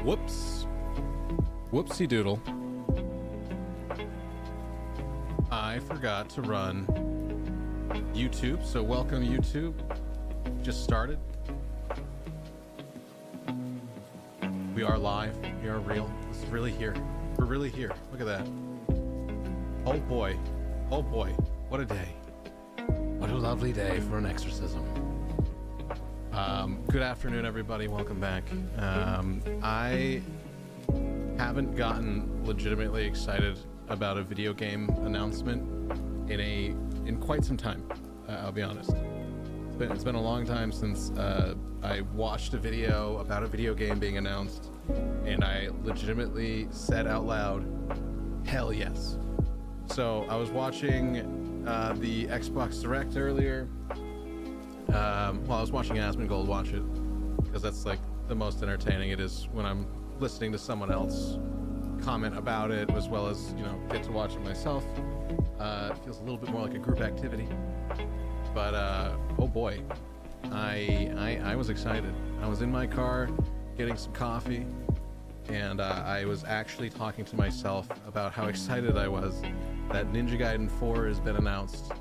Whoops. Whoopsie doodle. I forgot to run YouTube, so welcome YouTube. Just started. We are live. We are real. This is really here. We're really here. Look at that. Oh boy. Oh boy. What a day. What a lovely day for an exorcism. Good afternoon, everybody. Welcome back. I haven't gotten legitimately excited about a video game announcement in quite some time. I'll be honest. It's been a long time since I watched a video about a video game being announced, and I legitimately said out loud, "Hell yes!" So I was watching the Xbox Direct earlier. Well, I was watching Asmongold watch it because that's like the most entertaining it is when I'm listening to someone else comment about it, as well as, you know, get to watch it myself. It feels a little bit more like a group activity. But oh boy, I was excited. I was in my car getting some coffee, and I was actually talking to myself about how excited I was that Ninja Gaiden 4 has been announced.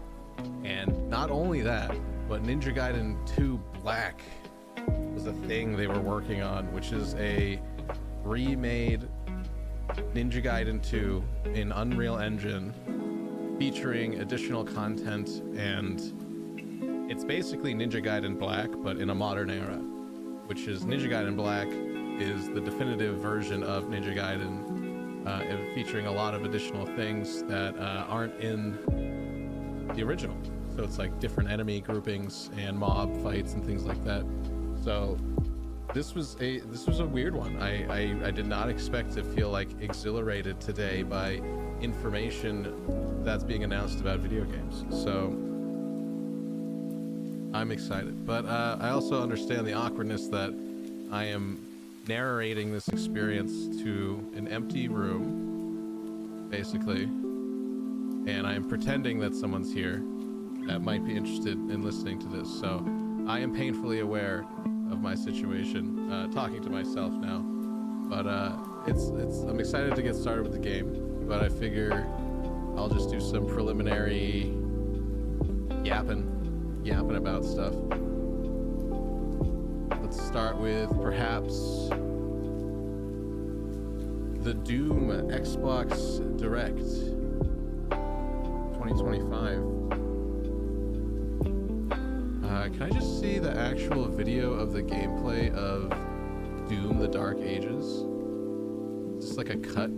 And not only that, but Ninja Gaiden 2 Black was a thing they were working on, which is a remade Ninja Gaiden 2 in Unreal Engine, featuring additional content, and it's basically Ninja Gaiden Black, but in a modern era, which is Ninja Gaiden Black is the definitive version of Ninja Gaiden, featuring a lot of additional things that aren't in the original. So it's like different enemy groupings and mob fights and things like that. So this was a weird one. I did not expect to feel like exhilarated today by information that's being announced about video games. So I'm excited, but I also understand the awkwardness that I am narrating this experience to an empty room, basically, and I'm pretending that someone's here that might be interested in listening to this. So I am painfully aware of my situation, talking to myself now, but I'm excited to get started with the game, but I figure I'll just do some preliminary yapping about stuff. Let's start with perhaps the Doom Xbox Direct 2025. Can I just see the actual video of the gameplay of Doom: The Dark Ages? Is this like a cut?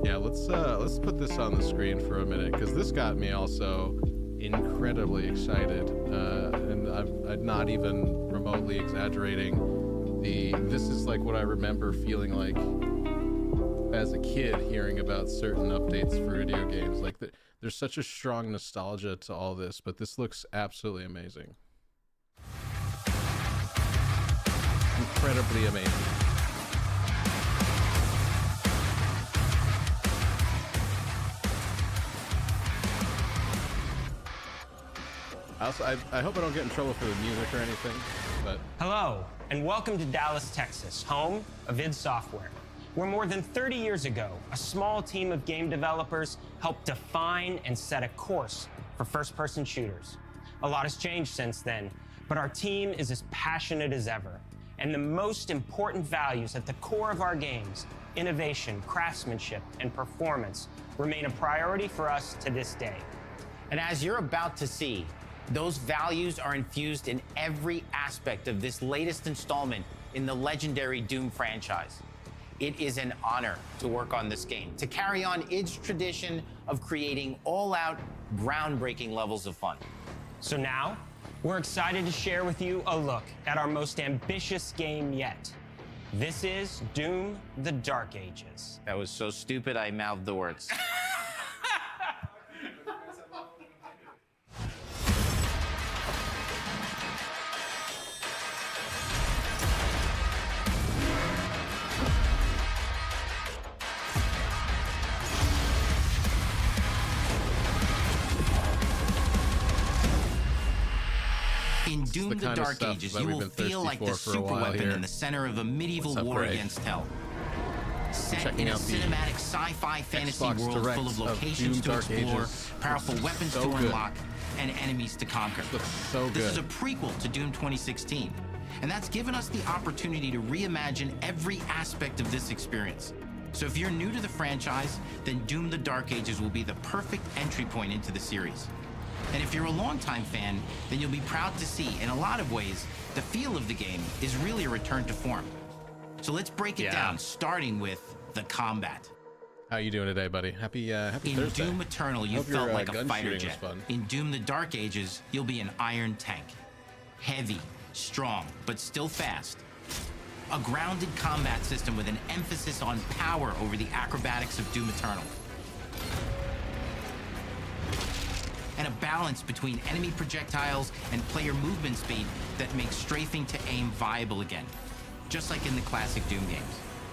Yeah, let's put this on the screen for a minute, because this got me also incredibly excited, and I'm not even remotely exaggerating. This is like what I remember feeling like as a kid, hearing about certain updates for video games. Like there's such a strong nostalgia to all this, but this looks absolutely amazing. Incredibly amazing. I hope I don't get in trouble for the music or anything, but... Hello, and welcome to Dallas, Texas, home of id Software, where more than 30 years ago, a small team of game developers helped define and set a course for first-person shooters. A lot has changed since then, but our team is as passionate as ever. And the most important values at the core of our games, innovation, craftsmanship, and performance, remain a priority for us to this day. And as you're about to see, those values are infused in every aspect of this latest installment in the legendary Doom franchise. It is an honor to work on this game, to carry on id's tradition of creating all-out, groundbreaking levels of fun. So now, we're excited to share with you a look at our most ambitious game yet. This is Doom: The Dark Ages. That was so stupid, I mouthed the words. Doom the kind of Dark stuff Ages, that you we've will been feel thirsty like the for a while superweapon here. in the center of a medieval What's up, war Greg? against hell. Set Checking in a out the cinematic sci-fi fantasy Xbox world Direct full of of locations Doom to Dark explore, Ages. powerful Looks weapons so to good. unlock, and enemies to conquer. Looks so This is a good. prequel to Doom 2016, and that's given us the opportunity to reimagine every aspect of this experience. So if you're new to the franchise, then Doom the Dark Ages will be the perfect entry point into the series. And if you're a longtime fan, then you'll be proud to see, in a lot of ways, the feel of the game is really a return to form. So let's break it Yeah. down, starting with the combat. How you doing today, buddy? Happy In Thursday. Doom Eternal, you Hope felt your, like a gun fighter shooting was jet. fun. In Doom the Dark Ages, you'll be an iron tank. Heavy, strong, but still fast. A grounded combat system with an emphasis on power over the acrobatics of Doom Eternal. And a balance between enemy projectiles and player movement speed that makes strafing to aim viable again, just like in the classic Doom games.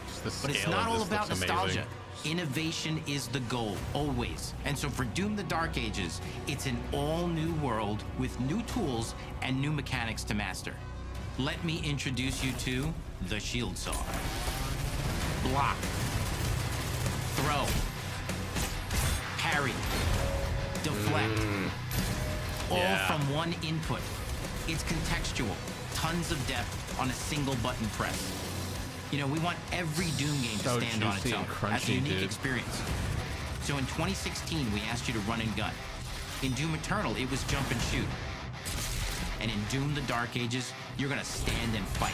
Just the But it's scale not of all this about looks nostalgia. amazing. Innovation is the goal, always. And so for Doom the Dark Ages, it's an all-new world with new tools and new mechanics to master. Let me introduce you to the Shield Saw. Block. Throw. Parry. Deflect. All Yeah. from one input. It's contextual. Tons of depth on a single button press. You know, we want every Doom game So to stand on its juicy own and as a crunchy, unique dude. experience. So in 2016, we asked you to run and gun. In Doom Eternal, it was jump and shoot. And in Doom the Dark Ages, you're gonna stand and fight.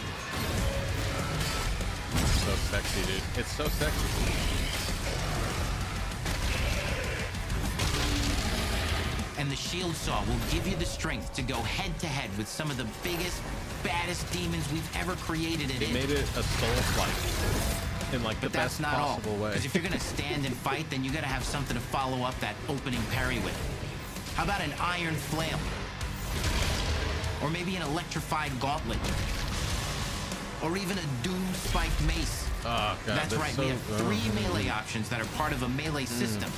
So sexy, dude. It's so sexy. And the Shield Saw will give you the strength to go head to head with some of the biggest, baddest demons we've ever created in They it. made it a soul flight in like the But that's best not all. possible way. Because if you're gonna stand and fight, then you gotta have something to follow up that opening parry with. How about an iron flail? Or maybe an electrified gauntlet? Or even a doom spiked mace? Oh god, That's right, so, we have 3 melee options that are part of a melee system.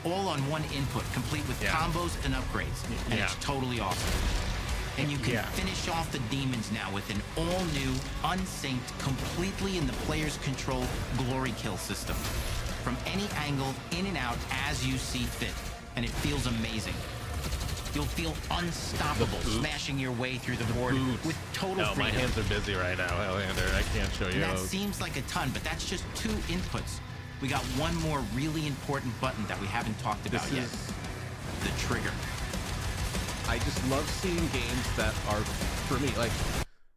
All on one input, complete with Yeah. combos and upgrades. And Yeah. it's totally awesome. And you can Yeah. finish off the demons now with an all-new, unsynced, completely in the player's control glory kill system. From any angle, in and out, as you see fit. And it feels amazing. You'll feel unstoppable boot. smashing your way through the board Boot. with total No, my freedom. hands are busy right now, Highlander. I can't show you. That seems like a ton, but that's just 2 inputs. We got one more really important button that we haven't talked about This yet. is. The trigger. I just love seeing games that are, for me, like,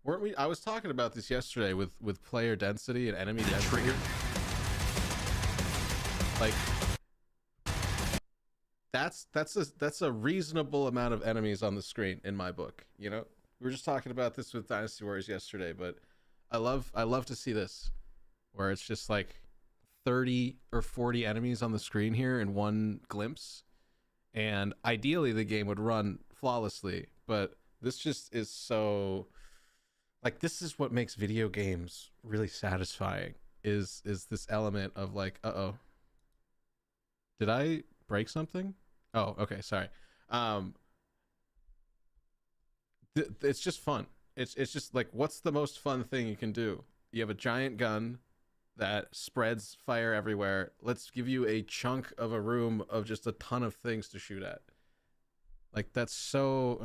weren't we? I was talking about this yesterday with player density and enemy The density. trigger. Like, that's a reasonable amount of enemies on the screen in my book. You know, we were just talking about this with Dynasty Warriors yesterday, but I love to see this, where it's just like 30 or 40 enemies on the screen here in one glimpse, and ideally the game would run flawlessly, but this just is so, like, this is what makes video games really satisfying, is this element of like, uh-oh, did I break something? Oh, okay, sorry. It's just fun. It's just like, what's the most fun thing you can do? You have a giant gun that spreads fire everywhere. Let's give you a chunk of a room of just a ton of things to shoot at. Like, that's so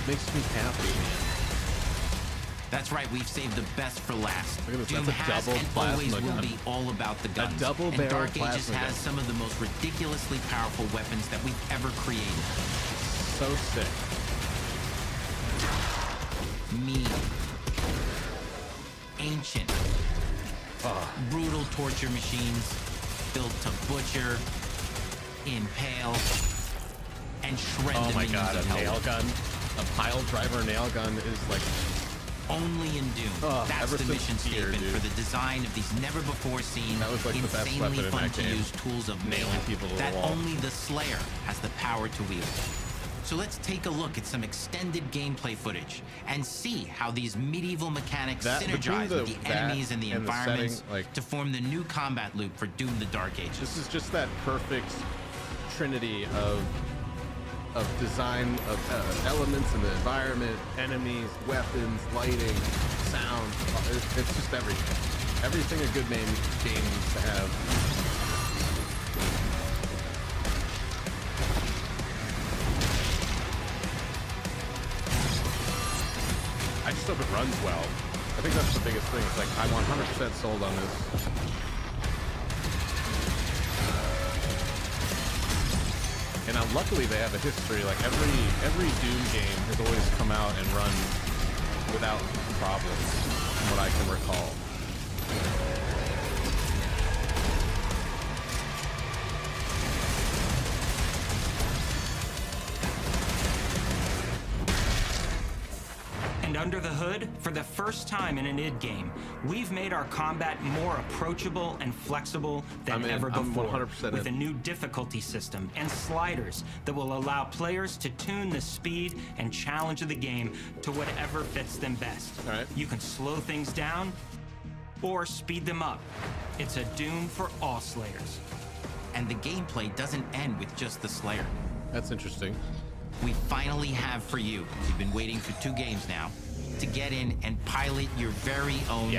makes me happy. That's right, we've saved the best for last. Look at this, Doom that's a has double and plasma always will gun. be all about the guns. double-barrel and Dark Ages plasma has gun. some of the most ridiculously powerful weapons that we've ever created. So sick. Mean. Ancient. Brutal torture machines built to butcher, impale, and shred Oh the my minions god, of a hell. nail gun. A pile driver nail gun is like, Only in Doom. That's ever the since mission here, statement dude. for the design of these never-before-seen, That was, like, the best insanely weapon in fun that to game. use tools of Nailing mayhem people to the that wall. only the Slayer has the power to wield. So let's take a look at some extended gameplay footage and see how these medieval mechanics That- between synergize with the that enemies and the and the environments setting, like- to form the new combat loop for Doom the Dark Ages. this is just that perfect trinity of of design of elements in the environment, enemies, weapons, lighting, sound. It's just everything a good game needs to have. I just hope it runs well. I think that's the biggest thing. It's like I'm 100% sold on this. And now, luckily, they have a history. Like every Doom game has always come out and run without problems, from what I can recall. And under the hood, for the first time in an id game, we've made our combat more approachable and flexible than ever before, 100% with a new difficulty system and sliders that will allow players to tune the speed and challenge of the game to whatever fits them best. All right. You can slow things down or speed them up. It's a Doom for all Slayers. And the gameplay doesn't end with just the Slayer. That's interesting. We finally have for you, you've been waiting for 2 games now, to get in and pilot your very own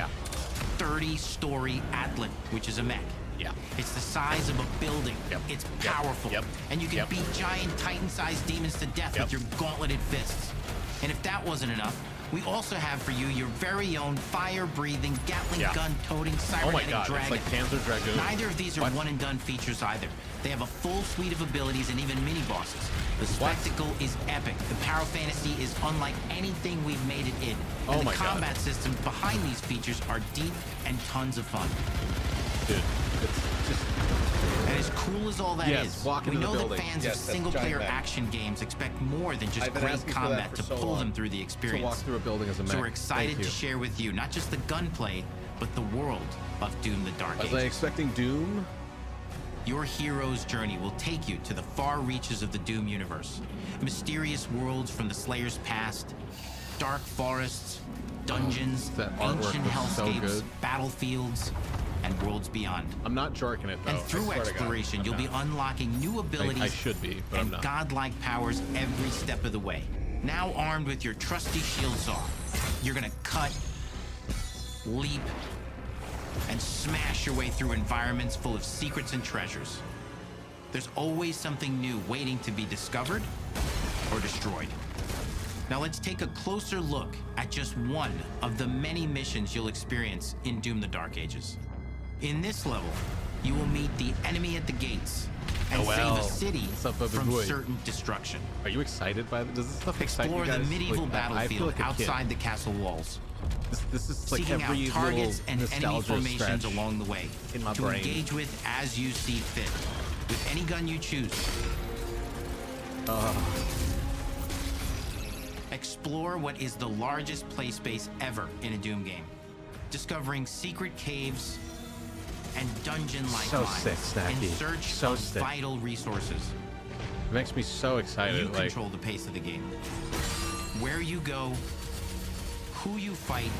30-story Atlan, which is a mech. Yeah. It's the size of a building. Yep. It's Yep. powerful. Yep. And you can Yep. beat giant Titan-sized demons to death Yep. with your gauntleted fists. And if that wasn't enough, we also have for you your very own fire-breathing, Gatling Yeah. gun-toting Oh my cybernetic god, dragon. it's like Panzer Dragoon. Neither of these are What? one-and-done features either. They have a full suite of abilities and even mini-bosses. The What? spectacle is epic. The power fantasy is unlike anything we've made it in. Oh And my the God. combat systems behind these features are deep and tons of fun. Dude, it's just... And as cool as all that Yes, is, walk we into the know that building. fans Yes, of that's single-player giant mech. action games expect more than just I've been great asking for that combat for to so pull long. them through the To experience. walk through a building as a mech. So we're excited Thank to you. share with you not just the gunplay, but the world of Doom: The Dark Was Ages. I expecting Doom? Your hero's journey will take you to the far reaches of the Doom universe. Mysterious worlds from the Slayer's past, dark forests, dungeons, that artwork ancient looks so hellscapes, good. battlefields, and worlds beyond. I'm not jarking it, though. And I through swear to God. exploration, I'm you'll be not. unlocking new abilities I should be, but I'm and not. godlike powers every step of the way. Now armed with your trusty shield saw, you're gonna cut, leap, and smash your way through environments full of secrets and treasures. There's always something new waiting to be discovered or destroyed. Now let's take a closer look at just one of the many missions you'll experience in Doom: The Dark Ages. In this level, you will meet the enemy at the gates and save a city What's up, baby from boy? certain destruction. Are you excited by this? Does this stuff excite Explore you the guys? medieval Like, I feel battlefield like a kid. outside the castle walls, This is like seeking every out targets little and enemy nostalgia formations stretch along the way in my to brain. engage with as you see fit, with any gun you choose. Explore what is the largest play space ever in a Doom game, discovering secret caves and dungeon-like So mines sick, Snacky. in search So of sick. vital resources. It makes me so excited. You Like, control the pace of the game. Where you go, who you fight,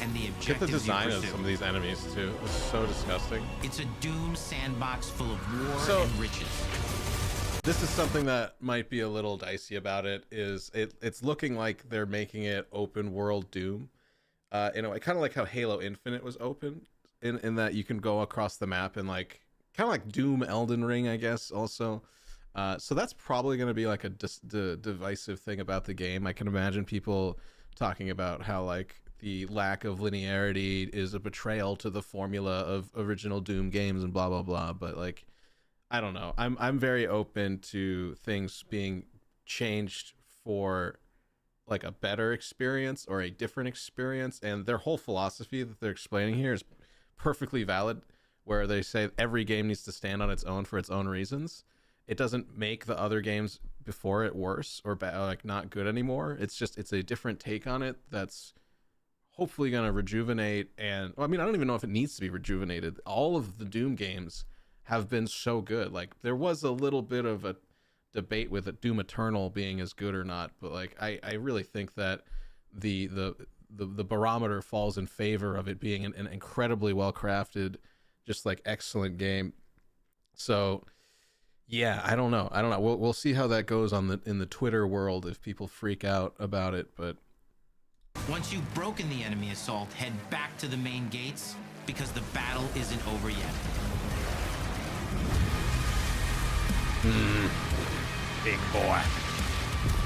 and the get objectives the design you of pursue. some of these enemies too. It's so disgusting. It's a Doom sandbox full of war So- and riches. This is something that might be a little dicey about it. It's looking like they're making it open world Doom. In a way, kind of like how Halo Infinite was open, in that you can go across the map and like kind of like Doom Elden Ring, I guess. Also, so that's probably going to be like a divisive thing about the game. I can imagine people talking about how like the lack of linearity is a betrayal to the formula of original Doom games and blah blah blah. But like, I don't know. I'm very open to things being changed for like a better experience or a different experience, and their whole philosophy that they're explaining here is perfectly valid, where they say every game needs to stand on its own for its own reasons. It doesn't make the other games before it worse or like not good anymore. It's just it's a different take on it that's hopefully going to rejuvenate. And well, I mean, I don't even know if it needs to be rejuvenated. All of the Doom games have been so good. Like there was a little bit of a debate with it, Doom Eternal being as good or not, but like I really think that the barometer falls in favor of it being an incredibly well crafted, just like excellent game. So Yeah, I don't know. We'll see how that goes in the Twitter world if people freak out about it. But Once you've broken the enemy assault, head back to the main gates because the battle isn't over yet. big boy,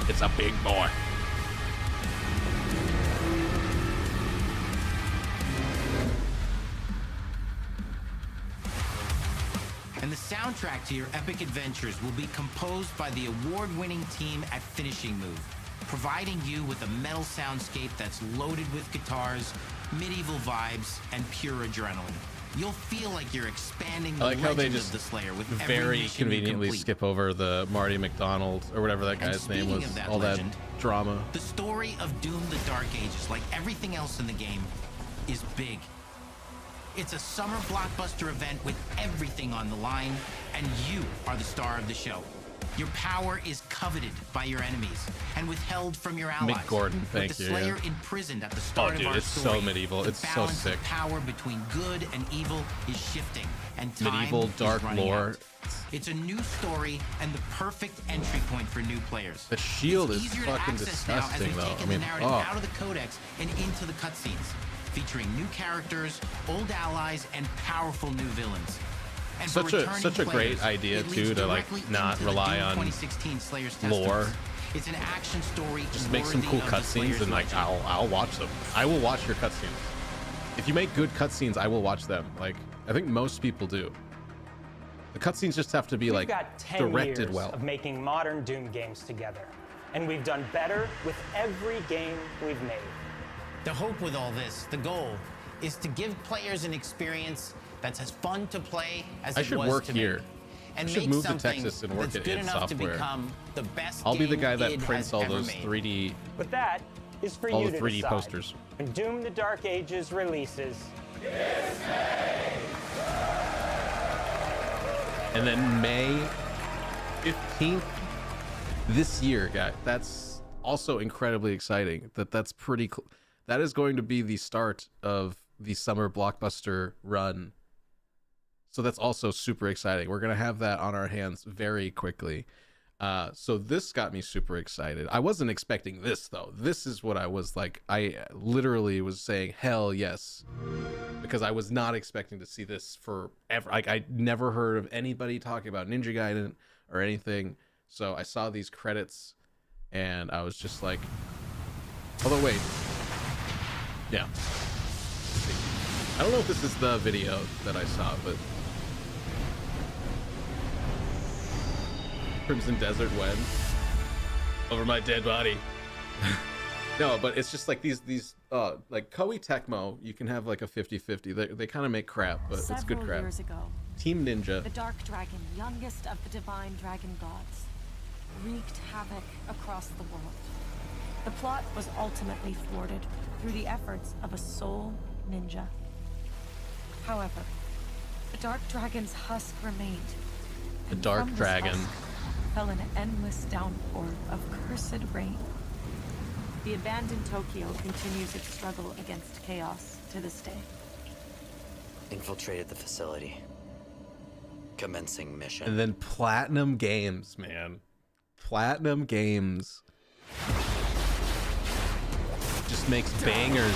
it's a big boy. And the soundtrack to your epic adventures will be composed by the award-winning team at Finishing Move, providing you with a metal soundscape that's loaded with guitars, medieval vibes, and pure adrenaline. You'll feel like you're expanding the I like how they legend just of the Slayer with every very mission you conveniently complete. skip over the Marty McDonald or whatever that guy's name speaking was. of that All legend, that drama. The story of Doom: The Dark Ages, like everything else in the game, is big. It's a summer blockbuster event with everything on the line, and you are the star of the show. Your power is coveted by your enemies and withheld from your allies. Mick Gordon, thank with the you, Slayer yeah. imprisoned at the start dude, of our it's so story. medieval. The It's so balance sick. of power between good and evil is shifting, and time Medieval is dark running lore. out. It's a new story and the perfect entry point for new players. The shield It's is easier to fucking access now as disgusting, we've though. taken I mean, the narrative oh. out of the codex and into the cutscenes, featuring new characters, old allies, and powerful new villains. And for Such a returning great players, idea, it leads too, to, like, directly not into the rely Doom on 2016 Slayer's lore. Testaments. It's an action story. Just make some cool cutscenes and like I'll watch them. I will watch your cutscenes. If you make good cutscenes, I will watch them. Like I think most people do. The cutscenes just have to be We've like got 10 directed years well. of making modern Doom games together, and we've done better with every game we've made. The hope with all this, the goal, is to give players an experience that's as fun to play as I it should was work to here. make. And I should make move to something Texas and work that's at good id enough to Software. become the best I'll be the game guy that id prints has all ever those made. 3D, But that is for all you the to 3D decide. posters. When Doom: The Dark Ages releases, And then May 15th this year, guys. That's also incredibly exciting. That's pretty cool. That is going to be the start of the summer blockbuster run. So that's also super exciting. We're going to have that on our hands very quickly. So this got me super excited. I wasn't expecting this, though. This is what I was like. I literally was saying, hell yes. Because I was not expecting to see this forever. Like, I never heard of anybody talking about Ninja Gaiden or anything. So I saw these credits, and I was just like... Although, wait. Yeah. I don't know if this is the video that I saw, but... Crimson Desert when over my dead body. No, but it's just like these like Koei Tecmo, you can have like a 50-50. They kind of make crap, but it's good crap. Years ago, Team Ninja. the Dark Dragon, youngest of the divine dragon gods, wreaked havoc across the world. The plot was ultimately thwarted through the efforts of a sole ninja. However, the Dark Dragon's husk remained. The and Dark from this Dragon. husk fell an endless downpour of cursed rain. The abandoned Tokyo continues its struggle against chaos to this day. Infiltrated the facility. Commencing mission. And then Platinum Games, man. Platinum Games just makes bangers.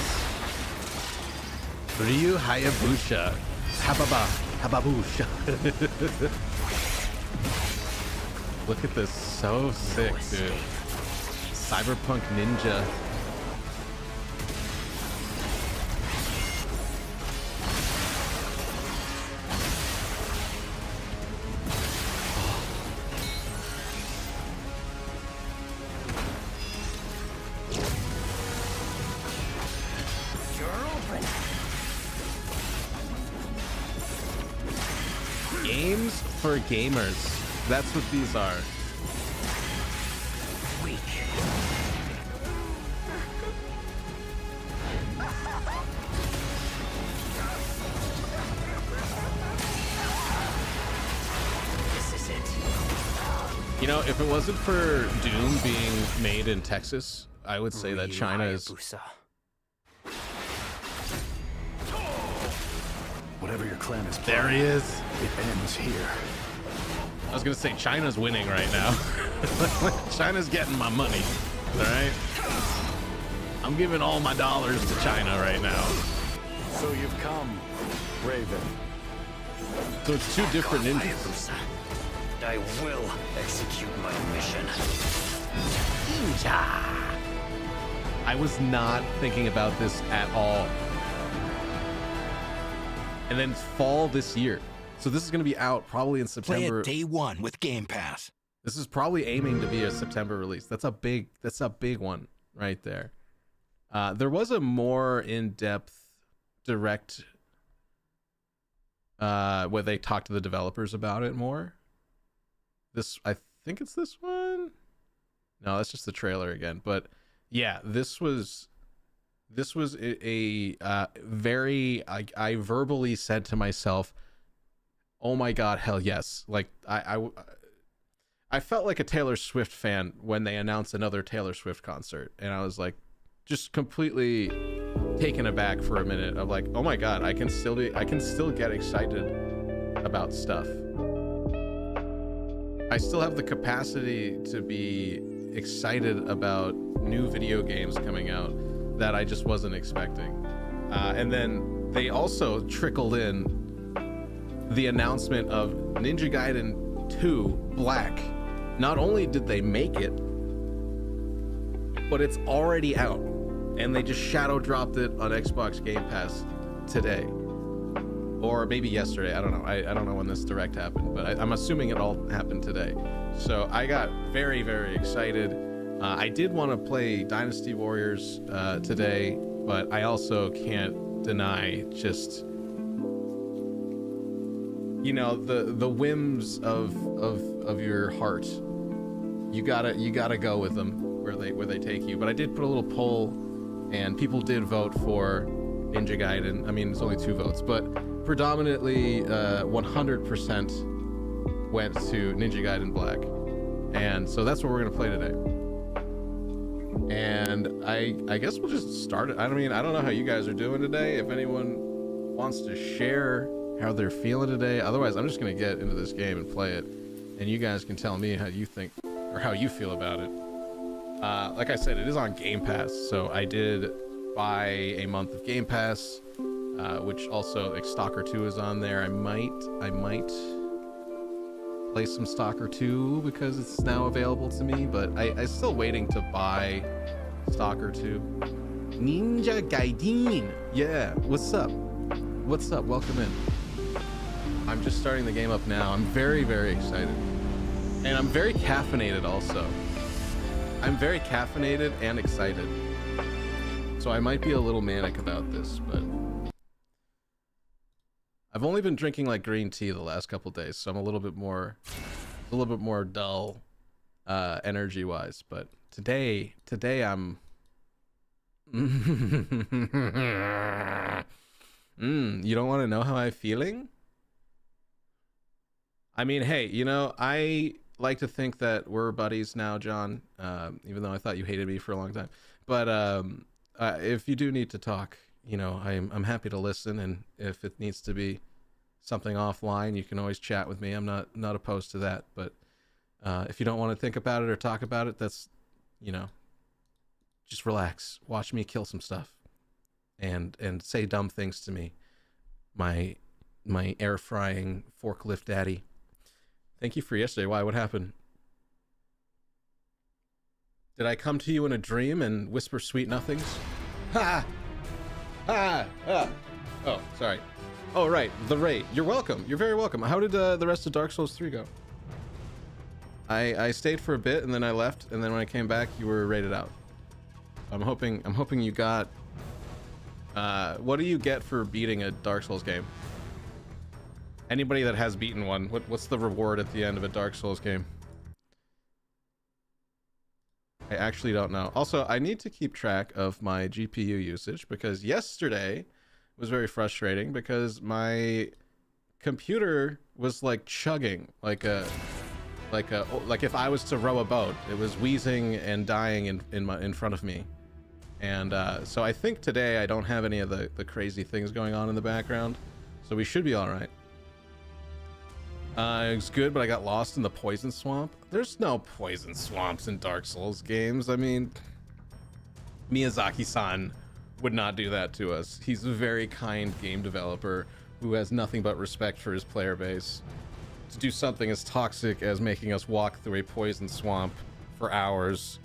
Ryu Hayabusa. Hababusha. Look at this, so sick, dude. Cyberpunk Ninja. Games for gamers. That's what these are. This is it. You know, if it wasn't for Doom being made in Texas, I would say that Ryu China is... Hayabusa. Whatever your clan is There he is. it ends here. I was gonna say China's winning right now. China's getting my money. All right. I'm giving all my dollars to China right now. So you've come, Raven. So it's two different ninjas. I will execute my mission. Ninja. I was not thinking about this at all. And then it's fall this year. So this is going to be out probably in September. Play it day one with Game Pass. This is probably aiming to be a September release. That's a big one right there. There was a more in-depth direct where they talked to the developers about it more. I think it's this one. No, that's just the trailer again. But yeah, this was a very, I verbally said to myself, oh my God, hell yes. Like I felt like a Taylor Swift fan when they announced another Taylor Swift concert. And I was like, just completely taken aback for a minute of like, oh my God, I can still get excited about stuff. I still have the capacity to be excited about new video games coming out that I just wasn't expecting. And then they also trickled in the announcement of Ninja Gaiden 2 Black. Not only did they make it, but it's already out. And they just shadow dropped it on Xbox Game Pass today. Or maybe yesterday, I don't know. I don't know when this direct happened, but I'm assuming it all happened today. So I got very, very excited. I did want to play Dynasty Warriors today, but I also can't deny just, you know, the whims of your heart. You gotta go with them where they take you. But I did put a little poll, and people did vote for Ninja Gaiden. I mean, it's only 2 votes, but predominantly 100% went to Ninja Gaiden Black. And so that's what we're gonna play today. And I guess we'll just start it. I mean, I don't know how you guys are doing today. If anyone wants to share how they're feeling today. Otherwise, I'm just gonna get into this game and play it. And you guys can tell me how you think or how you feel about it. Like I said, it is on Game Pass. So I did buy a month of Game Pass, which also Stalker 2 is on there. I might play some Stalker 2 because it's now available to me, but I'm still waiting to buy Stalker 2. Ninja Gaiden. Yeah, what's up? What's up? Welcome in. I'm just starting the game up now. I'm very, very excited. And I'm very caffeinated also. I'm very caffeinated and excited. So I might be a little manic about this, but I've only been drinking like green tea the last couple days, so I'm a little bit more dull energy wise, but today I'm you don't want to know how I'm feeling? I mean, hey, you know, I like to think that we're buddies now, John, even though I thought you hated me for a long time. But if you do need to talk, you know, I'm happy to listen, and if it needs to be something offline, you can always chat with me. I'm not opposed to that. But if you don't want to think about it or talk about it, that's, you know, just relax. Watch me kill some stuff, and say dumb things to me. My air frying forklift daddy. Thank you for yesterday. Why? What happened? Did I come to you in a dream and whisper sweet nothings? Ha! Ha! Ah! Oh, sorry. Oh, right. The raid. You're welcome. You're very welcome. How did the rest of Dark Souls 3 go? I stayed for a bit and then I left, and then when I came back, you were raided out. I'm hoping you got. What do you get for beating a Dark Souls game? Anybody that has beaten one, what's the reward at the end of a Dark Souls game? I actually don't know. Also, I need to keep track of my GPU usage because yesterday was very frustrating because my computer was like chugging like if I was to row a boat, it was wheezing and dying in front of me. And so I think today I don't have any of the crazy things going on in the background, so we should be all right. It was good, but I got lost in the poison swamp. There's no poison swamps in Dark Souls games. I mean, Miyazaki-san would not do that to us. He's a very kind game developer who has nothing but respect for his player base. To do something as toxic as making us walk through a poison swamp for hours,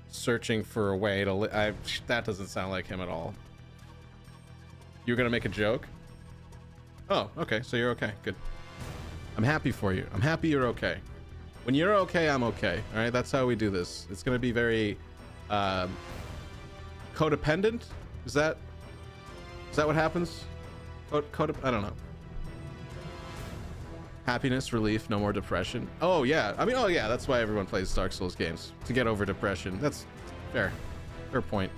searching for a way to that doesn't sound like him at all. You're gonna make a joke? Oh, okay, so you're okay, good. I'm happy for you. I'm happy you're okay. When you're okay, I'm okay. All right, that's how we do this. It's gonna be very codependent. Is that what happens? I don't know. Happiness, relief, no more depression. Oh yeah, I mean, oh yeah, that's why everyone plays Dark Souls games, to get over depression. That's fair point.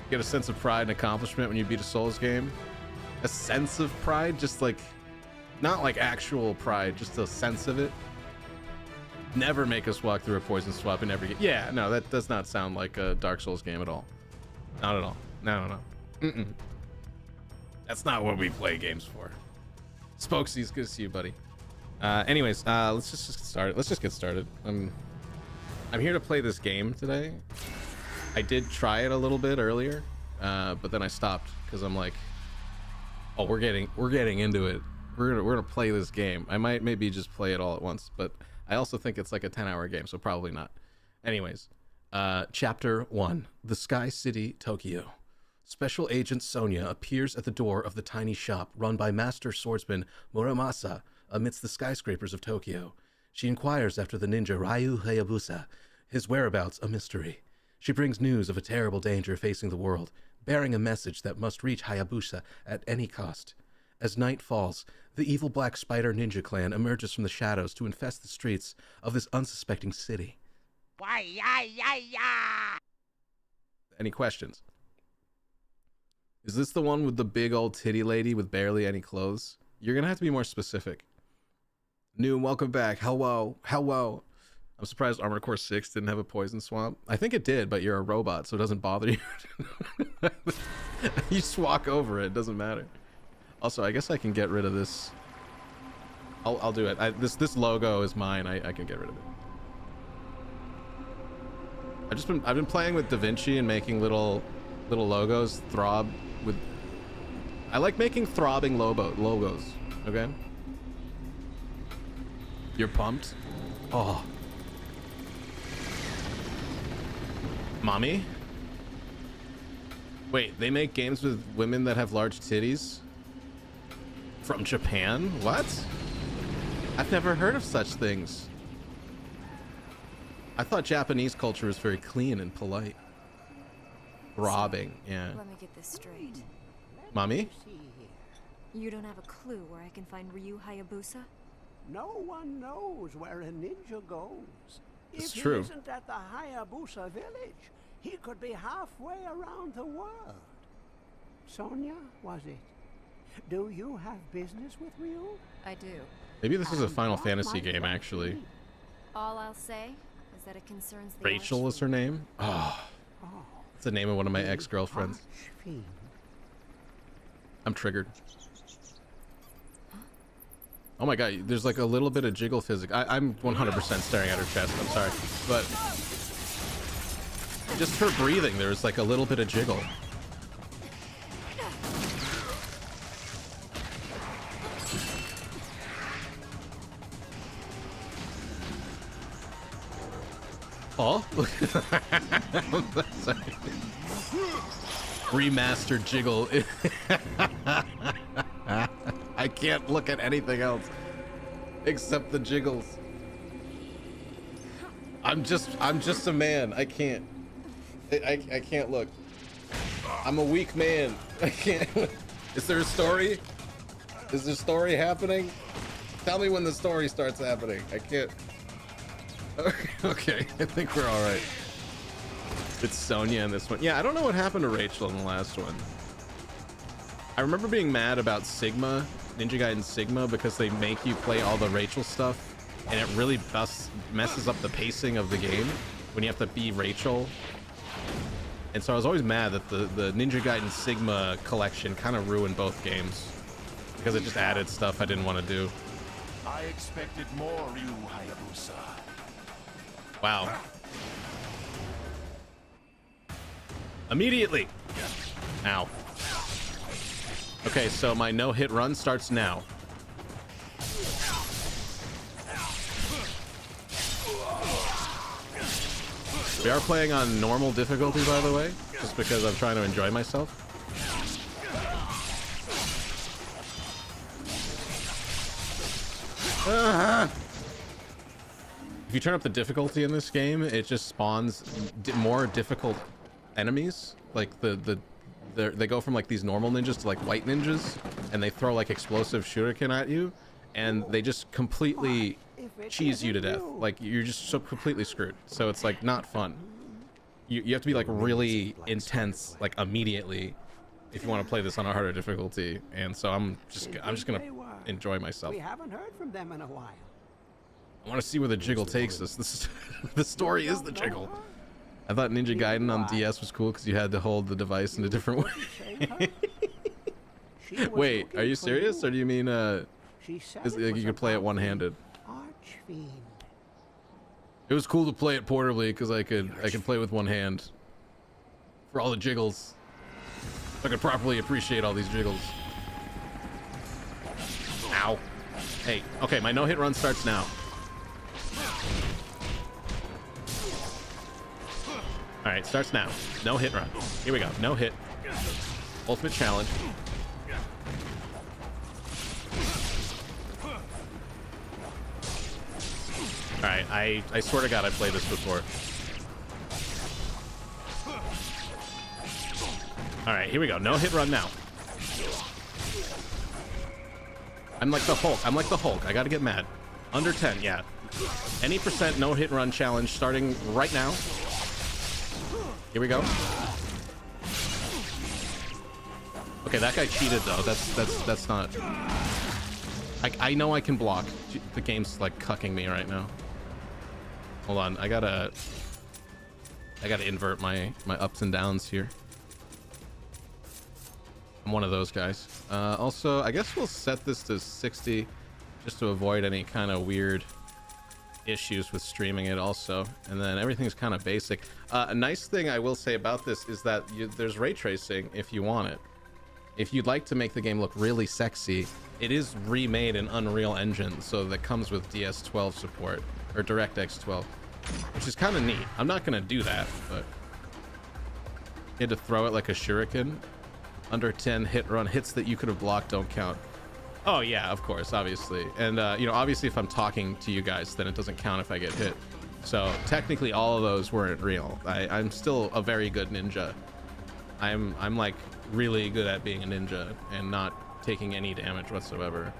Get a sense of pride and accomplishment when you beat a Souls game. A sense of pride, just like, not like actual pride, just a sense of it. Never make us walk through a poison swamp in every game. Yeah, no, that does not sound like a Dark Souls game at all. Not at all. No. That's not what we play games for. Spokesy's good to see you, buddy. Anyways, let's just get started. Let's just get started. I'm here to play this game today. I did try it a little bit earlier, but then I stopped because I'm like, oh, we're getting into it. We're gonna play this game. I might maybe just play it all at once, but I also think it's like a 10-hour game, so probably not. Anyways, Chapter 1: The Sky City, Tokyo. Special Agent Sonia appears at the door of the tiny shop run by Master Swordsman Muramasa amidst the skyscrapers of Tokyo. She inquires after the ninja Ryu Hayabusa, his whereabouts a mystery. She brings news of a terrible danger facing the world, bearing a message that must reach Hayabusa at any cost. As night falls, the evil Black Spider Ninja Clan emerges from the shadows to infest the streets of this unsuspecting city. Any questions? Is this the one with the big old titty lady with barely any clothes? You're gonna have to be more specific. New, welcome back. Hello. I'm surprised Armored Core 6 didn't have a poison swamp. I think it did, but you're a robot, so it doesn't bother you. You just walk over it, doesn't matter. Also, I guess I can get rid of this. I'll do it. This logo is mine. I can get rid of it. I've been playing with DaVinci and making little logos throb with. I like making throbbing logos. Okay. You're pumped? Oh. Mommy? Wait, they make games with women that have large titties? From Japan? What? I've never heard of such things. I thought Japanese culture was very clean and polite. Robbing, yeah. Let me get this straight. Mommy? You don't have a clue where I can find Ryu Hayabusa? No one knows where a ninja goes. It's If true. he isn't at the Hayabusa village, he could be halfway around the world. Sonia, was it? Do you have business with Ryu? I do. Maybe this is a And Final what Fantasy might game, that actually. be? All I'll say is that it concerns the Rachel is her name? Oh, Oh, it's the name of one of my the ex-girlfriends. Archfiend. I'm triggered. Oh my god, there's like a little bit of jiggle physics. I'm 100% staring at her chest, I'm sorry. But just her breathing, there's like a little bit of jiggle. Oh, look at sorry. Remastered jiggle. I can't look at anything else except the jiggles. I'm just a man. I can't. I can't look. I'm a weak man. I can't. Is there a story? Is there a story happening? Tell me when the story starts happening. I can't. Okay, I think we're all right. It's Sonia in this one. Yeah, I don't know what happened to Rachel in the last one. I remember being mad about Sigma, Ninja Gaiden Sigma, because they make you play all the Rachel stuff, and it really messes up the pacing of the game when you have to be Rachel. And so I was always mad that the Ninja Gaiden Sigma collection kind of ruined both games. because it just added stuff I didn't want to do. I expected more, you Hayabusa. Wow. Immediately. Ow. Okay, so my no-hit run starts now. We are playing on normal difficulty, by the way, just because I'm trying to enjoy myself. If you turn up the difficulty in this game, it just spawns more difficult enemies. Like they go from like these normal ninjas to like white ninjas, and they throw like explosive shuriken at you, and they just completely cheese you to death. Like you're just so completely screwed. So it's like not fun. You have to be like really intense like immediately if you want to play this on a harder difficulty. And so I'm just gonna enjoy myself. We haven't heard from them in a while. I want to see where the jiggle takes us. This is the story is the jiggle. I thought Ninja Gaiden on DS was cool because you had to hold the device in a different way. Wait, are you serious, or do you mean you could play it one-handed? Archfiend. It was cool to play it portably because I could play with one hand. For all the jiggles, I could properly appreciate all these jiggles. Ow. Hey, okay, my no-hit run starts now. All right, starts now. No hit run. Here we go. No hit. Ultimate challenge. All right, I swear to God I played this before. All right, here we go. No hit run now. I'm like the Hulk. I'm like the Hulk. I gotta get mad. Under 10, yeah. Any percent no hit run challenge starting right now. Here we go. Okay, that guy cheated though. That's not. I know I can block. The game's like cucking me right now. Hold on, I gotta invert my ups and downs here. I'm one of those guys. Also, I guess we'll set this to 60 just to avoid any kind of weird issues with streaming it also. And then everything's kind of basic. A nice thing I will say about this is that there's ray tracing if you want it. If you'd like to make the game look really sexy, it is remade in Unreal Engine, so that comes with DS12 support, or DirectX 12, which is kind of neat. I'm not going to do that, but you had to throw it like a shuriken. Under 10 hit run hits that you could have blocked don't count. Oh yeah, of course, obviously. And you know, obviously if I'm talking to you guys, then it doesn't count if I get hit. So technically all of those weren't real. I'm still a very good ninja. I'm like really good at being a ninja and not taking any damage whatsoever.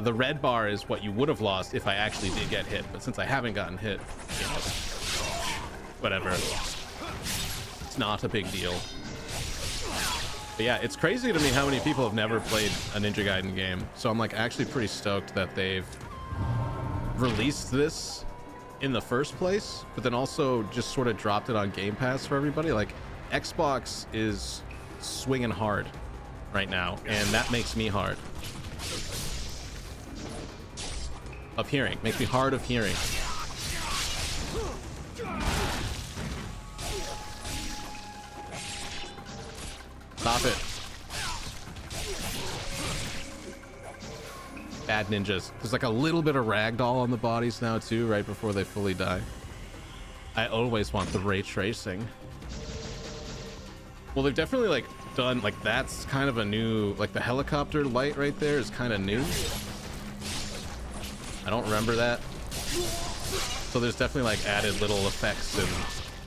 The red bar is what you would have lost if I actually did get hit, but since I haven't gotten hit, you know, whatever. It's not a big deal. But yeah, it's crazy to me how many people have never played a Ninja Gaiden game. So I'm like actually pretty stoked that they've released this in the first place, but then also just sort of dropped it on Game Pass for everybody. Like Xbox is swinging hard right now, and that makes me hard of hearing. Makes me hard of hearing. Stop it. Bad ninjas. There's like a little bit of ragdoll on the bodies now too, right before they fully die. I always want the ray tracing. Well, they've definitely like done, like that's kind of a new, like the helicopter light right there is kind of new. I don't remember that. So there's definitely like added little effects and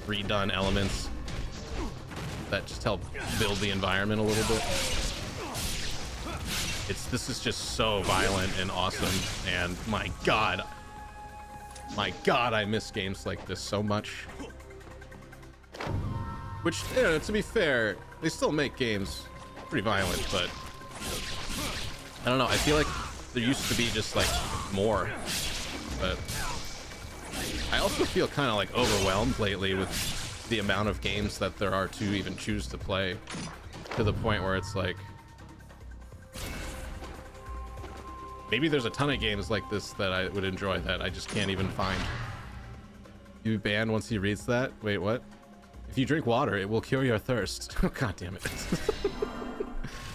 redone elements that just help build the environment a little bit. This is just so violent and awesome, and my god, I miss games like this so much. Which, you know, to be fair, they still make games pretty violent, but I don't know, I feel like there used to be just like more, but I also feel kind of like overwhelmed lately with the amount of games that there are to even choose to play, to the point where it's like maybe there's a ton of games like this that I would enjoy that I just can't even find. You banned once he reads that? Wait, what? If you drink water, it will cure your thirst. Oh, God damn it.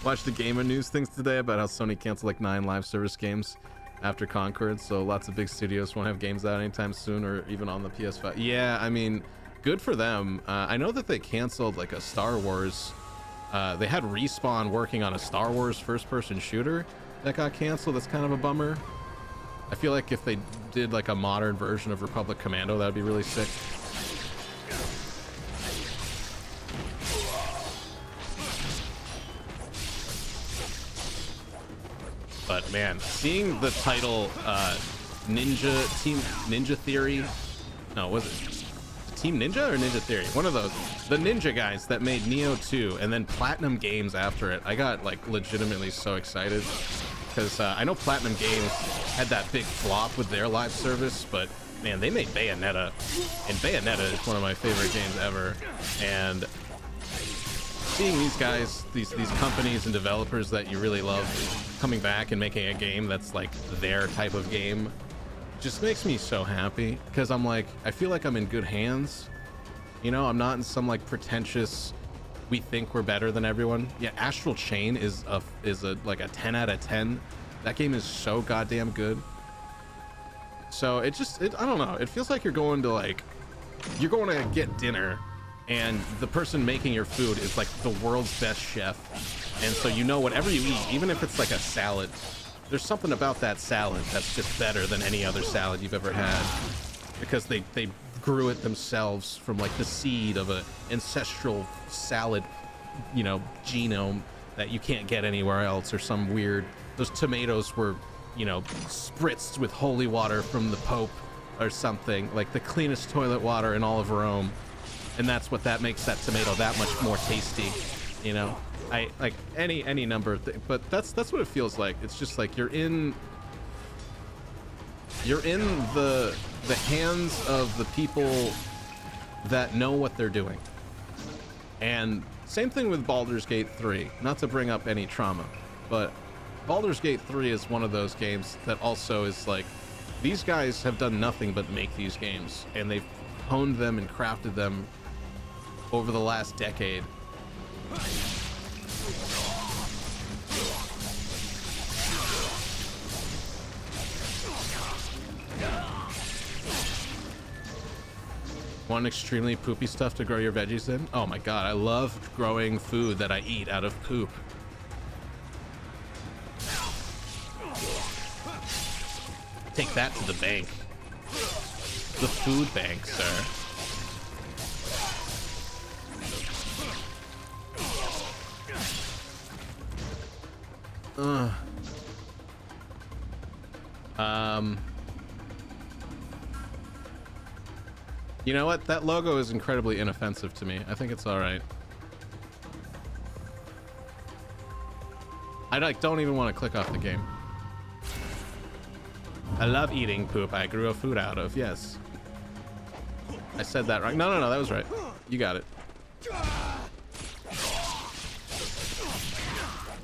Watched the gamer news things today about how Sony canceled like 9 live service games after Concord, so lots of big studios won't have games out anytime soon or even on the PS5. Yeah, I mean, good for them. I know that they canceled like a Star Wars. They had Respawn working on a Star Wars first-person shooter that got canceled. That's kind of a bummer. I feel like if they did like a modern version of Republic Commando, that would be really sick. But man, seeing the title Team Ninja Theory, no, was it Team Ninja or Ninja Theory? One of those. The Ninja guys that made Neo 2 and then Platinum Games after it. I got like legitimately so excited because I know Platinum Games had that big flop with their live service, but man, they made Bayonetta, and Bayonetta is one of my favorite games ever. And seeing these guys, these companies and developers that you really love coming back and making a game that's like their type of game just makes me so happy, because I'm like, I feel like I'm in good hands. You know, I'm not in some like pretentious, we think we're better than everyone. Yeah, Astral Chain is a like a 10 out of 10. That game is so goddamn good. So I don't know, it feels like you're going to get dinner and the person making your food is like the world's best chef, and so you know whatever you eat, even if it's like a salad, there's something about that salad that's just better than any other salad you've ever had, because they grew it themselves from like the seed of an ancestral salad, you know, genome that you can't get anywhere else, or some weird, those tomatoes were, you know, spritzed with holy water from the Pope or something, like the cleanest toilet water in all of Rome, and that's what that makes that tomato that much more tasty, you know. I like any number of things, but that's what it feels like. It's just like you're in the hands of the people that know what they're doing. And same thing with Baldur's Gate 3, not to bring up any trauma, but Baldur's Gate 3 is one of those games that also is like, these guys have done nothing but make these games, and they've honed them and crafted them over the last decade. Want extremely poopy stuff to grow your veggies in? Oh my god, I love growing food that I eat out of poop. Take that to the bank. The food bank, sir. You know what? That logo is incredibly inoffensive to me. I think it's all right. I like don't even want to click off the game. I love eating poop I grew a food out of. Yes. I said that right. No, that was right. You got it.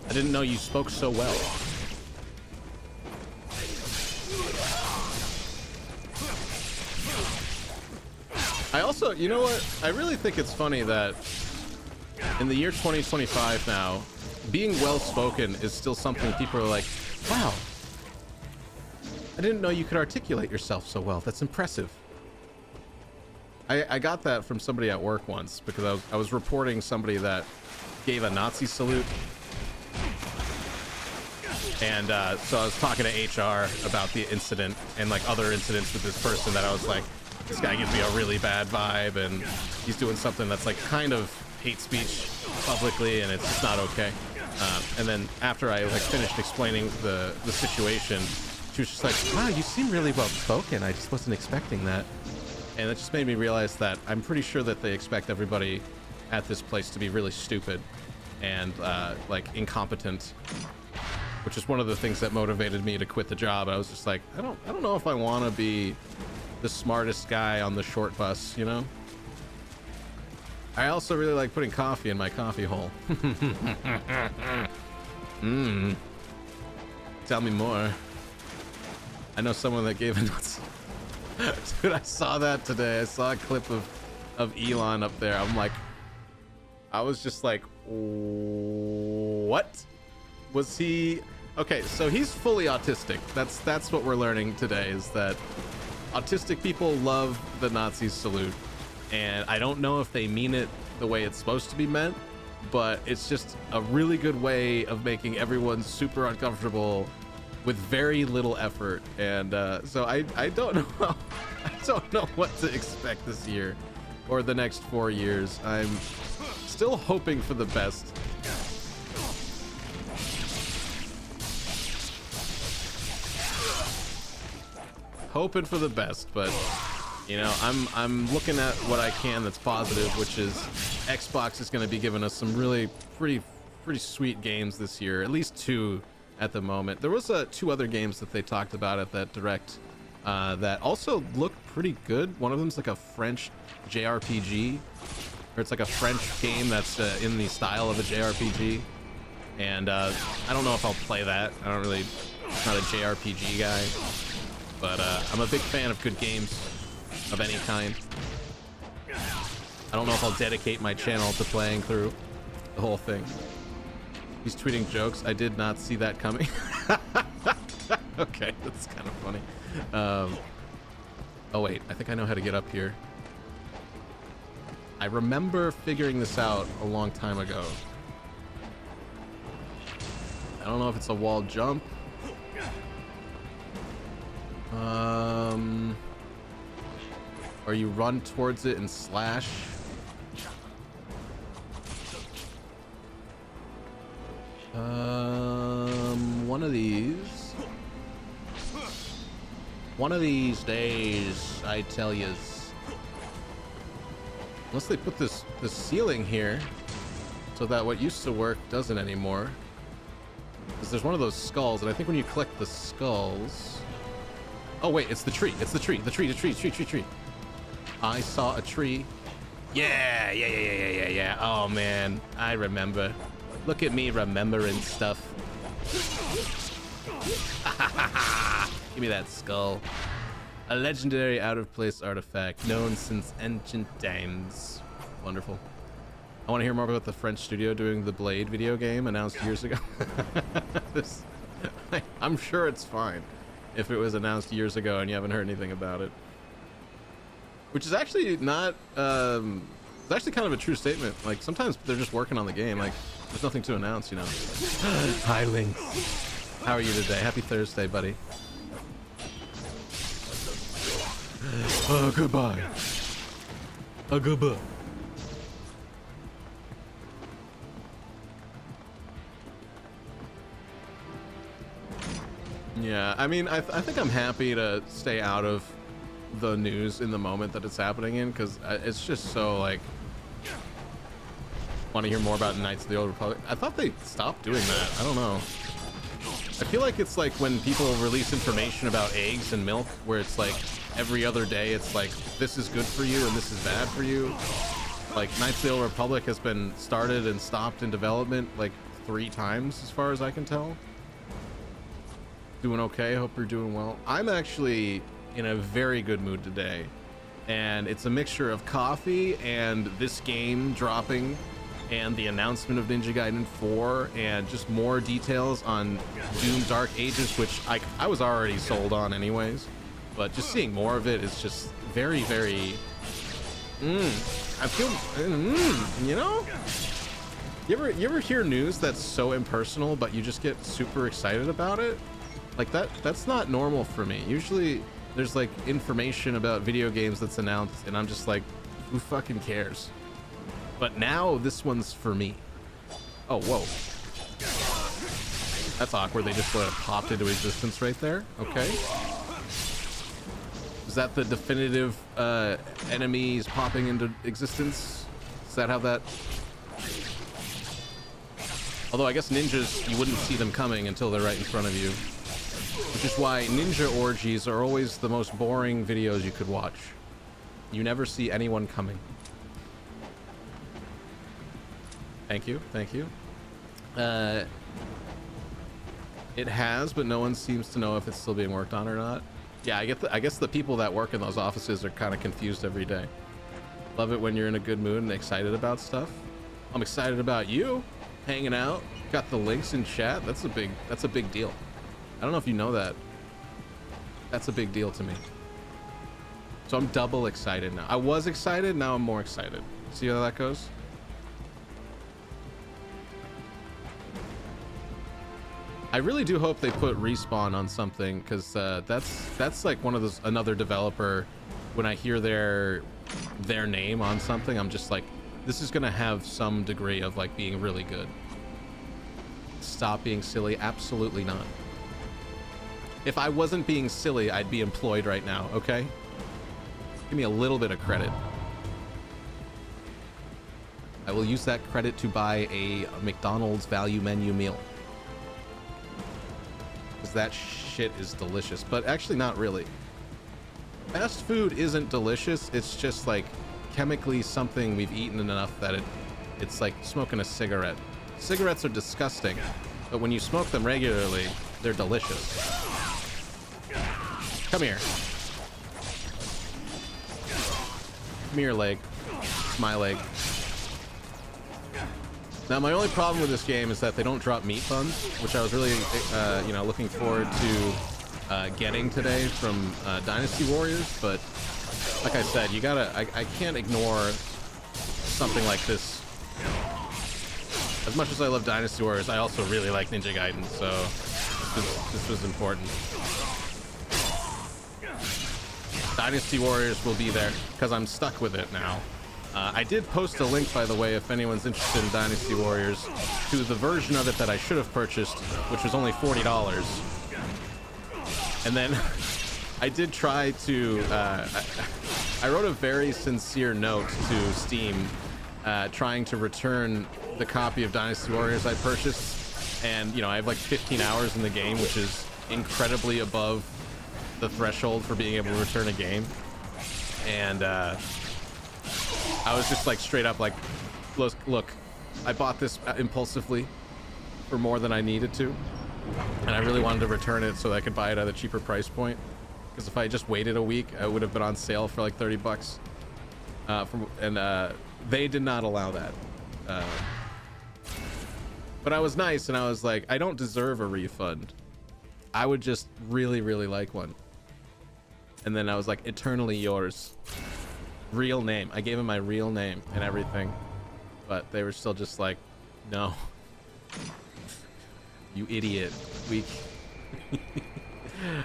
I didn't know you spoke so well. I also, you know what? I really think it's funny that in the year 2025 now, being well-spoken is still something people are like, wow, I didn't know you could articulate yourself so well. That's impressive. I got that from somebody at work once, because I was reporting somebody that gave a Nazi salute. And so I was talking to HR about the incident and like other incidents with this person that I was like, this guy gives me a really bad vibe, and he's doing something that's like kind of hate speech publicly, and it's just not okay. And then after I like finished explaining the situation, she was just like, wow, you seem really well spoken. I just wasn't expecting that. And it just made me realize that I'm pretty sure that they expect everybody at this place to be really stupid and like incompetent, which is one of the things that motivated me to quit the job. I was just like, I don't know if I want to be the smartest guy on the short bus, you know? I also really like putting coffee in my coffee hole. Tell me more. I know someone that gave a nuts. Dude, I saw that today. I saw a clip of Elon up there. I was just like, what? Was he? Okay, so he's fully autistic. That's what we're learning today, is that autistic people love the Nazi salute. And I don't know if they mean it the way it's supposed to be meant, but it's just a really good way of making everyone super uncomfortable with very little effort. And so I don't know. I don't know what to expect this year or the next 4 years. I'm still hoping for the best. Hoping for the best, but you know, I'm looking at what I can that's positive, which is Xbox is going to be giving us some really pretty sweet games this year, at least 2 at the moment. There was 2 other games that they talked about at that direct that also look pretty good. One of them's like a French JRPG, or it's like a French game that's in the style of a JRPG, and I don't know if I'll play that. I'm not a JRPG guy, but I'm a big fan of good games of any kind. I don't know if I'll dedicate my channel to playing through the whole thing. He's tweeting jokes. I did not see that coming. Okay, that's kind of funny. Oh wait, I think I know how to get up here. I remember figuring this out a long time ago. I don't know if it's a wall jump. Or you run towards it and slash. One of these days, I tell yous. Unless they put this ceiling here so that what used to work doesn't anymore. Because there's one of those skulls, and I think when you collect the skulls... Oh wait, it's the tree. It's the tree. The tree. I saw a tree. Yeah. Oh man, I remember. Look at me remembering stuff. Give me that skull. A legendary out-of-place artifact known since ancient times. Wonderful. I want to hear more about the French studio doing the Blade video game announced years ago. I'm sure it's fine if it was announced years ago and you haven't heard anything about it. Which is actually not... it's actually kind of a true statement. Like, sometimes they're just working on the game. Like, there's nothing to announce, you know. Hi, Link. How are you today? Happy Thursday, buddy. Oh, goodbye. Goodbye. Yeah, I mean, I think I'm happy to stay out of the news in the moment that it's happening in, because it's just so, like... Want to hear more about Knights of the Old Republic? I thought they stopped doing that. I don't know. I feel like it's like when people release information about eggs and milk, where it's like every other day it's like, this is good for you and this is bad for you. Like, Knights of the Old Republic has been started and stopped in development like 3 times as far as I can tell. Doing okay, hope you're doing well. I'm actually in a very good mood today, and it's a mixture of coffee and this game dropping and the announcement of Ninja Gaiden 4 and just more details on Doom Dark Ages, which I was already sold on anyways, but just seeing more of it is just very, very I feel you know, you ever hear news that's so impersonal but you just get super excited about it? Like, that's not normal for me. Usually there's like information about video games that's announced and I'm just like, who fucking cares? But now this one's for me. Oh, whoa. That's awkward. They just sort of popped into existence right there. Okay. Is that the definitive enemies popping into existence? Is that how that... Although I guess ninjas, you wouldn't see them coming until they're right in front of you. Which is why ninja orgies are always the most boring videos you could watch. You never see anyone coming. Thank you, thank you. It has, but no one seems to know if it's still being worked on or not. Yeah, I guess the people that work in those offices are kind of confused every day. Love it when you're in a good mood and excited about stuff. I'm excited about you hanging out. Got the links in chat. That's a big deal. I don't know if you know that. That's a big deal to me. So I'm double excited now. I was excited, now I'm more excited. See how that goes? I really do hope they put Respawn on something, because that's like one of those, another developer, when I hear their name on something, I'm just like, this is gonna have some degree of like being really good. Stop being silly. Absolutely not. If I wasn't being silly, I'd be employed right now, okay? Give me a little bit of credit. I will use that credit to buy a McDonald's value menu meal. Because that shit is delicious, but actually not really. Fast food isn't delicious, it's just like chemically something we've eaten enough that it's like smoking a cigarette. Cigarettes are disgusting, but when you smoke them regularly, they're delicious. Come here. Come here, leg. It's my leg. Now, my only problem with this game is that they don't drop meat buns, which I was really, you know, looking forward to getting today from Dynasty Warriors. But like I said, you gotta, I can't ignore something like this. As much as I love Dynasty Warriors, I also really like Ninja Gaiden, so this was important. Dynasty Warriors will be there because I'm stuck with it now. I did post a link, by the way, if anyone's interested in Dynasty Warriors, to the version of it that I should have purchased, which was only $40. And then I did try to, I wrote a very sincere note to Steam, trying to return the copy of Dynasty Warriors I purchased. And, you know, I have like 15 hours in the game, which is incredibly above the threshold for being able to return a game. And, I was just like straight up like, look, I bought this impulsively for more than I needed to, and I really wanted to return it so that I could buy it at a cheaper price point, because if I just waited a week, I would have been on sale for like 30 bucks. They did not allow that. But I was nice, and I was like, I don't deserve a refund. I would just really, really like one. And then I was like, eternally yours. Real name. I gave him my real name and everything, but they were still just like, no. You idiot. Weak.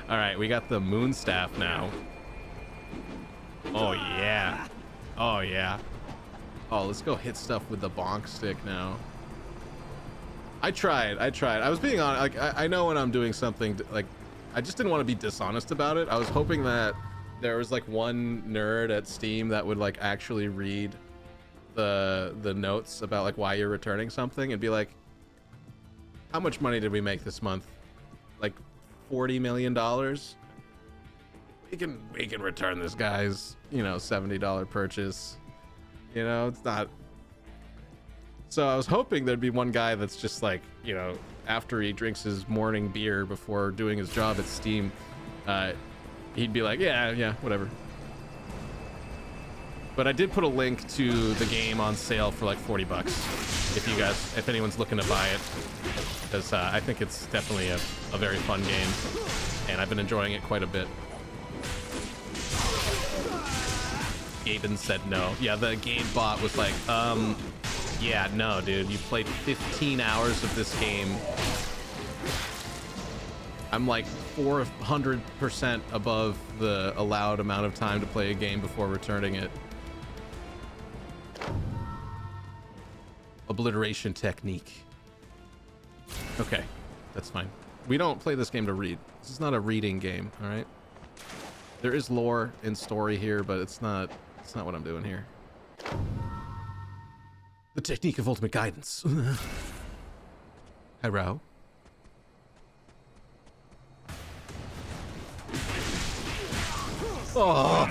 All right, we got the moon staff now. Oh yeah. Oh yeah. Oh, let's go hit stuff with the bonk stick now. I tried. I was being honest. Like, I know when I'm doing something, like, I just didn't want to be dishonest about it. I was hoping that there was like one nerd at Steam that would like actually read the notes about like why you're returning something and be like, how much money did we make this month? Like $40 million? We can return this guy's, you know, $70 purchase. You know, it's not. So I was hoping there'd be one guy that's just like, you know, after he drinks his morning beer before doing his job at Steam, he'd be like, yeah, whatever. But I did put a link to the game on sale for like 40 bucks. If anyone's looking to buy it, because I think it's definitely a very fun game, and I've been enjoying it quite a bit. Gaiden said no. Yeah, the game bot was like, yeah, no, dude, you played 15 hours of this game. I'm like 400% above the allowed amount of time to play a game before returning it. Obliteration technique. Okay, that's fine. We don't play this game to read. This is not a reading game, all right? There is lore and story here, but it's not what I'm doing here. The technique of ultimate guidance. Hi, Rao. Oh!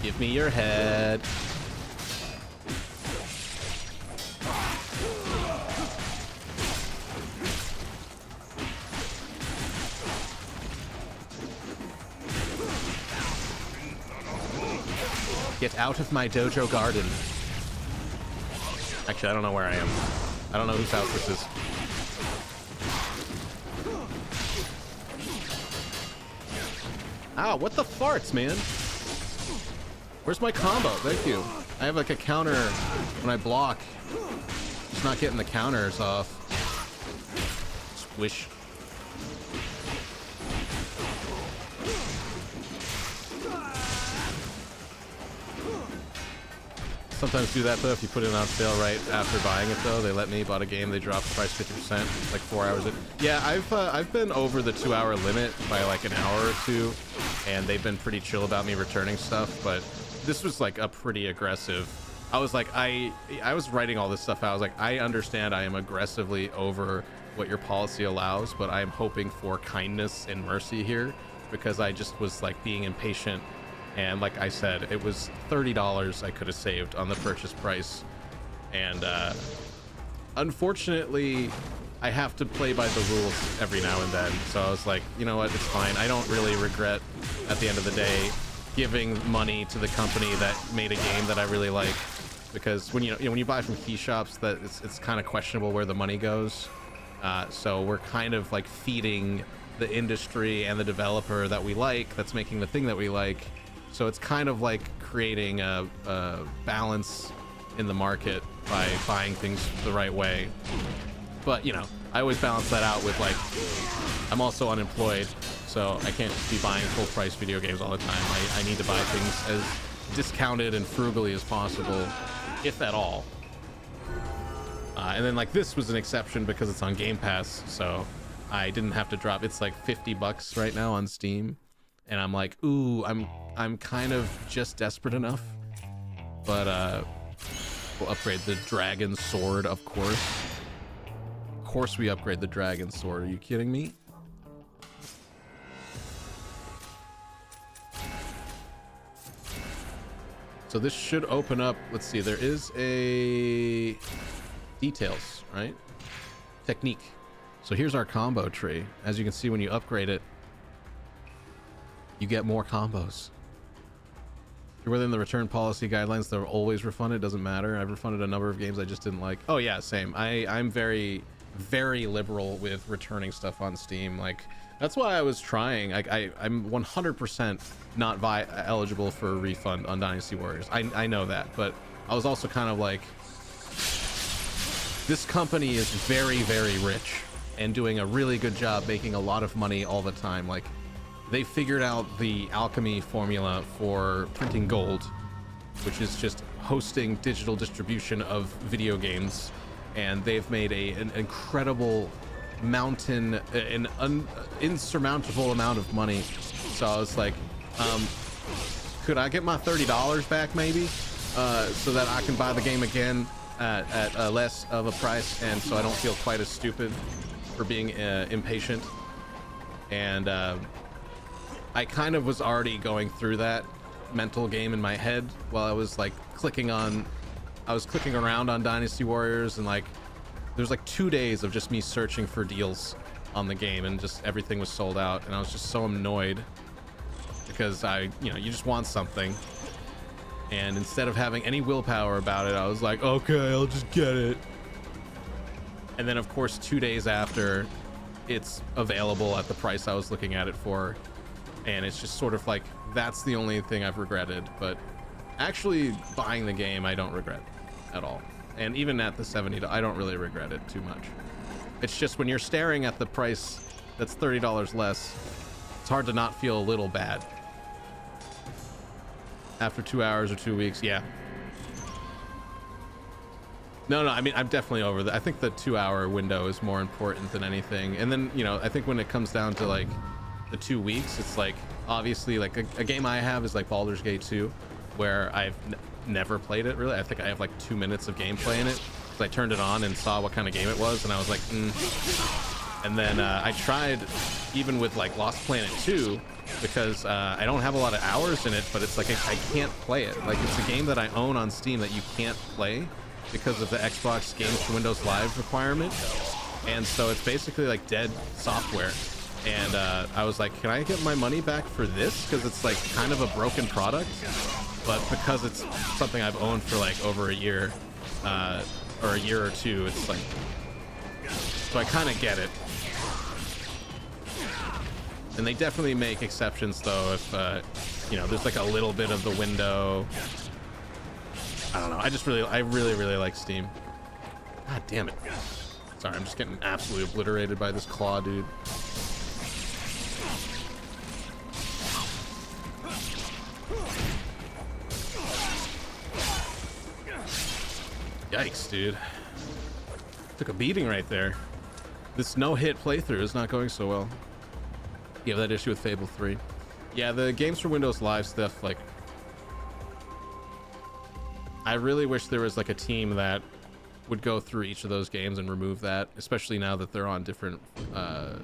Give me your head. Get out of my dojo garden. Actually, I don't know where I am. I don't know whose house this is. Ow, what the farts, man? Where's my combo? Thank you. I have like a counter when I block. Just not getting the counters off. Squish. Sometimes do that though if you put it on sale right after buying it though. They let me bought a game, they dropped the price 50%, like 4 hours in. Yeah, I've been over the 2 hour limit by like an hour or two, and they've been pretty chill about me returning stuff, but this was like a pretty aggressive. I was like, I was writing all this stuff out. I was like, I understand I am aggressively over what your policy allows, but I am hoping for kindness and mercy here, because I just was like being impatient. And like I said, it was $30 I could have saved on the purchase price. And unfortunately, I have to play by the rules every now and then. So I was like, you know what, it's fine. I don't really regret, at the end of the day, giving money to the company that made a game that I really like. Because when when you buy from key shops, that it's kind of questionable where the money goes. So we're kind of like feeding the industry and the developer that we like, that's making the thing that we like. So it's kind of like creating a balance in the market by buying things the right way. But, you know, I always balance that out with, like, I'm also unemployed, so I can't just be buying full price video games all the time. I need to buy things as discounted and frugally as possible, if at all. And then, like, this was an exception because it's on Game Pass, so I didn't have to drop. It's like $50 right now on Steam. And I'm like, ooh, I'm kind of just desperate enough. But we'll upgrade the dragon sword, of course. Of course we upgrade the dragon sword. Are you kidding me? So this should open up. Let's see, there is a details, right? Technique. So here's our combo tree. As you can see, when you upgrade it, you get more combos. If you're within the return policy guidelines, they're always refunded. Doesn't matter. I've refunded a number of games I just didn't like. Oh yeah, same. I'm very, very liberal with returning stuff on Steam. Like, that's why I was trying. I'm 100% not eligible for a refund on Dynasty Warriors. I know that, but I was also kind of like, this company is very, very rich and doing a really good job making a lot of money all the time. Like, they figured out the alchemy formula for printing gold, which is just hosting digital distribution of video games, and they've made an incredible mountain, an insurmountable amount of money. So I was like, could I get my $30 back maybe, so that I can buy the game again at less of a price, and so I don't feel quite as stupid for being impatient. And I kind of was already going through that mental game in my head while I was like clicking around on Dynasty Warriors, and like there's like 2 days of just me searching for deals on the game, and just everything was sold out, and I was just so annoyed because you just want something, and instead of having any willpower about it, I was like, okay, I'll just get it. And then of course 2 days after, it's available at the price I was looking at it for. And it's just sort of like, that's the only thing I've regretted. But actually buying the game, I don't regret at all. And even at the $70, I don't really regret it too much. It's just when you're staring at the price that's $30 less, it's hard to not feel a little bad. After 2 hours or 2 weeks, yeah. No, I mean, I'm definitely over that. I think the 2 hour window is more important than anything. And then, I think when it comes down to like the 2 weeks, it's like, obviously, like a game I have is like Baldur's Gate 2, where I've never played it really. I think I have like 2 minutes of gameplay in it, because I turned it on and saw what kind of game it was, and I was like, And then I tried even with like Lost Planet 2, because I don't have a lot of hours in it, but it's like I can't play it. Like, it's a game that I own on Steam that you can't play because of the Xbox Games for Windows Live requirement, and so it's basically like dead software. And I was like, can I get my money back for this? Because it's like kind of a broken product. but because it's something I've owned for like over a year, or a year or two, it's like, so I kind of get it. And they definitely make exceptions though if you know, there's like a little bit of the window. I don't know. I really like Steam. God damn it. Sorry, I'm just getting absolutely obliterated by this claw dude. Yikes, dude. Took a beating right there. This no-hit playthrough is not going so well. You have that issue with Fable 3. Yeah, the games for Windows Live stuff, like, I really wish there was like a team that would go through each of those games and remove that, especially now that they're on different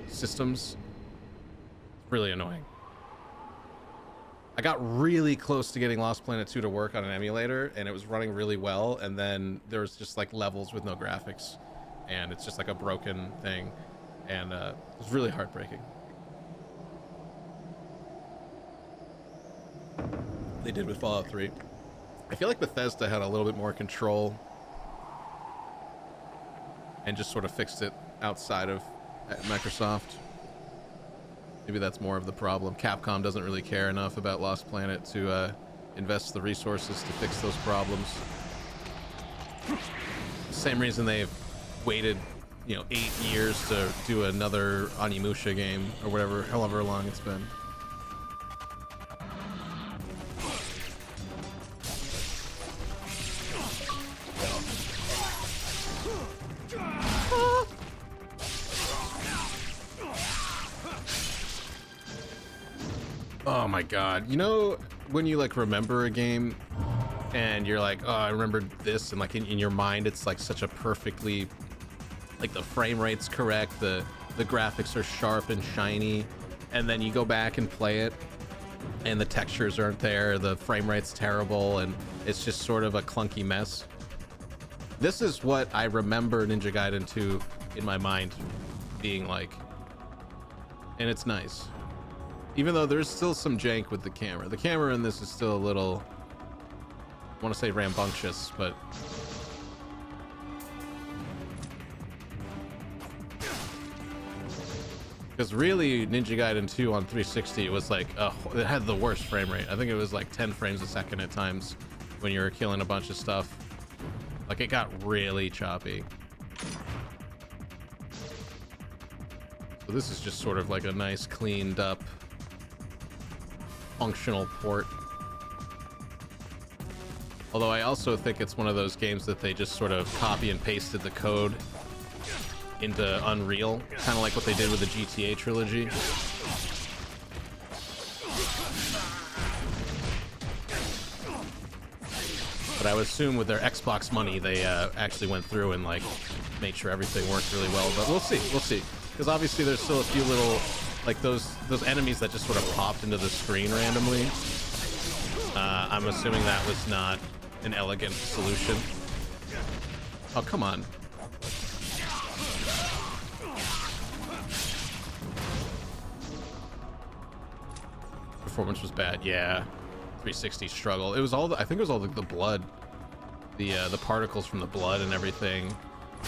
systems. It's really annoying. I got really close to getting Lost Planet 2 to work on an emulator, and it was running really well, and then there was just like levels with no graphics, and it's just like a broken thing, and it was really heartbreaking. They did with Fallout 3. I feel like Bethesda had a little bit more control and just sort of fixed it outside of Microsoft. Maybe that's more of the problem. Capcom doesn't really care enough about Lost Planet to invest the resources to fix those problems. Same reason they've waited, you know, 8 years to do another Onimusha game or whatever, however long it's been. Oh my god. You know when you like remember a game and you're like, oh, I remembered this, and like in your mind it's like such a perfectly, like the frame rate's correct, the graphics are sharp and shiny, and then you go back and play it and the textures aren't there, the frame rate's terrible, and it's just sort of a clunky mess. This is what I remember Ninja Gaiden 2 in my mind being like, and it's nice. Even though there's still some jank with the camera. The camera in this is still a little, I want to say rambunctious, but because really Ninja Gaiden 2 on 360, it was like, it had the worst frame rate. I think it was like 10 frames a second at times when you were killing a bunch of stuff. Like, it got really choppy. So this is just sort of like a nice cleaned up functional port. Although I also think it's one of those games that they just sort of copy and pasted the code into Unreal, kind of like what they did with the GTA trilogy. But I would assume with their Xbox money, they actually went through and like made sure everything worked really well. But we'll see, because obviously there's still a few little, like those enemies that just sort of popped into the screen randomly. I'm assuming that was not an elegant solution. Oh, come on. Performance was bad. Yeah. 360 struggle. It was all I think it was all the blood. The particles from the blood and everything.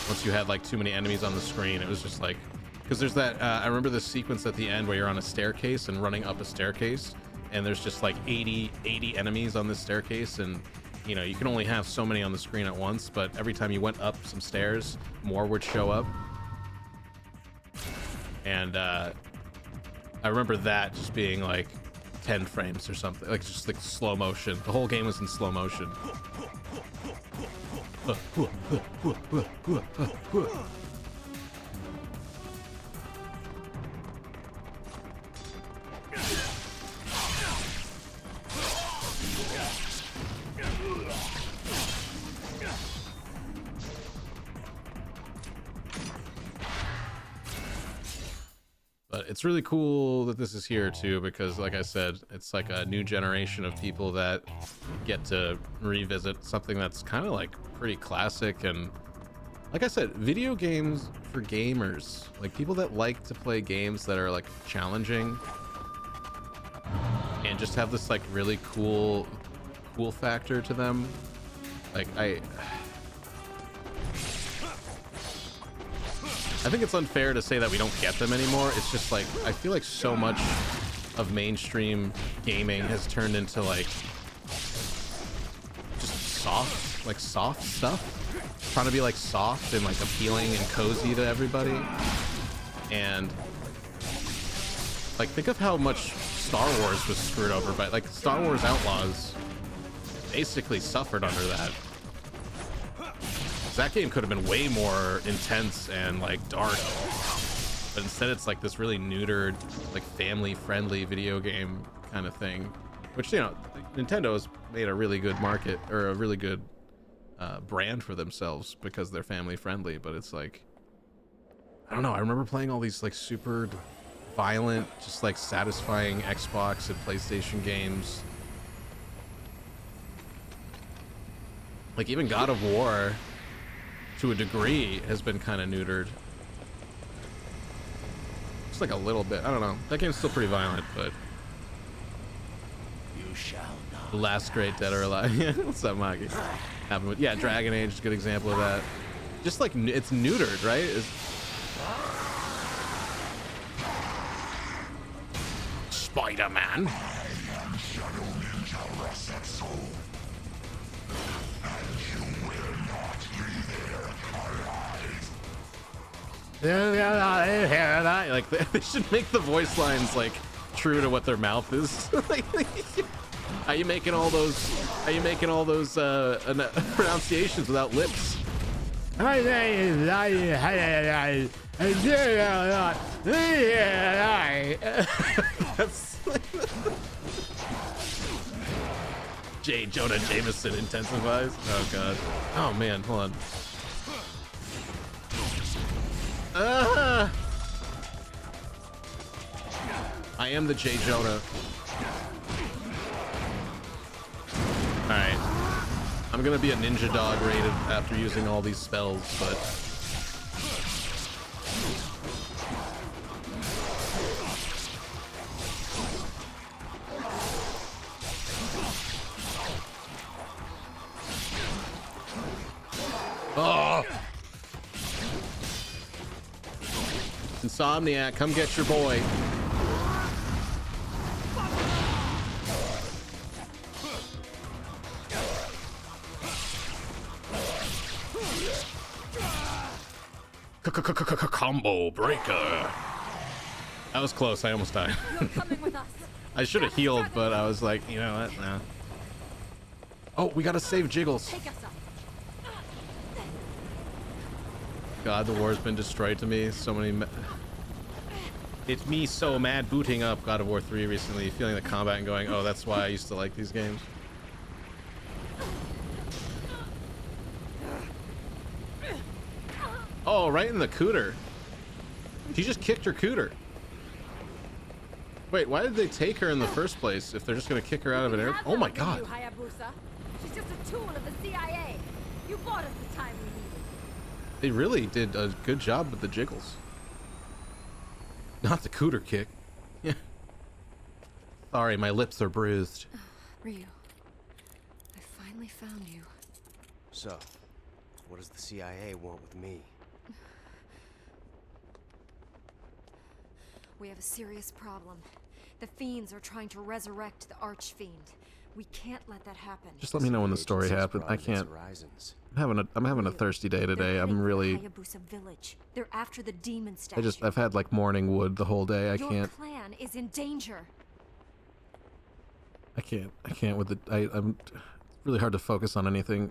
Once you had like too many enemies on the screen, it was just like, because there's that I remember the sequence at the end where you're on a staircase and running up a staircase, and there's just like 80 enemies on this staircase, and you know, you can only have so many on the screen at once, but every time you went up some stairs, more would show up. And I remember that just being like 10 frames or something, like just like slow motion. The whole game was in slow motion. But it's really cool that this is here too, because like I said, it's like a new generation of people that get to revisit something that's kind of like pretty classic. And like I said, video games for gamers, like people that like to play games that are like challenging and just have this like really cool cool factor to them. Like I think it's unfair to say that we don't get them anymore. It's just like I feel like so much of mainstream gaming has turned into like just soft stuff, trying to be like soft and like appealing and cozy to everybody. And like think of how much Star Wars was screwed over by, like, Star Wars Outlaws basically suffered under that. That game could have been way more intense and like dark, but instead it's like this really neutered, like family-friendly video game kind of thing, which, you know, Nintendo's made a really good market, or a really good brand for themselves because they're family-friendly. But it's like, I don't know, I remember playing all these like super violent, just like satisfying Xbox and PlayStation games. Like even God of War, to a degree, has been kind of neutered. Just like a little bit. I don't know. That game's still pretty violent, but You shall not. the last great Dead or Alive. Yeah, what's up, Maki? Happened with, yeah, Dragon Age is a good example of that. Just like it's neutered, right? Spider-Man. Like they should make the voice lines like true to what their mouth is. How you making all those pronunciations without lips? That's J. Jonah Jameson intensifies. Oh god. Oh man, hold on. I am the J. Jonah. Alright. I'm gonna be a ninja dog rated after using all these spells, but oh! Insomniac, come get your boy. Combo breaker. That was close. I almost died. You're coming with us. I should have healed, but I was like, you know what? Nah. Oh, we gotta save Jiggles. Take us up. God, the war's been destroyed to me. So many. It's me so mad booting up God of War 3 recently, feeling the combat and going, oh, that's why I used to like these games. Oh, right in the cooter. She just kicked her cooter. Wait, why did they take her in the first place if they're just gonna kick her out of an air? Oh my god. She's just a tool of the CIA. You bought us the time we needed. They really did a good job with the jiggles. Not the cooter kick. Yeah. Sorry, my lips are bruised. Ryu, I finally found you. So, what does the CIA want with me? We have a serious problem. The fiends are trying to resurrect the Archfiend. We can't let that happen. Just let me know when the story happens. I can't. I'm having a thirsty day today. I'm really. Hayabusa Village. They're after the demon statue. I've had like morning wood the whole day. I Your can't. plan is in danger. I can't with the. I'm. It's really hard to focus on anything.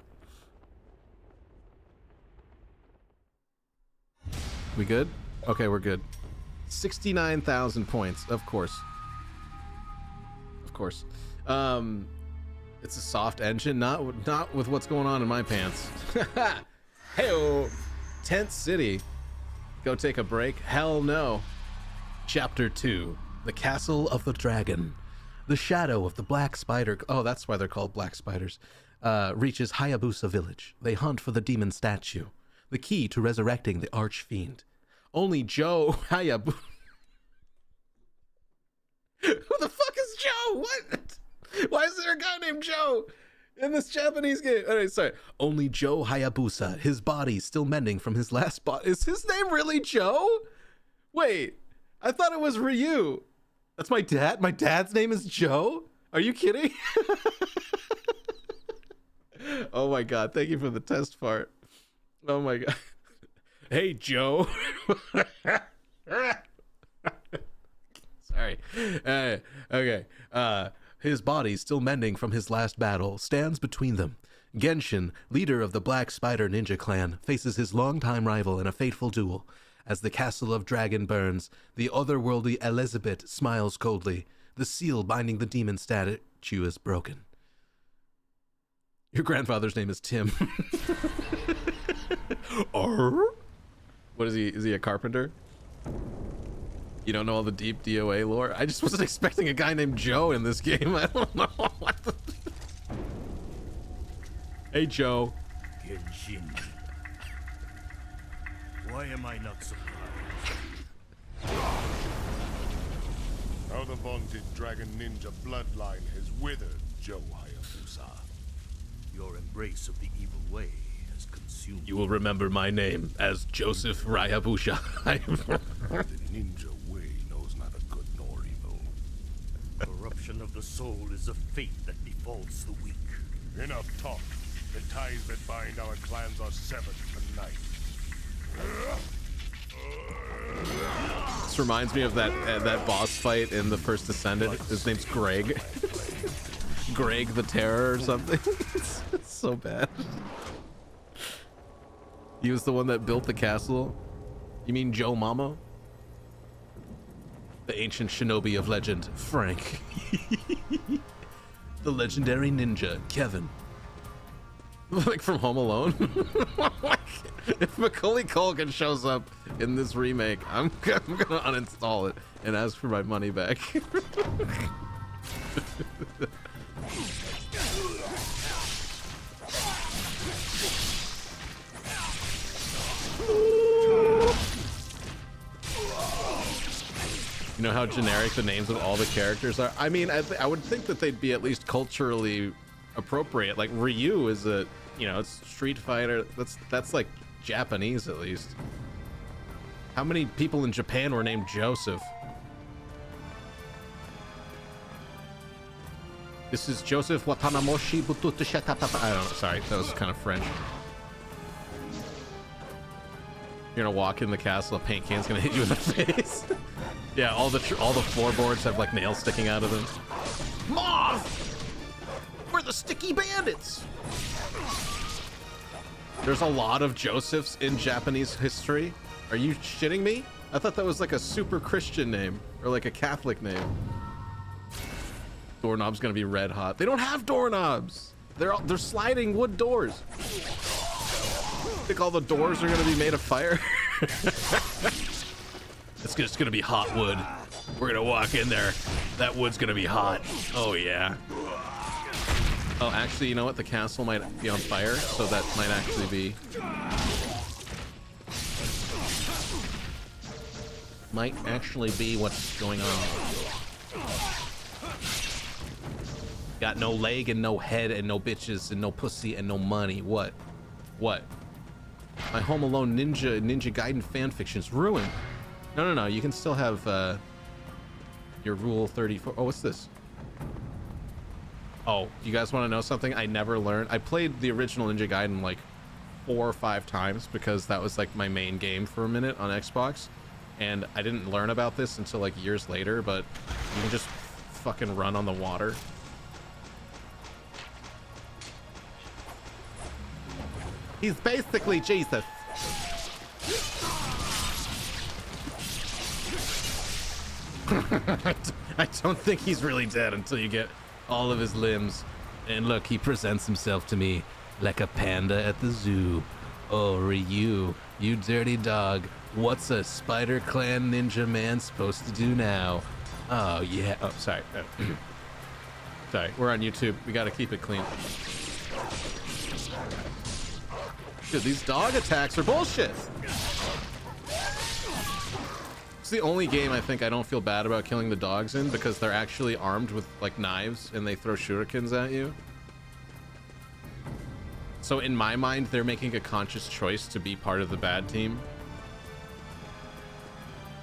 We good? Okay, we're good. 69,000 points, of course. Of course. It's a soft engine, not with what's going on in my pants. Heyo, Tent City. Go take a break? Hell no. Chapter 2: The Castle of the Dragon. The shadow of the black spider. Oh, that's why they're called black spiders. Reaches Hayabusa Village. They hunt for the demon statue, the key to resurrecting the Archfiend. Only Joe Hayabusa. Who the fuck is Joe? What? Why is there a guy named Joe? in this Japanese game. All right, sorry. Only Joe Hayabusa, his body still mending from his last Is his name really Joe? Wait, I thought it was Ryu. That's my dad? My dad's name is Joe? Are you kidding? Oh my god, thank you for the test part. Oh my god. Hey, Joe. Sorry. Okay. His body, still mending from his last battle, stands between them. Genshin, leader of the Black Spider Ninja Clan, faces his longtime rival in a fateful duel. As the castle of Dragon burns, the otherworldly Elizabeth smiles coldly. The seal binding the demon statue is broken. Your grandfather's name is Tim. What is he? Is he a carpenter? You don't know all the deep DOA lore? I just wasn't expecting a guy named Joe in this game. I don't know what the... Hey, Joe. Genshin. Why am I not surprised? How the vaunted Dragon Ninja bloodline has withered, Joe Hayabusa. Your embrace of the evil way has consumed... You will remember my name as Joseph Ryabusha. The ninja way knows neither good nor evil. Corruption of the soul is a fate that befalls the weak. Enough talk. The ties that bind our clans are severed tonight. This reminds me of that boss fight in the first Descendant. His name's Greg. Greg the Terror or something. It's so bad. He was the one that built the castle. You mean Joe Mama? The ancient shinobi of legend, Frank. The legendary ninja, Kevin. Like from Home Alone. If Macaulay Culkin shows up in this remake, I'm gonna uninstall it and ask for my money back. You know how generic the names of all the characters are? I mean, I would think that they'd be at least culturally appropriate. Like Ryu is a, you know, it's Street Fighter. That's like Japanese at least. How many people in Japan were named Joseph? This is Joseph Watanamoshi Bututu Shatapapa. I don't know, sorry, that was kind of French. You're gonna walk in the castle, a paint can's gonna hit you in the face. Yeah, all the floorboards have like nails sticking out of them. Moth! We're the sticky bandits! There's a lot of Josephs in Japanese history. Are you shitting me? I thought that was like a super Christian name or like a Catholic name. Doorknob's gonna be red hot. They don't have doorknobs. They're sliding wood doors. Think all the doors are gonna be made of fire? It's just gonna be hot wood. We're gonna walk in there. That wood's gonna be hot. Oh yeah. Oh, actually, you know what? The castle might be on fire, so that might actually be... Might actually be what's going on. Got no leg and no head and no bitches and no pussy and no money. What? What? My Home Alone Ninja Gaiden fanfiction's ruined. No. You can still have your Rule 34. Oh, what's this? Oh, you guys want to know something? I never learned. I played the original Ninja Gaiden like 4 or 5 times because that was like my main game for a minute on Xbox. And I didn't learn about this until like years later, but you can just fucking run on the water. He's basically Jesus. I don't think he's really dead until you get all of his limbs. And look, he presents himself to me like a panda at the zoo. Oh, Ryu, you dirty dog. What's a Spider Clan ninja man supposed to do now? Oh, yeah. Oh, sorry. Sorry, we're on YouTube. We gotta keep it clean. Dude, these dog attacks are bullshit. It's the only game I think I don't feel bad about killing the dogs in because they're actually armed with like knives and they throw shurikens at you. So in my mind, they're making a conscious choice to be part of the bad team.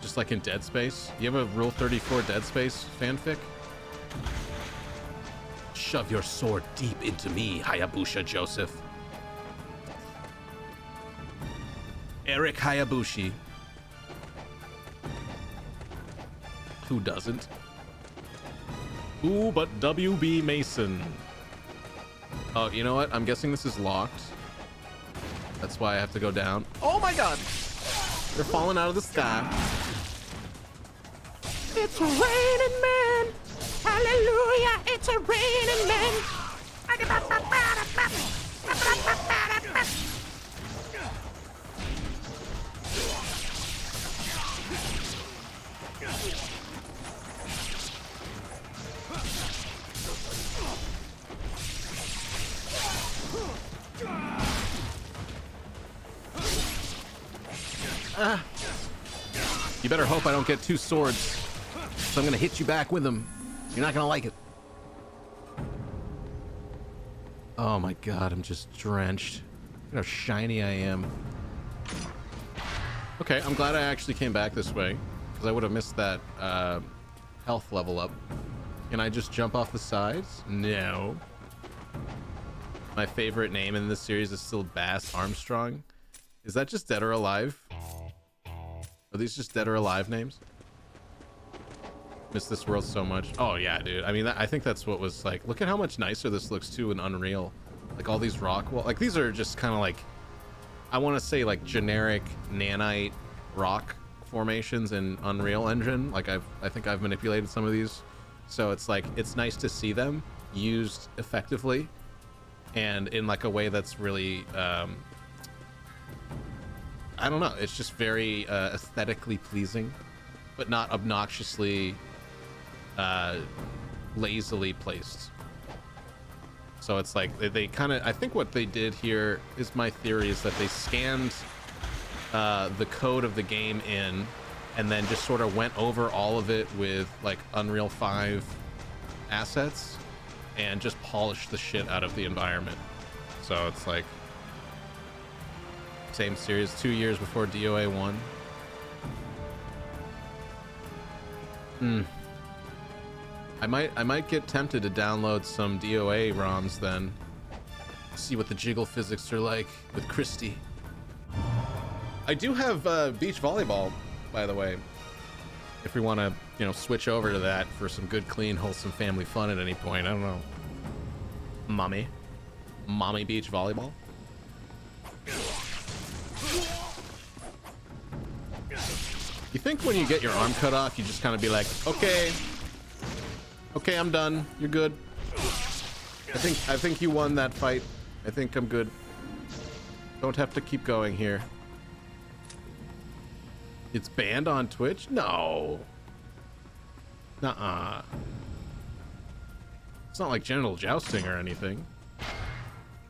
Just like in Dead Space. You have a Rule 34 Dead Space fanfic? Shove your sword deep into me, Hayabusa Joseph. Eric Hayabushi. Who doesn't? Ooh, but WB Mason. Oh, you know what? I'm guessing this is locked. That's why I have to go down. Oh my god! They're falling out of the sky. It's raining men! Hallelujah! It's a raining men! You better hope I don't get two swords. So I'm gonna hit you back with them. You're not gonna like it. Oh my god, I'm just drenched. Look how shiny I am. Okay, I'm glad I actually came back this way, because I would have missed that health level up. Can I just jump off the sides? No. My favorite name in this series is still Bass Armstrong. Is that just Dead or Alive? Are these just Dead or Alive names? Miss this world so much. Oh yeah, dude. I mean, I think that's what was like. Look at how much nicer this looks too in Unreal. Like all these rock wall. Like these are just kind of like, I want to say like generic nanite rock formations in Unreal Engine. Like I think I've manipulated some of these, so it's like it's nice to see them used effectively, and in like a way that's really. I don't know. It's just very aesthetically pleasing, but not obnoxiously lazily placed. So it's like they kind of, I think what they did here is, my theory is that they scanned the code of the game in and then just sort of went over all of it with like Unreal 5 assets and just polished the shit out of the environment. So it's like same series, 2 years before DOA 1. I might get tempted to download some DOA ROMs then. See what the jiggle physics are like with Christy. I do have beach volleyball, by the way. If we want to, you know, switch over to that for some good, clean, wholesome family fun at any point. I don't know. Mommy beach volleyball. You think when you get your arm cut off, you just kind of be like, okay, I'm done. You're good. I think you won that fight. I think I'm good. Don't have to keep going here. It's banned on Twitch? No. Nuh-uh. It's not like genital jousting or anything.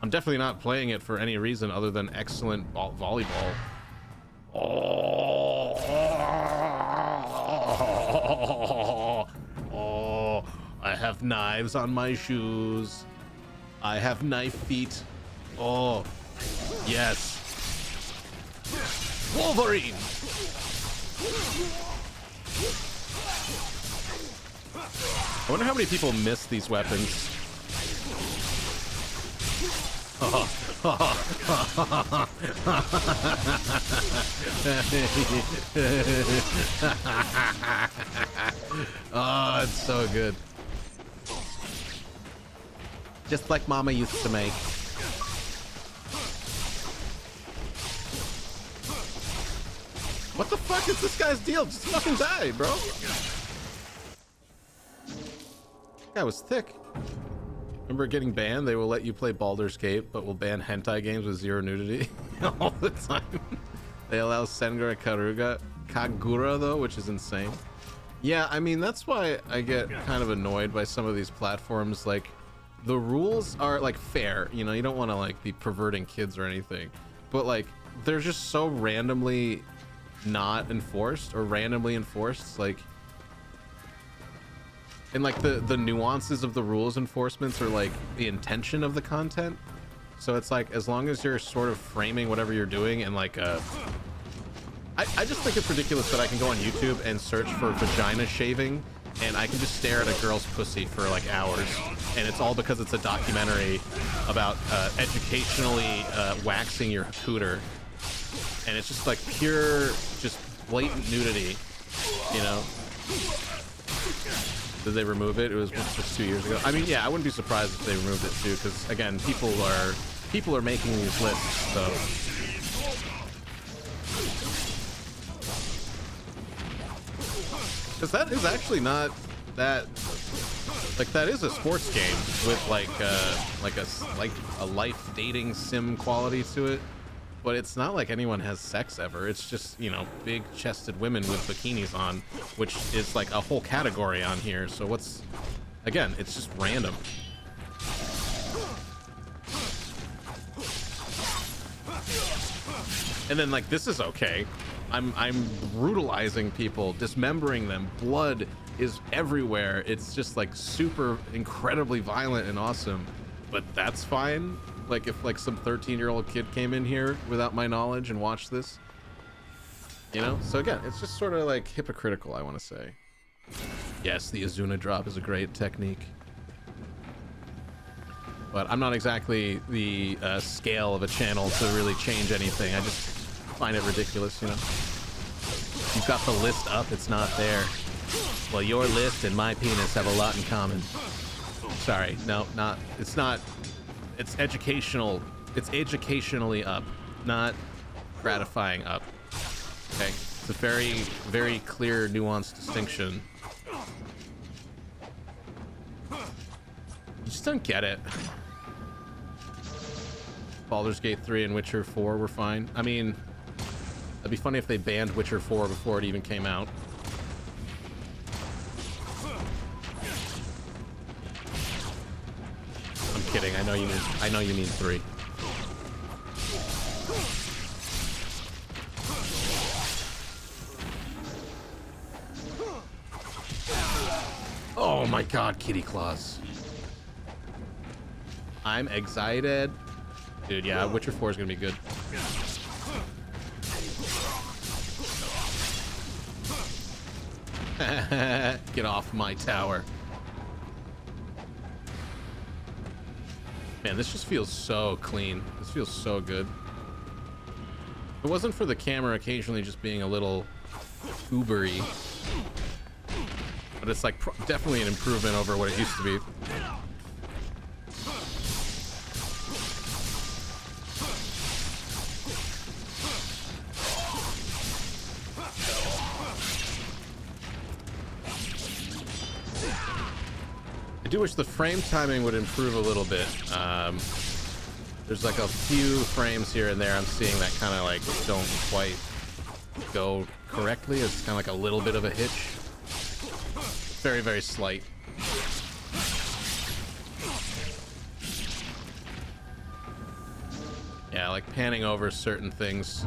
I'm definitely not playing it for any reason other than excellent volleyball. Oh, I have knives on my shoes. I have knife feet. Oh, yes. Wolverine! I wonder how many people miss these weapons. Oh, it's so good. Just like Mama used to make. What the fuck is this guy's deal? Just fucking die, bro. That guy was thick. Remember getting banned? They will let you play Baldur's Gate, but will ban hentai games with zero nudity all the time. They allow Sengoku Kagura though, which is insane. Yeah, I mean, that's why I get kind of annoyed by some of these platforms. Like, the rules are like fair, you know, you don't want to like be perverting kids or anything, but like they're just so randomly not enforced or randomly enforced, like, and like the nuances of the rules enforcements are like the intention of the content. So it's like, as long as you're sort of framing whatever you're doing in like a... I just think it's ridiculous that I can go on YouTube and search for vagina shaving, and I can just stare at a girl's pussy for like hours, and it's all because it's a documentary about educationally waxing your cooter, and it's just like pure, just blatant nudity, you know? Did they remove it? It was just 2 years ago. I mean, yeah, I wouldn't be surprised if they removed it too, because again, people are making these lists, so. Because that is actually not that, like, that is a sports game with like a life dating sim quality to it, but it's not like anyone has sex ever. It's just, you know, big chested women with bikinis on, which is like a whole category on here. So what's, again, it's just random. And then like, this is okay. I'm brutalizing people, dismembering them. Blood is everywhere. It's just like super incredibly violent and awesome, but that's fine. Like if like some 13-year-old kid came in here without my knowledge and watched this, you know? So again, it's just sort of like hypocritical, I want to say. Yes, the Azuna drop is a great technique, but I'm not exactly the scale of a channel to really change anything. I just find it ridiculous, you know? You've got the list up, it's not there. Well, your list and my penis have a lot in common. Sorry, no, not, it's not, it's educational, it's educationally up, not gratifying up. Okay, it's a very, very clear, nuanced distinction. You just don't get it. Baldur's Gate 3 and Witcher 4 were fine. I mean, it'd be funny if they banned Witcher 4 before it even came out. I'm kidding. I know you mean 3. Oh my god, kitty claws. I'm excited. Dude, yeah, Witcher 4 is gonna be good. Get off my tower. Man, this just feels so clean. This feels so good. If it wasn't for the camera occasionally just being a little ubery, but it's like definitely an improvement over what it used to be. I do wish the frame timing would improve a little bit. There's like a few frames here and there I'm seeing that kind of like don't quite go correctly. It's kind of like a little bit of a hitch. Very, very slight. Yeah, like panning over certain things.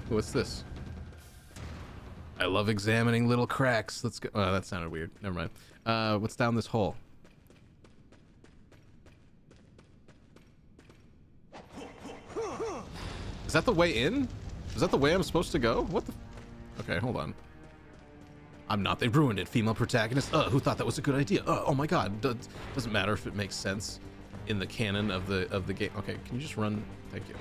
What's this? I love examining little cracks. Let's go. Oh, that sounded weird. Never mind. What's down this hole? Is that the way in? Is that the way I'm supposed to go? What the? Okay, hold on. I'm not. They ruined it. Female protagonist. Who thought that was a good idea? Oh my god. Doesn't matter if it makes sense in the canon of the game. Okay, can you just run? Thank you.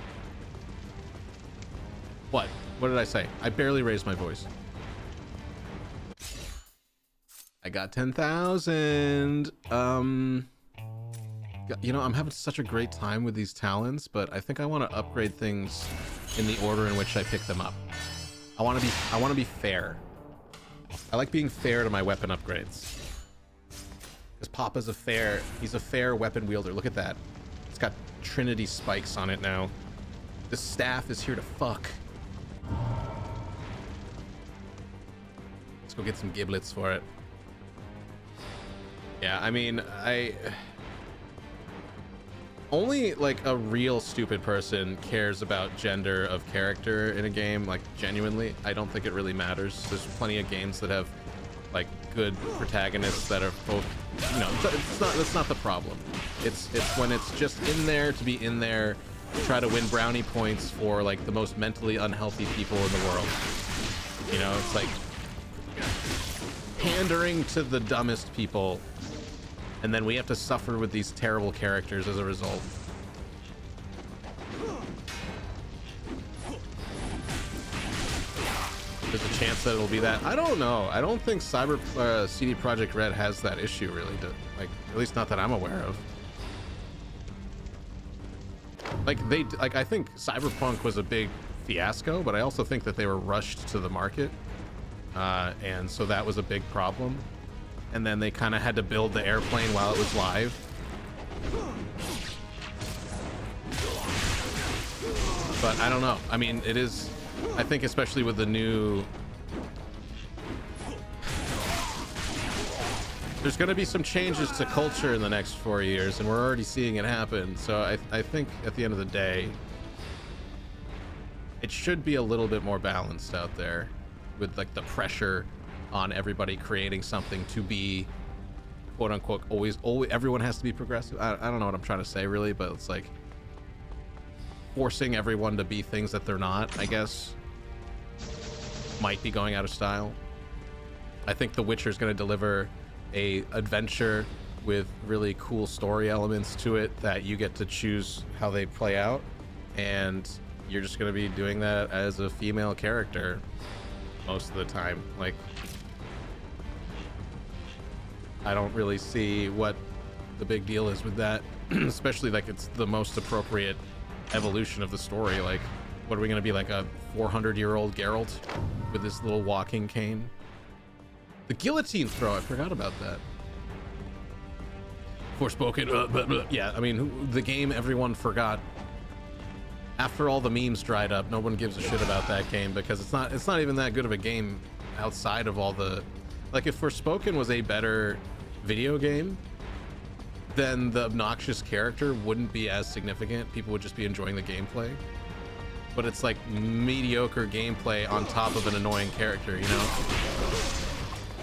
What? What did I say? I barely raised my voice. I got 10,000. You know, I'm having such a great time with these talents, but I think I want to upgrade things in the order in which I pick them up. I want to be fair. I like being fair to my weapon upgrades. Because Papa's he's a fair weapon wielder. Look at that. It's got Trinity spikes on it now. This staff is here to fuck. Let's go get some giblets for it. Yeah, I mean, only like a real stupid person cares about gender of character in a game, like genuinely. I don't think it really matters. There's plenty of games that have like good protagonists that are both you know, that's not the problem. It's when it's just in there to be in there, try to win brownie points for like the most mentally unhealthy people in the world. You know, it's like pandering to the dumbest people, and then we have to suffer with these terrible characters as a result. There's a chance that it'll be that. I don't know. I don't think CD Projekt Red has that issue really, like, at least not that I'm aware of. Like I think Cyberpunk was a big fiasco, but I also think that they were rushed to the market, and so that was a big problem. And then they kind of had to build the airplane while it was live. But I don't know. I mean, it is. I think especially with the new, there's going to be some changes to culture in the next 4 years, and we're already seeing it happen. So I think at the end of the day, it should be a little bit more balanced out there, with like the pressure on everybody creating something to be quote unquote always everyone has to be progressive. I don't know what I'm trying to say really, but it's like forcing everyone to be things that they're not, I guess, might be going out of style. I think The Witcher is going to deliver a adventure with really cool story elements to it that you get to choose how they play out, and you're just going to be doing that as a female character most of the time. Like, I don't really see what the big deal is with that, especially like it's the most appropriate evolution of the story. Like, what are we going to be, like a 400-year-old Geralt with this little walking cane? The guillotine throw, I forgot about that. Forspoken, yeah, I mean, the game everyone forgot. After all the memes dried up, no one gives a shit about that game because it's not even that good of a game outside of all the, like, if Forspoken was a better video game, then the obnoxious character wouldn't be as significant. People would just be enjoying the gameplay. But it's like mediocre gameplay on top of an annoying character, you know?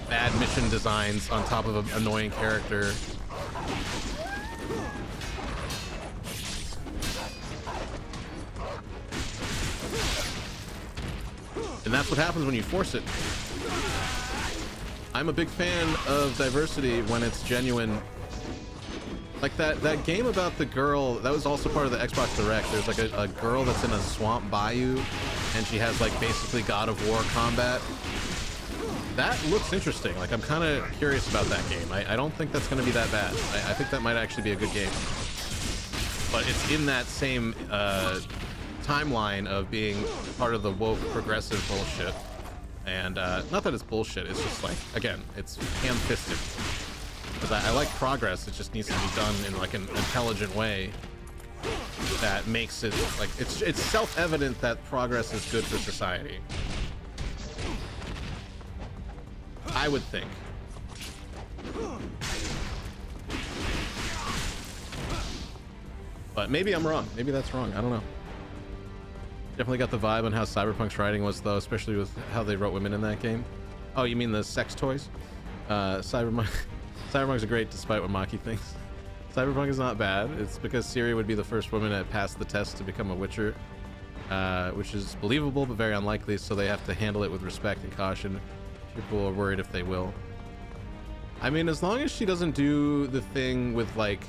Bad mission designs on top of an annoying character. And that's what happens when you force it. I'm a big fan of diversity when it's genuine. Like that game about the girl, that was also part of the Xbox Direct. There's like a girl that's in a swamp bayou, and she has like basically God of War combat. That looks interesting. Like, I'm kind of curious about that game. I don't think that's going to be that bad. I think that might actually be a good game. But it's in that same timeline of being part of the woke progressive bullshit. And not that it's bullshit, it's just like, again, it's ham-fisted. Because I like progress, it just needs to be done in like an intelligent way that makes it, like, it's self-evident that progress is good for society. I would think. But maybe I'm wrong. Maybe that's wrong. I don't know. Definitely got the vibe on how Cyberpunk's writing was, though, especially with how they wrote women in that game. Oh, you mean the sex toys? Cyberpunk's great despite what Maki thinks. Cyberpunk is not bad. It's because Ciri would be the first woman to pass the test to become a Witcher, which is believable but very unlikely, so they have to handle it with respect and caution. People are worried if they will. I mean, as long as she doesn't do the thing with, like,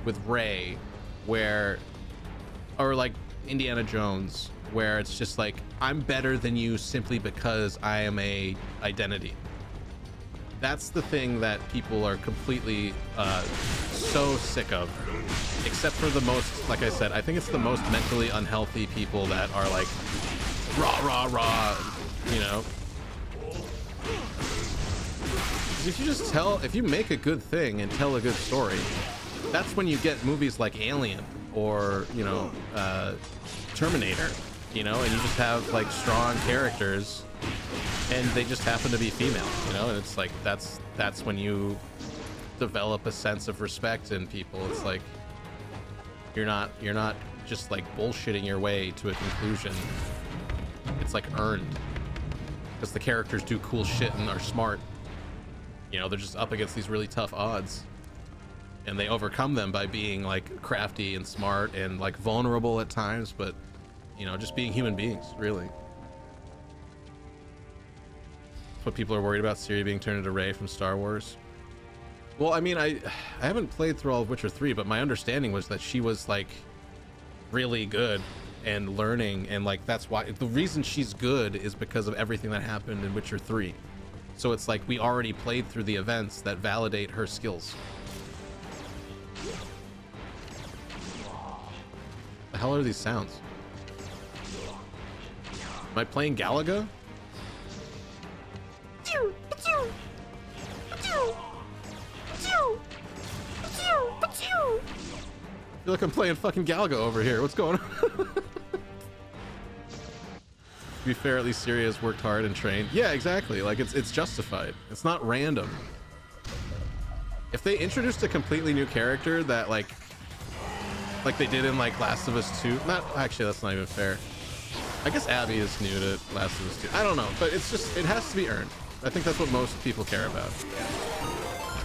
with Rey, where, or like Indiana Jones, where it's just like, I'm better than you simply because I am a identity. That's the thing that people are completely so sick of, except for the most, like I said, I think it's the most mentally unhealthy people that are like, rah, rah, rah, you know? If you make a good thing and tell a good story, that's when you get movies like Alien or, you know, Terminator, you know, and you just have like strong characters and they just happen to be female, you know, and it's like, that's when you develop a sense of respect in people. It's like, you're not just like bullshitting your way to a conclusion. It's like earned because the characters do cool shit and are smart. You know, they're just up against these really tough odds. and they overcome them by being like crafty and smart and like vulnerable at times, but you know, just being human beings, really. That's what people are worried about, Ciri being turned into Rey from Star Wars. Well, I mean, I haven't played through all of Witcher 3, but my understanding was that she was like really good and learning, and like that's why the reason she's good is because of everything that happened in Witcher 3. So it's like we already played through the events that validate her skills. The hell are these sounds? Am I playing Galaga? I feel like I'm playing fucking Galaga over here. What's going on? To be fair, at least Ciri has worked hard and trained. Yeah, exactly. Like it's justified. It's not random. If they introduced a completely new character that like they did in like Last of Us 2, not actually, that's not even fair. I guess Abby is new to Last of Us 2. I don't know, but it's just, it has to be earned. I think that's what most people care about.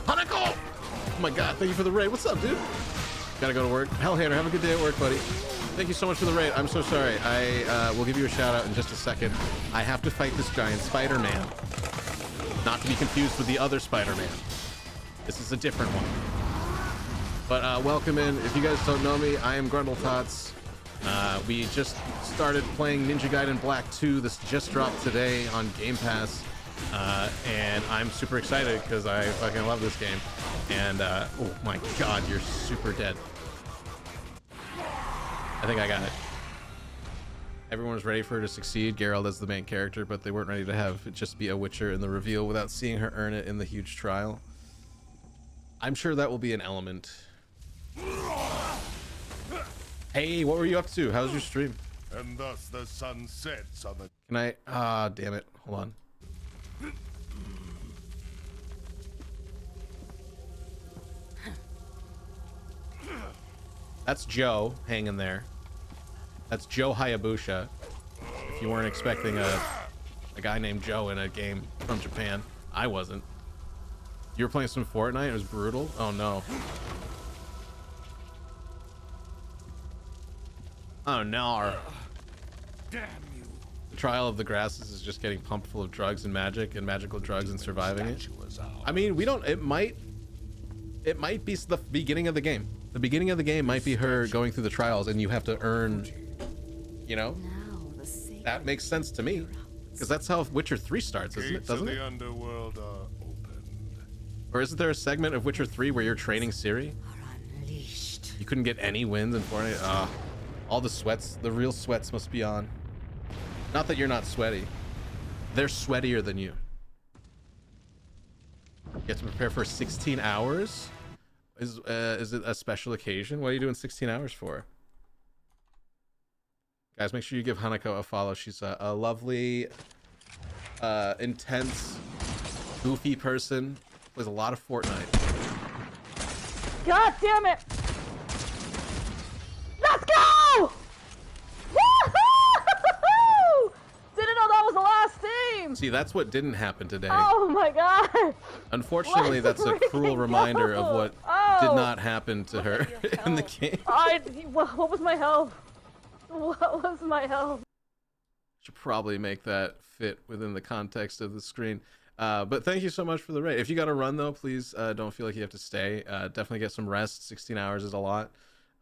Hanako! Oh my god, thank you for the raid. What's up, dude? Gotta go to work. Hellhammer, have a good day at work, buddy. Thank you so much for the raid. I'm so sorry. I will give you a shout out in just a second. I have to fight this giant Spider-Man. Not to be confused with the other Spider-Man. This is a different one. But welcome in. If you guys don't know me, I am Grundle Tots. We just started playing Ninja Gaiden Black 2. This just dropped today on Game Pass. And I'm super excited because I fucking love this game. And oh my god, you're super dead. I think I got it. Everyone was ready for her to succeed. Geralt as the main character, but they weren't ready to have it just be a Witcher in the reveal without seeing her earn it in the huge trial. I'm sure that will be an element. Hey, what were you up to? How's your stream? And thus the sun sets on the... Can I... Ah, damn it. Hold on. That's Joe hanging there. That's Joe Hayabusa. If you weren't expecting a guy named Joe in a game from Japan, I wasn't. You were playing some Fortnite? It was brutal? Oh no. Oh no. Damn you. The Trial of the Grasses is just getting pumped full of drugs and magic and magical drugs and surviving it. I mean, we don't... It might be the beginning of the game. The beginning of the game might be her going through the trials and you have to earn, you know? That makes sense to me. Because that's how Witcher 3 starts, isn't it? Doesn't it? The underworld are opened. Or isn't there a segment of Witcher 3 where you're training Ciri? You couldn't get any wins in Fortnite? All the sweats, the real sweats must be on. Not that you're not sweaty. They're sweatier than you. You have to prepare for 16 hours? Is it a special occasion? What are you doing 16 hours for? Guys, make sure you give Hanako a follow. She's a lovely, intense, goofy person. Plays a lot of Fortnite. God damn it! Let's go! Woo-hoo! Didn't know that was the last team! See, that's what didn't happen today. Oh my god! Unfortunately, that's a cruel reminder of what did not happen to her in the game. What was my health? What was my health? Should probably make that fit within the context of the screen. But thank you so much for the raid. If you got to run though, please don't feel like you have to stay. Definitely get some rest. 16 hours is a lot.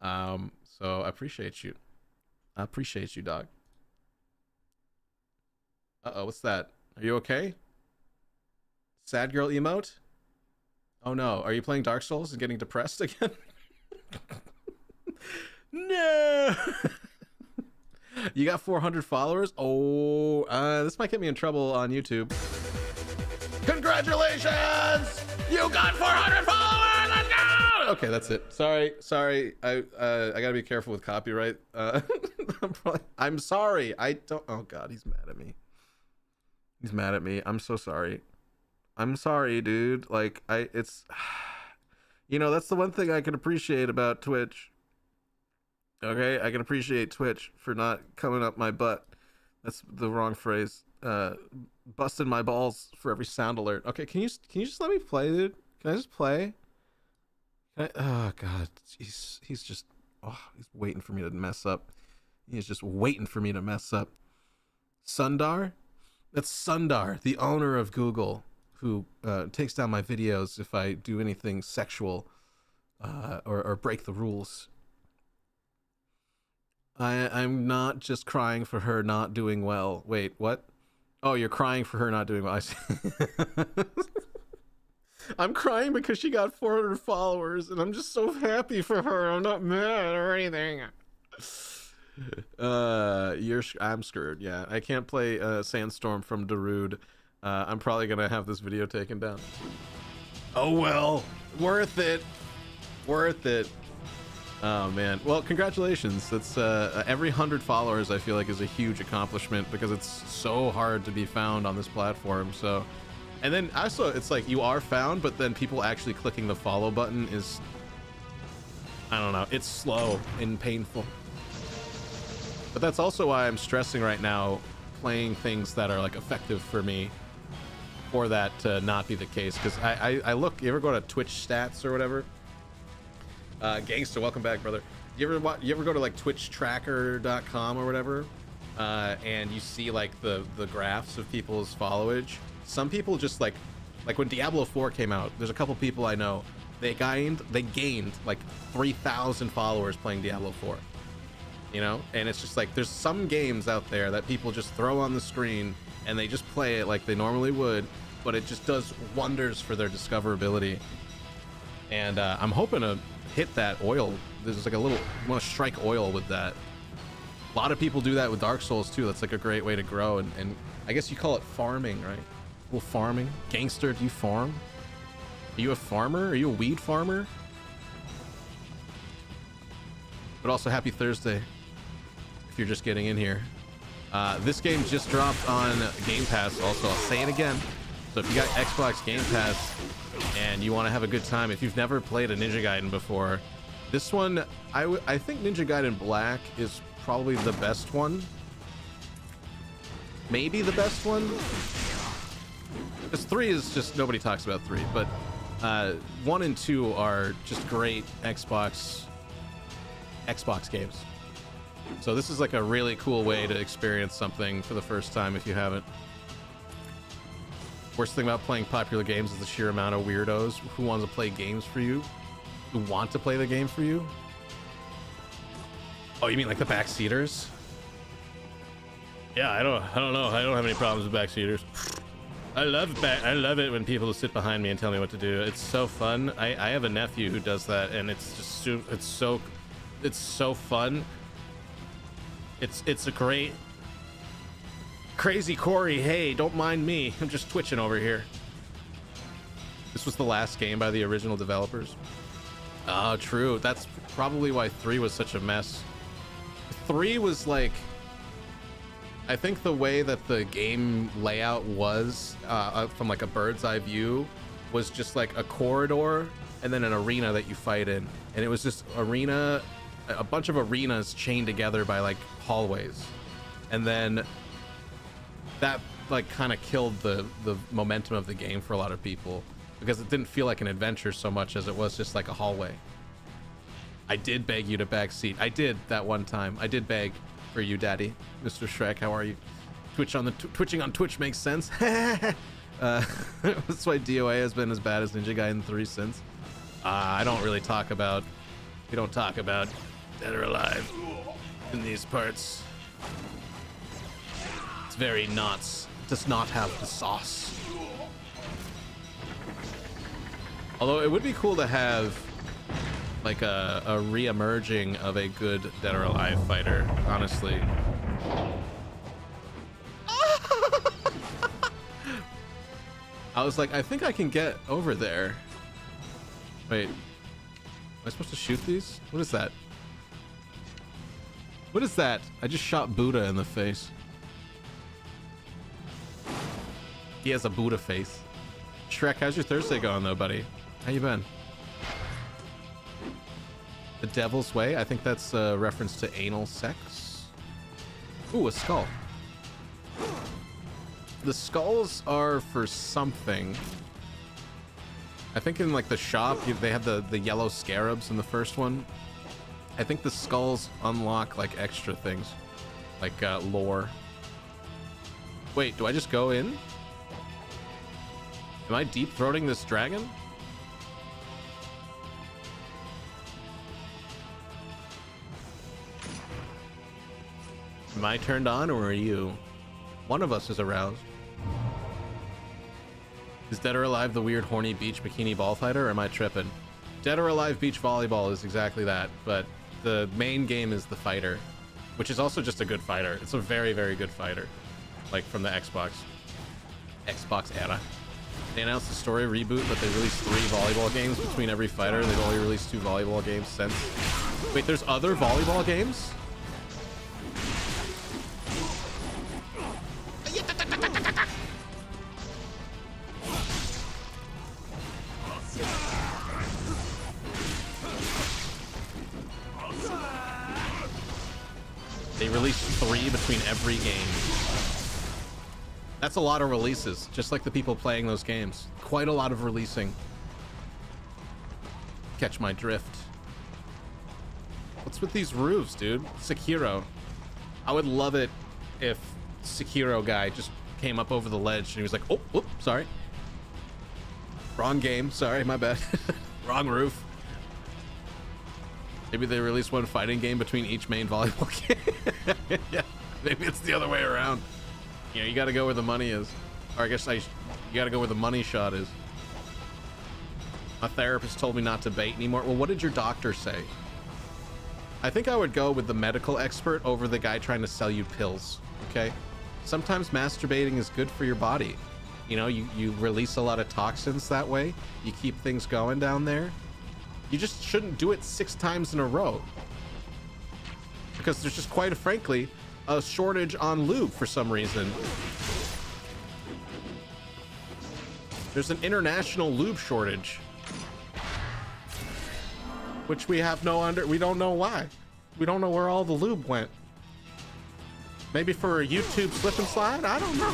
So I appreciate you. I appreciate you, dog. Uh-oh, what's that? Are you okay? Sad girl emote? Oh no, are you playing Dark Souls and getting depressed again? No! You got 400 followers? Oh, this might get me in trouble on YouTube. Congratulations! You got 400 followers! Let's go! Okay, that's it. Sorry. I gotta be careful with copyright. I'm sorry. I don't... Oh god, he's mad at me. He's mad at me. I'm so sorry. I'm sorry, dude. Like, it's... You know, that's the one thing I can appreciate about Twitch. Okay, I can appreciate Twitch for not coming up my butt. That's the wrong phrase. Busting my balls for every sound alert. Okay, can you just let me play, dude? Can I just play? Oh God, he's just he's waiting for me to mess up. He's just waiting for me to mess up. Sundar, that's Sundar, the owner of Google, who takes down my videos if I do anything sexual or break the rules. I'm not just crying for her not doing well. Wait, what? Oh, you're crying for her not doing well. I see. I'm crying because she got 400 followers, and I'm just so happy for her. I'm not mad or anything. I'm screwed. Yeah, I can't play Sandstorm from Darude. I'm probably gonna have this video taken down. Oh well, worth it. Worth it. Oh man. Well, congratulations. That's every 100 followers I feel like is a huge accomplishment because it's so hard to be found on this platform. So, and then also it's like you are found, but then people actually clicking the follow button is, I don't know, it's slow and painful. But that's also why I'm stressing right now playing things that are like effective for me, for that to not be the case. Because I look, you ever go to Twitch stats or whatever? Gangster, welcome back, brother. You ever go to like twitchtracker.com or whatever, and you see like the graphs of people's followage? Some people just like when Diablo 4 came out, there's a couple people I know, they gained like 3,000 followers playing Diablo 4. You know, and it's just like there's some games out there that people just throw on the screen and they just play it like they normally would, but it just does wonders for their discoverability. And I'm hoping to hit that oil. There's like a little, you want to strike oil with that. A lot of people do that with Dark Souls too. That's like a great way to grow, and I guess you call it farming, right? Well, farming. Gangster, do you farm? Are you a farmer? Are you a weed farmer? But also happy Thursday if you're just getting in here. This game just dropped on Game Pass also. I'll say it again. So if you got Xbox Game Pass and you want to have a good time, if you've never played a Ninja Gaiden before, this one, I think Ninja Gaiden Black is probably the best one. Maybe the best one. Because 3 is just, nobody talks about 3, but 1 and 2 are just great Xbox games. So this is like a really cool way to experience something for the first time if you haven't. Worst thing about playing popular games is the sheer amount of weirdos who want to play games for you, who want to play the game for you. Oh, you mean like the backseaters? Yeah, I don't know. I don't have any problems with backseaters. I love it when people sit behind me and tell me what to do. It's so fun. I have a nephew who does that, and it's just it's so fun. It's a great crazy Corey. Hey, don't mind me. I'm just twitching over here. This was the last game by the original developers. Oh, true. That's probably why 3 was such a mess. 3 was like, I think the way that the game layout was from like a bird's eye view was just like a corridor and then an arena that you fight in, and it was just a bunch of arenas chained together by like hallways, and then that like kind of killed the momentum of the game for a lot of people because it didn't feel like an adventure so much as it was just like a hallway. I did beg you to backseat. I did that one time. I did beg for you, Daddy. Mr. Shrek, how are you? Twitching on Twitch makes sense. That's why DOA has been as bad as Ninja Gaiden 3 since. I don't really talk about. We don't talk about Dead or Alive in these parts. It's very knots. It does not have the sauce. Although it would be cool to have like a re-emerging of a good Dead or Alive fighter, honestly. I was like, I think I can get over there. Wait, am I supposed to shoot these? What is that? What is that? I just shot Buddha in the face. He has a Buddha face. Shrek, how's your Thursday going though, buddy? How you been? The Devil's Way? I think that's a reference to anal sex. Ooh, a skull. The skulls are for something. I think in like the shop, they had the yellow scarabs in the first one. I think the skulls unlock like extra things, like lore. Wait, do I just go in? Am I deep throating this dragon? Am I turned on or are you? One of us is aroused. Is Dead or Alive the weird horny beach bikini ball fighter, or am I tripping? Dead or Alive beach volleyball is exactly that, but the main game is the fighter, which is also just a good fighter. It's a very, very good fighter, like from the Xbox era. They announced the story reboot, but they released 3 volleyball games between every fighter. They've only released 2 volleyball games since. Wait, there's other volleyball games? They released 3 between every game. That's a lot of releases, just like the people playing those games. Quite a lot of releasing. Catch my drift. What's with these roofs, dude? Sekiro. I would love it if Sekiro guy just came up over the ledge and he was like, oh, whoop, sorry. Wrong game, sorry, my bad. Wrong roof. Maybe they release one fighting game between each main volleyball game. Yeah, maybe it's the other way around. You know, you gotta go where the money is. Or I guess you gotta go where the money shot is. My therapist told me not to bait anymore. Well, what did your doctor say? I think I would go with the medical expert over the guy trying to sell you pills, okay? Sometimes masturbating is good for your body. You know, you release a lot of toxins that way. You keep things going down there. You just shouldn't do it 6 times in a row. Because there's just quite frankly a shortage on lube for some reason. There's an international lube shortage. Which we have we don't know why. We don't know where all the lube went. Maybe for a YouTube slip and slide? I don't know.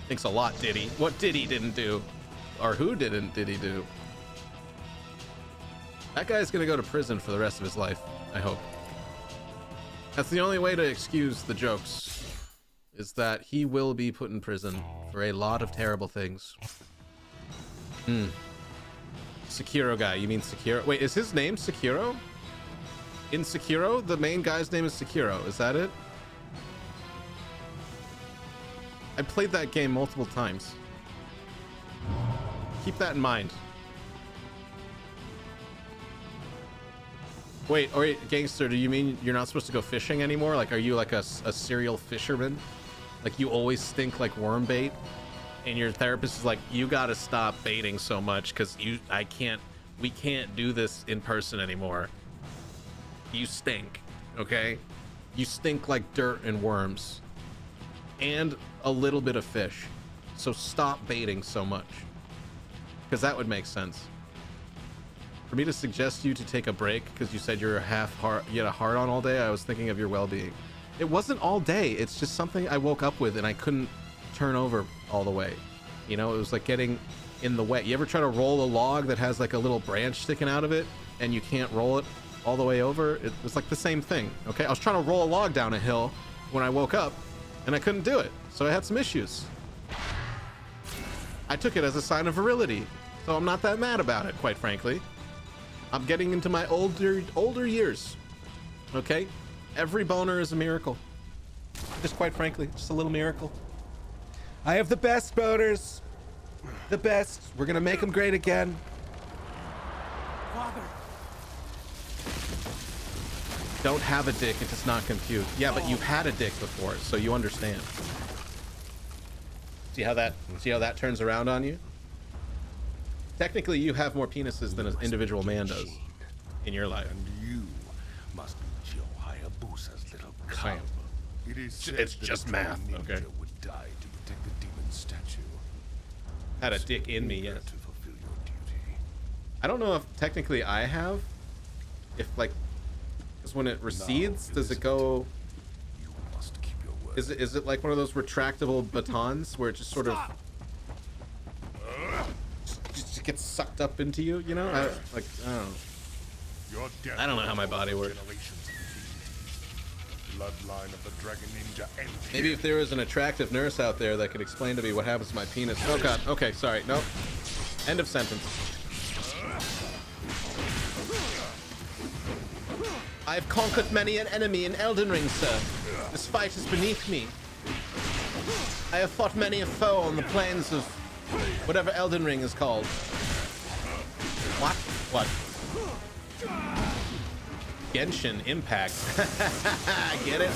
Thanks a lot, Diddy. What Diddy didn't do. Or who didn't Diddy do? That guy's gonna go to prison for the rest of his life, I hope. That's the only way to excuse the jokes, is that he will be put in prison for a lot of terrible things. Sekiro guy, you mean Sekiro? Wait, is his name Sekiro? In Sekiro, the main guy's name is Sekiro, is that it? I played that game multiple times. Keep that in mind. Wait, gangster, do you mean you're not supposed to go fishing anymore? Like, are you like a serial fisherman? Like, you always stink like worm bait? And your therapist is like, you gotta stop baiting so much because we can't do this in person anymore. You stink, okay? You stink like dirt and worms. And a little bit of fish. So stop baiting so much. Because that would make sense. For me to suggest you to take a break because you said you're you had a hard on all day, I was thinking of your well-being. It wasn't all day. It's just something I woke up with and I couldn't turn over all the way. You know, it was like getting in the way. You ever try to roll a log that has like a little branch sticking out of it and you can't roll it all the way over? It was like the same thing, okay? I was trying to roll a log down a hill when I woke up and I couldn't do it. So I had some issues. I took it as a sign of virility. So I'm not that mad about it, quite frankly. I'm getting into my older years, okay? Every boner is a miracle. Just quite frankly, just a little miracle. I have the best boners. The best. We're gonna make them great again. Father. Don't have a dick, it does not compute. Yeah, but you've had a dick before, so you understand. See how that turns around on you? Technically, you have more penises than an individual man does in your life. And you must be Joe Hayabusa's little cub. It's just math, okay? Would die to protect the demon statue. Had a dick in me, yes. To fulfill your duty. I don't know if technically I have. If like, because when it recedes, does it go? You must keep your word. Is it like one of those retractable batons where it just sort of just gets sucked up into you, you know? I don't know how my body works. Bloodline of the Dragon Ninja ends Maybe here. if there was an attractive nurse out there that could explain to me what happens to my penis. Oh god, okay, sorry, nope. End of sentence. I've conquered many an enemy in Elden Ring, sir. This fight is beneath me. I have fought many a foe on the plains of whatever Elden Ring is called. What? What? Genshin Impact. Get it?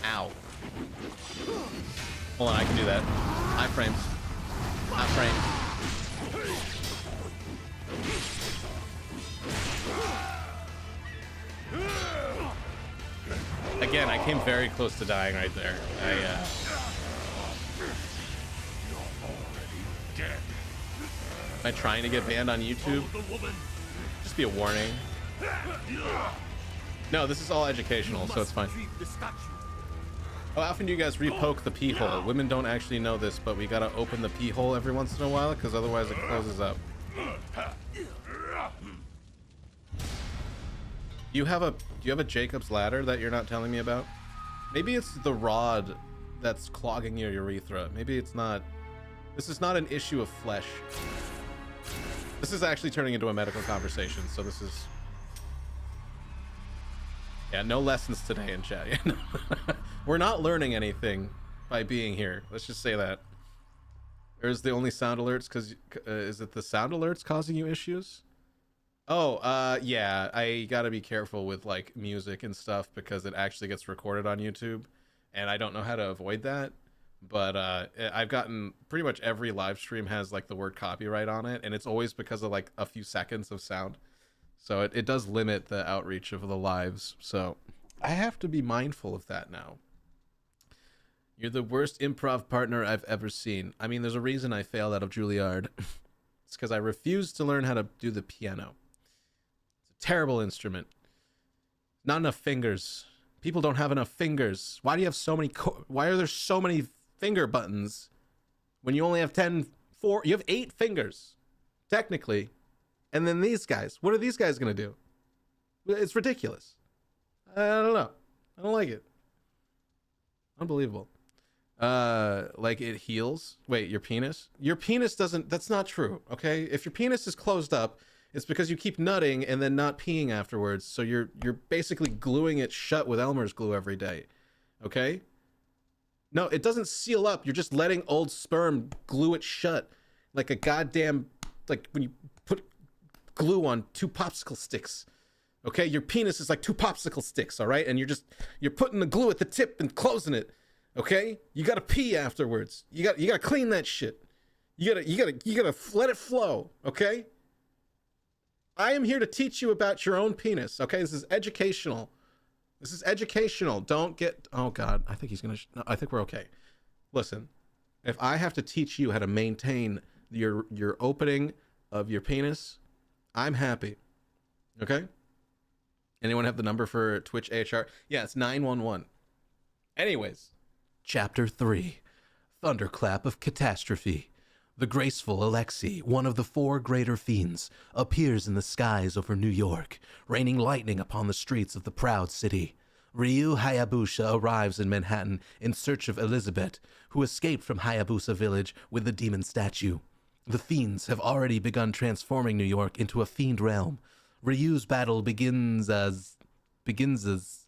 Ow. Hold on, I can do that. Iframes. Iframes. Again, I came very close to dying right there. Am I trying to get banned on YouTube? Just be a warning. No, this is all educational, so it's fine. How often do you guys repoke the pee hole? Women don't actually know this, but we gotta open the pee hole every once in a while, because otherwise it closes up. Do you have a Jacob's ladder that you're not telling me about? Maybe it's the rod that's clogging your urethra. Maybe it's not. This is not an issue of flesh. This is actually turning into a medical conversation, so this is... Yeah, no lessons today in chat. Yeah, no. We're not learning anything by being here. Let's just say that. Or is the only sound alerts because... is it the sound alerts causing you issues? Oh, yeah, I gotta be careful with, like, music and stuff because it actually gets recorded on YouTube, and I don't know how to avoid that, but, I've gotten... Pretty much every live stream has, like, the word copyright on it, and it's always because of, like, a few seconds of sound. So it does limit the outreach of the lives, so I have to be mindful of that now. You're the worst improv partner I've ever seen. I mean, there's a reason I failed out of Juilliard. It's because I refused to learn how to do the piano. Terrible instrument. Not enough fingers. People don't have enough fingers. Why do you have so many why are there so many finger buttons when you only have 4 you have 8 fingers technically, and then these guys, what are these guys gonna do? It's ridiculous. I don't know, I don't like it. Unbelievable. Like it heals. Wait, your penis doesn't. That's not true. Okay, if your penis is closed up, it's because you keep nutting and then not peeing afterwards. So you're basically gluing it shut with Elmer's glue every day. Okay? No, it doesn't seal up. You're just letting old sperm glue it shut. Like a goddamn, like when you put glue on 2 popsicle sticks. Okay? Your penis is like 2 popsicle sticks, all right? And you're putting the glue at the tip and closing it. Okay? You gotta pee afterwards. You gotta clean that shit. You gotta let it flow, okay? I am here to teach you about your own penis, okay? This is educational. This is educational. Don't get... Oh, God. I think he's going to... No, I think we're okay. Listen, if I have to teach you how to maintain your opening of your penis, I'm happy. Okay? Anyone have the number for Twitch AHR? Yeah, it's 911. Anyways. Chapter 3. Thunderclap of Catastrophe. The graceful Alexei, one of the 4 greater fiends, appears in the skies over New York, raining lightning upon the streets of the proud city. Ryu Hayabusa arrives in Manhattan in search of Elizabeth, who escaped from Hayabusa village with the demon statue. The fiends have already begun transforming New York into a fiend realm. Ryu's battle begins as you guys.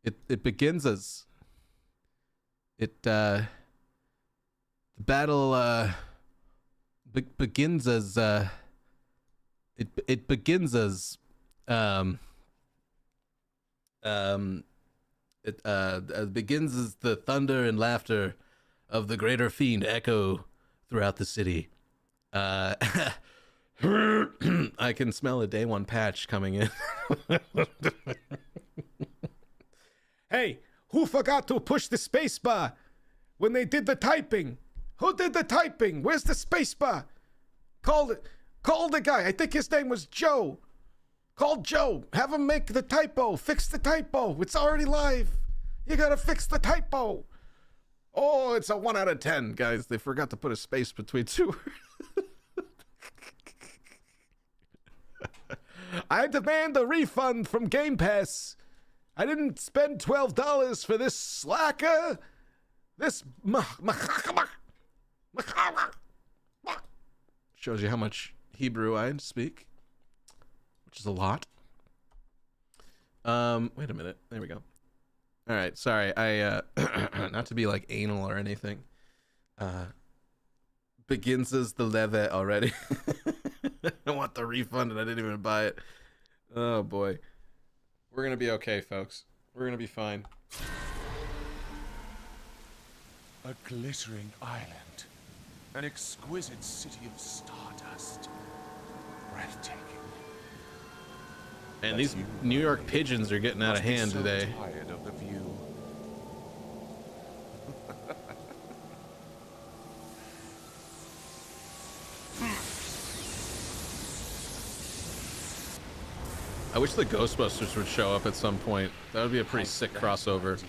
It begins as the battle begins as it begins as begins as the thunder and laughter of the greater fiend echo throughout the city. I can smell a day 1 patch coming in. Hey, who forgot to push the space bar when they did the typing? Who did the typing? Where's the spacebar? Call the guy. I think his name was Joe. Call Joe. Have him make the typo. Fix the typo. It's already live. You gotta fix the typo. Oh, it's a 1 out of 10, guys. They forgot to put a space between two. I demand a refund from Game Pass. I didn't spend $12 for this slacker. This shows you how much Hebrew I speak, which is a lot. Wait a minute. There we go. All right. Sorry. I not to be like anal or anything. Begins as the leve already. I want the refund and I didn't even buy it. Oh boy. We're gonna be okay, folks. We're gonna be fine. A glittering island. An exquisite city of stardust. Breathtaking. And these New York pigeons are getting out of hand today. Tired of the view. I wish the Ghostbusters would show up at some point. That would be a pretty sick crossover.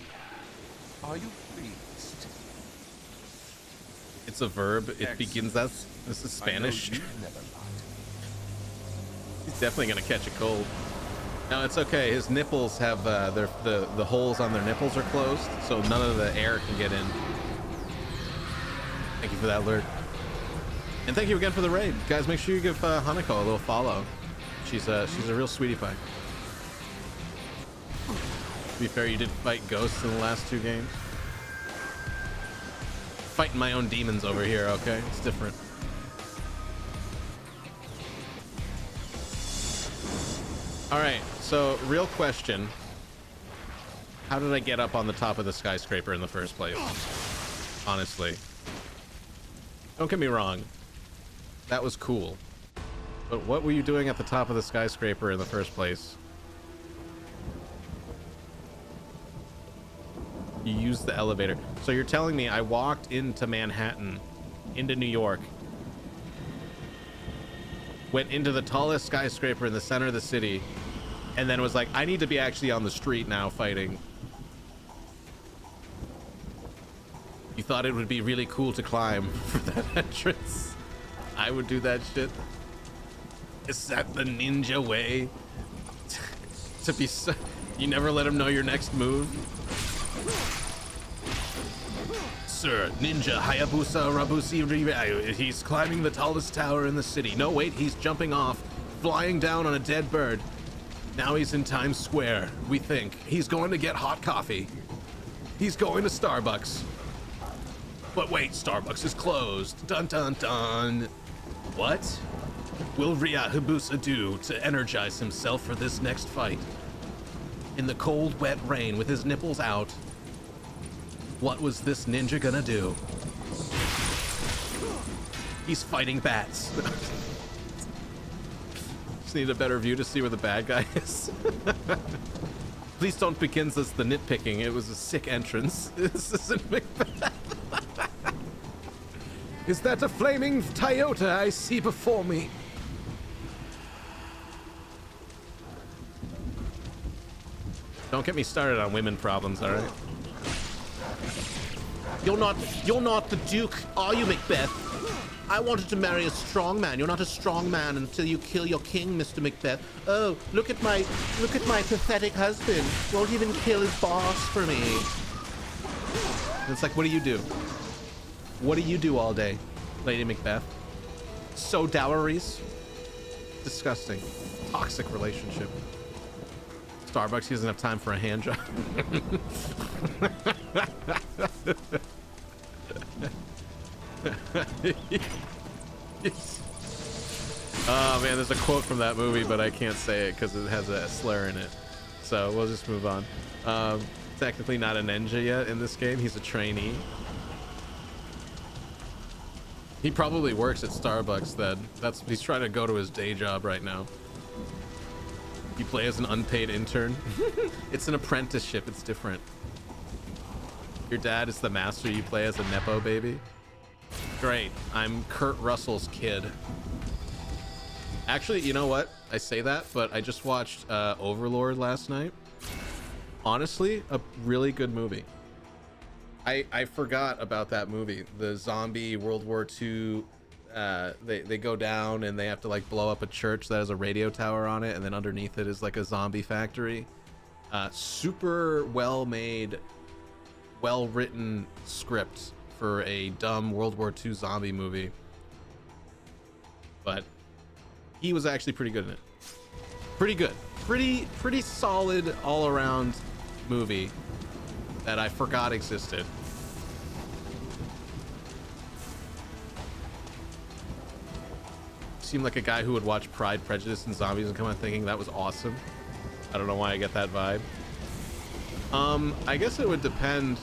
Are you pleased? It's a verb. It begins as. This is Spanish. He's definitely gonna catch a cold. No, it's okay. His nipples have the holes on their nipples are closed, so none of the air can get in. Thank you for that alert. And thank you again for the raid, guys. Make sure you give Hanako a little follow. She's a real sweetie pie. To be fair, you did fight ghosts in the last 2 games. Fighting my own demons over here, okay? It's different. All right, so real question. How did I get up on the top of the skyscraper in the first place? Honestly. Don't get me wrong. That was cool. But what were you doing at the top of the skyscraper in the first place? You used the elevator. So you're telling me I walked into Manhattan, into New York, went into the tallest skyscraper in the center of the city, and then was like, I need to be actually on the street now fighting. You thought it would be really cool to climb for that entrance? I would do that shit. Is that the ninja way? To be so... You never let him know your next move? Sir, Ninja Hayabusa Rabusi... He's climbing the tallest tower in the city. No, wait, he's jumping off, flying down on a dead bird. Now he's in Times Square, we think. He's going to get hot coffee. He's going to Starbucks. But wait, Starbucks is closed. Dun dun dun. What will Hayabusa do to energize himself for this next fight? In the cold, wet rain with his nipples out, what was this ninja gonna do? He's fighting bats. Just need a better view to see where the bad guy is. Please don't begin as the nitpicking. It was a sick entrance. This isn't Macbeth. Is that a flaming Toyota I see before me? Don't get me started on women problems, all right? You're not the Duke, are you, Macbeth? I wanted to marry a strong man. You're not a strong man until you kill your king, Mr. Macbeth. Oh, look at my pathetic husband. Won't even kill his boss for me. And it's like, what do you do? What do you do all day, Lady Macbeth? So dowries? Disgusting. Toxic relationship. Starbucks, he doesn't have time for a hand job. Oh man, there's a quote from that movie, but I can't say it because it has a slur in it. So we'll just move on. Technically not a ninja yet in this game. He's a trainee. He probably works at Starbucks then. He's trying to go to his day job right now. You play as an unpaid intern. It's an apprenticeship. It's different. Your dad is the master. You play as a nepo baby. Great. I'm Kurt Russell's kid. Actually, you know what? I say that, but I just watched Overlord last night. Honestly, a really good movie. I forgot about that movie. The zombie World War II. They go down and they have to like blow up a church that has a radio tower on it, and then underneath it is like a zombie factory. Super well made, well written script for a dumb World War II zombie movie. But he was actually pretty good in it. Pretty good. Pretty solid all around movie that I forgot existed. Seemed like a guy who would watch Pride, Prejudice, and Zombies and come out thinking that was awesome. I don't know why I get that vibe. I guess it would depend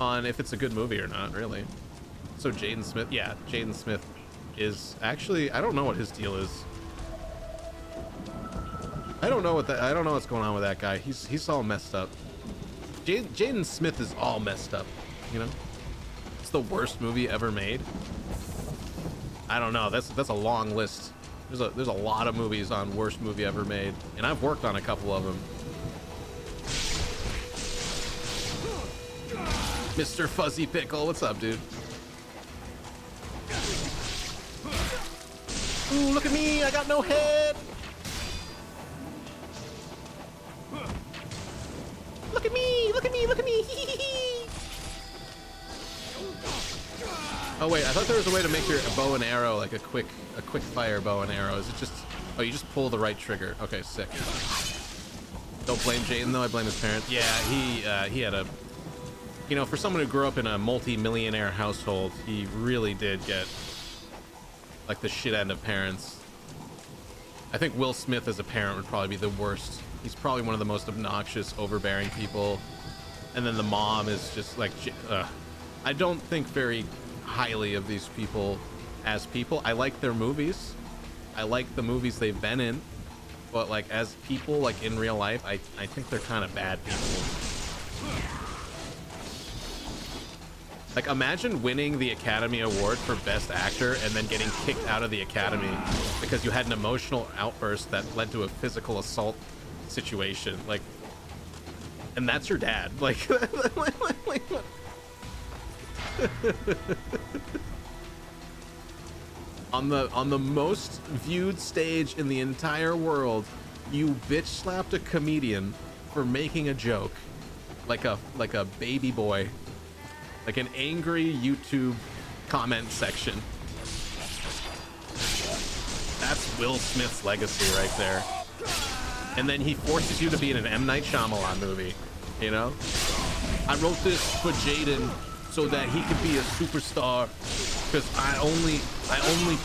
on if it's a good movie or not, really. So Jaden Smith, yeah, Jaden Smith is actually, I don't know what his deal is. I don't know what's going on with that guy. He's all messed up. Jaden Smith is all messed up, you know? It's the worst movie ever made. I don't know. That's a long list. There's a lot of movies on worst movie ever made, and I've worked on a couple of them. Mr. Fuzzy Pickle, what's up, dude? Ooh, look at me! I got no head. Look at me! Look at me! Look at me! Oh wait, I thought there was a way to make your bow and arrow like a quick fire bow and arrow. Is it just? Oh, you just pull the right trigger. Okay, sick. Don't blame Jaden though. I blame his parents. Yeah, he had a, you know, for someone who grew up in a multi-millionaire household, he really did get like the shit end of parents. I think Will Smith as a parent would probably be the worst. He's probably one of the most obnoxious, overbearing people. And then the mom is just like, I don't think very highly of these people as people. I like their movies. I like the movies they've been in. But like as people, like in real life, I think they're kind of bad people. Like imagine winning the Academy Award for Best Actor and then getting kicked out of the Academy because you had an emotional outburst that led to a physical assault situation. Like, and that's your dad. Like, on the most viewed stage in the entire world, you bitch slapped a comedian for making a joke, like a baby boy, like an angry YouTube comment section. That's Will Smith's legacy right there. And then he forces you to be in an M. Night Shyamalan movie, you know? I wrote this for Jaden so that he could be a superstar, because I only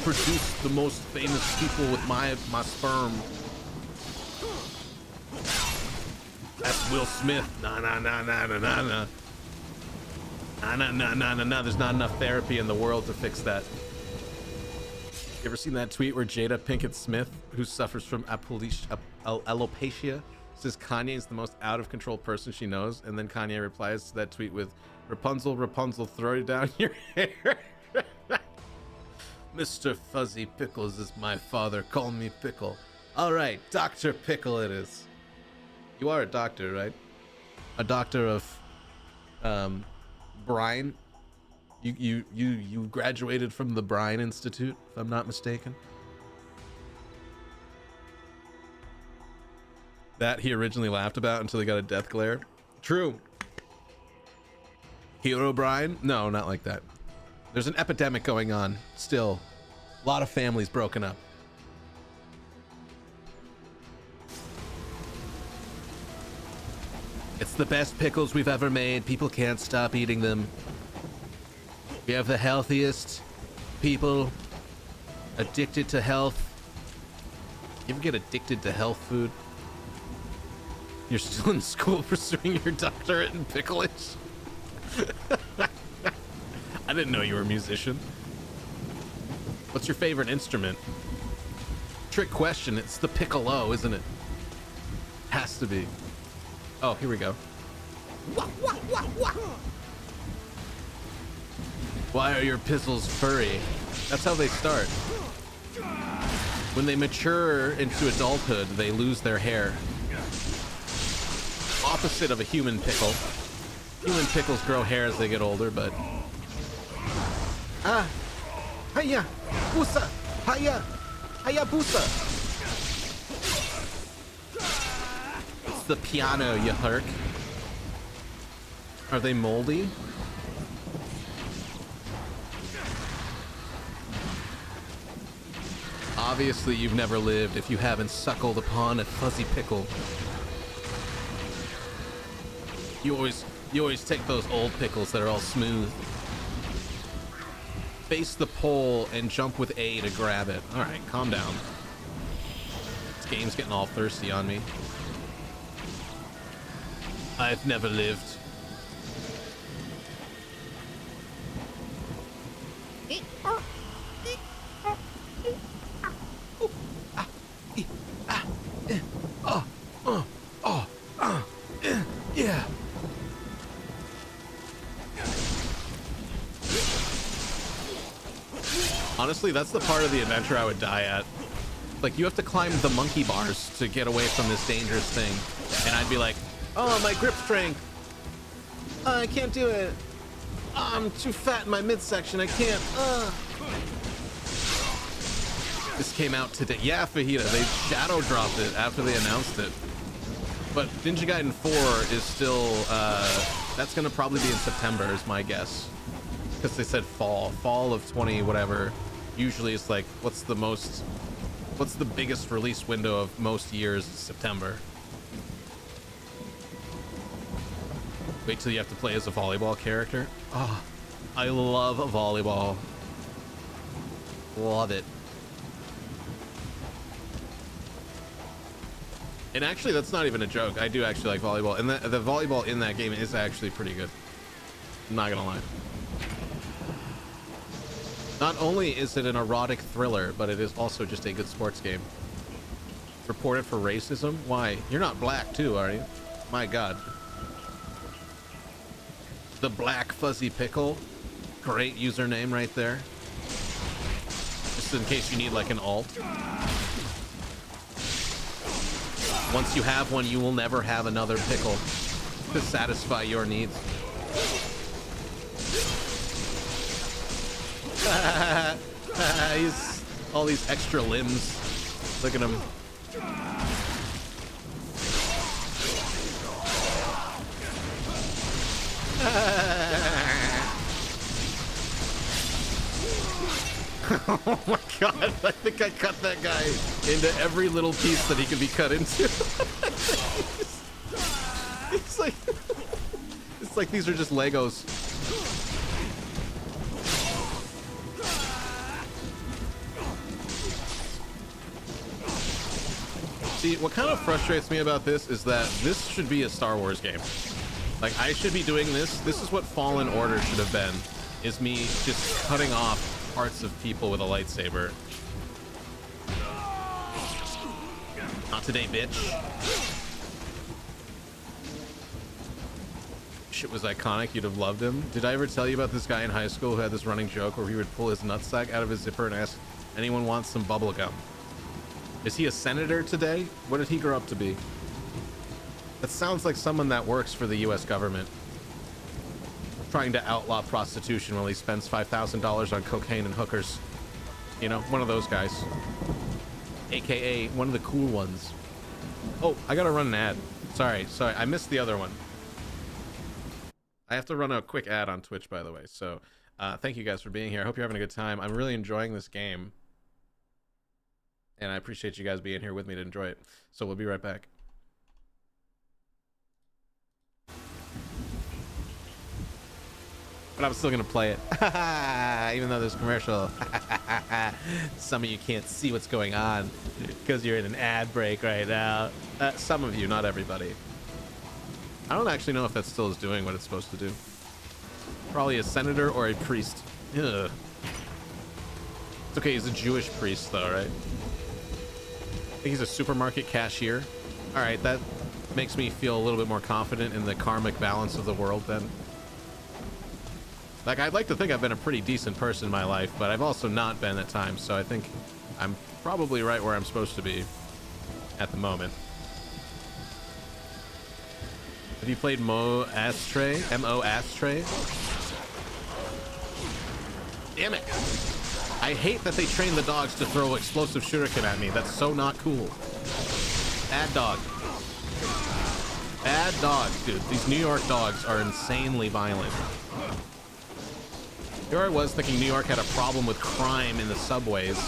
produce the most famous people with my sperm. That's Will Smith. Nah. There's not enough therapy in the world to fix that. You ever seen that tweet where Jada Pinkett Smith, who suffers from alopecia, says Kanye is the most out of control person she knows, and then Kanye replies to that tweet with, Rapunzel, throw it down your hair. Mr. Fuzzy Pickles is my father. Call me Pickle. All right, Dr. Pickle it is. You are a doctor, right? A doctor of brine. You graduated from the Brine Institute, if I'm not mistaken. That he originally laughed about until he got a death glare. True. Hero Brine? No, not like that. There's an epidemic going on still. A lot of families broken up. It's the best pickles we've ever made. People can't stop eating them. We have the healthiest people addicted to health. You ever get addicted to health food? You're still in school pursuing your doctorate in pickleage? I didn't know you were a musician. What's your favorite instrument? Trick question. It's the piccolo, isn't it? Has to be. Oh, here we go. Why are your pistols furry? That's how they start. When they mature into adulthood, they lose their hair. Opposite of a human pickle. Human pickles grow hair as they get older, but... Ah! Hiya! Busa! Hiya! Hiya busa! It's the piano, you herk. Are they moldy? Obviously, you've never lived if you haven't suckled upon a fuzzy pickle. You always take those old pickles that are all smooth. Face the pole and jump with A to grab it. All right, calm down. This game's getting all thirsty on me. I've never lived. Yeah. Honestly, that's the part of the adventure I would die at. Like, you have to climb the monkey bars to get away from this dangerous thing. And I'd be like, oh, my grip strength. I can't do it. I'm too fat in my midsection. I can't. This came out today. Yeah, Fajita, they shadow dropped it after they announced it. But Ninja Gaiden 4 is still, that's gonna probably be in September is my guess. Because they said fall of 20 whatever. Usually it's like, what's the biggest release window of most years? September. Wait till you have to play as a volleyball character. Oh, I love volleyball. Love it. And actually, that's not even a joke. I do actually like volleyball. And the volleyball in that game is actually pretty good. I'm not gonna lie. Not only is it an erotic thriller, but it is also just a good sports game. Reported for racism? Why? You're not black too, are you? My God. The Black Fuzzy Pickle. Great username right there. Just in case you need like an alt. Once you have one, you will never have another pickle to satisfy your needs. He's all these extra limbs. Look at him. Oh my God, I think I cut that guy into every little piece that he could be cut into. It's like these are just Legos. See, what kind of frustrates me about this is that this should be a Star Wars game. Like, I should be doing this. This is what Fallen Order should have been, is me just cutting off parts of people with a lightsaber. Not today, bitch. Shit was iconic. You'd have loved him. Did I ever tell you about this guy in high school who had this running joke where he would pull his nutsack out of his zipper and ask, anyone wants some bubble gum? Is he a senator today? What did he grow up to be? That sounds like someone that works for the US government. Trying to outlaw prostitution while he spends $5,000 on cocaine and hookers. You know, one of those guys. AKA one of the cool ones. Oh, I gotta run an ad. Sorry, I missed the other one. I have to run a quick ad on Twitch, by the way. So, thank you guys for being here. I hope you're having a good time. I'm really enjoying this game. And I appreciate you guys being here with me to enjoy it. So we'll be right back. But I'm still gonna play it. Even though there's a commercial. Some of you can't see what's going on because you're in an ad break right now. Some of you, not everybody. I don't actually know if that still is doing what it's supposed to do. Probably a senator or a priest. Ugh. It's okay, he's a Jewish priest though, right? I think he's a supermarket cashier. All right, that makes me feel a little bit more confident in the karmic balance of the world then. Like, I'd like to think I've been a pretty decent person in my life, but I've also not been at times, so I think I'm probably right where I'm supposed to be at the moment. Have you played Mo Astray? M-O Astray? Damn it! I hate that they train the dogs to throw explosive shuriken at me. That's so not cool. Bad dog. Bad dog, dude. These New York dogs are insanely violent. Here I was thinking New York had a problem with crime in the subways.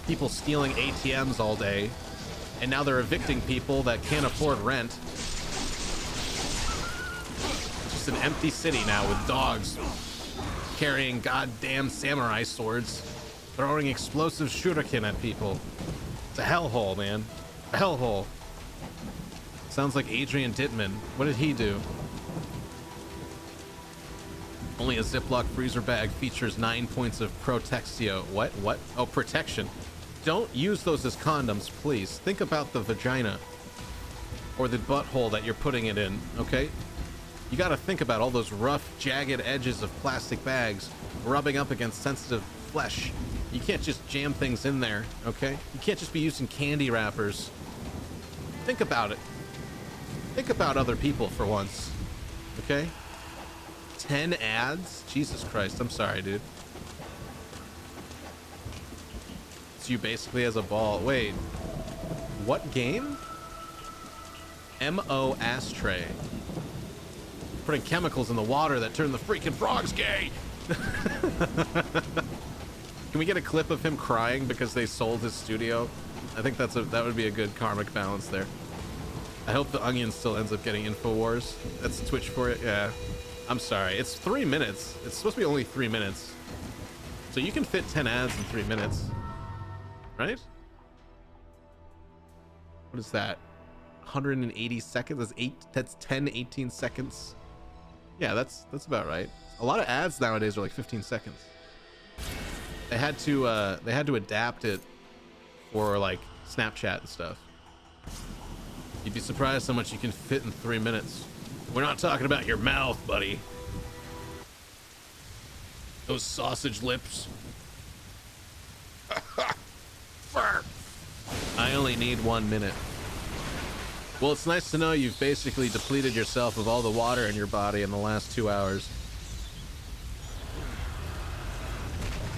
People stealing ATMs all day. And now they're evicting people that can't afford rent. It's just an empty city now with dogs carrying goddamn samurai swords, throwing explosive shuriken at people. It's a hellhole, man. A hellhole. Sounds like Adrian Dittman. What did he do? Only a Ziploc freezer bag features 9 points of protexio. What? What? Oh, protection. Don't use those as condoms, please. Think about the vagina or the butthole that you're putting it in, okay? You gotta think about all those rough, jagged edges of plastic bags rubbing up against sensitive flesh. You can't just jam things in there, okay? You can't just be using candy wrappers. Think about it. Think about other people for once, okay? 10 ads? Jesus Christ, I'm sorry, dude. It's you basically as a ball. Wait, what game? M-O Astray. Putting chemicals in the water that turn the freaking frogs gay. Can we get a clip of him crying because they sold his studio? I think that would be a good karmic balance there. I hope the Onion still ends up getting InfoWars. That's Twitch for it. Yeah. I'm sorry. It's 3 minutes. It's supposed to be only 3 minutes. So you can fit 10 ads in 3 minutes. Right? What is that? 180 seconds? That's 10, 18 seconds. Yeah, that's about right. A lot of ads nowadays are like 15 seconds. They had to adapt it for like Snapchat and stuff. You'd be surprised how much you can fit in 3 minutes. We're not talking about your mouth, buddy. Those sausage lips. I only need 1 minute. Well, it's nice to know you've basically depleted yourself of all the water in your body in the last 2 hours.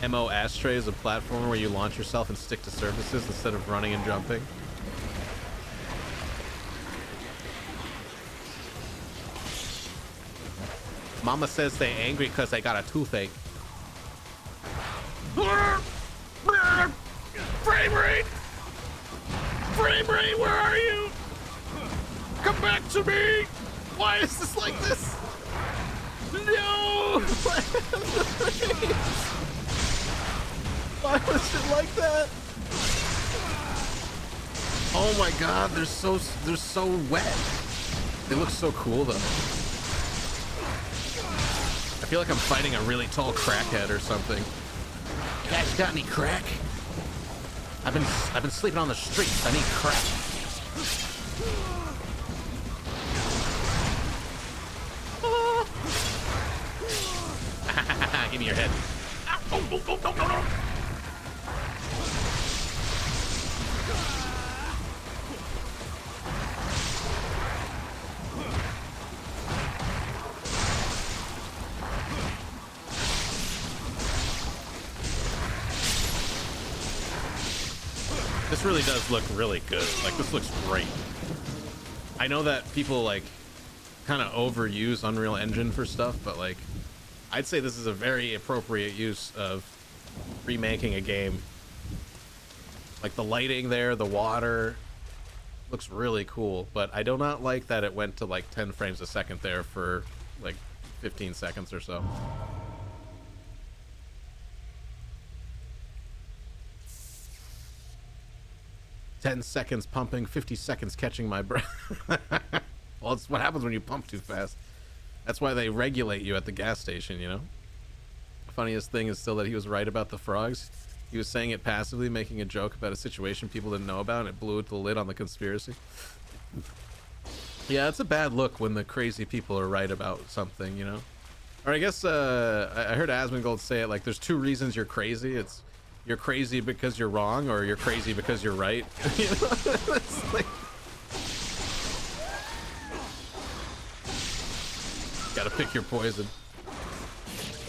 MO Astray is a platformer where you launch yourself and stick to surfaces instead of running and jumping. Mama says they angry because they got a toothache. Frame rate! Frame rate, where are you? Come back to me! Why is this like this? No! Why was it like that? Oh my god, they're so wet. They look so cool though. I feel like I'm fighting a really tall crackhead or something. You guys got any crack? I've been sleeping on the streets. I need crack. Give me your head. No. This really does look really good. Like, this looks great. I know that people, like, kind of overuse Unreal Engine for stuff, but, like, I'd say this is a very appropriate use of remaking a game. Like, the lighting there, the water, looks really cool, but I do not like that it went to, like, 10 frames a second there for, like, 15 seconds or so. "10 seconds pumping, 50 seconds catching my breath." Well, it's what happens when you pump too fast. That's why they regulate you at the gas station, you know? The funniest thing is still that he was right about the frogs. He was saying it passively, making a joke about a situation people didn't know about, and it blew the lid on the conspiracy. Yeah, it's a bad look when the crazy people are right about something, you know? Or I guess I heard Asmongold say it like there's two reasons you're crazy. It's you're crazy because you're wrong, or you're crazy because you're right. You know? It's like, gotta pick your poison.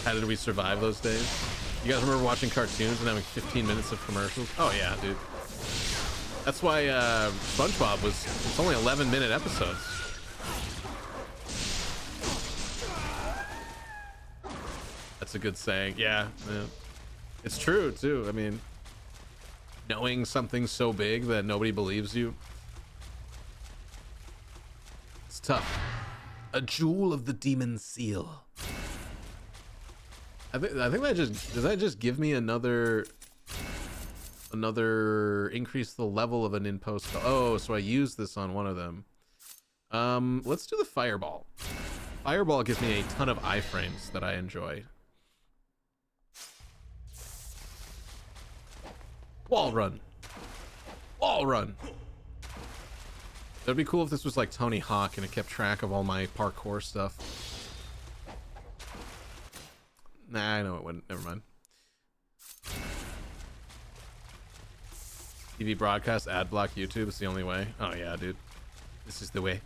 How did we survive those days? You guys remember watching cartoons and having 15 minutes of commercials? Oh yeah, dude. That's why SpongeBob it's only 11-minute episodes. That's a good saying. Yeah, yeah. It's true too. I mean, knowing something so big that nobody believes you, it's tough. A jewel of the demon seal. I think that does that just give me another increase the level of an in-post. Oh, so I use this on one of them. Let's do the fireball. Fireball gives me a ton of iframes that I enjoy. Wall run. Wall run. That'd be cool if this was like Tony Hawk and it kept track of all my parkour stuff. Nah, I know it wouldn't. Never mind. TV broadcast, ad block, YouTube. It's the only way. Oh yeah, dude. This is the way.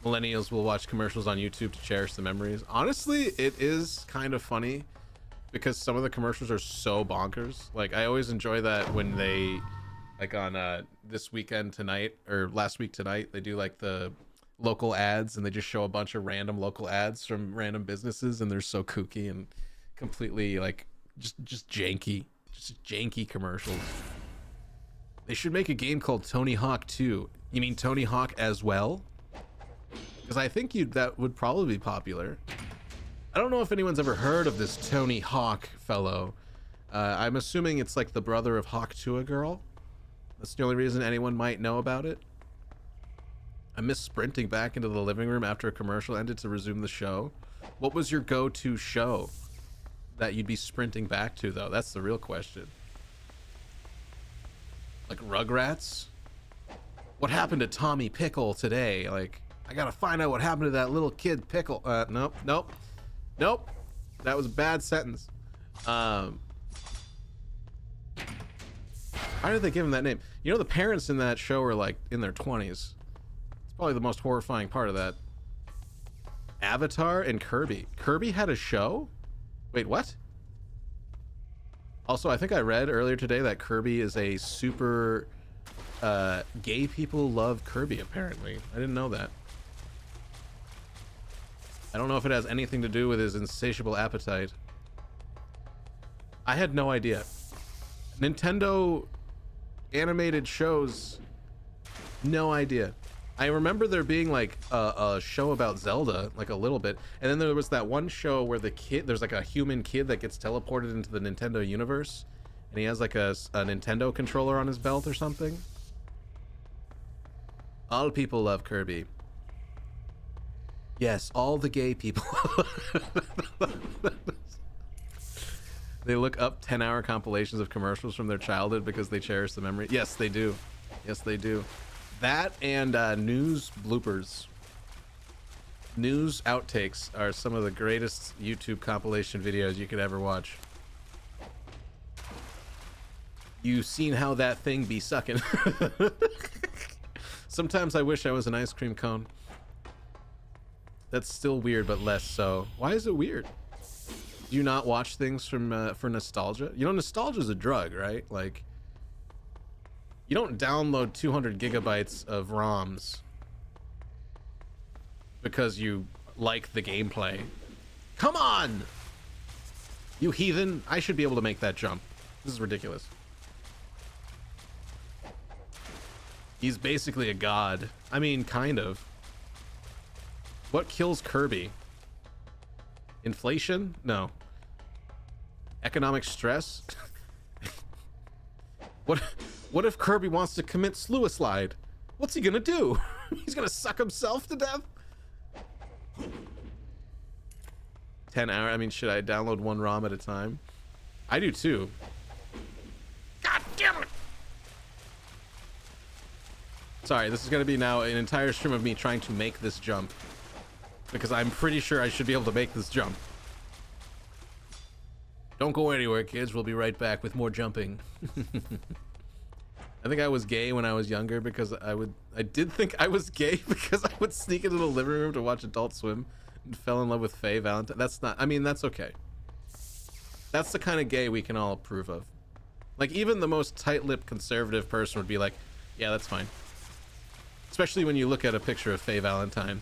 Millennials will watch commercials on YouTube to cherish the memories. Honestly, it is kind of funny because some of the commercials are so bonkers. Like, I always enjoy that when they, like on This Weekend Tonight, or Last Week Tonight, they do like the local ads and they just show a bunch of random local ads from random businesses, and they're so kooky and completely like just janky commercials. They should make a game called Tony Hawk 2. You mean Tony Hawk as well? Because I think that would probably be popular. I don't know if anyone's ever heard of this Tony Hawk fellow. I'm assuming it's like the brother of Hawk Tuah Girl. That's the only reason anyone might know about it. I miss sprinting back into the living room after a commercial ended to resume the show. What was your go-to show that you'd be sprinting back to, though? That's the real question. Like Rugrats? What happened to Tommy Pickle today? Like, I gotta find out what happened to that little kid Pickle. Nope. That was a bad sentence. Why did they give him that name? You know, the parents in that show are like in their 20s. It's probably the most horrifying part of that. Avatar and Kirby. Kirby had a show? Wait, what? Also, I think I read earlier today that Kirby is a super gay people love Kirby, apparently. I didn't know that. I don't know if it has anything to do with his insatiable appetite. I had no idea. Nintendo animated shows, no idea. I remember there being like a show about Zelda, like a little bit, and then there was that one show where there's like a human kid that gets teleported into the Nintendo universe, and he has like a Nintendo controller on his belt or something. All people love Kirby. Yes, all the gay people. They look up 10-hour compilations of commercials from their childhood because they cherish the memory. Yes, they do. Yes, they do. That and news bloopers. News outtakes are some of the greatest YouTube compilation videos you could ever watch. You seen how that thing be sucking. Sometimes I wish I was an ice cream cone. That's still weird, but less so. Why is it weird? Do you not watch things from for nostalgia? You know, nostalgia is a drug, right? Like, you don't download 200 gigabytes of ROMs because you like the gameplay. Come on! You heathen. I should be able to make that jump. This is ridiculous. He's basically a god. I mean, kind of. What kills Kirby? Inflation? No. Economic stress? What if Kirby wants to commit suicide? What's he gonna do? He's gonna suck himself to death? 10 hour. I mean, should I download one ROM at a time? I do too. God damn it! Sorry, this is gonna be now an entire stream of me trying to make this jump, because I'm pretty sure I should be able to make this jump. Don't go anywhere, kids. We'll be right back with more jumping. I think I was gay when I was younger because I did think I was gay because I would sneak into the living room to watch Adult Swim and fell in love with Faye Valentine. That's not, I mean, that's okay. That's the kind of gay we can all approve of. Like, even the most tight-lipped conservative person would be like, yeah, that's fine. Especially when you look at a picture of Faye Valentine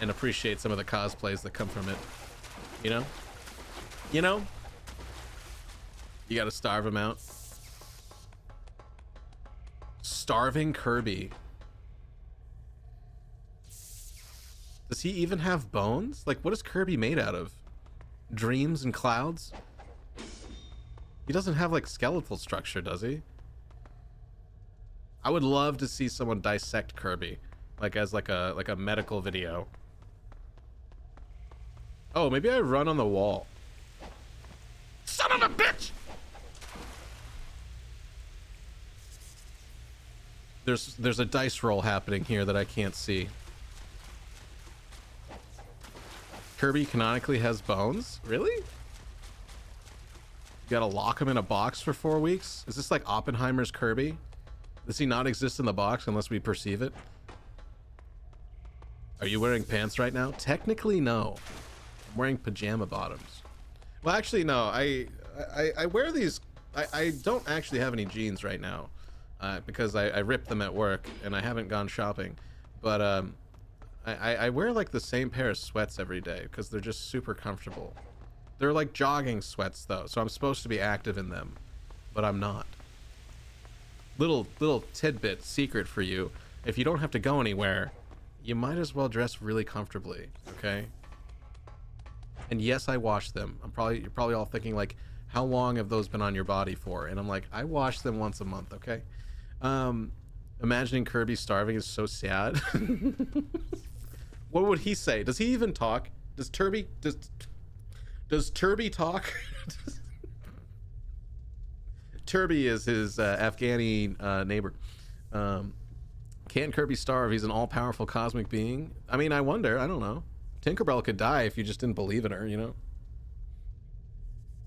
and appreciate some of the cosplays that come from it. You know? You know? You gotta starve him out. Starving Kirby. Does he even have bones? Like, what is Kirby made out of? Dreams and clouds? He doesn't have, like, skeletal structure, does he? I would love to see someone dissect Kirby, like, as like a medical video. Oh, maybe I run on the wall. Son of a bitch! There's a dice roll happening here that I can't see. Kirby canonically has bones? Really? You gotta lock him in a box for 4 weeks? Is this like Oppenheimer's Kirby? Does he not exist in the box unless we perceive it? Are you wearing pants right now? Technically, no. I'm wearing pajama bottoms. Well, actually, no. I wear these. I don't actually have any jeans right now. Because I ripped them at work and I haven't gone shopping, but I wear like the same pair of sweats every day because they're just super comfortable. They're like jogging sweats though, so I'm supposed to be active in them, but I'm not. Little tidbit secret for you: if you don't have to go anywhere, you might as well dress really comfortably, okay? And yes, I wash them. You're probably all thinking like, how long have those been on your body for? And I'm like, I wash them once a month, okay? Imagining Kirby starving is so sad. What would he say? Does he even talk? Does Turby talk? Turby is his Afghani neighbor. Can't Kirby starve? He's an all-powerful cosmic being. I mean, I wonder. I don't know. Tinkerbell could die if you just didn't believe in her, you know?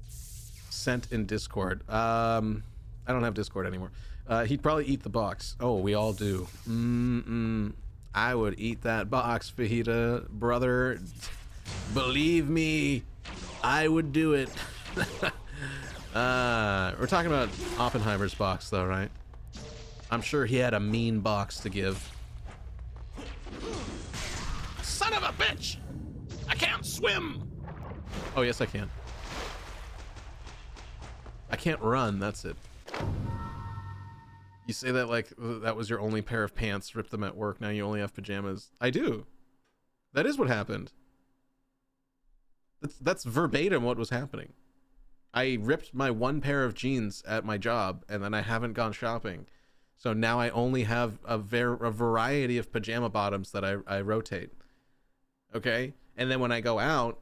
Sent in Discord. I don't have Discord anymore. He'd probably eat the box. Oh, we all do. I would eat that box, Fajita, brother. Believe me, I would do it. We're talking about Oppenheimer's box, though, right? I'm sure he had a mean box to give. Son of a bitch! I can't swim! Oh, yes, I can. I can't run, that's it. You say that like that was your only pair of pants, ripped them at work, now you only have pajamas. I do. That is what happened. That's verbatim what was happening. I ripped my one pair of jeans at my job, and then I haven't gone shopping. So now I only have a variety of pajama bottoms that I rotate. Okay? And then when I go out,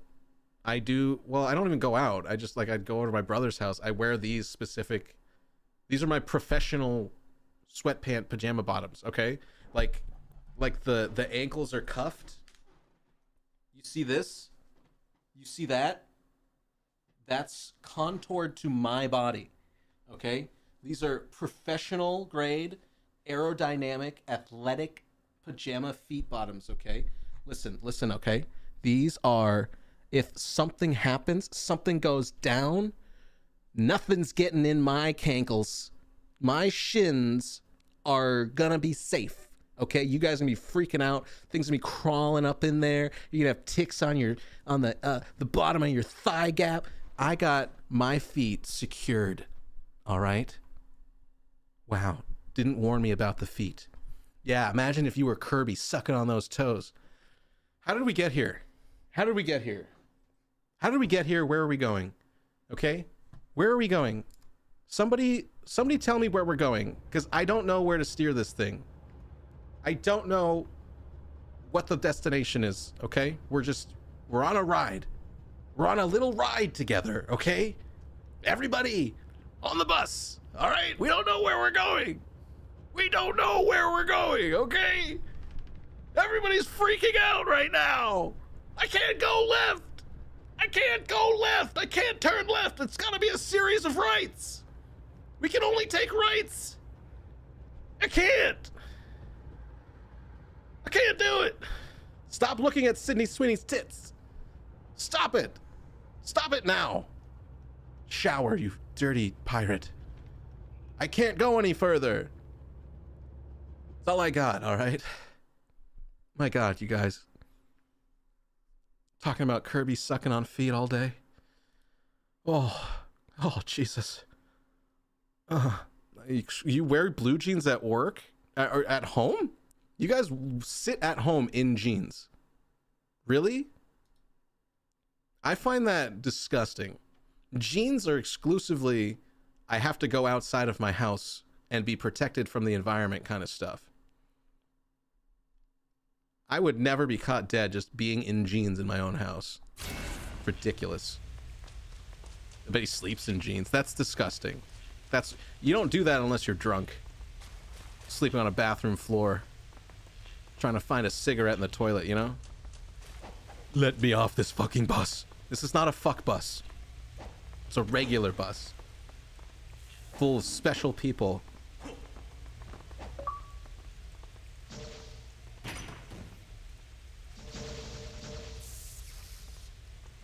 I do, well, I don't even go out. I just, like, I'd go over to my brother's house. I wear these specific, these are my professional sweatpant pajama bottoms, okay? Like the ankles are cuffed. You see this? You see that? That's contoured to my body, okay? These are professional grade, aerodynamic, athletic pajama feet bottoms, okay? Listen, okay? These are, if something happens, something goes down, nothing's getting in my cankles. My shins are gonna be safe, okay? You guys are gonna be freaking out. Things gonna be crawling up in there. You're gonna have ticks on the bottom of your thigh gap. I got my feet secured, all right? Wow, didn't warn me about the feet. Yeah, imagine if you were Kirby sucking on those toes. How did we get here? How did we get here? How did we get here? Where are we going? Okay? Where are we going? Somebody tell me where we're going, because I don't know where to steer this thing. I don't know what the destination is, okay? We're on a ride. We're on a little ride together, okay? Everybody on the bus, all right? We don't know where we're going. We don't know where we're going, okay? Everybody's freaking out right now. I can't go left. I can't go left. I can't turn left. It's gotta be a series of rights. We can only take rights. I can't do it. Stop looking at Sydney Sweeney's tits. Stop it. Stop it now. Shower, you dirty pirate. I can't go any further. That's all I got, all right? My God, you guys. Talking about Kirby sucking on feet all day. Oh, Jesus. You wear blue jeans at work? Or at home? You guys sit at home in jeans. Really? I find that disgusting. Jeans are exclusively, I have to go outside of my house and be protected from the environment kind of stuff. I would never be caught dead just being in jeans in my own house. Ridiculous. I bet he sleeps in jeans. That's disgusting. You don't do that unless you're drunk. Sleeping on a bathroom floor. Trying to find a cigarette in the toilet, you know? Let me off this fucking bus. This is not a fuck bus. It's a regular bus. Full of special people.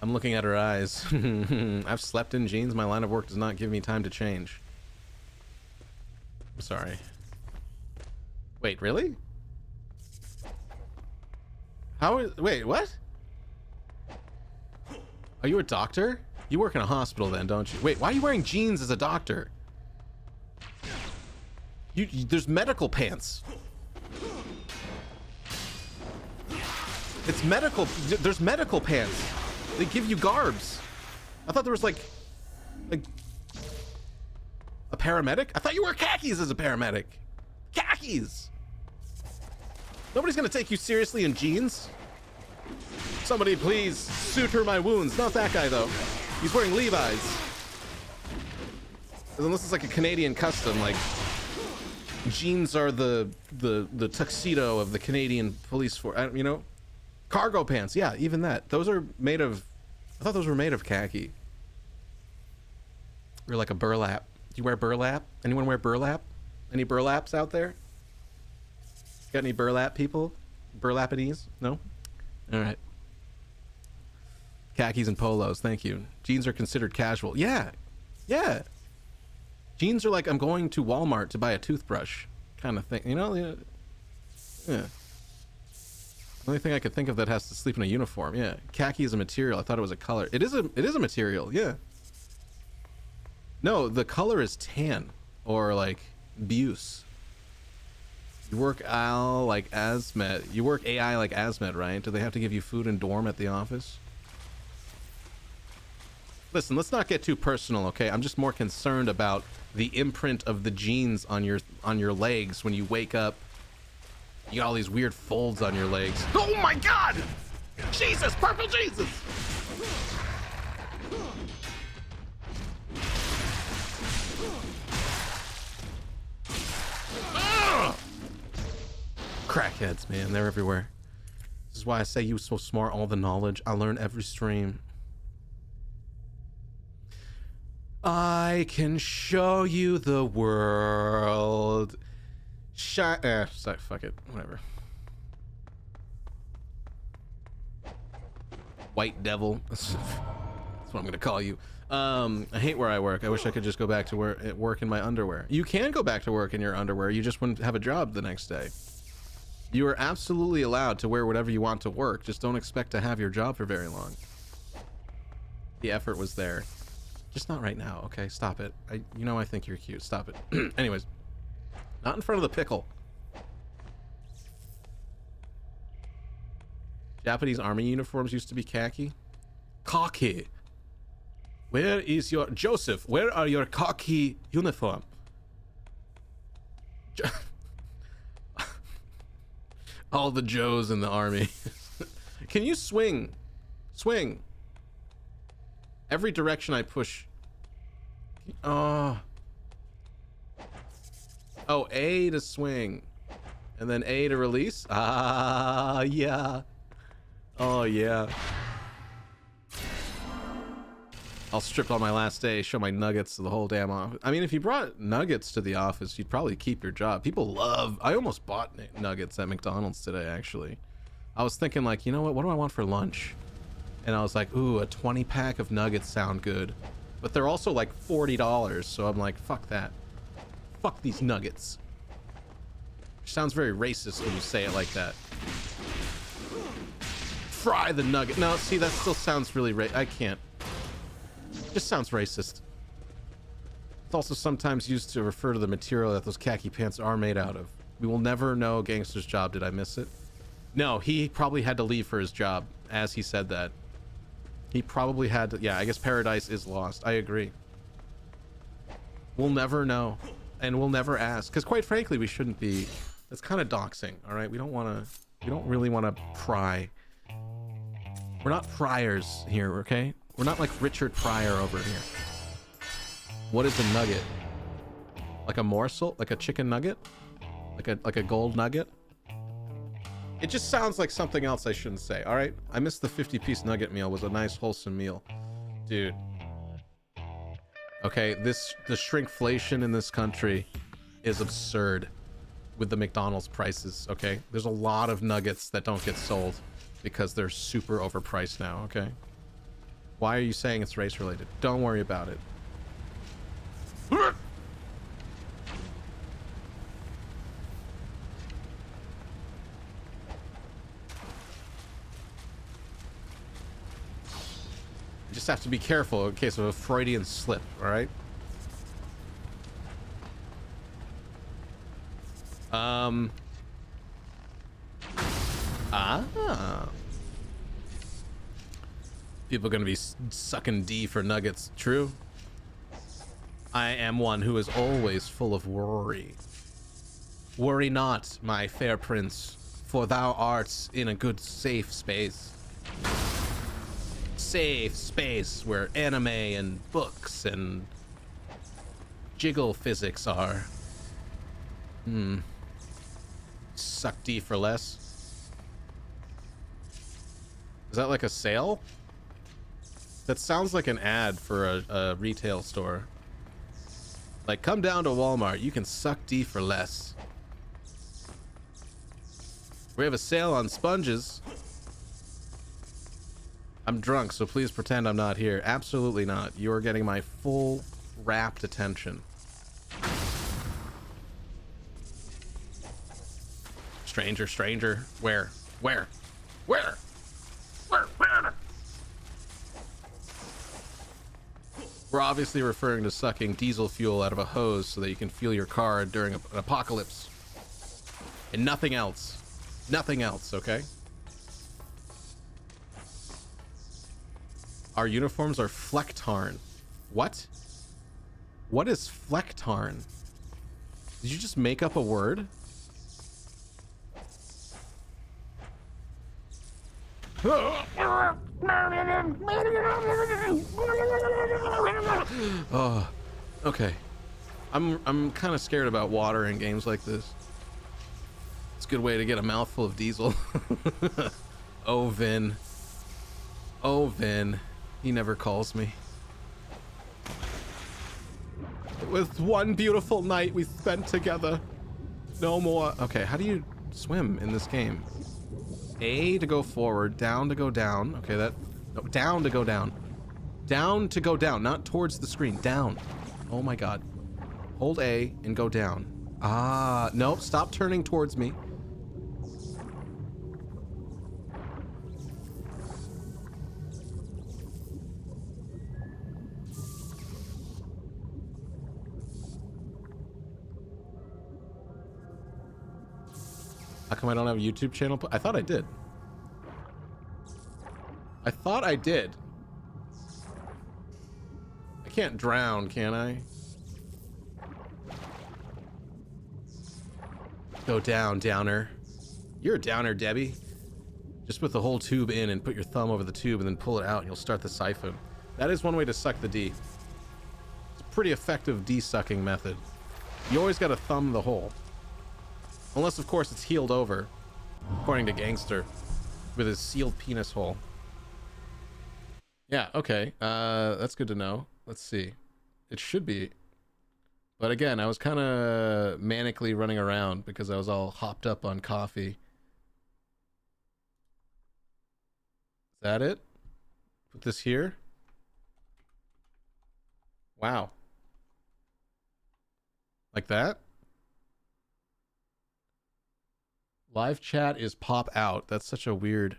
I'm looking at her eyes. I've slept in jeans. My line of work does not give me time to change. I'm sorry. Wait, really? Wait, what? Are you a doctor? You work in a hospital then, don't you? Wait, why are you wearing jeans as a doctor? There's medical pants. It's medical. There's medical pants. They give you garbs. I thought there was like a paramedic. I thought you wore khakis as a paramedic. Khakis. Nobody's gonna take you seriously in jeans. Somebody please suture my wounds. Not that guy though. He's wearing Levi's. Unless it's like a Canadian custom, like jeans are the tuxedo of the Canadian police force. You know, cargo pants. Yeah, even that. Those are made of. I thought those were made of khaki. Or like a burlap. Do you wear burlap? Anyone wear burlap? Any burlaps out there? Got any burlap people? Burlapanese? No? All right. Khakis and polos. Thank you. Jeans are considered casual. Yeah. Yeah. Jeans are like I'm going to Walmart to buy a toothbrush kind of thing. You know? Yeah. The only thing I could think of that has to sleep in a uniform. Yeah. Khaki is a material. I thought it was a color. It is a material. Yeah. No, the color is tan or like buse. You work Al like Asmet. You work AI like Asmet, right? Do they have to give you food and dorm at the office? Listen, let's not get too personal, okay? I'm just more concerned about the imprint of the jeans on your legs when you wake up. You got all these weird folds on your legs. Oh my God! Jesus, purple Jesus! Ugh! Crackheads, man, they're everywhere. This is why I say you so smart, all the knowledge. I learn every stream. I can show you the world. Sorry, fuck it, whatever. White devil. That's what I'm gonna call you. I hate where I work. I wish I could just go back to work in my underwear. You can go back to work in your underwear. You just wouldn't have a job the next day. You are absolutely allowed to wear whatever you want to work. Just don't expect to have your job for very long. The effort was there. Just not right now, okay? Stop it. I think you're cute. Stop it. Anyways. Not in front of the pickle. Japanese army uniforms used to be khaki. Khaki. Where is your... Joseph, where are your khaki uniform? All the Joes in the army. Can you swing? Swing. Every direction I push. Oh, A to swing. And then A to release. Ah, yeah. Oh, yeah. I'll strip on my last day, show my nuggets to the whole damn office. I mean, if you brought nuggets to the office, you'd probably keep your job. People love... I almost bought nuggets at McDonald's today, actually. I was thinking, like, you know what do I want for lunch? And I was like, ooh, a 20-pack of nuggets sound good. But they're also like $40, so I'm like, fuck that. Fuck these nuggets. Sounds very racist when you say it like that. Fry the nugget. No, see, that still sounds really I can't. Just sounds racist. It's also sometimes used to refer to the material that those khaki pants are made out of. We will never know Gangster's job. Did I miss it? No, he probably had to leave for his job, as he said that. He probably had to... Yeah, I guess Paradise is lost. I agree. We'll never know. And we'll never ask. Because quite frankly, we shouldn't be... It's kind of doxing, alright? We don't want to... We don't really want to pry. We're not priors here, okay? We're not like Richard Pryor over here. What is a nugget? Like a morsel? Like a chicken nugget? Like a gold nugget? It just sounds like something else I shouldn't say, alright? I missed the 50-piece nugget meal. It was a nice, wholesome meal. Dude. Okay, the shrinkflation in this country is absurd with the McDonald's prices, okay? There's a lot of nuggets that don't get sold because they're super overpriced now, okay? Why are you saying it's race related? Don't worry about it. You just have to be careful in case of a Freudian slip, all right? People are gonna be sucking D for nuggets. True. I am one who is always full of worry. Worry not, my fair prince, for thou art in a good safe space. Safe space where anime and books and jiggle physics are. Suck D for less. Is that like a sale? That sounds like an ad for a retail store. Like, come down to Walmart. You can suck D for less. We have a sale on sponges. I'm drunk, so please pretend I'm not here. Absolutely not. You are getting my full rapt attention. Stranger, stranger. Where? Where? Where? Where? We're obviously referring to sucking diesel fuel out of a hose so that you can fuel your car during an apocalypse. And nothing else. Nothing else, okay? Our uniforms are Flecktarn. What? What is Flecktarn? Did you just make up a word? Oh, okay. I'm kind of scared about water in games like this. It's a good way to get a mouthful of diesel. Oh, Vin. Oh, Vin. He never calls me. It was one beautiful night we spent together. No more. Okay, how do you swim in this game? A to go forward, down to go down. Okay, that... No, down to go down. Down to go down, not towards the screen. Down. Oh my god. Hold A and go down. Ah, no, stop turning towards me. How come I don't have a YouTube channel? I thought I did. I thought I did. I can't drown, can I? Go down, downer. You're a downer, Debbie. Just put the whole tube in and put your thumb over the tube and then pull it out and you'll start the siphon. That is one way to suck the D. It's a pretty effective D-sucking method. You always gotta thumb the hole. Unless, of course, it's healed over, according to Gangster, with his sealed penis hole. Yeah, okay. That's good to know. Let's see. It should be. But again, I was kind of manically running around because I was all hopped up on coffee. Is that it? Put this here. Wow. Like that? Live chat is pop out. That's such a weird...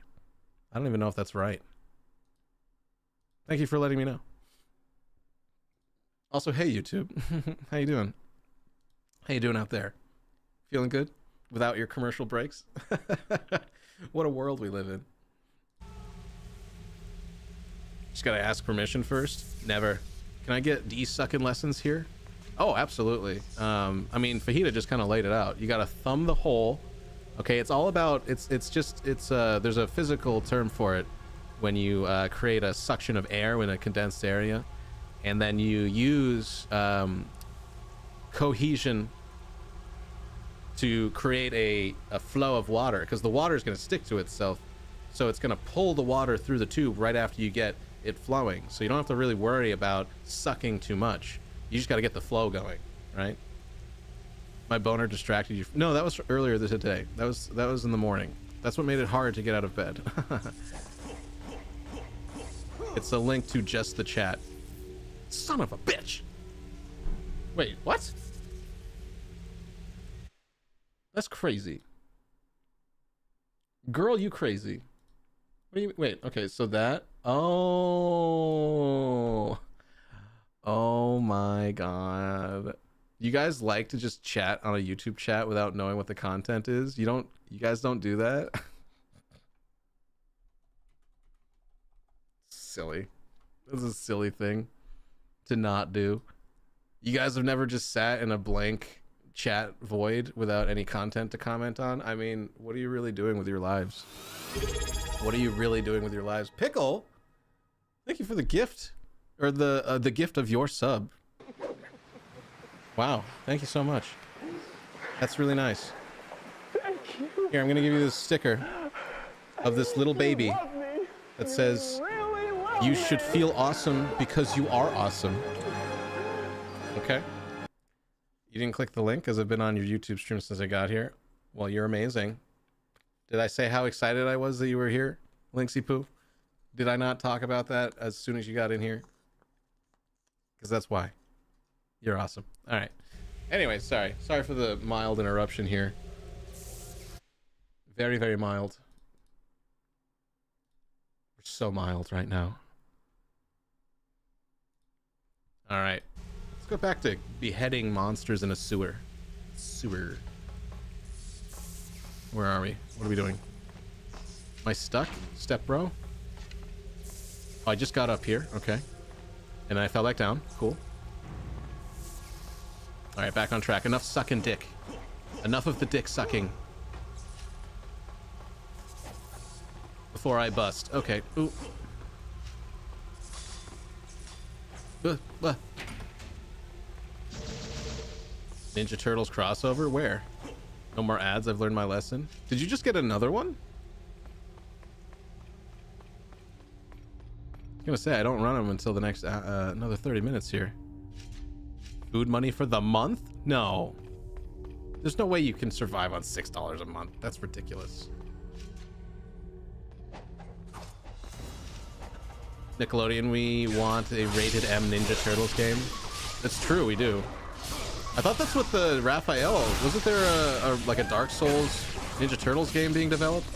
I don't even know if that's right. Thank you for letting me know. Also, hey YouTube. How you doing? How you doing out there? Feeling good? Without your commercial breaks? What a world we live in. Just gotta ask permission first? Never. Can I get sucking lessons here? Oh, absolutely. I mean, Fajita just kind of laid it out. You gotta thumb the hole. Okay, it's all about, there's a physical term for it when you create a suction of air in a condensed area, and then you use cohesion to create a flow of water, because the water is going to stick to itself, so it's going to pull the water through the tube right after you get it flowing, so you don't have to really worry about sucking too much. You just got to get the flow going, right? My boner distracted you. No, that was earlier today. That was in the morning. That's what made it hard to get out of bed. It's a link to just the chat. Son of a bitch. Wait, what? That's crazy. Girl, you crazy. What do you... Wait, okay, so that... Oh. Oh my god. You guys like to just chat on a YouTube chat without knowing what the content is? You guys don't do that? Silly. This is a silly thing to not do. You guys have never just sat in a blank chat void without any content to comment on? I mean, what are you really doing with your lives? What are you really doing with your lives? Pickle, thank you for the gift, or the gift of your sub. Wow, thank you so much. That's really nice. Thank you. Here, I'm gonna give you this sticker of this little baby that says, "You should feel awesome because you are awesome." Okay. You didn't click the link because I've been on your YouTube stream since I got here. Well, you're amazing. Did I say how excited I was that you were here, Linksy Poo? Did I not talk about that as soon as you got in here? Because that's why. You're awesome. All right. Anyway, sorry for the mild interruption here. Very, very mild. We're so mild right now. All right. Let's go back to beheading monsters in a sewer. Where are we? What are we doing? Am I stuck? Step bro? Oh, I just got up here. Okay. And I fell back down. Cool. All right, back on track. Enough sucking dick. Enough of the dick sucking. Before I bust. Okay. Ooh. Ninja Turtles crossover? Where? No more ads. I've learned my lesson. Did you just get another one? I was gonna say I don't run them until the next another 30 minutes here. Food money for the month? No. There's no way you can survive on $6 a month. That's ridiculous. Nickelodeon, we want a rated M Ninja Turtles game. That's true, we do. I thought that's what the Raphael, wasn't there like a Dark Souls Ninja Turtles game being developed?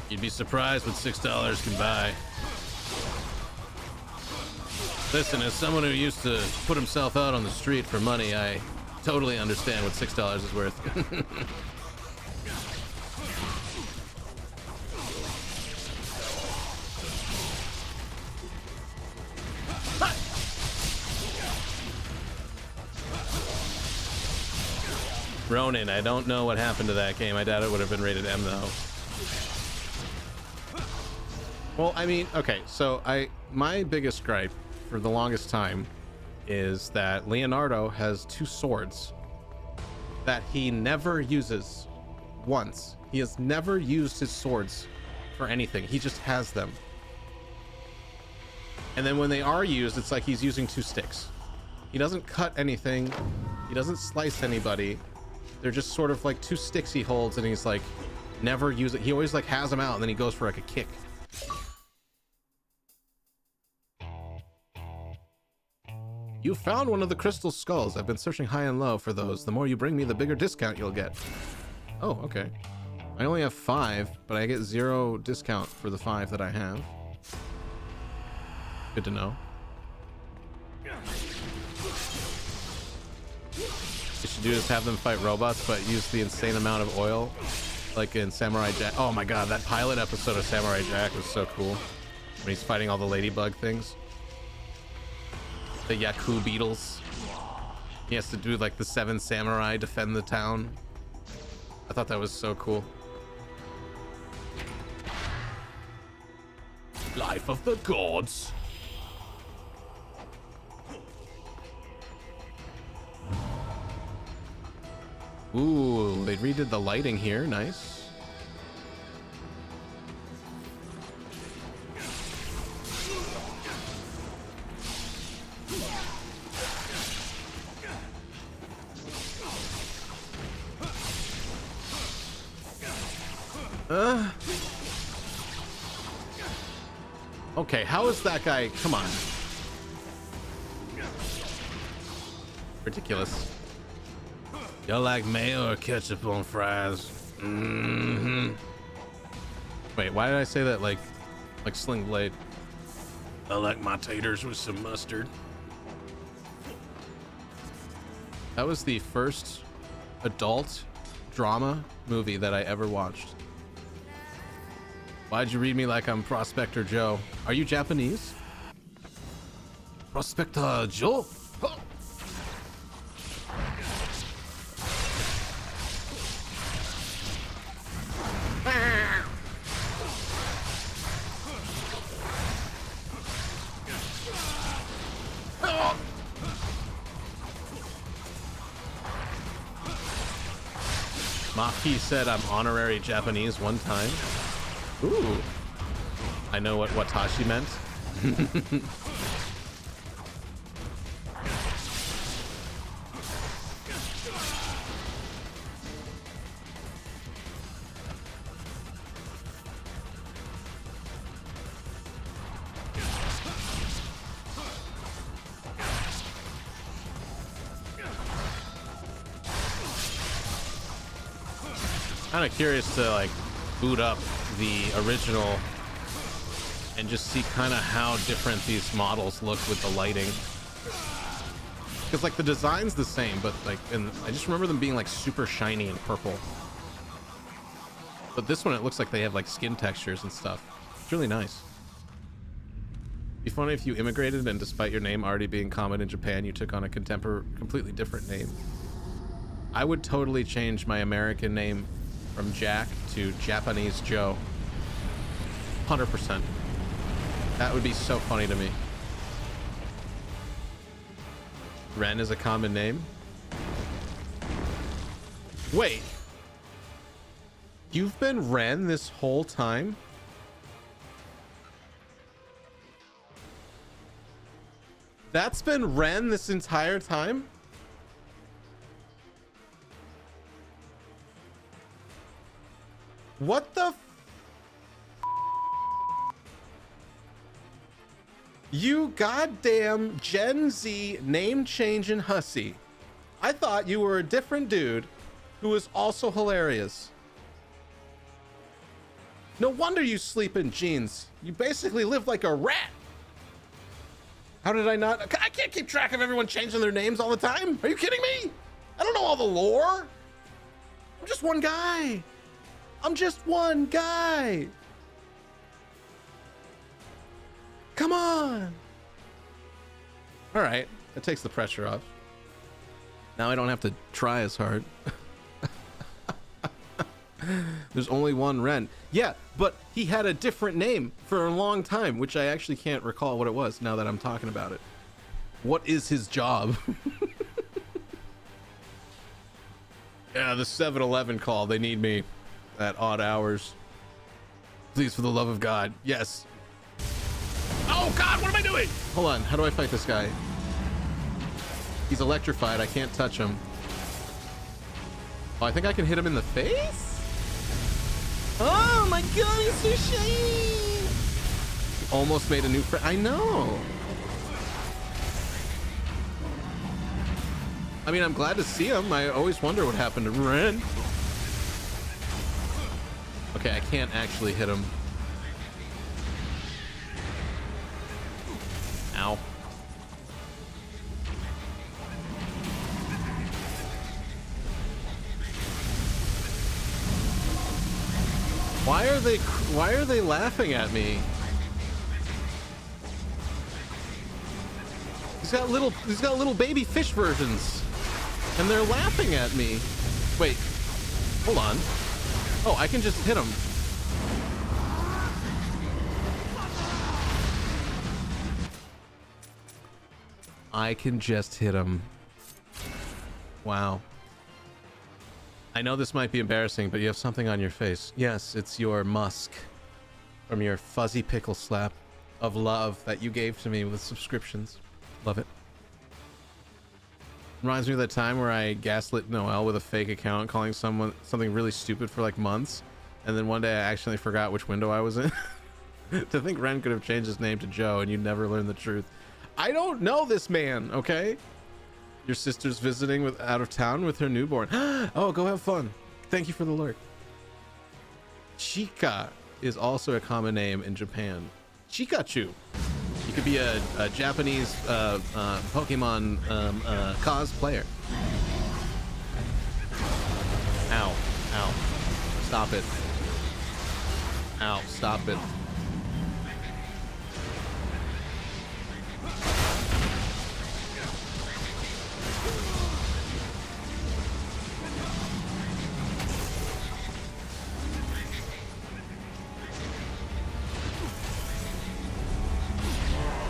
You'd be surprised what $6 can buy. Listen, as someone who used to put himself out on the street for money, I totally understand what $6 is worth. Ronin, I don't know what happened to that game. I doubt it would have been rated M though. Well, I mean, okay, so my biggest gripe for the longest time is that Leonardo has two swords that he never uses once. He has never used his swords for anything. He just has them. And then when they are used, it's like he's using 2 sticks. He doesn't cut anything. He doesn't slice anybody. They're just sort of like 2 sticks he holds, and he's like never use it. He always like has them out, and then he goes for like a kick. You found one of the crystal skulls. I've been searching high and low for those. The more you bring me, the bigger discount you'll get. Oh, okay. I only have 5, but I get 0 discount for the 5 that I have. Good to know. You should do is have them fight robots, but use the insane amount of oil, like in Samurai Jack. Oh my god, that pilot episode of Samurai Jack was so cool. When he's fighting all the ladybug things. The Yaku beetles. He has to do like the 7 samurai defend the town. I thought that was so cool. Life of the gods. Ooh, they redid the lighting here. Nice. Okay, how is that guy? Come on. Ridiculous. You like mayo or ketchup on fries? Mm-hmm. Wait, why did I say that like Sling Blade? I like my taters with some mustard. That was the first adult drama movie that I ever watched. Why'd you read me like I'm Prospector Joe? Are you Japanese? Prospector Joe? Huh. Maki said I'm honorary Japanese one time. Ooh. I know what Watashi meant. Kind of curious to like boot up the original and just see kind of how different these models look with the lighting, because like the design's the same, but like, and I just remember them being like super shiny and purple, but this one it looks like they have like skin textures and stuff. It's really nice. Be funny if you immigrated and despite your name already being common in Japan, you took on a completely different name. I would totally change my American name from Jack to Japanese Joe. 100%. That would be so funny to me. Ren is a common name. Wait. You've been Ren this whole time? That's been Ren this entire time? What the you goddamn Gen Z name-changing hussy. I thought you were a different dude who was also hilarious. No wonder you sleep in jeans. You basically live like a rat. How did I not? I can't keep track of everyone changing their names all the time. Are you kidding me? I don't know all the lore. I'm just one guy. I'm just one guy. Come on. All right, that takes the pressure off. Now I don't have to try as hard. There's only one Ren. Yeah, but he had a different name for a long time, which I actually can't recall what it was now that I'm talking about it. What is his job? Yeah, the 7-Eleven call. They need me at odd hours. Please, for the love of God. Yes. Oh God, what am I doing? Hold on, how do I fight this guy? He's electrified, I can't touch him. Oh, I think I can hit him in the face? Oh my God, he's so shiny! Almost made a new friend. I know. I mean, I'm glad to see him. I always wonder what happened to Ren. Okay, I can't actually hit him. Ow. Why are they laughing at me? He's got little baby fish versions. And they're laughing at me. Wait. Hold on. Oh, I can just hit him. I can just hit him. Wow. I know this might be embarrassing, but you have something on your face. Yes, it's your musk from your fuzzy pickle slap of love that you gave to me with subscriptions. Love it. Reminds me of that time where I gaslit Noelle with a fake account, calling someone something really stupid for like months, and then one day I actually forgot which window I was in. To think Ren could have changed his name to Joe and you'd never learn the truth. I don't know this man, okay? Your sister's visiting out of town with her newborn. Oh, go have fun. Thank you for the alert. Chika is also a common name in Japan. Chikachu. You could be a Japanese Pokemon cosplayer. Ow. Ow. Stop it. Ow. Stop it.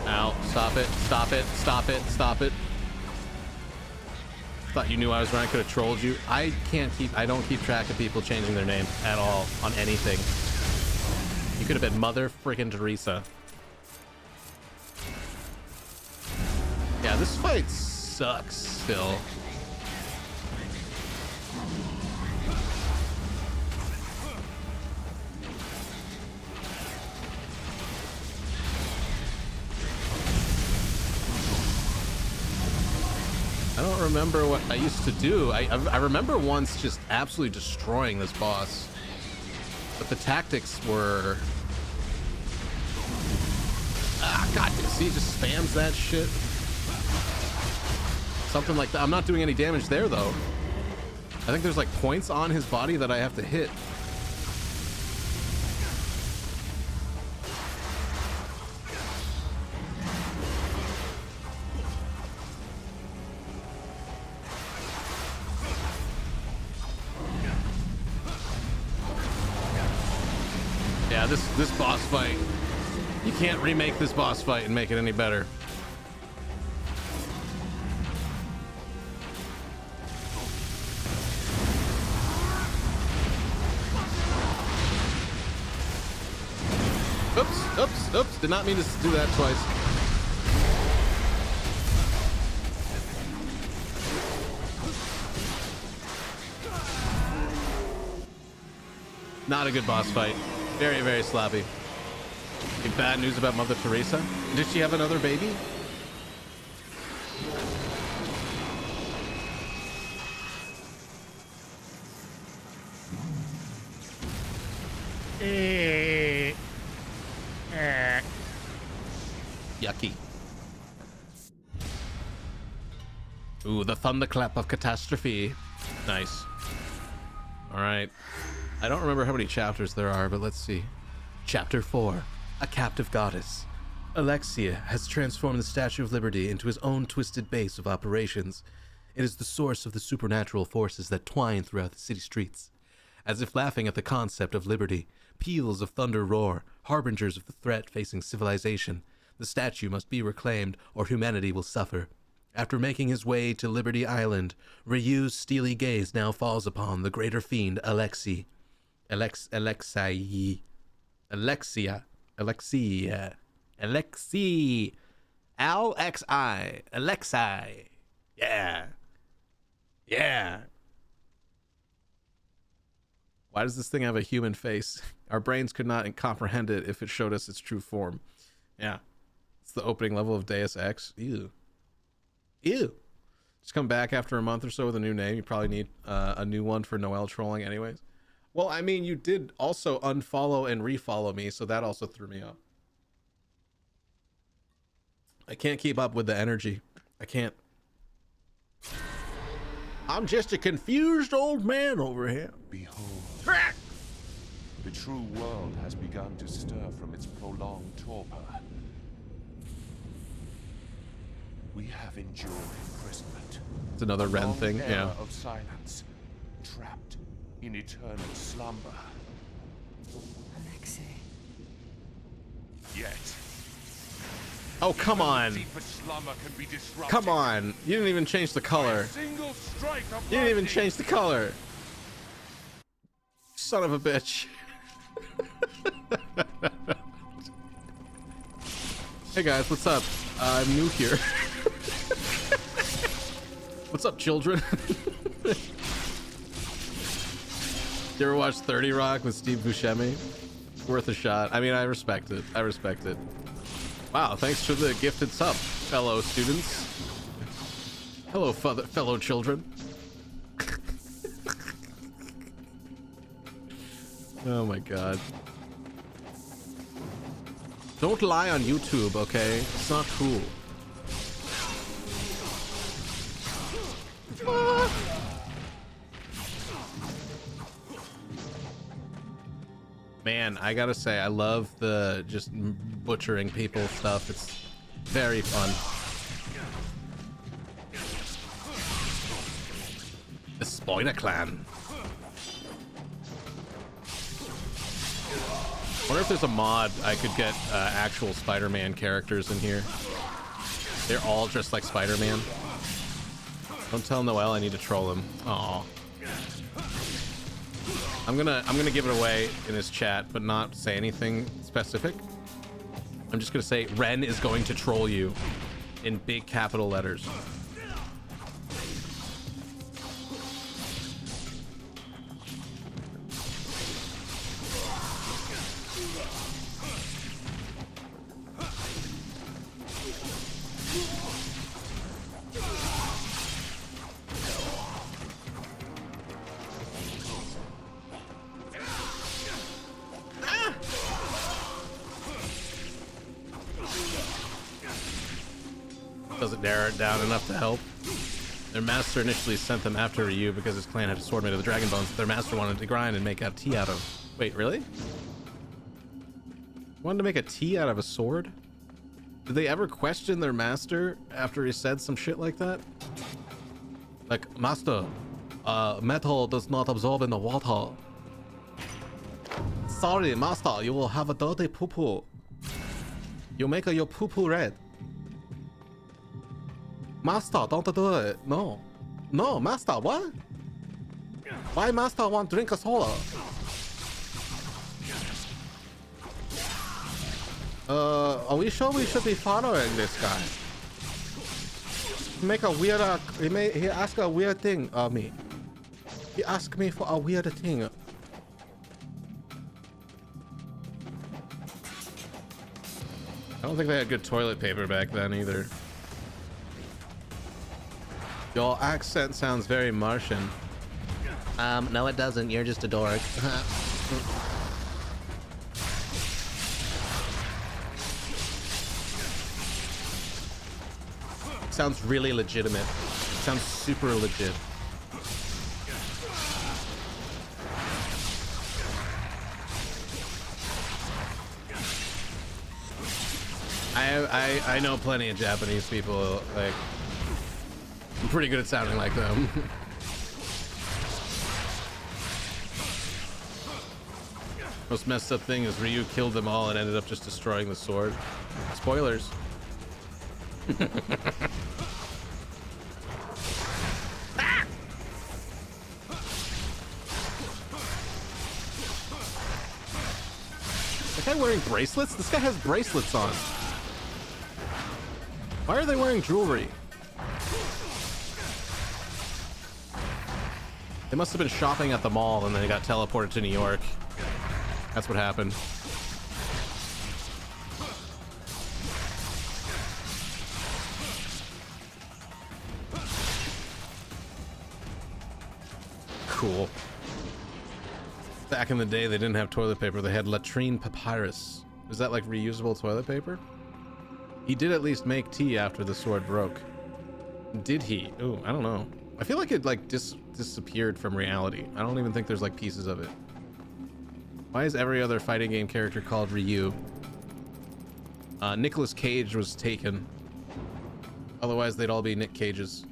Ow, stop it, stop it, stop it, stop it. Thought you knew I was right, I could have trolled you. I don't keep track of people changing their name at all on anything. You could have been Mother Frickin' Teresa. Yeah, this fight sucks still. I don't remember what I used to do. I remember once just absolutely destroying this boss. But the tactics were... Ah, God, see, it just spams that shit. Something like that. I'm not doing any damage there, though. I think there's like points on his body that I have to hit. Yeah, this boss fight, you can't remake this boss fight and make it any better. Oops, did not mean to do that twice. Not a good boss fight. Very, very sloppy. Any bad news about Mother Teresa? Did she have another baby? Yucky. Ooh, the thunderclap of catastrophe. Nice. All right. I don't remember how many chapters there are, but let's see. Chapter 4, A Captive Goddess. Alexia has transformed the Statue of Liberty into his own twisted base of operations. It is the source of the supernatural forces that twine throughout the city streets. As if laughing at the concept of liberty, peals of thunder roar, harbingers of the threat facing civilization. The statue must be reclaimed, or humanity will suffer. After making his way to Liberty Island, Ryu's steely gaze now falls upon the greater fiend Alexei. Alexei. Alexia. Alexi. Alexi. Alexi. Yeah. Yeah. Why does this thing have a human face? Our brains could not comprehend it if it showed us its true form. Yeah. It's the opening level of Deus Ex. Ew. Ew. Just come back after a month or so with a new name. You probably need a new one for Noel trolling anyways. Well, I mean, you did also unfollow and refollow me, so that also threw me off. I can't keep up with the energy. I can't. I'm just a confused old man over here. Behold, the true world has begun to stir from its prolonged torpor. We have endured imprisonment. It's another Ren thing, yeah. Of silence, trapped in eternal slumber. Alexei. Yet. Oh, come on. Come on. You didn't even change the color. You didn't even change the color. Son of a bitch. Hey guys, what's up? I'm new here. What's up, children? You ever watch 30 Rock with Steve Buscemi? Worth a shot. I mean, I respect it. I respect it. Wow, thanks for the gifted sub, fellow students. Hello, fellow children. Oh my god. Don't lie on YouTube, okay? It's not cool. Man, I gotta say, I love the just butchering people stuff. It's very fun. The Spider Clan. I wonder if there's a mod I could get actual Spider-Man characters in here. They're all dressed like Spider-Man. Don't tell Noel I need to troll him. Aw. I'm gonna give it away in his chat, but not say anything specific. I'm just gonna say Ren is going to troll you in big capital letters. Doesn't narrow it down enough to help. Their master initially sent them after Ryu because his clan had a sword made of the dragon bones that their master wanted to grind and make a tea out of. Wait, really? Wanted to make a tea out of a sword? Did they ever question their master after he said some shit like that? Like, master, metal does not absorb in the water. Sorry, master, you will have a dirty poo-poo. You make your poo-poo red. Master, don't do it. No. No, master, what? Why master want to drink a soda? Are we sure we should be following this guy? He make a weird, he asked a weird thing of me. He asked me for a weird thing. I don't think they had good toilet paper back then either. Your accent sounds very Martian. No it doesn't, you're just a dork. Sounds really legitimate. Sounds super legit. I know plenty of Japanese people, like, I'm pretty good at sounding like them. Most messed up thing is Ryu killed them all and ended up just destroying the sword. Spoilers. Is the guy wearing bracelets? This guy has bracelets on. Why are they wearing jewelry? They must have been shopping at the mall and then they got teleported to New York. That's what happened. Cool. Back in the day, they didn't have toilet paper. They had latrine papyrus. Is that like reusable toilet paper? He did at least make tea after the sword broke. Did he? Ooh, I don't know. I feel like it like disappeared from reality. I don't even think there's like pieces of it. Why is every other fighting game character called Ryu? Nicolas Cage was taken. Otherwise, they'd all be Nick Cages.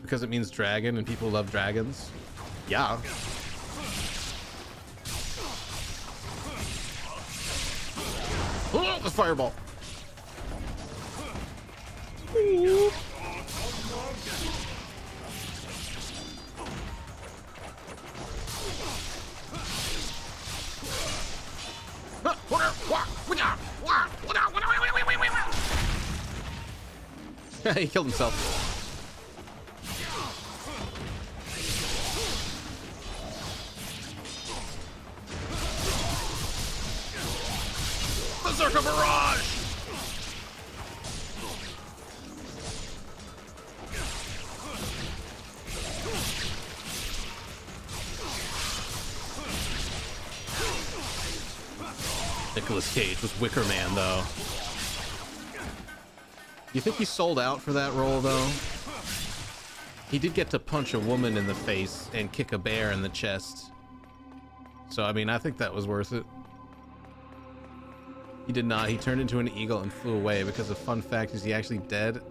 Because it means dragon and people love dragons. Yeah. Oh, the fireball. Ooh. He killed himself. Berserker Barrage! Nicolas Cage was Wicker Man, though. You think he sold out for that role, though? He did get to punch a woman in the face and kick a bear in the chest. So, I mean, I think that was worth it. He did not. He turned into an eagle and flew away because the fun fact is he's actually dead,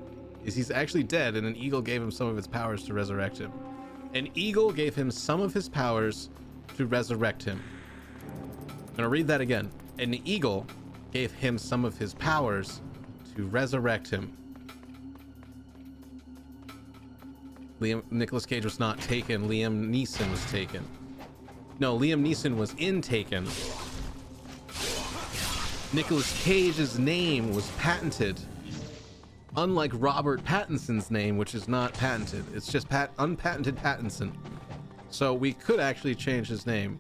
and an eagle gave him some of its powers to resurrect him. An eagle gave him some of his powers to resurrect him. I'm gonna read that again. An eagle gave him some of his powers to resurrect him. Nicolas Cage was not taken. Liam Neeson was taken. No, Liam Neeson was in Taken. Nicolas Cage's name was patented, unlike Robert Pattinson's name, which is not patented. It's just unpatented Pattinson. So we could actually change his name.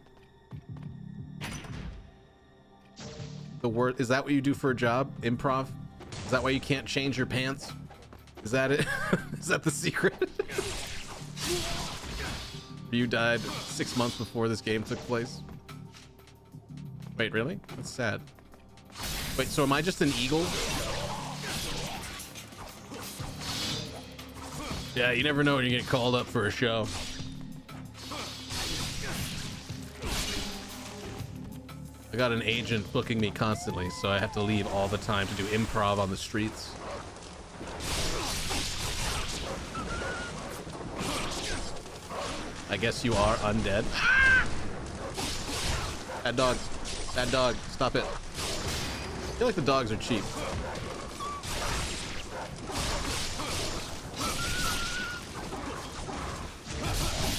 The word, is that what you do for a job? Improv? Is that why you can't change your pants? Is that it? Is that the secret? You died 6 months before this game took place. Wait, really? That's sad. Wait, so am I just an eagle? Yeah, you never know when you get called up for a show. I got an agent booking me constantly, so I have to leave all the time to do improv on the streets. I guess you are undead. Bad dog. Bad dog. Stop it. I feel like the dogs are cheap.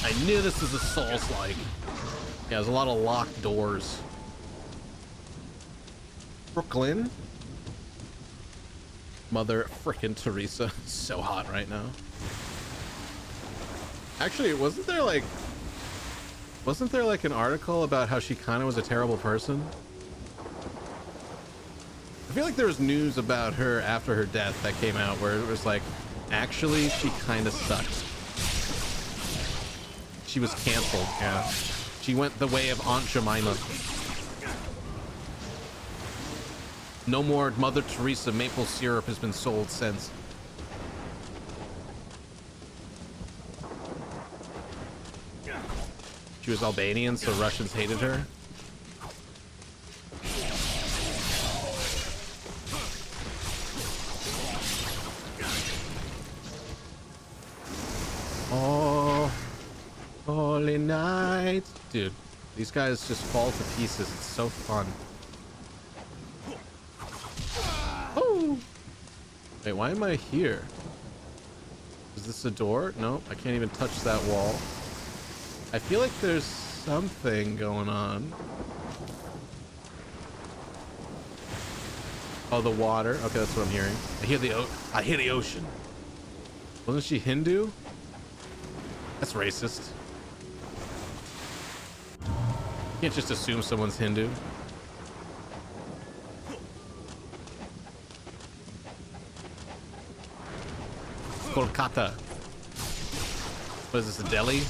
I knew this was a Souls-like. Yeah, there's a lot of locked doors. Brooklyn. Mother frickin' Teresa. So hot right now. Actually, wasn't there like an article about how she kind of was a terrible person? I feel like there was news about her after her death that came out where it was like, actually, she kind of sucked. She was canceled, yeah. She went the way of Aunt Jemima. No more Mother Teresa maple syrup has been sold since. She was Albanian, so Russians hated her. Oh, holy night. Dude, these guys just fall to pieces. It's so fun. Oh. Wait, why am I here? Is this a door? No, I can't even touch that wall. I feel like there's... something going on. Oh, the water. Okay, that's what I'm hearing. I hear the ocean. Wasn't she Hindu? That's racist. You can't just assume someone's Hindu. Kolkata. What is this, a Delhi?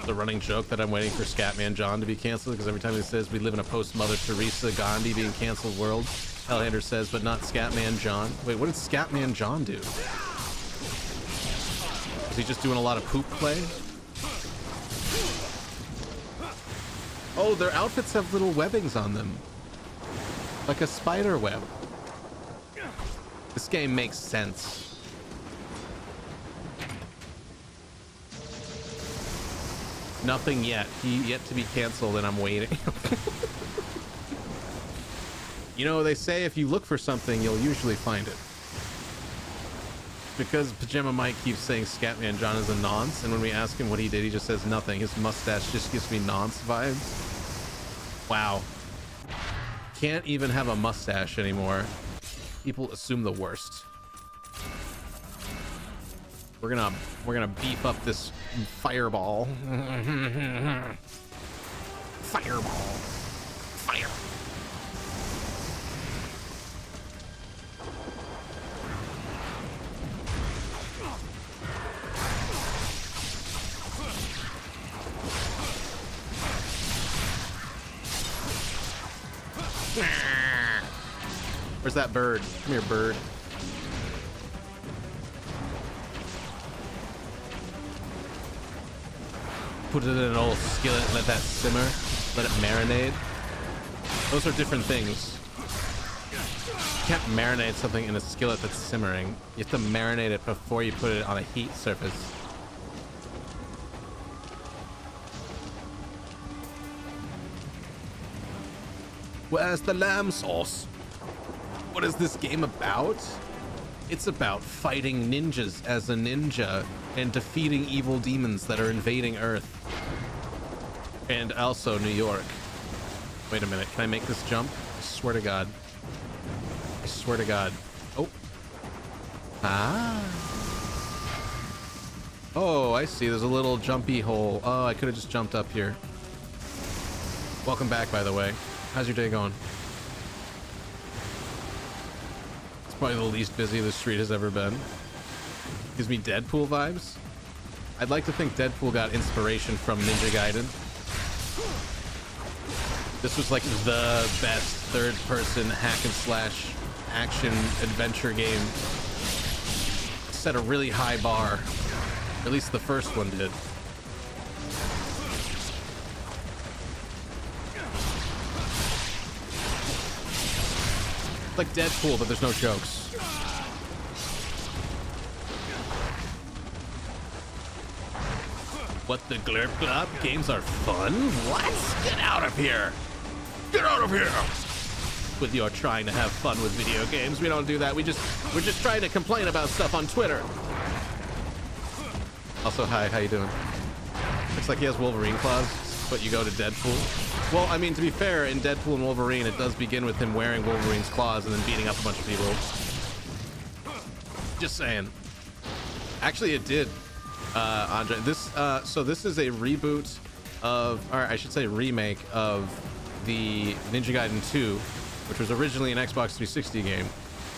The running joke that I'm waiting for Scatman John to be canceled, because every time he says we live in a post-Mother Teresa Gandhi being canceled world, Hellhander says, but not Scatman John. Wait, what did Scatman John do? Is he just doing a lot of poop play? Oh, their outfits have little webbings on them. Like a spider web. This game makes sense. Nothing yet. He yet to be canceled and I'm waiting. You know, they say if you look for something, you'll usually find it. Because Pajama Mike keeps saying Scatman John is a nonce, and when we ask him what he did, he just says nothing. His mustache just gives me nonce vibes. Wow. Can't even have a mustache anymore. People assume the worst. We're gonna beef up this fireball. Fireball. Fire. Where's that bird? Come here, bird. Put it in an old skillet and let that simmer. Let it marinate. Those are different things. You can't marinate something in a skillet that's simmering. You have to marinate it before you put it on a heat surface. Where's the lamb sauce? What is this game about? It's about fighting ninjas as a ninja and defeating evil demons that are invading Earth. And also New York. Wait a minute, can I make this jump? I swear to God. I swear to God. Oh. Ah. Oh, I see. There's a little jumpy hole. Oh, I could have just jumped up here. Welcome back, by the way. How's your day going? It's probably the least busy the street has ever been. Gives me Deadpool vibes. I'd like to think Deadpool got inspiration from Ninja Gaiden. This was like the best third-person hack-and-slash action adventure game. Set a really high bar. At least the first one did. Like Deadpool, but there's no jokes. What the glurp glop? Games are fun? What? Get out of here! Get out of here! With your trying to have fun with video games, we don't do that. We're just trying to complain about stuff on Twitter. Also, hi, how you doing? Looks like he has Wolverine claws, but you go to Deadpool. Well, I mean, to be fair, in Deadpool and Wolverine, it does begin with him wearing Wolverine's claws and then beating up a bunch of people. Just saying. Actually, it did, Andre. So this is a reboot of, or I should say remake of the Ninja Gaiden 2, which was originally an Xbox 360 game.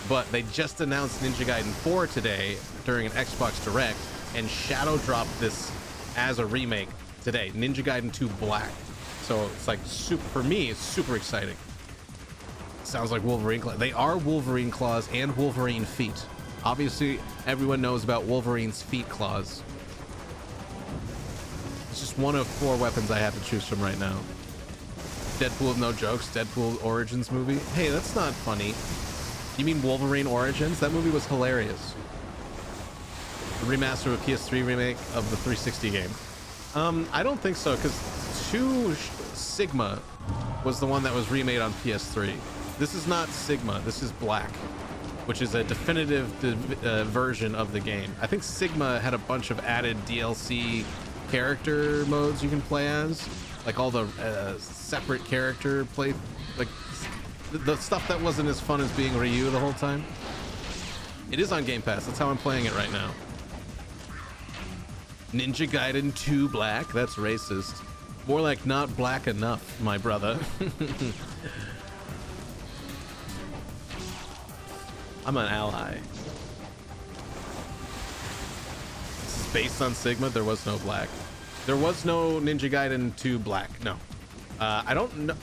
But they just announced Ninja Gaiden 4 today during an Xbox Direct and shadow dropped this as a remake today. Ninja Gaiden 2 Black. So it's like super, for me, it's super exciting. Sounds like Wolverine claws. They are Wolverine claws and Wolverine feet. Obviously, everyone knows about Wolverine's feet claws. It's just one of 4 weapons I have to choose from right now. Deadpool with no jokes, Deadpool Origins movie. Hey, that's not funny. You mean Wolverine Origins? That movie was hilarious. The remaster of a PS3 remake of the 360 game. I don't think so, because 2 Sigma was the one that was remade on PS3. This is not Sigma, this is Black. which is a definitive version of the game. I think Sigma had a bunch of added DLC character modes you can play as, like all the separate character play, like the stuff that wasn't as fun as being Ryu the whole time. It is on Game Pass. That's how I'm playing it right now. Ninja Gaiden 2 Black. That's racist. More like not black enough, my brother. I'm an ally. This is based on Sigma. There was no black. There was no Ninja Gaiden 2 Black. No. I don't know.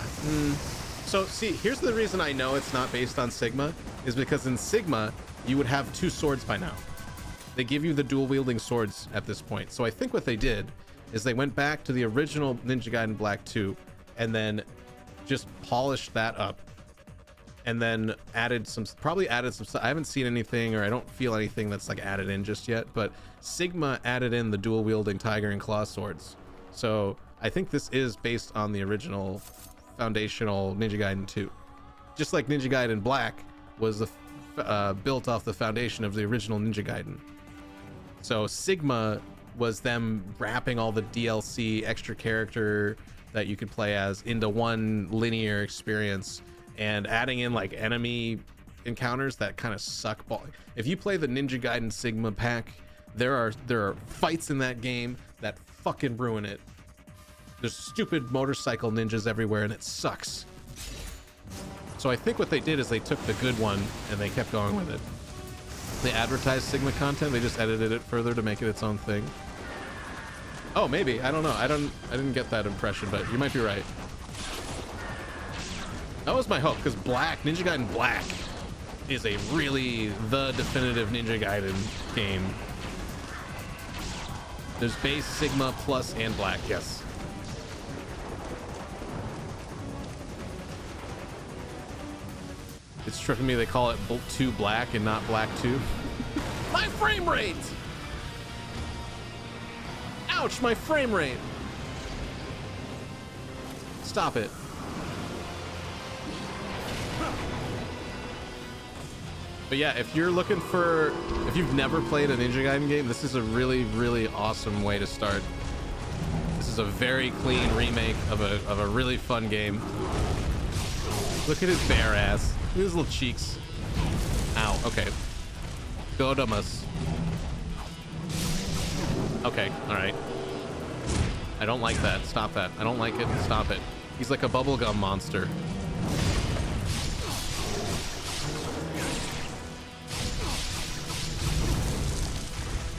So see, here's the reason I know it's not based on Sigma, is because in Sigma, you would have 2 swords by now. They give you the dual wielding swords at this point. So I think what they did is they went back to the original Ninja Gaiden Black 2 and then just polished that up and then probably added some stuff. I haven't seen anything, or I don't feel anything that's like added in just yet, but Sigma added in the dual wielding tiger and claw swords. So I think this is based on the original foundational Ninja Gaiden 2. Just like Ninja Gaiden Black was built off the foundation of the original Ninja Gaiden. So Sigma was them wrapping all the DLC extra character that you could play as into one linear experience and adding in like enemy encounters that kind of suck ball. If you play the Ninja Gaiden Sigma pack, there are fights in that game that fucking ruin it. There's stupid motorcycle ninjas everywhere and it sucks. So I think what they did is they took the good one and they kept going with it. They advertised Sigma content, they just edited it further to make it its own thing. Oh, maybe. I don't know. I didn't get that impression, but you might be right. That was my hope, because Ninja Gaiden Black is the definitive Ninja Gaiden game. There's base, Sigma, Plus, and Black, yes. It's tripping me they call it 2 Black and not Black 2. My frame rate! Ouch, my frame rate! Stop it. But yeah, if you're looking for, if you've never played a Ninja Gaiden game, this is a really, really awesome way to start. This is a very clean remake of a really fun game. Look at his bare ass. Look at his little cheeks. Ow, okay. Godamus. Okay, alright. I don't like that. Stop that. I don't like it. Stop it. He's like a bubblegum monster.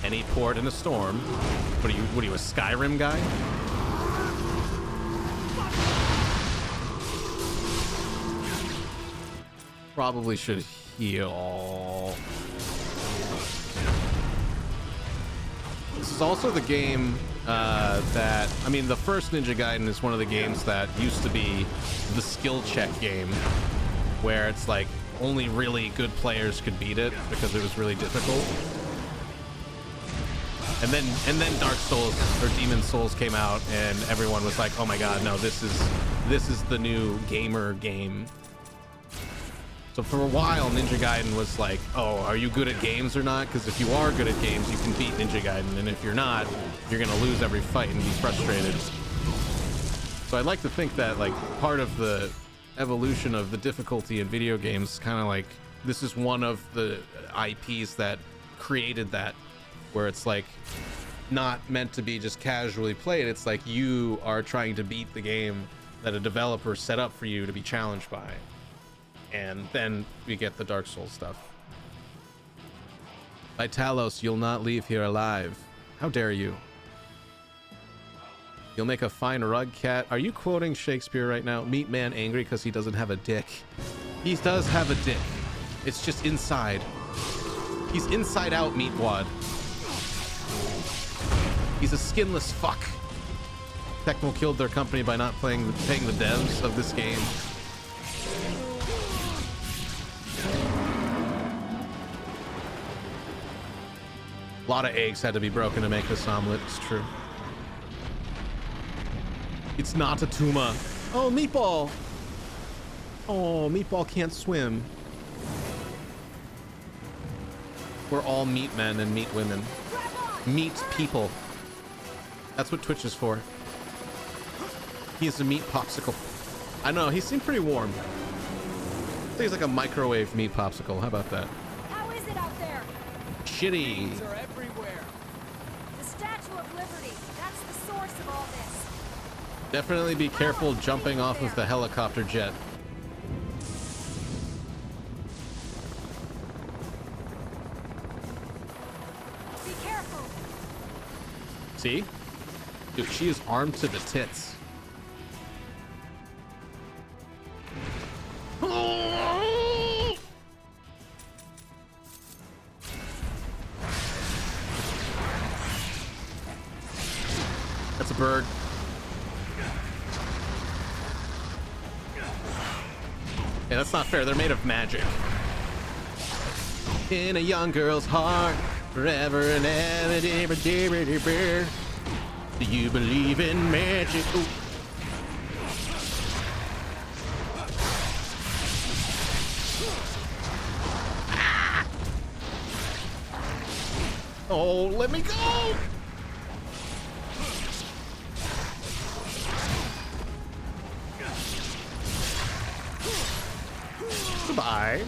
Any port in a storm. What are you, a Skyrim guy? Probably should heal. This is also the game the first Ninja Gaiden is one of the games that used to be the skill check game, where it's like only really good players could beat it because it was really difficult. And then Dark Souls or Demon Souls came out and everyone was like, oh my god, no, this is the new gamer game. So for a while, Ninja Gaiden was like, oh, are you good at games or not? Because if you are good at games, you can beat Ninja Gaiden. And if you're not, you're going to lose every fight and be frustrated. So I'd like to think that like part of the evolution of the difficulty in video games, kind of like this is one of the IPs that created that, where it's like not meant to be just casually played. It's like you are trying to beat the game that a developer set up for you to be challenged by. And then we get the Dark Souls stuff. By Talos, you'll not leave here alive. How dare you? You'll make a fine rug cat. Are you quoting Shakespeare right now? Meat man angry because he doesn't have a dick. He does have a dick. It's just inside. He's inside out, meatwad. He's a skinless fuck. Tecmo killed their company by not paying the devs of this game. A lot of eggs had to be broken to make this omelet. It's true. It's not a Tuma. Oh, Meatball. Oh, Meatball can't swim. We're all meat men and meat women. Meat people. That's what Twitch is for. He is a meat popsicle. I know, he seemed pretty warm. I think he's like a microwave meat popsicle. How about that? How is it out there? Shitty. Things are everywhere. The Statue of Liberty. That's the source of all this. Definitely be careful jumping off of the helicopter jet. Be careful. See? Dude, she is armed to the tits. That's a bird. Yeah, that's not fair. They're made of magic. In a young girl's heart, forever and ever. Do you believe in magic? Ooh. Ah! Oh, let me go! Goodbye.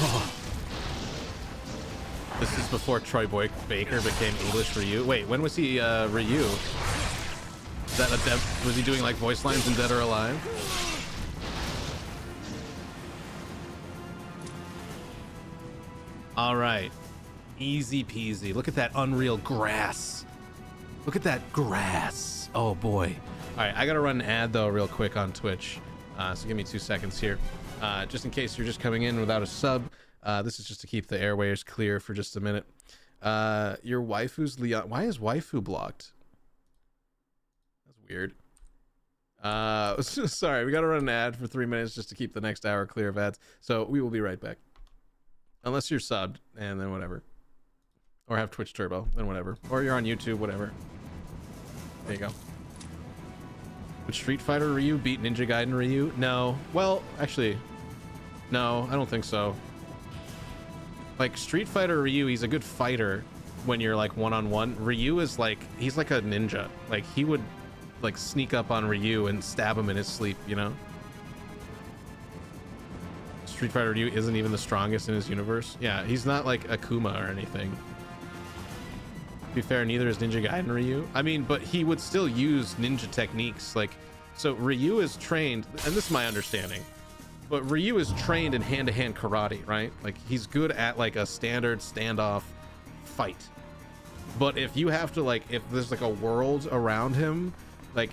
Oh. This is before Troy Baker became English Ryu. Wait, when was he Ryu? Is that was he doing like voice lines in Dead or Alive? All right, easy peasy. Look at that unreal grass. Look at that grass. Oh boy. All right, I gotta run an ad though real quick on Twitch. So give me 2 seconds here. Just in case you're just coming in without a sub, this is just to keep the airways clear for just a minute. Your waifu's Leon. Why is waifu blocked? That's weird. Sorry, we gotta run an ad for 3 minutes just to keep the next hour clear of ads. So we will be right back. Unless you're subbed, and then whatever. Or have Twitch Turbo, then whatever. Or you're on YouTube, whatever. There you go. Would Street Fighter Ryu beat Ninja Gaiden Ryu? No. Well, actually, no, I don't think so. Like, Street Fighter Ryu, he's a good fighter when you're, like, one-on-one. Ryu is, like, he's like a ninja. Like, he would, like, sneak up on Ryu and stab him in his sleep, you know? Street Fighter Ryu isn't even the strongest in his universe. Yeah, he's not like Akuma or anything. To be fair, neither is Ninja Gaiden Ryu. I mean, but he would still use ninja techniques. Like, so Ryu is trained, and this is my understanding, but Ryu is trained in hand-to-hand karate, right? Like, he's good at like a standard standoff fight. But if you have to, like, if there's like a world around him, like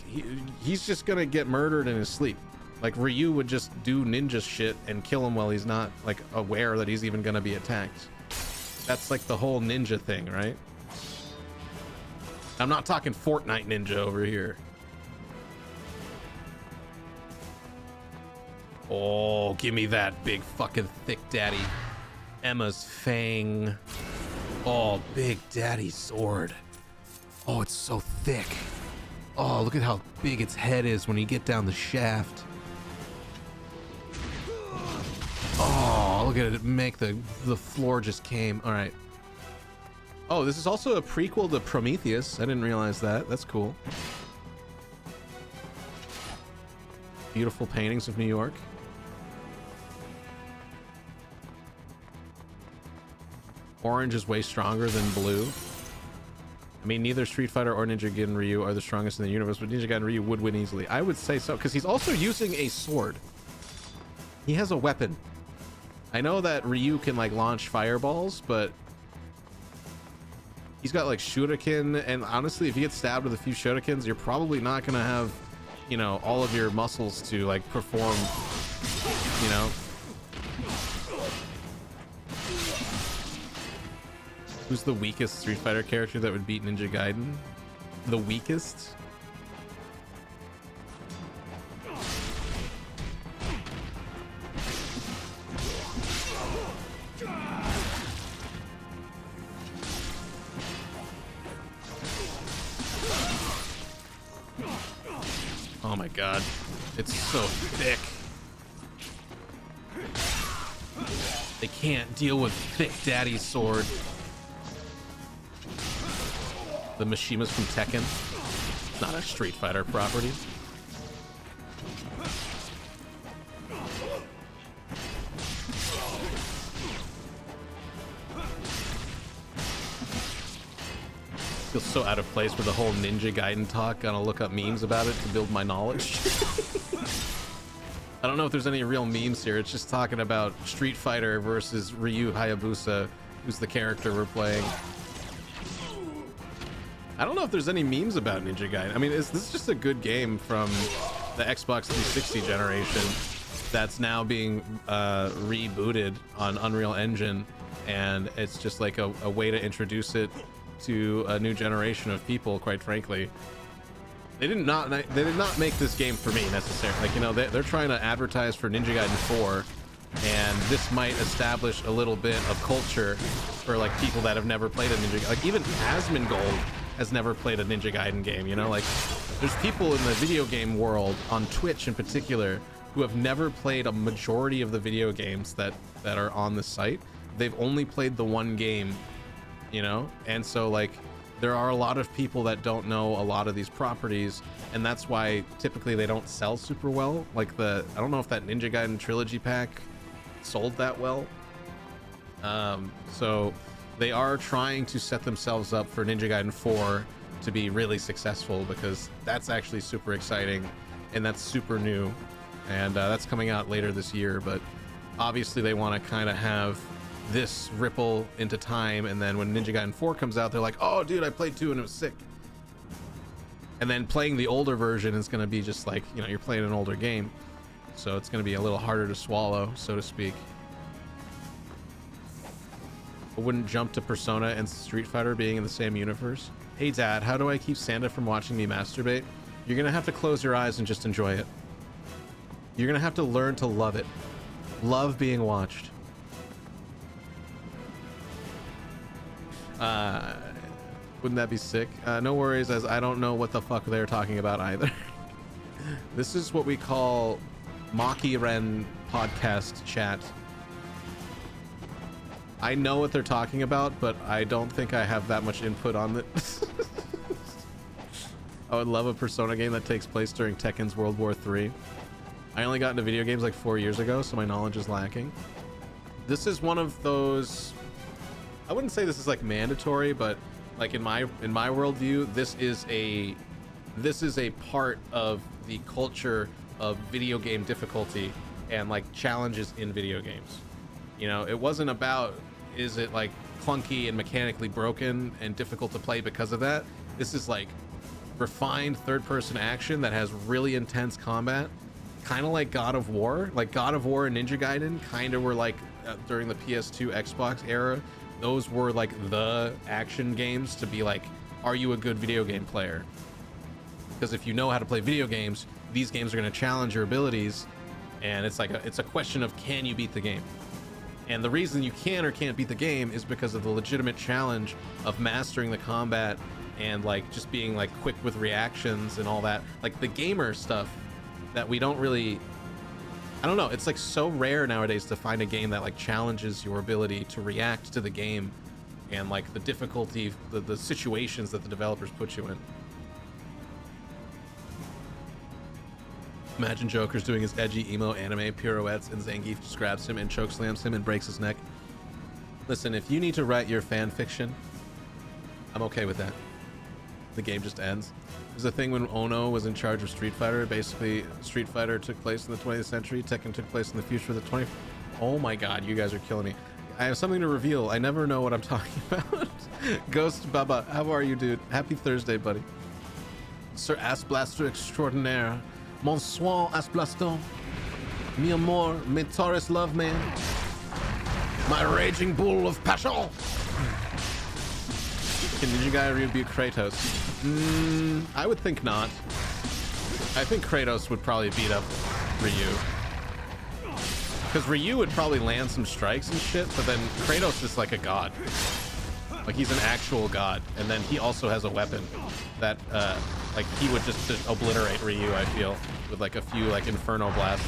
he's just gonna get murdered in his sleep. Like, Ryu would just do ninja shit and kill him while he's not, like, aware that he's even gonna be attacked. That's, like, the whole ninja thing, right? I'm not talking Fortnite ninja over here. Oh, give me that big fucking thick daddy. Emma's Fang. Oh, big daddy sword. Oh, it's so thick. Oh, look at how big its head is when you get down the shaft. Oh, look at it make the floor just came. All right. Oh, this is also a prequel to Prometheus. I didn't realize that. That's cool. Beautiful paintings of New York. Orange is way stronger than blue. I mean, neither Street Fighter or Ninja Gaiden Ryu are the strongest in the universe, but Ninja Gaiden Ryu would win easily. I would say so, because he's also using a sword. He has a weapon. I know that Ryu can, like, launch fireballs, but he's got, like, shuriken, and honestly, if you get stabbed with a few shurikens, you're probably not gonna have, you know, all of your muscles to, like, perform, you know? Who's the weakest Street Fighter character that would beat Ninja Gaiden? The weakest? my god. It's so thick. They can't deal with thick daddy's sword. The Mishima's from Tekken. It's not a Street Fighter property. Feels so out of place with the whole Ninja Gaiden talk. Gotta look up memes about it to build my knowledge. I don't know if there's any real memes here. It's just talking about Street Fighter versus Ryu Hayabusa, who's the character we're playing. I don't know if there's any memes about Ninja Gaiden. I mean, this is just a good game from the Xbox 360 generation that's now being rebooted on Unreal Engine, and it's just like a way to introduce it to a new generation of people, quite frankly. They did not make this game for me necessarily. Like, you know, they're trying to advertise for Ninja Gaiden 4, and this might establish a little bit of culture for like people that have never played a Ninja Gaiden. Like even Asmongold has never played a Ninja Gaiden game, you know? Like there's people in the video game world, on Twitch in particular, who have never played a majority of the video games that are on the site. They've only played the one game, you know? And so like there are a lot of people that don't know a lot of these properties, and that's why typically they don't sell super well. Like I don't know if that Ninja Gaiden trilogy pack sold that well. So they are trying to set themselves up for Ninja Gaiden 4 to be really successful, because that's actually super exciting and that's super new, and that's coming out later this year. But obviously they want to kind of have this ripple into time, and then when Ninja Gaiden 4 comes out, they're like, oh dude, I played 2 and it was sick. And then playing the older version is going to be just like, you know, you're playing an older game, so it's going to be a little harder to swallow, so to speak. I wouldn't jump to Persona and Street Fighter being in the same universe. Hey dad, how do I keep Santa from watching me masturbate? You're gonna have to close your eyes and just enjoy it. You're gonna have to learn to love it. Love being watched. Wouldn't that be sick? No worries, as I don't know what the fuck they're talking about either. This is what we call Maki Ren podcast chat. I know what they're talking about, but I don't think I have that much input on it. I would love a Persona game that takes place during Tekken's World War III. I only got into video games like 4 years ago, so my knowledge is lacking. This is one of those, I wouldn't say this is like mandatory, but like in my worldview, this is a part of the culture of video game difficulty and like challenges in video games. You know, it wasn't about, is it like clunky and mechanically broken and difficult to play because of that? This is like refined third-person action that has really intense combat, kind of like God of War. Like God of War and Ninja Gaiden kind of were like during the PS2 Xbox era. Those were like the action games to be like, are you a good video game player? Because if you know how to play video games, these games are going to challenge your abilities, and it's like it's a question of, can you beat the game? And the reason you can or can't beat the game is because of the legitimate challenge of mastering the combat and like just being like quick with reactions and all that. Like the gamer stuff that we don't really, I don't know, it's like so rare nowadays to find a game that like challenges your ability to react to the game and like the difficulty, the situations that the developers put you in. Imagine Joker's doing his edgy emo anime pirouettes and Zangief just grabs him and chokeslams him and breaks his neck. Listen, if you need to write your fan fiction, I'm okay with that. The game just ends. There's a thing when Ono was in charge of Street Fighter. Basically, Street Fighter took place in the 20th century. Tekken took place in the future of the 20th. Oh my god, you guys are killing me. I have something to reveal. I never know what I'm talking about. Ghost Baba, how are you, dude? Happy Thursday, buddy. Sir Ass Blaster Extraordinaire. Bonsoir, Asplaston. Mi amor, mi Taurus love man. My raging bull of passion. Can Ninja Gaiden rebuke Kratos? I would think not. I think Kratos would probably beat up Ryu. Because Ryu would probably land some strikes and shit, but then Kratos is like a god. Like he's an actual god, and then he also has a weapon that like he would just obliterate Ryu, I feel, with like a few like inferno blasts.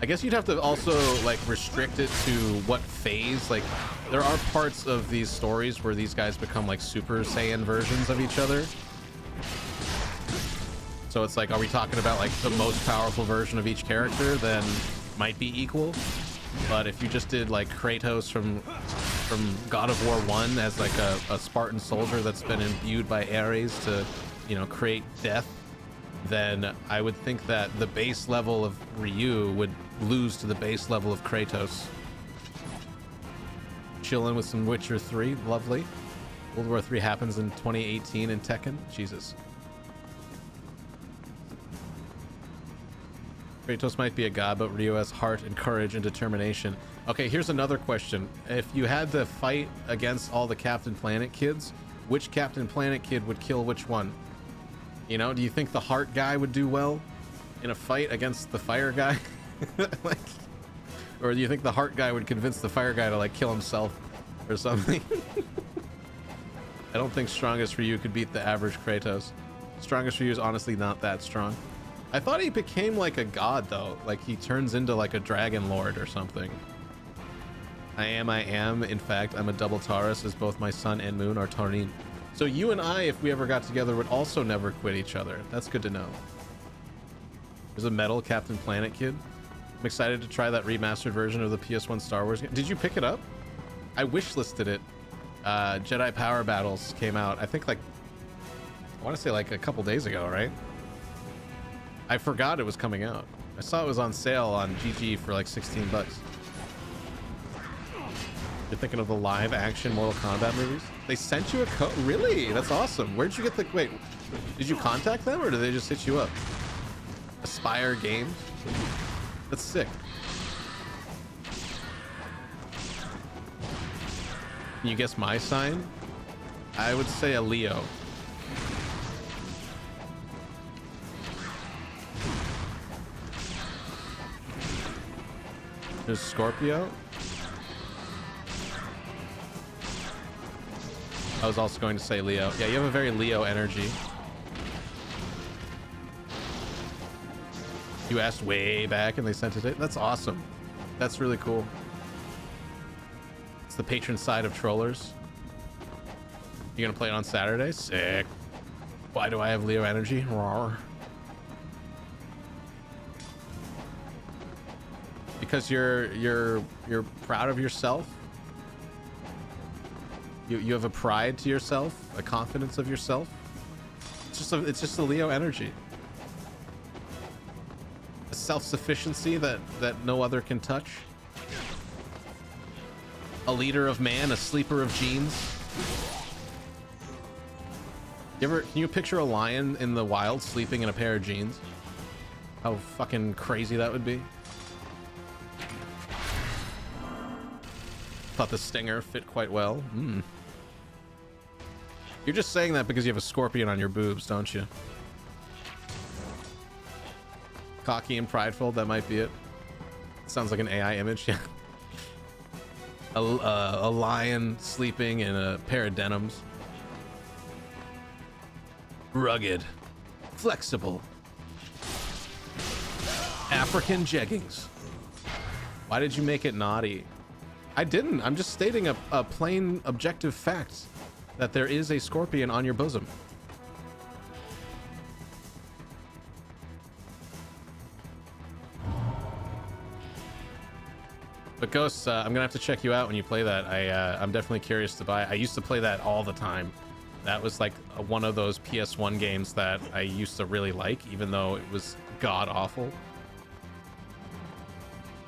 I guess you'd have to also like restrict it to what phase. Like there are parts of these stories where these guys become like Super Saiyan versions of each other. So it's like, are we talking about like the most powerful version of each character? Then might be equal. But if you just did like Kratos from God of War 1 as like a Spartan soldier that's been imbued by Ares to, you know, create death, then I would think that the base level of Ryu would lose to the base level of Kratos. Chilling with some Witcher 3, lovely. World War 3 happens in 2018 in Tekken. Jesus. Kratos might be a god, but Ryu has heart and courage and determination. Okay, here's another question. If you had to fight against all the Captain Planet kids, which Captain Planet kid would kill which one? You know, do you think the heart guy would do well in a fight against the fire guy? Like, or do you think the heart guy would convince the fire guy to like kill himself or something? I don't think strongest Ryu could beat the average Kratos. Strongest Ryu is honestly not that strong. I thought he became like a god though, like he turns into like a dragon lord or something. I am. In fact, I'm a double Taurus, as both my sun and moon are Taurin. So you and I, if we ever got together, would also never quit each other. That's good to know. There's a metal Captain Planet kid. I'm excited to try that remastered version of the PS1 Star Wars game. Did you pick it up? I wishlisted it. Jedi Power Battles came out, I think like, I want to say like a couple days ago, right? I forgot it was coming out. I saw it was on sale on GG for like 16 bucks. You're thinking of the live action Mortal Kombat movies? They sent you a code? Really? That's awesome. Where'd you get the... Wait, did you contact them or did they just hit you up? Aspire Games? That's sick. Can you guess my sign? I would say a Leo. There's Scorpio. I was also going to say Leo. Yeah, you have a very Leo energy. You asked way back and they sent it in. That's awesome. That's really cool. It's the patron side of trollers. You gonna play it on Saturday? Sick. Why do I have Leo energy? Rawr. Because you're proud of yourself. You have a pride to yourself, a confidence of yourself. It's just a Leo energy. A self-sufficiency that no other can touch. A leader of man, a sleeper of genes. Can you picture a lion in the wild sleeping in a pair of jeans? How fucking crazy that would be. Thought the stinger fit quite well. You're just saying that because you have a scorpion on your boobs, don't you? Cocky and prideful, that might be it. Sounds like an AI image, yeah. A lion sleeping in a pair of denims. Rugged. Flexible. African jeggings. Why did you make it naughty? I didn't. I'm just stating a plain objective fact that there is a scorpion on your bosom. But Ghosts, I'm gonna have to check you out when you play that. I'm definitely curious to buy. I used to play that all the time. That was like one of those PS1 games that I used to really like, even though it was god awful.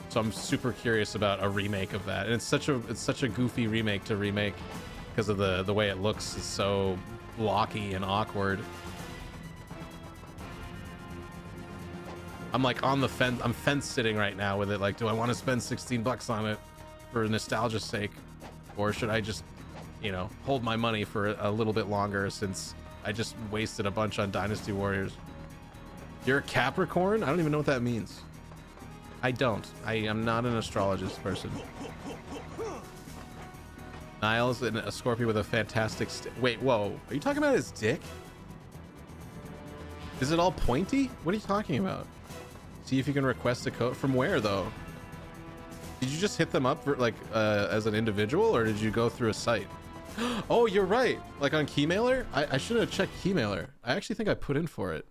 So I'm super curious about a remake of that, and it's such a goofy remake to remake because of the way it looks. It's so blocky and awkward. I'm like on the fence. I'm fence sitting right now with it. Like, do I want to spend 16 bucks on it for nostalgia's sake, or should I just, you know, hold my money for a little bit longer since I just wasted a bunch on Dynasty Warriors? You're a Capricorn? I don't even know what that means. I don't. I am not an astrologist person. Niles and a Scorpion with a fantastic wait, whoa. Are you talking about his dick? Is it all pointy? What are you talking about? See if you can request a code. From where, though? Did you just hit them up for, like, as an individual, or did you go through a site? Oh, you're right. Like on Keymailer? I should have checked Keymailer. I actually think I put in for it.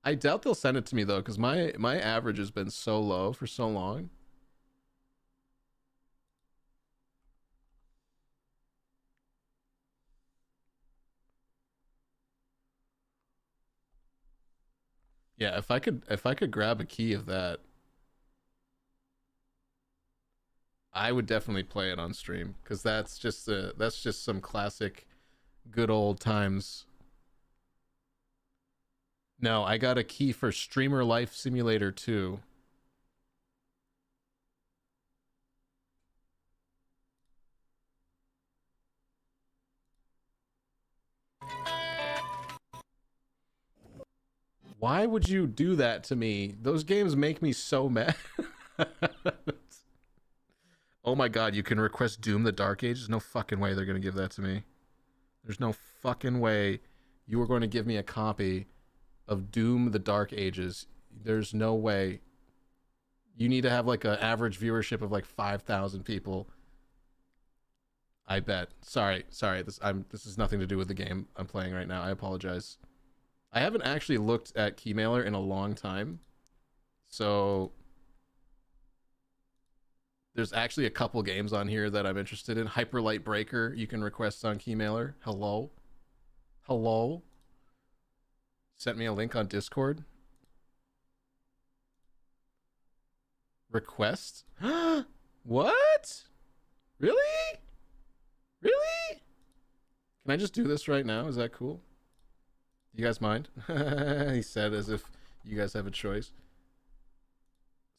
I doubt they'll send it to me, though, because my average has been so low for so long. Yeah, if I could grab a key of that, I would definitely play it on stream, because that's just some classic good old times. No, I got a key for Streamer Life Simulator 2. Why would you do that to me? Those games make me so mad. Oh my god, you can request Doom the Dark Ages? No fucking way they're going to give that to me. There's no fucking way you are going to give me a copy of Doom the Dark Ages. There's no way. You need to have like an average viewership of like 5,000 people. I bet. Sorry. This has nothing to do with the game I'm playing right now. I apologize. I haven't actually looked at Keymailer in a long time. So there's actually a couple games on here that I'm interested in. Hyper Light Breaker, you can request on Keymailer. Hello? Sent me a link on Discord. Request? What? Really? Really? Can I just do this right now? Is that cool? You guys mind? He said as if you guys have a choice.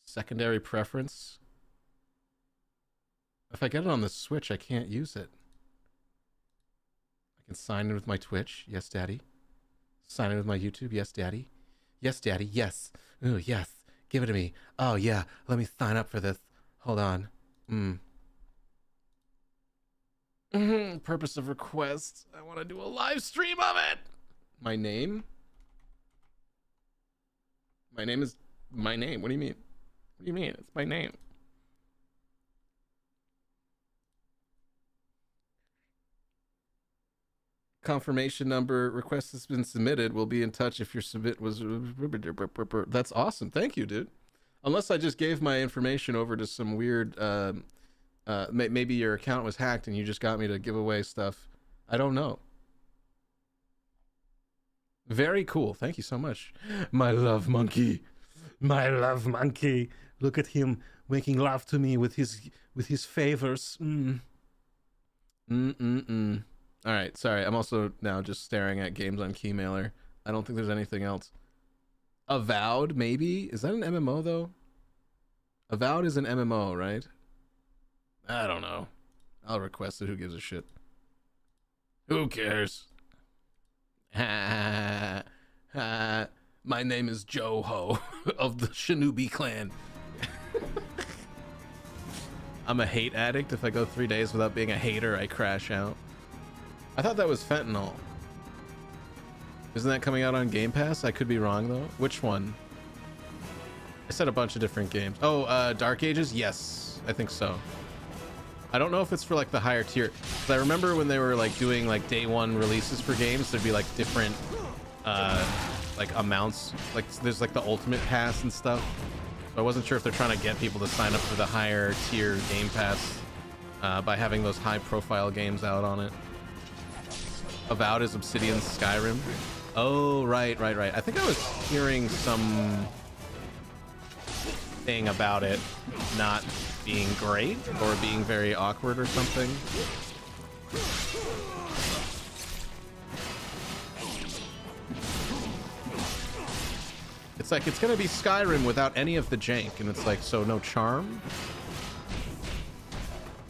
Secondary preference. If I get it on the Switch, I can't use it. I can sign in with my Twitch. Yes, Daddy. Sign in with my YouTube. Yes, Daddy. Yes, Daddy. Yes. Ooh, yes. Give it to me. Oh, yeah. Let me sign up for this. Hold on. Purpose of request. I want to do a live stream of it. My name? My name is my name. What do you mean? What do you mean? It's my name. Confirmation number. Request has been submitted. We'll be in touch if your submit was... That's awesome. Thank you, dude. Unless I just gave my information over to some weird... maybe your account was hacked and you just got me to give away stuff. I don't know. Very cool. Thank you so much. My love monkey. My love monkey. Look at him making love to me with his favors. All right. Sorry. I'm also now just staring at games on Keymailer. I don't think there's anything else. Avowed, maybe? Is that an MMO, though? Avowed is an MMO, right? I don't know. I'll request it. Who gives a shit? Who cares? My name is Joe-Ho of the Shinobi clan. I'm a hate addict. If I go 3 days without being a hater, I crash out. I thought that was fentanyl. Isn't that coming out on Game Pass? I could be wrong, though. Which one? I said a bunch of different games. Oh, Dark Ages? Yes, I think so. I don't know if it's for like the higher tier. But I remember when they were like doing like day one releases for games, there'd be like different like amounts. Like there's like the ultimate pass and stuff. So I wasn't sure if they're trying to get people to sign up for the higher tier Game Pass by having those high profile games out on it. Avowed is Obsidian's Skyrim. Oh, right. I think I was hearing some thing about it not being great or being very awkward or something. It's like it's gonna be Skyrim without any of the jank, and it's like, so no charm?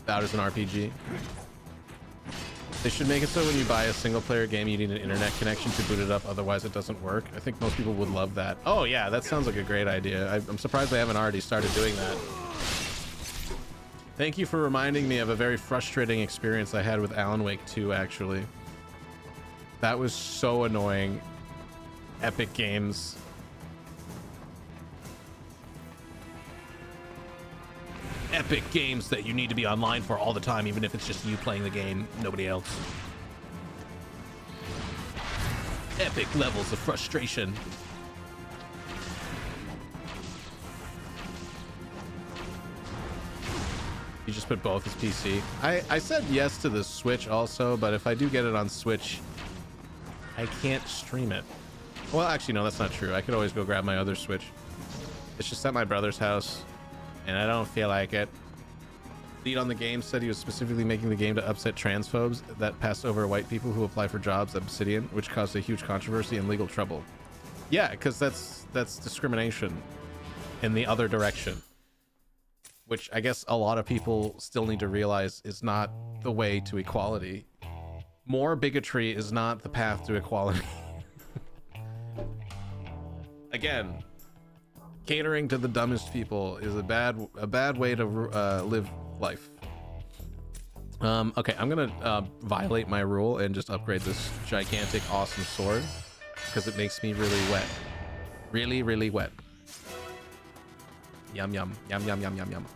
That is an RPG. They should make it so when you buy a single player game, you need an internet connection to boot it up. Otherwise it doesn't work. I think most people would love that. Oh yeah, that sounds like a great idea. I'm surprised they haven't already started doing that. Thank you for reminding me of a very frustrating experience I had with Alan Wake 2, actually. That was so annoying. Epic Games. Epic Games that you need to be online for all the time, even if it's just you playing the game, nobody else. Epic levels of frustration. You just put both as PC. I said yes to the Switch also, but if I do get it on Switch, I can't stream it. Well, actually, no, that's not true. I could always go grab my other Switch. It's just at my brother's house, and I don't feel like it. Lead on the game said he was specifically making the game to upset transphobes that pass over white people who apply for jobs at Obsidian, which caused a huge controversy and legal trouble. Yeah, because that's discrimination in the other direction, which I guess a lot of people still need to realize is not the way to equality. More bigotry is not the path to equality. Again, catering to the dumbest people is a bad way to live life. Okay, I'm gonna violate my rule and just upgrade this gigantic awesome sword because it makes me really wet. Really wet. Yum yum yum yum yum yum yum.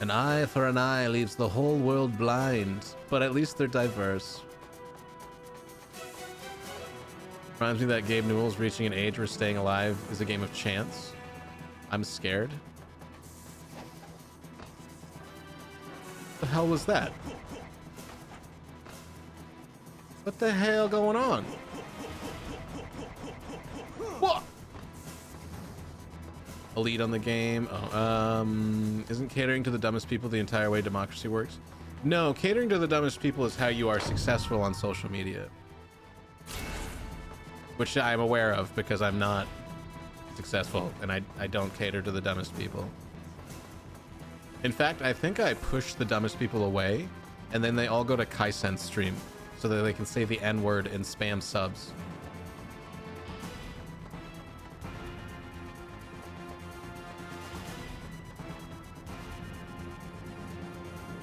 An eye for an eye leaves the whole world blind, but at least they're diverse. Reminds me that Gabe Newell's reaching an age where staying alive is a game of chance. I'm scared. What the hell was that? What the hell going on? What? A lead on the game. Oh, isn't catering to the dumbest people the entire way democracy works? No, catering to the dumbest people is how you are successful on social media. Which I'm aware of because I'm not successful and I don't cater to the dumbest people. In fact, I think I push the dumbest people away and then they all go to Kaisen's stream so that they can say the N-word and spam subs.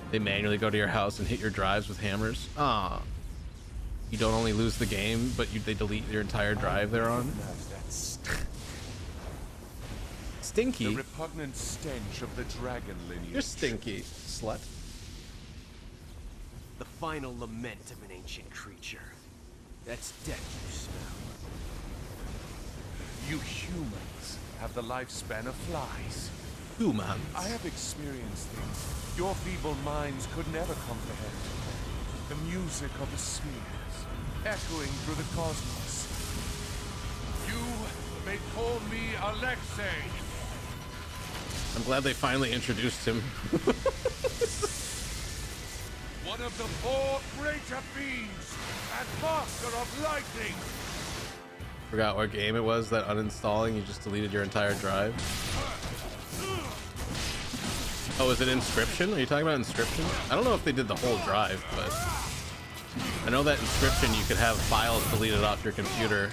They manually go to your house and hit your drives with hammers. Ah. You don't only lose the game, but they delete your entire drive they're on. Stinky. The repugnant stench of the dragon lineage. You're stinky, slut. The final lament of an ancient creature. That's death you smell. You humans have the lifespan of flies. Humans. I have experienced things your feeble minds could never comprehend. The music of the spheres, echoing through the cosmos. You may call me Alexei. I'm glad they finally introduced him. One of the four greater fiends and master of lightning. Forgot what game it was that uninstalling, you just deleted your entire drive. Oh, is it Inscription? Are you talking about Inscription? I don't know if they did the whole drive, but I know that Inscription you could have files deleted off your computer.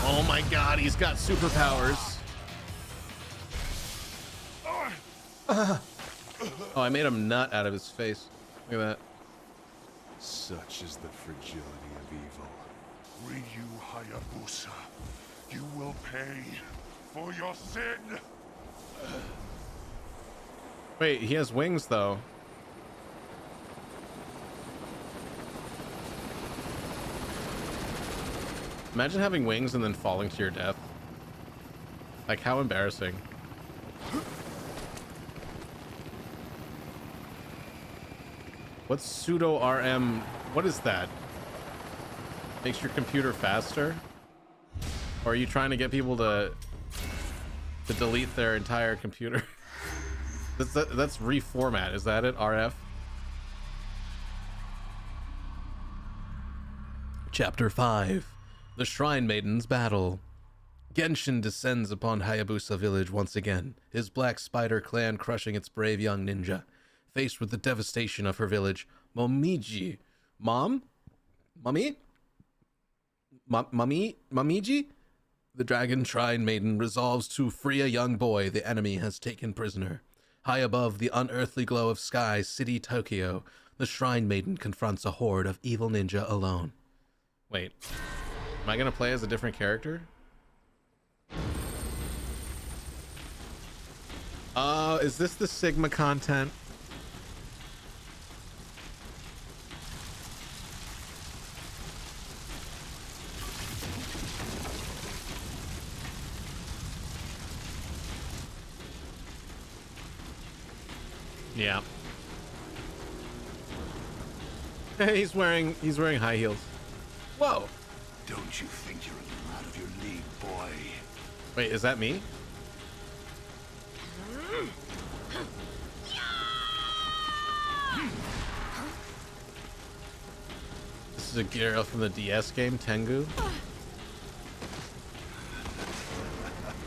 Oh my god, he's got superpowers. Oh, I made him nut out of his face. Look at that. Such is the fragility of evil. Ryu Hayabusa, you will pay for your sin. Wait, he has wings though. Imagine having wings and then falling to your death. Like, how embarrassing. What's pseudo RM What is that? Makes your computer faster? Or are you trying to get people to delete their entire computer? That's reformat. Is that it? RF? Chapter 5. The Shrine Maiden's Battle. Genshin descends upon Hayabusa village once again, his Black Spider clan crushing its brave young ninja. Faced with the devastation of her village, Momiji... Momiji? The Dragon Shrine Maiden resolves to free a young boy the enemy has taken prisoner. High above the unearthly glow of sky, city Tokyo, the Shrine Maiden confronts a horde of evil ninja alone. Wait, am I gonna play as a different character? Is this the Sigma content? Yeah. He's wearing high heels. Whoa. Don't you think you're a little out of your league, boy? Wait, is that me? This is a Gyro from the DS game, Tengu.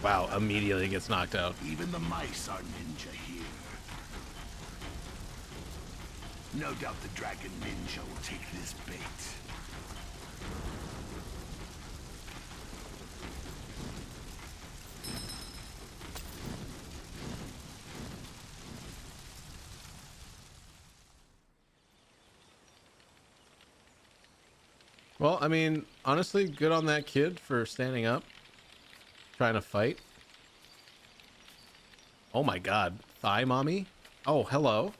Wow, immediately gets knocked out. Even the mice are ninja here. No doubt the Dragon Ninja will take this bait. Well, I mean, honestly, good on that kid for standing up, trying to fight. Oh my god, thigh mommy? Oh, hello.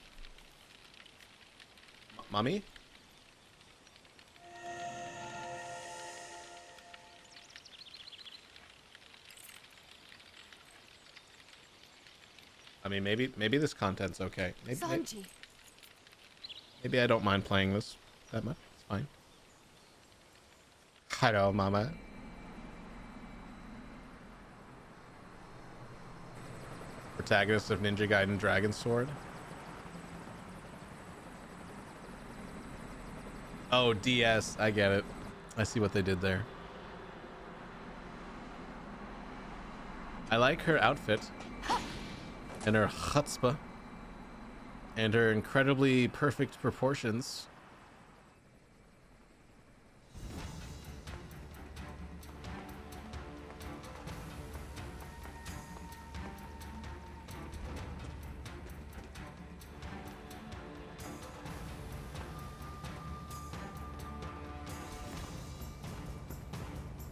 Mommy? I mean, maybe this content's okay. Maybe I don't mind playing this that much. It's fine. Hello, mama. Protagonist of Ninja Gaiden Dragon Sword. Oh, DS. I get it. I see what they did there. I like her outfit. And her chutzpah. And her incredibly perfect proportions.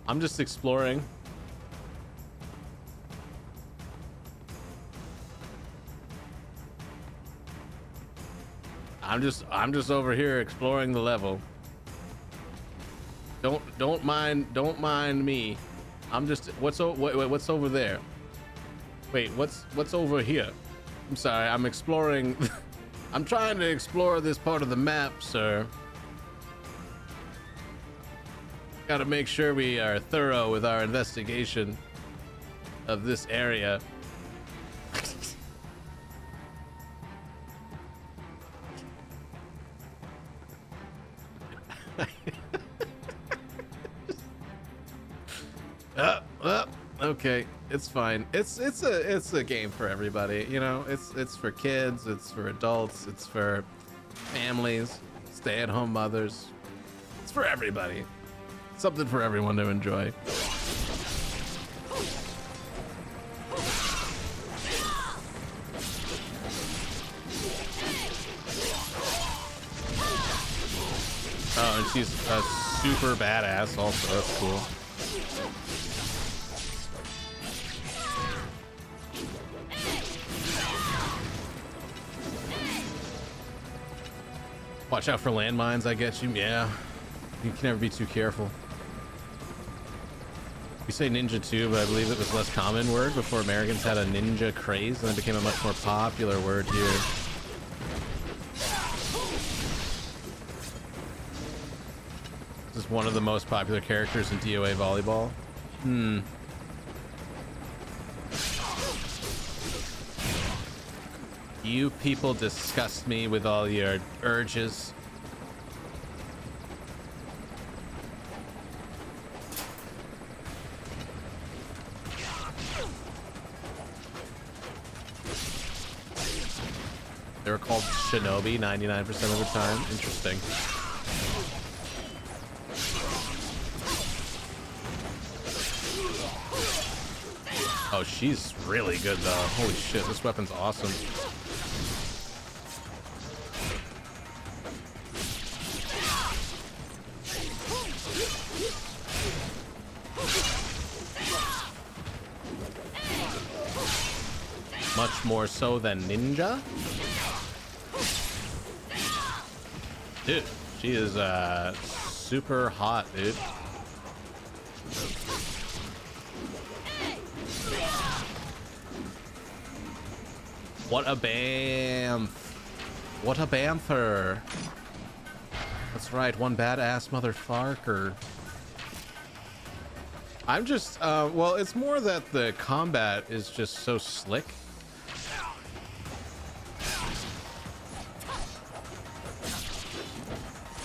I'm just exploring. I'm just over here exploring the level. Don't mind me. I'm just what's over there? Wait, what's over here? I'm sorry, I'm exploring. I'm trying to explore this part of the map, sir. Gotta make sure we are thorough with our investigation of this area. Okay, it's fine. It's a game for everybody, you know. It's for kids, it's for adults, it's for families, stay-at-home mothers. It's for everybody. Something for everyone to enjoy. Oh, and she's a super badass also. That's cool. Watch out for landmines, I get you. Yeah. You can never be too careful. We say ninja too, but I believe it was a less common word before Americans had a ninja craze, and it became a much more popular word here. is one of the most popular characters in DOA volleyball. Hmm. You people disgust me with all your urges. They were called Shinobi 99% of the time. Interesting. Oh, she's really good though. Holy shit, this weapon's awesome. Much more so than Ninja. Dude, she is super hot, dude. What a bam! What a bamfer! That's right, one badass motherfucker. I'm just, well, it's more that the combat is just so slick.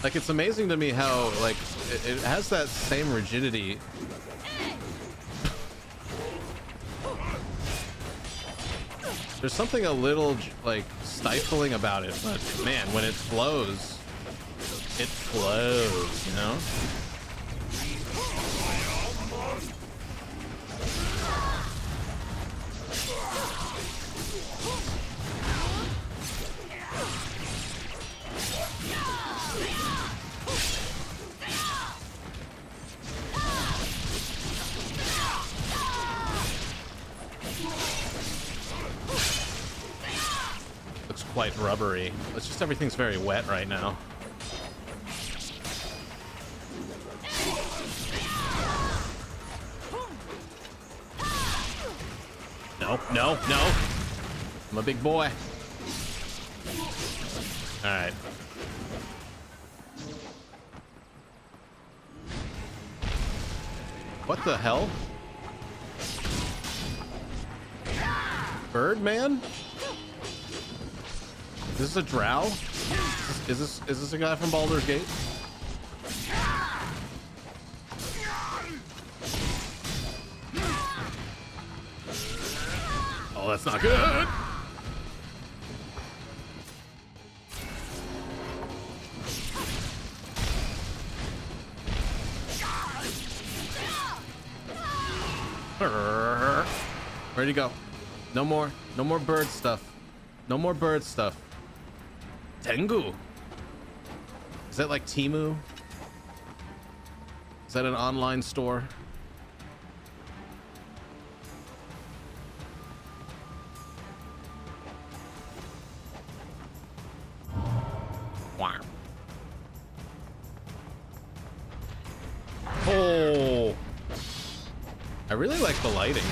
Like, it's amazing to me how, like, it has that same rigidity. There's something a little, like, stifling about it, but man, when it flows, you know? Quite rubbery. It's just everything's very wet right now. No, no, no. I'm a big boy. All right. What the hell? Birdman? Is this a drow? Is this a guy from Baldur's Gate? Oh, that's not good. Where'd he go? No more bird stuff. No more bird stuff. Tengu. Is that like Temu? Is that an online store? Wow. Oh, I really like the lighting.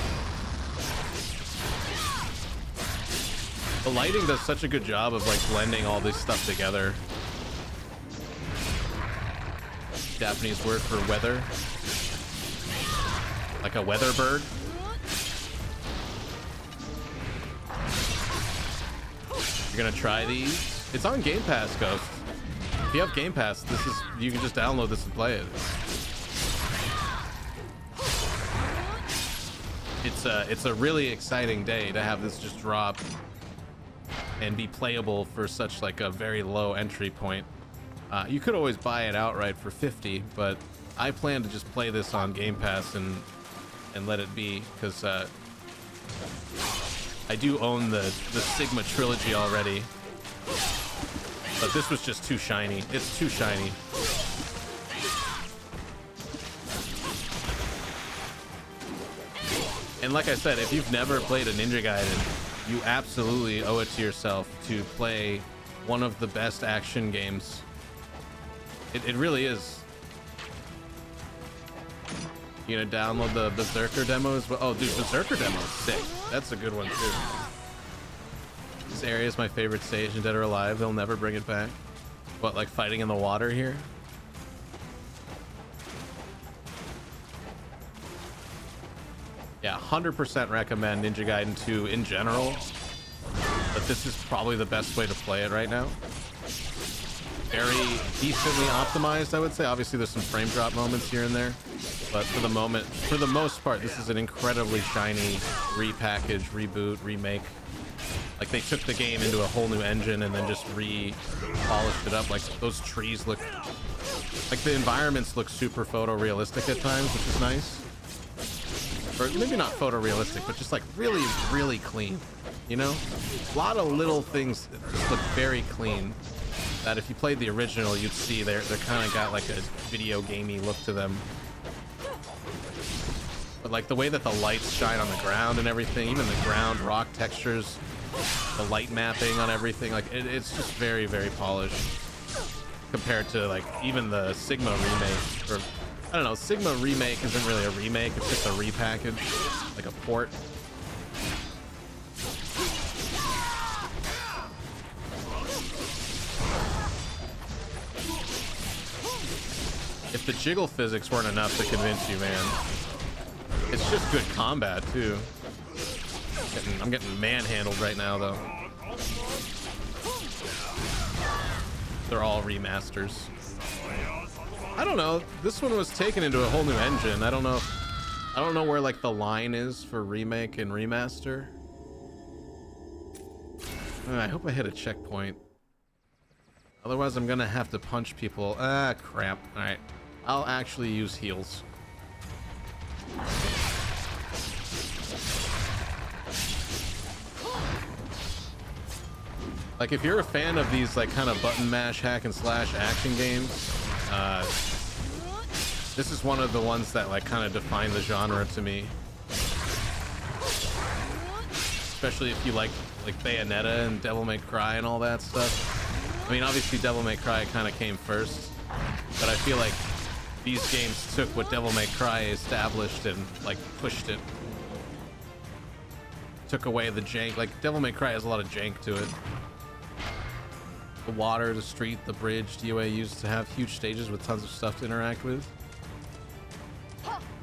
The lighting does such a good job of like blending all this stuff together. Japanese word for weather. Like a weather bird. You're gonna try these? It's on Game Pass, Ghost. If you have Game Pass, you can just download this and play it. It's a really exciting day to have this just drop and be playable for such like a very low entry point. You could always buy it outright for $50, but I plan to just play this on Game Pass and let it be, because I do own the Sigma trilogy already, but this was just too shiny. It's too shiny. And like I said, if you've never played a Ninja Gaiden, you absolutely owe it to yourself to play one of the best action games. It really is. You gonna download the Berserker demo as well? Oh, dude, Berserker demo is sick. That's a good one too. This area is my favorite stage in Dead or Alive. They'll never bring it back. What, like fighting in the water here? Yeah, 100% recommend Ninja Gaiden 2 in general, but this is probably the best way to play it right now. Very decently optimized, I would say. Obviously, there's some frame drop moments here and there, but for the most part, this is an incredibly shiny repackage, reboot, remake. Like, they took the game into a whole new engine and then just re-polished it up. Like, those trees look... Like, the environments look super photorealistic at times, which is nice. Or maybe not photorealistic, but just, like, really, really clean. You know? A lot of little things that just look very clean. That if you played the original, you'd see they're kind of got, like, a video gamey look to them. But, like, the way that the lights shine on the ground and everything, even the ground rock textures, the light mapping on everything, like it's just very, very polished compared to like even the Sigma remake. Or I don't know, Sigma remake isn't really a remake, it's just a repackage, like a port. If the jiggle physics weren't enough to convince you, man, it's just good combat too. I'm getting manhandled right now, though. They're all remasters. I don't know. This one was taken into a whole new engine. I don't know where like the line is for remake and remaster. I hope I hit a checkpoint. Otherwise, I'm gonna have to punch people. Ah, crap. All right, I'll actually use heals. Like, if you're a fan of these, like, kind of button mash, hack and slash action games, this is one of the ones that, like, kind of define the genre to me. Especially if you like Bayonetta and Devil May Cry and all that stuff. I mean, obviously Devil May Cry kind of came first, but I feel like these games took what Devil May Cry established and, like, pushed it. Took away the jank. Like, Devil May Cry has a lot of jank to it. The water, the street, the bridge, DOA used to have huge stages with tons of stuff to interact with.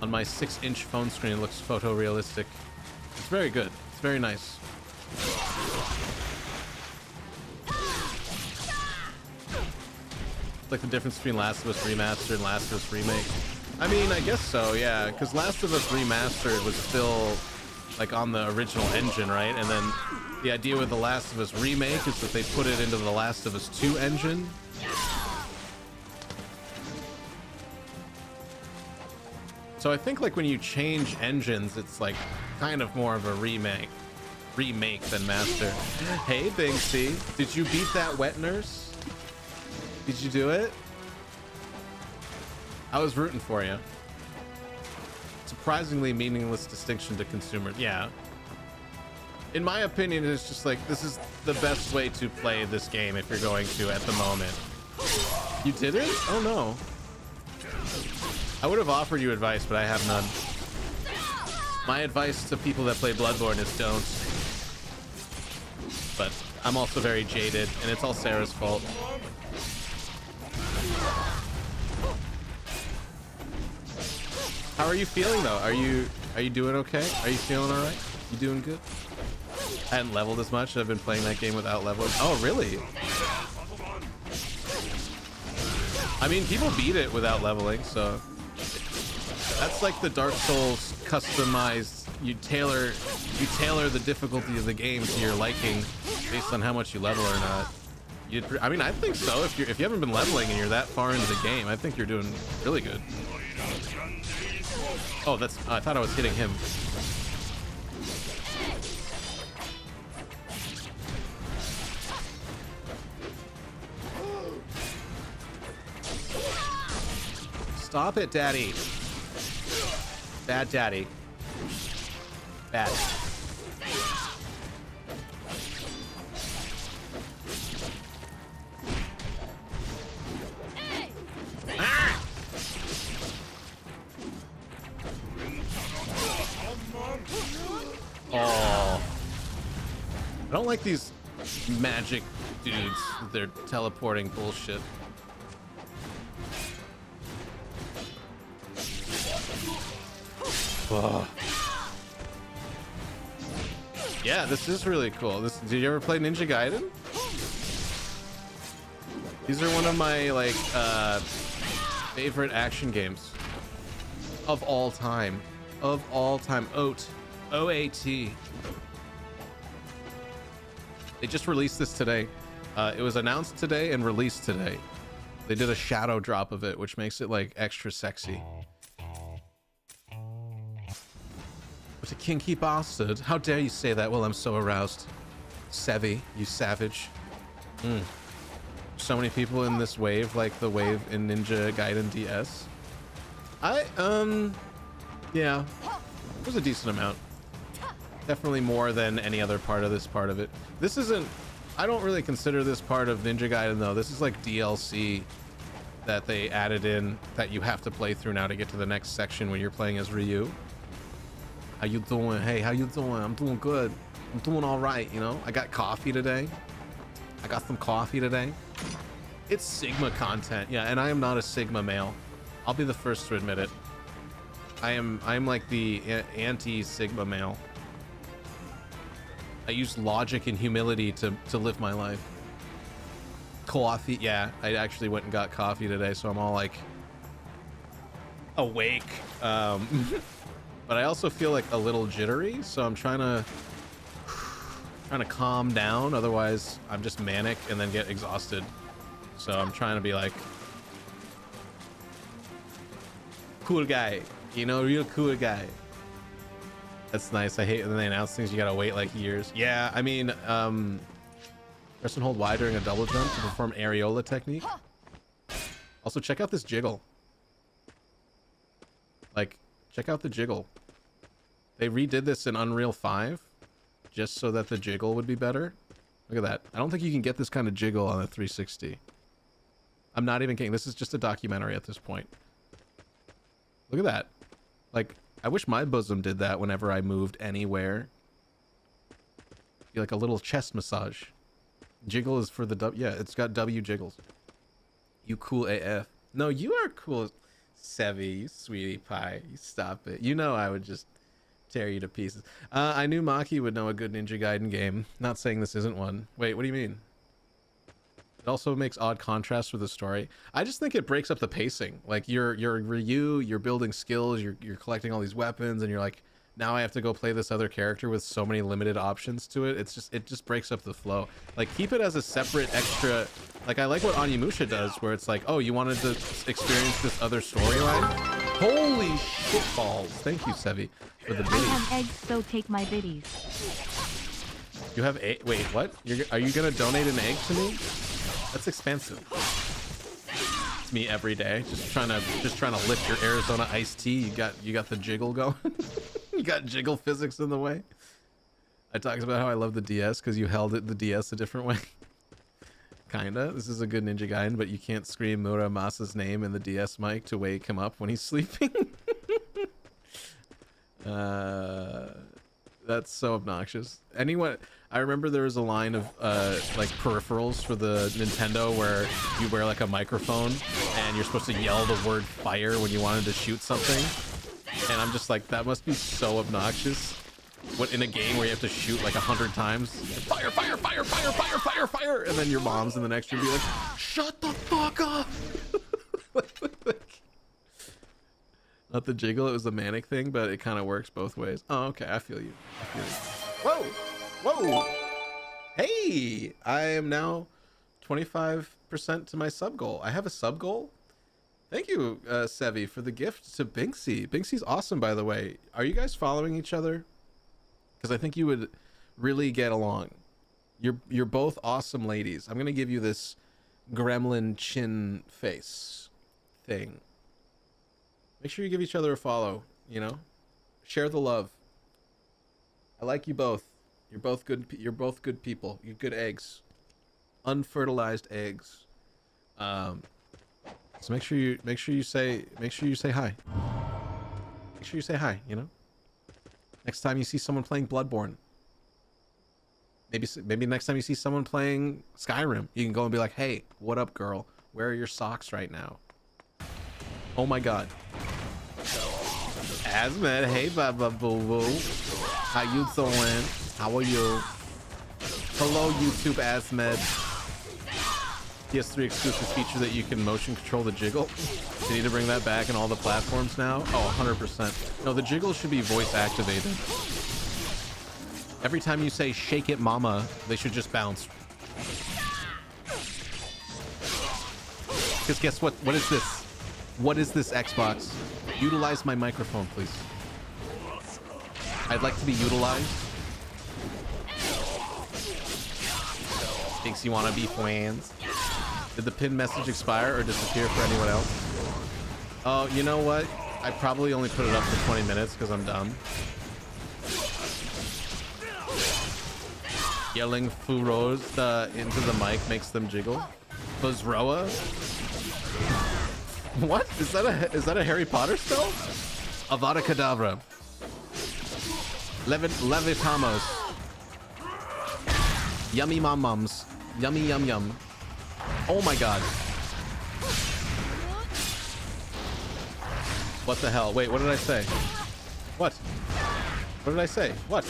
On my 6-inch phone screen, it looks photorealistic. It's very good. It's very nice. It's like the difference between Last of Us Remastered and Last of Us Remake. I mean, I guess so, yeah, because Last of Us Remastered was still like on the original engine, right? And then the idea with the Last of Us Remake is that they put it into the Last of Us 2 engine. So I think like when you change engines, it's like kind of more of a remake than master. Hey, Binksy, did you beat that wet nurse? Did you do it? I was rooting for you. Surprisingly meaningless distinction to consumers. Yeah. In my opinion, it's just like, this is the best way to play this game if you're going to at the moment. You did it? Oh no. I would have offered you advice, but I have none. My advice to people that play Bloodborne is don't. But I'm also very jaded, and it's all Sarah's fault. How are you feeling though? Are you doing okay? Are you feeling all right? You doing good? I hadn't leveled as much. I've been playing that game without leveling. Oh, really? I mean, people beat it without leveling, so that's like the Dark Souls customized. You tailor the difficulty of the game to your liking based on how much you level or not. I mean, I think so. If you haven't been leveling and you're that far into the game, I think you're doing really good. Oh, that's... I thought I was hitting him. Stop it, Daddy. Bad Daddy. Bad. Ah! Oh. I don't like these magic dudes with their teleporting bullshit. Oh. Yeah, this is really cool. Did you ever play Ninja Gaiden? These are one of my like favorite action games of all time. Of all time. OAT. They just released this today. It was announced today and released today. They did a shadow drop of it, which makes it like extra sexy. What a kinky bastard. How dare you say that while I'm so aroused? Sevi, you savage. So many people in this wave, like the wave in Ninja Gaiden DS. Yeah, it was a decent amount. Definitely more than any other part of this part of it. This isn't, I don't really consider this part of Ninja Gaiden though. This is like DLC that they added in that you have to play through now to get to the next section when you're playing as Ryu. How you doing? Hey, how you doing? I'm doing good. I'm doing all right, you know? I got coffee today. I got some coffee today. It's Sigma content. Yeah, and I am not a Sigma male. I'll be the first to admit it. I'm like the anti-Sigma male. I use logic and humility to live my life. Coffee, yeah, I actually went and got coffee today, so I'm all like awake. But I also feel like a little jittery, so I'm trying to calm down. Otherwise, I'm just manic and then get exhausted. So I'm trying to be like cool guy, you know, real cool guy. That's nice. I hate when they announce things you gotta wait like years. Yeah, I mean, press and hold Y during a double jump to perform areola technique. Also, check out this jiggle. Like, check out the jiggle. They redid this in Unreal 5 just so that the jiggle would be better. Look at that. I don't think you can get this kind of jiggle on a 360. I'm not even kidding. This is just a documentary at this point. Look at that. Like, I wish my bosom did that whenever I moved anywhere. Be like a little chest massage. Jiggle is for the W. Yeah, it's got W jiggles. You cool AF. No, you are cool. Sevi, you sweetie pie. You stop it. You know I would just tear you to pieces. I knew Maki would know a good Ninja Gaiden game. Not saying this isn't one. Wait, what do you mean? It also makes odd contrast with the story. I just think it breaks up the pacing. Like you're Ryu, you're building skills, you're collecting all these weapons, and you're like, now I have to go play this other character with so many limited options to it. It just breaks up the flow. Like keep it as a separate extra. Like I like what Onimusha does, where it's like, oh, you wanted to experience this other storyline. Holy shitballs! Thank you, Sevi, for the biddies. I have eggs, so take my biddies. You have egg? Wait, what? Are you gonna donate an egg to me? That's expensive. It's me every day, just trying to lift your Arizona iced tea. You got the jiggle going. You got jiggle physics in the way. I talked about how I love the DS because you held the DS a different way. Kinda. This is a good Ninja Gaiden, but you can't scream Muramasa's name in the DS mic to wake him up when he's sleeping. That's so obnoxious. I remember there was a line of like peripherals for the Nintendo where you wear like a microphone and you're supposed to yell the word fire when you wanted to shoot something. And I'm just like, that must be so obnoxious. What, in a game where you have to shoot like 100 times? Fire, fire, fire, fire, fire, fire, fire! And then your mom's in the next room be like, shut the fuck up! Not the jiggle, it was the manic thing, but it kind of works both ways. Oh, okay, I feel you. Whoa! Whoa! Hey! I am now 25% to my sub goal. I have a sub goal? Thank you, Sevi, for the gift to Binksy. Binksy's awesome, by the way. Are you guys following each other? Because I think you would really get along. You're both awesome ladies. I'm gonna give you this gremlin chin face thing. Make sure you give each other a follow, you know? Share the love. I like you both. You're both good people. You're good eggs. Unfertilized eggs. So make sure you say hi. Make sure you say hi, you know? Next time you see someone playing Bloodborne. Maybe next time you see someone playing Skyrim, you can go and be like, "Hey, what up, girl? Where are your socks right now?" Oh my god. Asmet, hey Baba Boo Boo. How you doing? How are you? Hello, YouTube Asmed. PS3 exclusive feature that you can motion control the jiggle. They need to bring that back in all the platforms now. Oh, 100%. No, the jiggle should be voice activated. Every time you say "shake it, mama," they should just bounce. Because guess what? What is this? What is this, Xbox? Utilize my microphone, please. I'd like to be utilized. Thinks you want to be friends. Did the pin message expire or disappear for anyone else? Oh, you know what? I probably only put it up for 20 minutes because I'm dumb. Yelling furors into the mic makes them jiggle. Fuzroa? What? Is that a Harry Potter spell? Avada Kedavra. Levitamos. Yummy mom mums. Yummy yum yum. Oh my god. What the hell? Wait, what did I say? What? What did I say? What?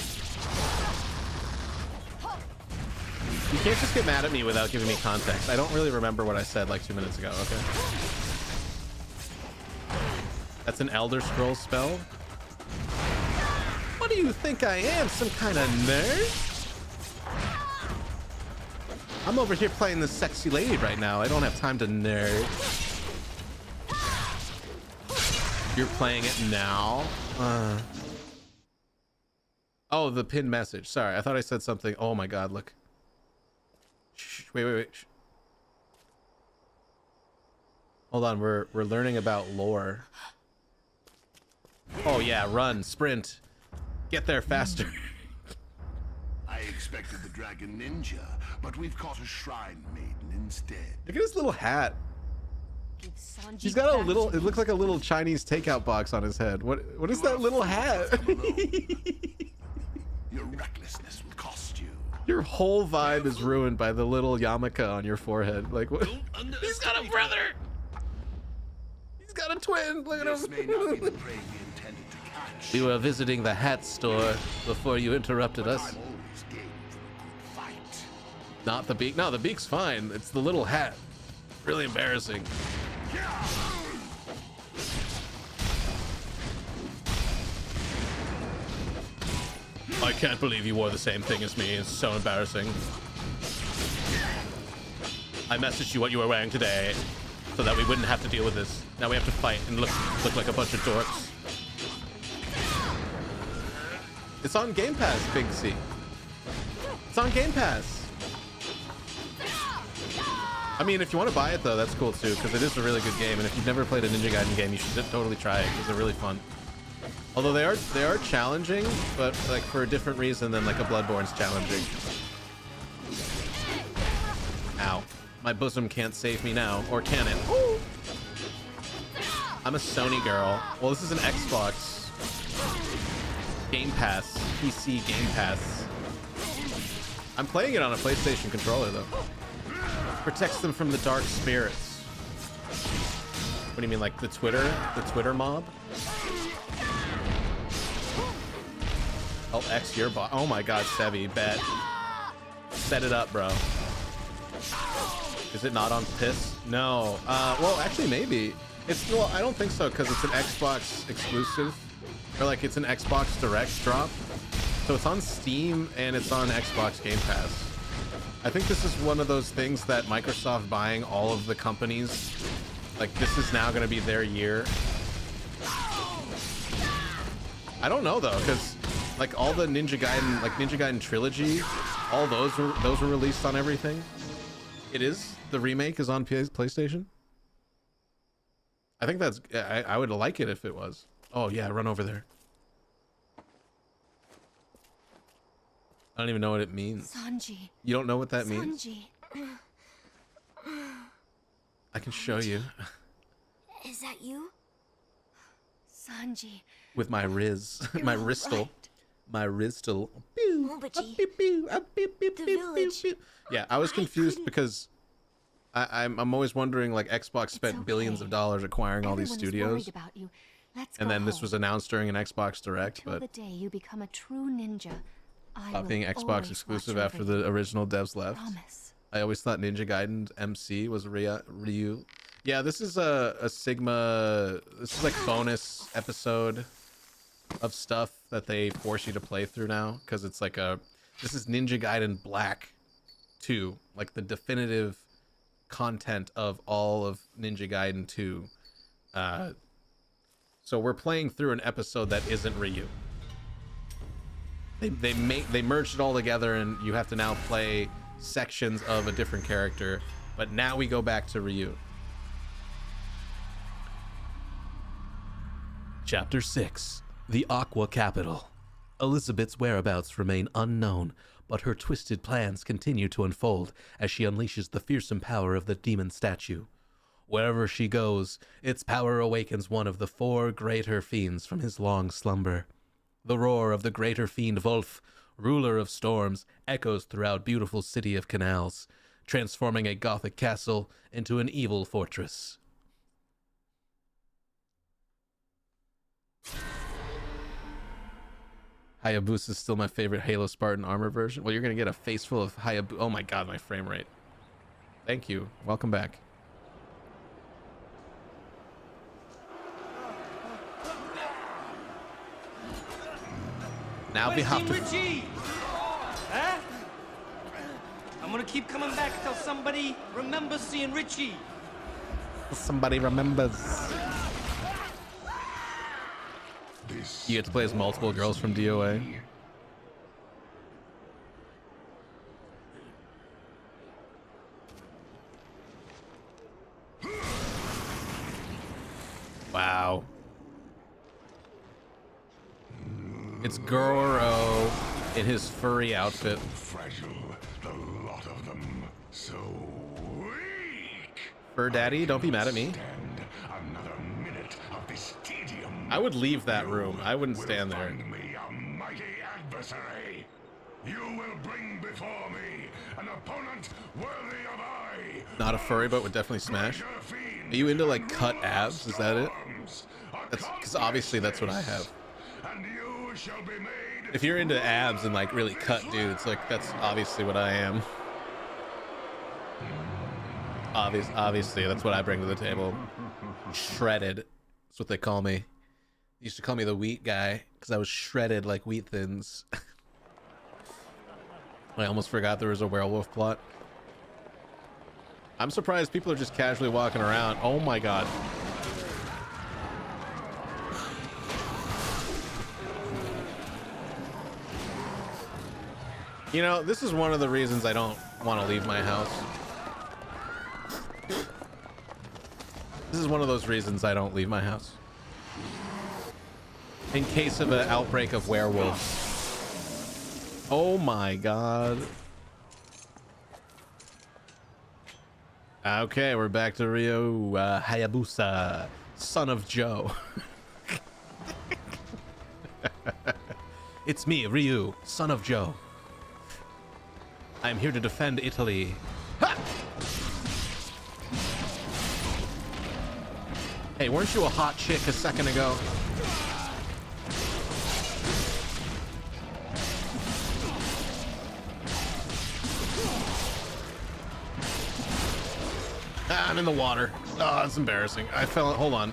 You can't just get mad at me without giving me context. I don't really remember what I said like 2 minutes ago, okay? That's an Elder Scrolls spell? What do you think I am? Some kind of nerd? I'm over here playing this sexy lady right now. I don't have time to nerd. You're playing it now? Oh, the pinned message. Sorry, I thought I said something. Oh my god, look. Shh, wait. Hold on, we're learning about lore. Oh yeah, run, sprint. Get there faster. I expected the Dragon Ninja, but we've caught a Shrine Maiden instead. Look at his little hat. He's got a little, it looks like a little Chinese takeout box on his head. What is that little hat? Your recklessness will cost you. Your whole vibe is ruined by the little yarmulke on your forehead. Like what? He's got a brother. He's got a twin. Look at him. May not be the prey we intended to catch. We were visiting the hat store before you interrupted us. I'm always game for a good fight. Not the beak. No, the beak's fine. It's the little hat. Really embarrassing. I can't believe you wore the same thing as me. It's so embarrassing. I messaged you what you were wearing today so that we wouldn't have to deal with this. Now we have to fight and look like a bunch of dorks. It's on Game Pass, Big C. It's on Game Pass. I mean, if you want to buy it though, that's cool too, because it is a really good game. And if you've never played a Ninja Gaiden game, you should totally try it because they're really fun. Although they are challenging, but like for a different reason than like a Bloodborne's challenging. Ow. My bosom can't save me now, or can it? Ooh. I'm a Sony girl. Well, this is an Xbox Game Pass, PC Game Pass. I'm playing it on a PlayStation controller though. Protects them from the dark spirits. What do you mean, like the Twitter mob? I'll X your bot. Oh my god, Sevi, bet. Set it up, bro. Is it not on piss? No. Well, actually, maybe. Well, I don't think so, because it's an Xbox exclusive. Or like it's an Xbox Direct drop. So it's on Steam and it's on Xbox Game Pass. I think this is one of those things that Microsoft buying all of the companies, like this is now going to be their year. I don't know though, because like all the Ninja Gaiden, like Ninja Gaiden trilogy, all those were released on everything. It is, the remake is on PlayStation. I think that's, I would like it if it was. Oh yeah, run over there. I don't even know what it means. Sanji. You don't know what that means? Sanji. I can show you. Is that you? Sanji. With my Riz. My Ristal. Right. My Ristal. Mobaji. The village. Yeah, I was confused because I'm always wondering, like, Xbox spent billions of dollars acquiring all these Everyone is studios. worried about you. Let's And go then this home. was announced during an Xbox Direct, Until but the day you become a true ninja, I stopped will being Xbox always exclusive watch after over you. the original devs left. Promise. I always thought Ninja Gaiden MC was Ryu. Yeah, this is a Sigma. This is like bonus episode of stuff that they force you to play through now, because it's like this is Ninja Gaiden Black 2, like the definitive content of all of Ninja Gaiden 2. So we're playing through an episode that isn't Ryu. They merged it all together, and you have to now play sections of a different character, but now we go back to Ryu. Chapter 6: The Aqua Capital. Elizabeth's whereabouts remain unknown, but her twisted plans continue to unfold as she unleashes the fearsome power of the demon statue. Wherever she goes, its power awakens one of the 4 greater fiends from his long slumber. The roar of the greater fiend Wolf, ruler of storms, echoes throughout beautiful city of canals, transforming a gothic castle into an evil fortress. Hayabusa is still my favorite Halo Spartan armor version. Well, you're gonna get a face full of Hayabusa. Oh my god, my frame rate. Thank you. Welcome back. Now we have to... Richie! Huh? I'm gonna keep coming back till somebody remembers seeing Richie. Somebody remembers. You get to play as multiple girls from DOA. Wow. It's Goro in his furry outfit. Fragile, the lot of them. So weak. Fur Daddy, don't be mad at me. Stand another minute of this tedium. I would leave that room. I wouldn't stand there. Find me a mighty adversary. You will bring before me an opponent worthy of I. Not a furry, but would definitely smash. Are you into like cut abs? Is that it? That's because obviously that's what I have. And you shall be made. If you're into abs and like really cut dudes, like that's obviously what I am. Obviously, that's what I bring to the table. Shredded. That's what they call me. They used to call me the wheat guy because I was shredded like wheat thins. I almost forgot there was a werewolf plot. I'm surprised people are just casually walking around. Oh my god. You know, this is one of the reasons I don't want to leave my house. This is one of those reasons I don't leave my house. In case of an outbreak of werewolves. Oh my god. Okay, we're back to Ryu Hayabusa, son of Joe. It's me, Ryu, son of Joe. I'm here to defend Italy. Ha! Hey, weren't you a hot chick a second ago? Ah, I'm in the water. Oh, that's embarrassing. I fell. Hold on.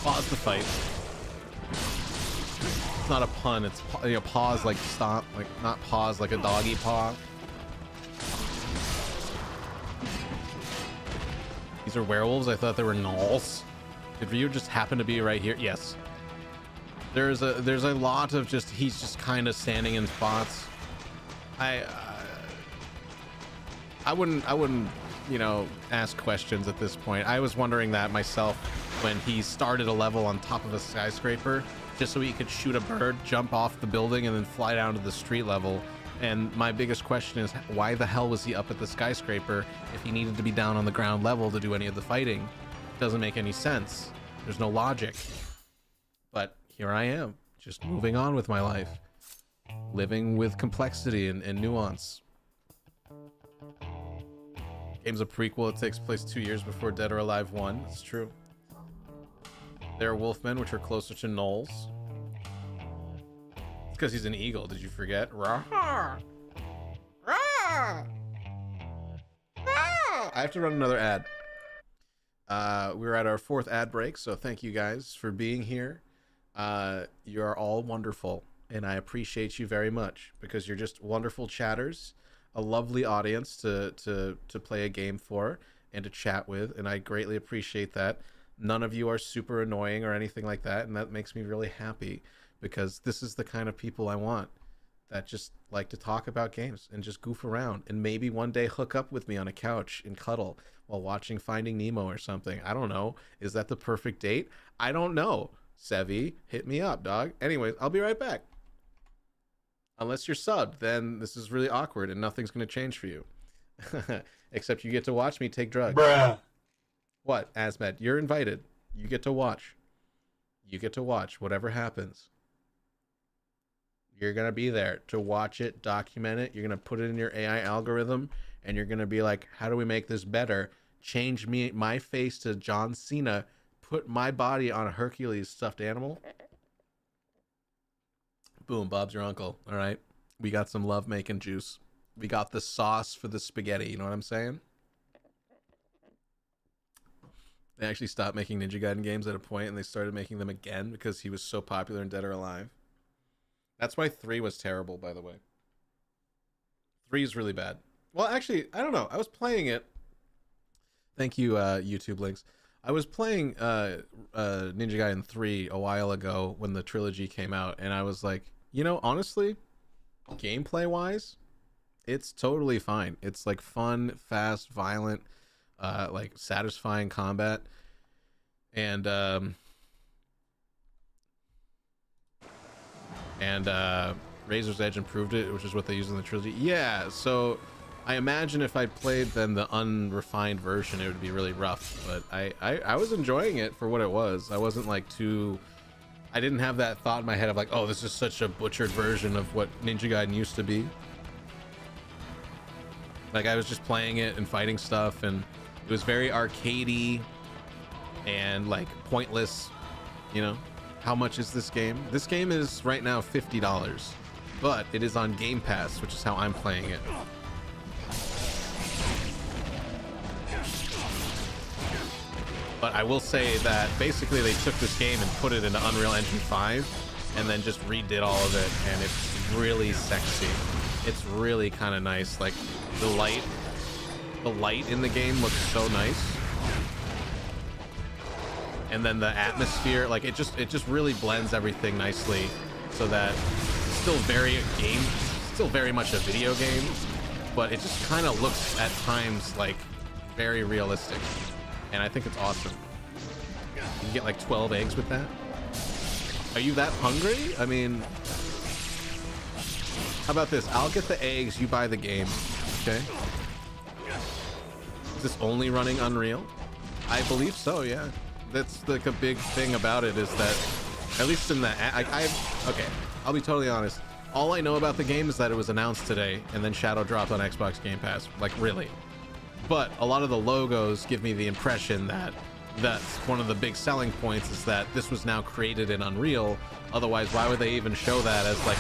Pause the fight. It's not a pun. It's pause like stop, like not pause like a doggy paw. These are werewolves. I thought they were gnolls. Did Ryu just happen to be right here? Yes. There's a lot of just he's just kind of standing in spots. I wouldn't ask questions at this point. I was wondering that myself when he started a level on top of a skyscraper just so he could shoot a bird, jump off the building, and then fly down to the street level. And my biggest question is, why the hell was he up at the skyscraper if he needed to be down on the ground level to do any of the fighting? It doesn't make any sense. There's no logic. But here I am, just moving on with my life, living with complexity and nuance. Game's a prequel. It takes place 2 years before Dead or Alive 1. It's true. They're wolfmen, which are closer to gnolls. It's because he's an eagle. Did you forget? Rawr. Rawr. Rawr. I have to run another ad. We're at our 4th ad break, so thank you guys for being here. You are all wonderful, and I appreciate you very much because you're just wonderful chatters, a lovely audience to play a game for and to chat with, and I greatly appreciate that. None of you are super annoying or anything like that, and that makes me really happy because this is the kind of people I want that just like to talk about games and just goof around and maybe one day hook up with me on a couch and cuddle while watching Finding Nemo or something. I don't know. Is that the perfect date? I don't know. Sevi, hit me up, dog. Anyways, I'll be right back. Unless you're subbed, then this is really awkward and nothing's going to change for you. Except you get to watch me take drugs. Bruh. What, Asmed? You're invited. You get to watch. You get to watch whatever happens. You're going to be there to watch it, document it. You're going to put it in your AI algorithm, and you're going to be like, how do we make this better? Change my face to John Cena. Put my body on a Hercules stuffed animal. Boom, Bob's your uncle. All right. We got some love-making juice. We got the sauce for the spaghetti. You know what I'm saying? They actually stopped making Ninja Gaiden games at a point, and they started making them again because he was so popular in Dead or Alive. That's why 3 was terrible, by the way. 3 is really bad. Well, actually, I don't know. I was playing it. Thank you, YouTube links. I was playing Ninja Gaiden 3 a while ago when the trilogy came out, and I was like, you know, honestly, gameplay-wise, it's totally fine. It's like fun, fast, violent, like satisfying combat, and Razor's Edge improved it, which is what they use in the trilogy. Yeah, so I imagine if I played then the unrefined version, it would be really rough, but I was enjoying it for what it was. I wasn't like I didn't have that thought in my head of like, oh, this is such a butchered version of what Ninja Gaiden used to be. Like, I was just playing it and fighting stuff, and it was very arcadey and like pointless, you know. How much is this game? This game is right now $50, but it is on Game Pass, which is how I'm playing it. But I will say that basically they took this game and put it into Unreal Engine 5 and then just redid all of it, and it's really sexy. It's really kind of nice. Like the light in the game looks so nice. And then the atmosphere, like it just really blends everything nicely so that it's still very much a video game, but it just kind of looks at times like very realistic. And I think it's awesome. You can get like 12 eggs with that. Are you that hungry? I mean, how about this? I'll get the eggs, you buy the game, okay? Is this only running Unreal? I believe so, yeah. That's like a big thing about it is that, at least in the, okay, I'll be totally honest. All I know about the game is that it was announced today and then shadow dropped on Xbox Game Pass, like really. But a lot of the logos give me the impression that that's one of the big selling points is that this was now created in Unreal. Otherwise, why would they even show that as like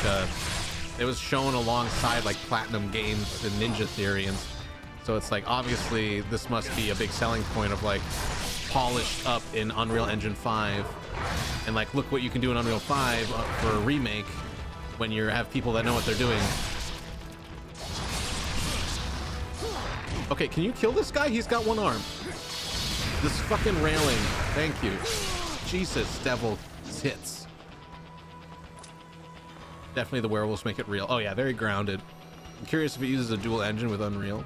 it was shown alongside like Platinum Games and Ninja Theory, and so it's like obviously this must be a big selling point of like polished up in Unreal Engine 5, and like look what you can do in Unreal 5 for a remake when you have people that know what they're doing. Okay, can you kill this guy? He's got one arm. This fucking railing. Thank you. Jesus, devil tits. Definitely the werewolves make it real. Oh yeah, very grounded. I'm curious if it uses a dual engine with Unreal.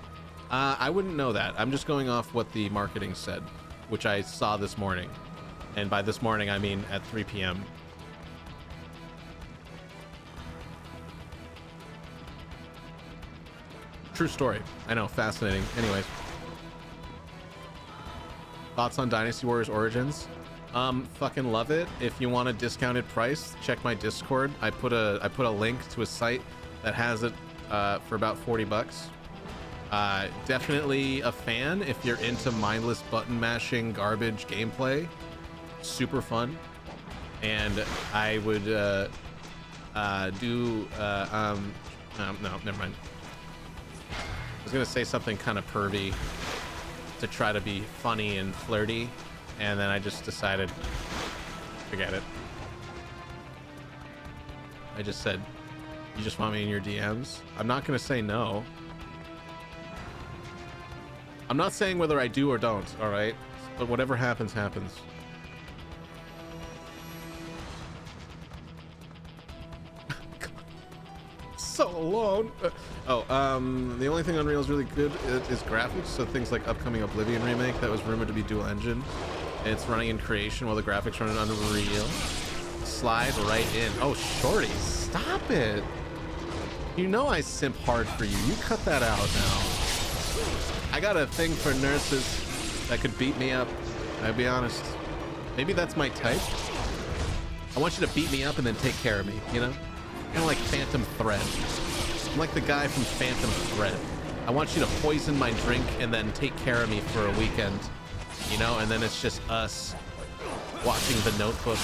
I wouldn't know that. I'm just going off what the marketing said, which I saw this morning. And by this morning, I mean at 3 p.m. True story. I know, fascinating. Anyways. Thoughts on Dynasty Warriors Origins? Fucking love it. If you want a discounted price, check my Discord. I put a link to a site that has it for about $40. Definitely a fan if you're into mindless button mashing garbage gameplay. super fun, and I would no, never mind. I was gonna say something kind of pervy to try to be funny and flirty, and then I just decided, forget it. I just said, you just want me in your DMs? I'm not gonna say no. I'm not saying whether I do or don't, all right? But whatever happens, happens. So alone. The only thing Unreal is really good is graphics. So things like upcoming Oblivion remake that was rumored to be dual engine. It's running in creation while the graphics run in Unreal. Slide right in. Oh, shorty, stop it. You know I simp hard for you. You cut that out now. I got a thing for nurses that could beat me up. I'll be honest. Maybe that's my type. I want you to beat me up and then take care of me, you know? Kind of like Phantom Thread. I'm like the guy from Phantom Thread. I want you to poison my drink and then take care of me for a weekend, you know? And then it's just us watching The Notebook.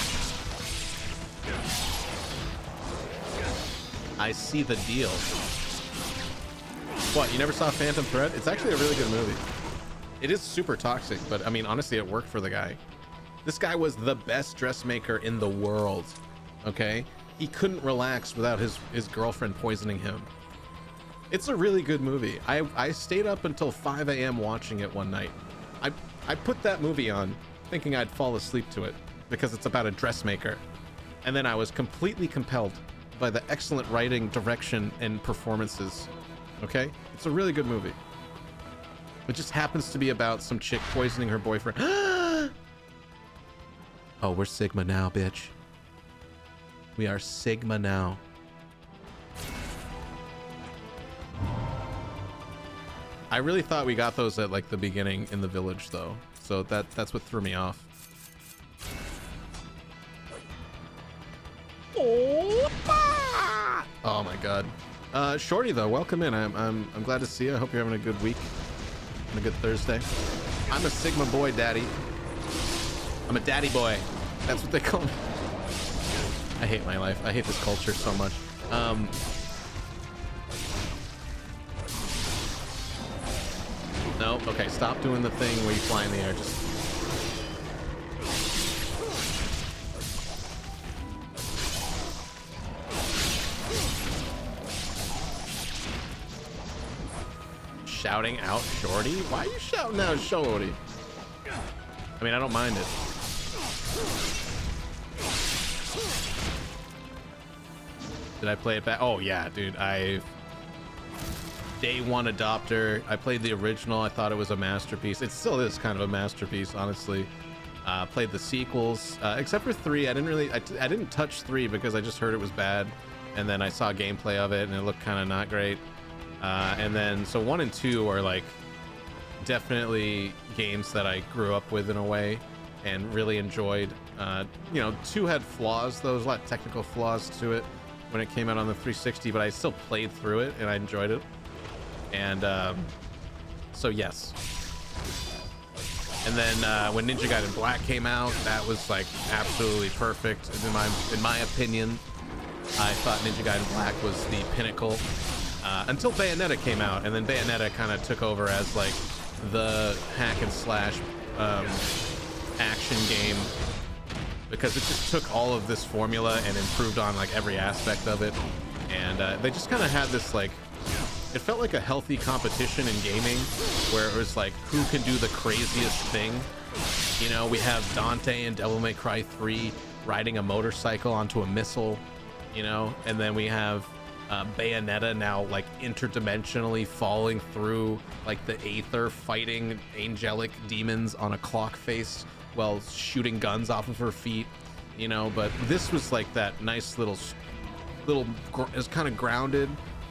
I see the deal. What, you never saw Phantom Thread? It's actually a really good movie. It is super toxic, but I mean, honestly, it worked for the guy. This guy was the best dressmaker in the world, okay? He couldn't relax without his girlfriend poisoning him. It's a really good movie. I stayed up until 5 a.m. watching it one night. I put that movie on thinking I'd fall asleep to it because it's about a dressmaker. And then I was completely compelled by the excellent writing, direction, and performances. Okay? It's a really good movie. It just happens to be about some chick poisoning her boyfriend. Oh, we're Sigma now, bitch. We are Sigma now. I really thought we got those at like the beginning in the village though. So that's what threw me off. Oh my god. Shorty though, welcome in. I'm glad to see you. I hope you're having a good week and a good Thursday. I'm a Sigma boy, daddy. I'm a daddy boy. That's what they call me. I hate my life. I hate this culture so much. No, okay, stop doing the thing where you fly in the air. Just shouting out Shorty? Why are you shouting out Shorty? I mean, I don't mind it. Did I play it back? Oh yeah, dude. Day one adopter. I played the original. I thought it was a masterpiece. It still is kind of a masterpiece, honestly. Played the sequels, except for 3. I didn't touch 3 because I just heard it was bad, and then I saw gameplay of it and it looked kind of not great. And then so 1 and 2 are like definitely games that I grew up with in a way and really enjoyed. You know, 2 had flaws though. There's a lot of technical flaws to it when it came out on the 360, but I still played through it and I enjoyed it. And so yes. And then when Ninja Gaiden Black came out, that was like absolutely perfect in my opinion. I thought Ninja Gaiden Black was the pinnacle until Bayonetta came out, and then Bayonetta kind of took over as like the hack and slash action game, because it just took all of this formula and improved on like every aspect of it. And they just kind of had this like, it felt like a healthy competition in gaming where it was like, who can do the craziest thing? You know, we have Dante in Devil May Cry 3 riding a motorcycle onto a missile, you know, and then we have Bayonetta now like interdimensionally falling through like the aether, fighting angelic demons on a clock face while shooting guns off of her feet, you know. But this was like that nice little it was kind of grounded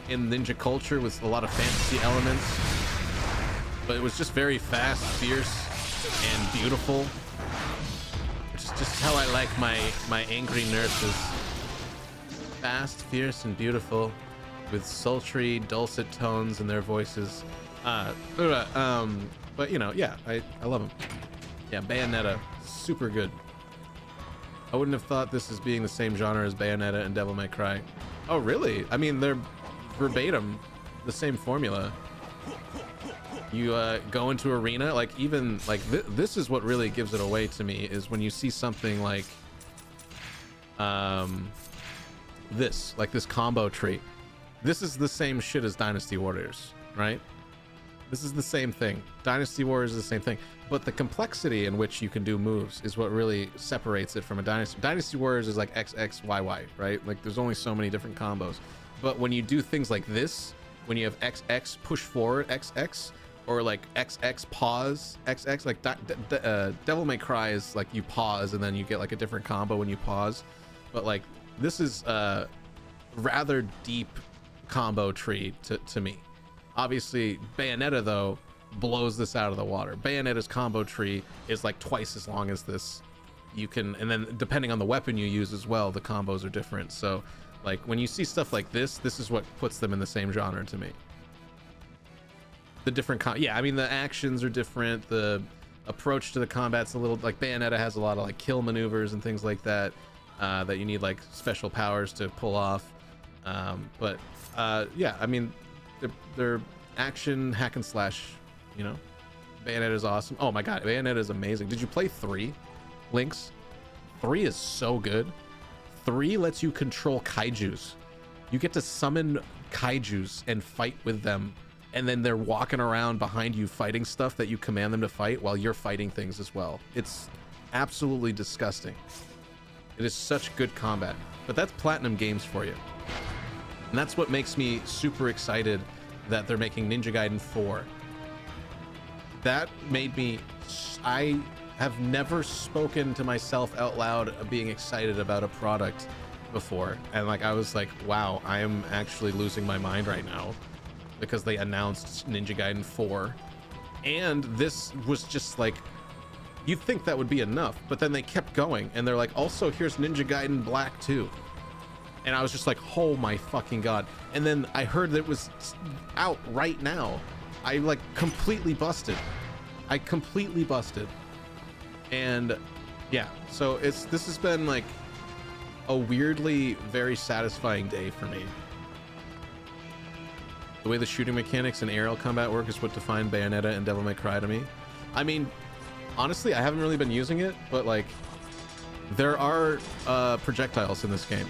in ninja culture with a lot of fantasy elements, but it was just very fast, fierce, and beautiful, which is just how I like my angry nurses. Fast, fierce, and beautiful, with sultry, dulcet tones in their voices. But you know, yeah, I love them. Yeah, Bayonetta, super good. I wouldn't have thought this as being the same genre as Bayonetta and Devil May Cry. Oh, really? I mean, they're verbatim the same formula. You go into arena, like even like this is what really gives it away to me, is when you see something like this combo tree. This is the same shit as Dynasty Warriors, right? This is the same thing. Dynasty Warriors is the same thing, but the complexity in which you can do moves is what really separates it from a Dynasty. Dynasty Warriors is like XXYY, right? Like there's only so many different combos. But when you do things like this, when you have XX push forward XX, or like XX pause XX, like Devil May Cry is like you pause and then you get like a different combo when you pause. But like this is a rather deep combo tree to me. Obviously, Bayonetta, though, blows this out of the water. Bayonetta's combo tree is like twice as long as this. You can, and then depending on the weapon you use as well, the combos are different. So, like, when you see stuff like this is what puts them in the same genre to me. The different, yeah, I mean, the actions are different. The approach to the combat's a little, like, Bayonetta has a lot of, like, kill maneuvers and things like that, that you need, like, special powers to pull off. Yeah, I mean, they're action hack and slash, you know. Bayonetta is awesome. Oh my god, Bayonetta is amazing. Did you play 3, Lynx? 3 is so good. 3 lets you control kaijus. You get to summon kaijus and fight with them, and then they're walking around behind you fighting stuff that you command them to fight while you're fighting things as well. It's absolutely disgusting. It is such good combat. But that's Platinum Games for you. And that's what makes me super excited that they're making Ninja Gaiden 4. That made me... I have never spoken to myself out loud of being excited about a product before. And like I was like, wow, I am actually losing my mind right now. Because they announced Ninja Gaiden 4. And this was just like... You'd think that would be enough. But then they kept going. And they're like, also, here's Ninja Gaiden Black 2. And I was just like, oh my fucking god. And then I heard that it was out right now. I like completely busted. And yeah, so this has been like a weirdly very satisfying day for me. The way the shooting mechanics and aerial combat work is what defined Bayonetta and Devil May Cry to me. I mean, honestly, I haven't really been using it, but like there are projectiles in this game.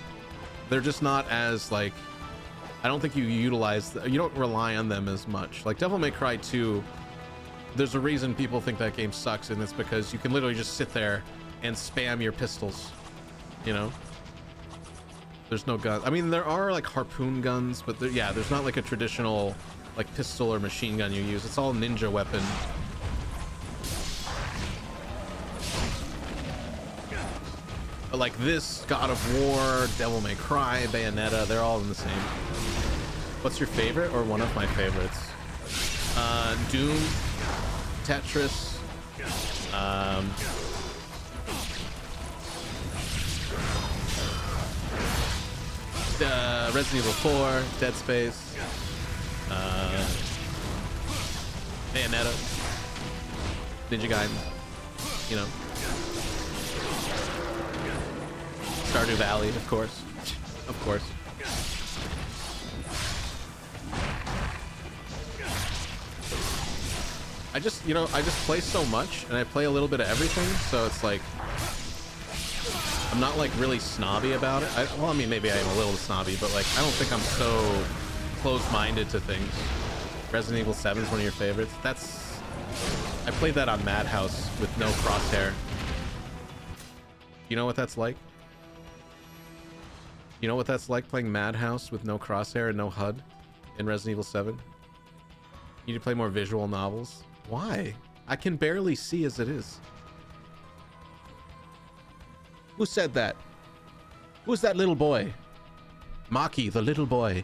They're just not as like, I don't think you don't rely on them as much. Like Devil May Cry 2, there's a reason people think that game sucks, and it's because you can literally just sit there and spam your pistols, you know? There's no gun. I mean, there are like harpoon guns, but yeah, there's not like a traditional like pistol or machine gun you use. It's all ninja weapon. But like this, God of War, Devil May Cry, Bayonetta, they're all in the same. What's your favorite or one of my favorites? Doom, Tetris, Resident Evil 4, Dead Space, Bayonetta, Ninja Gaiden, you know. Stardew Valley, of course. Of course. I just play so much, and I play a little bit of everything, so it's like I'm not like really snobby about it. Well, I mean, maybe I am a little snobby, but like I don't think I'm so close-minded to things. Resident Evil 7 is one of your favorites. I played that on Madhouse with no crosshair. You know what that's like? You know what that's like, playing Madhouse with no crosshair and no HUD in Resident Evil 7? You need to play more visual novels. Why? I can barely see as it is. Who said that? Who's that little boy? Maki, the little boy.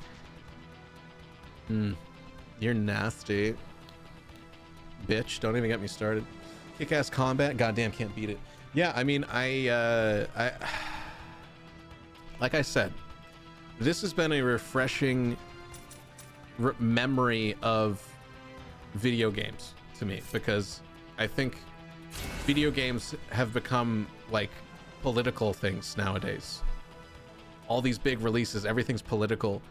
You're nasty. Bitch, don't even get me started. Kick-ass combat, goddamn can't beat it. Yeah, I mean, like I said, this has been a refreshing memory of video games to me, because I think video games have become like political things nowadays. All these big releases, everything's political,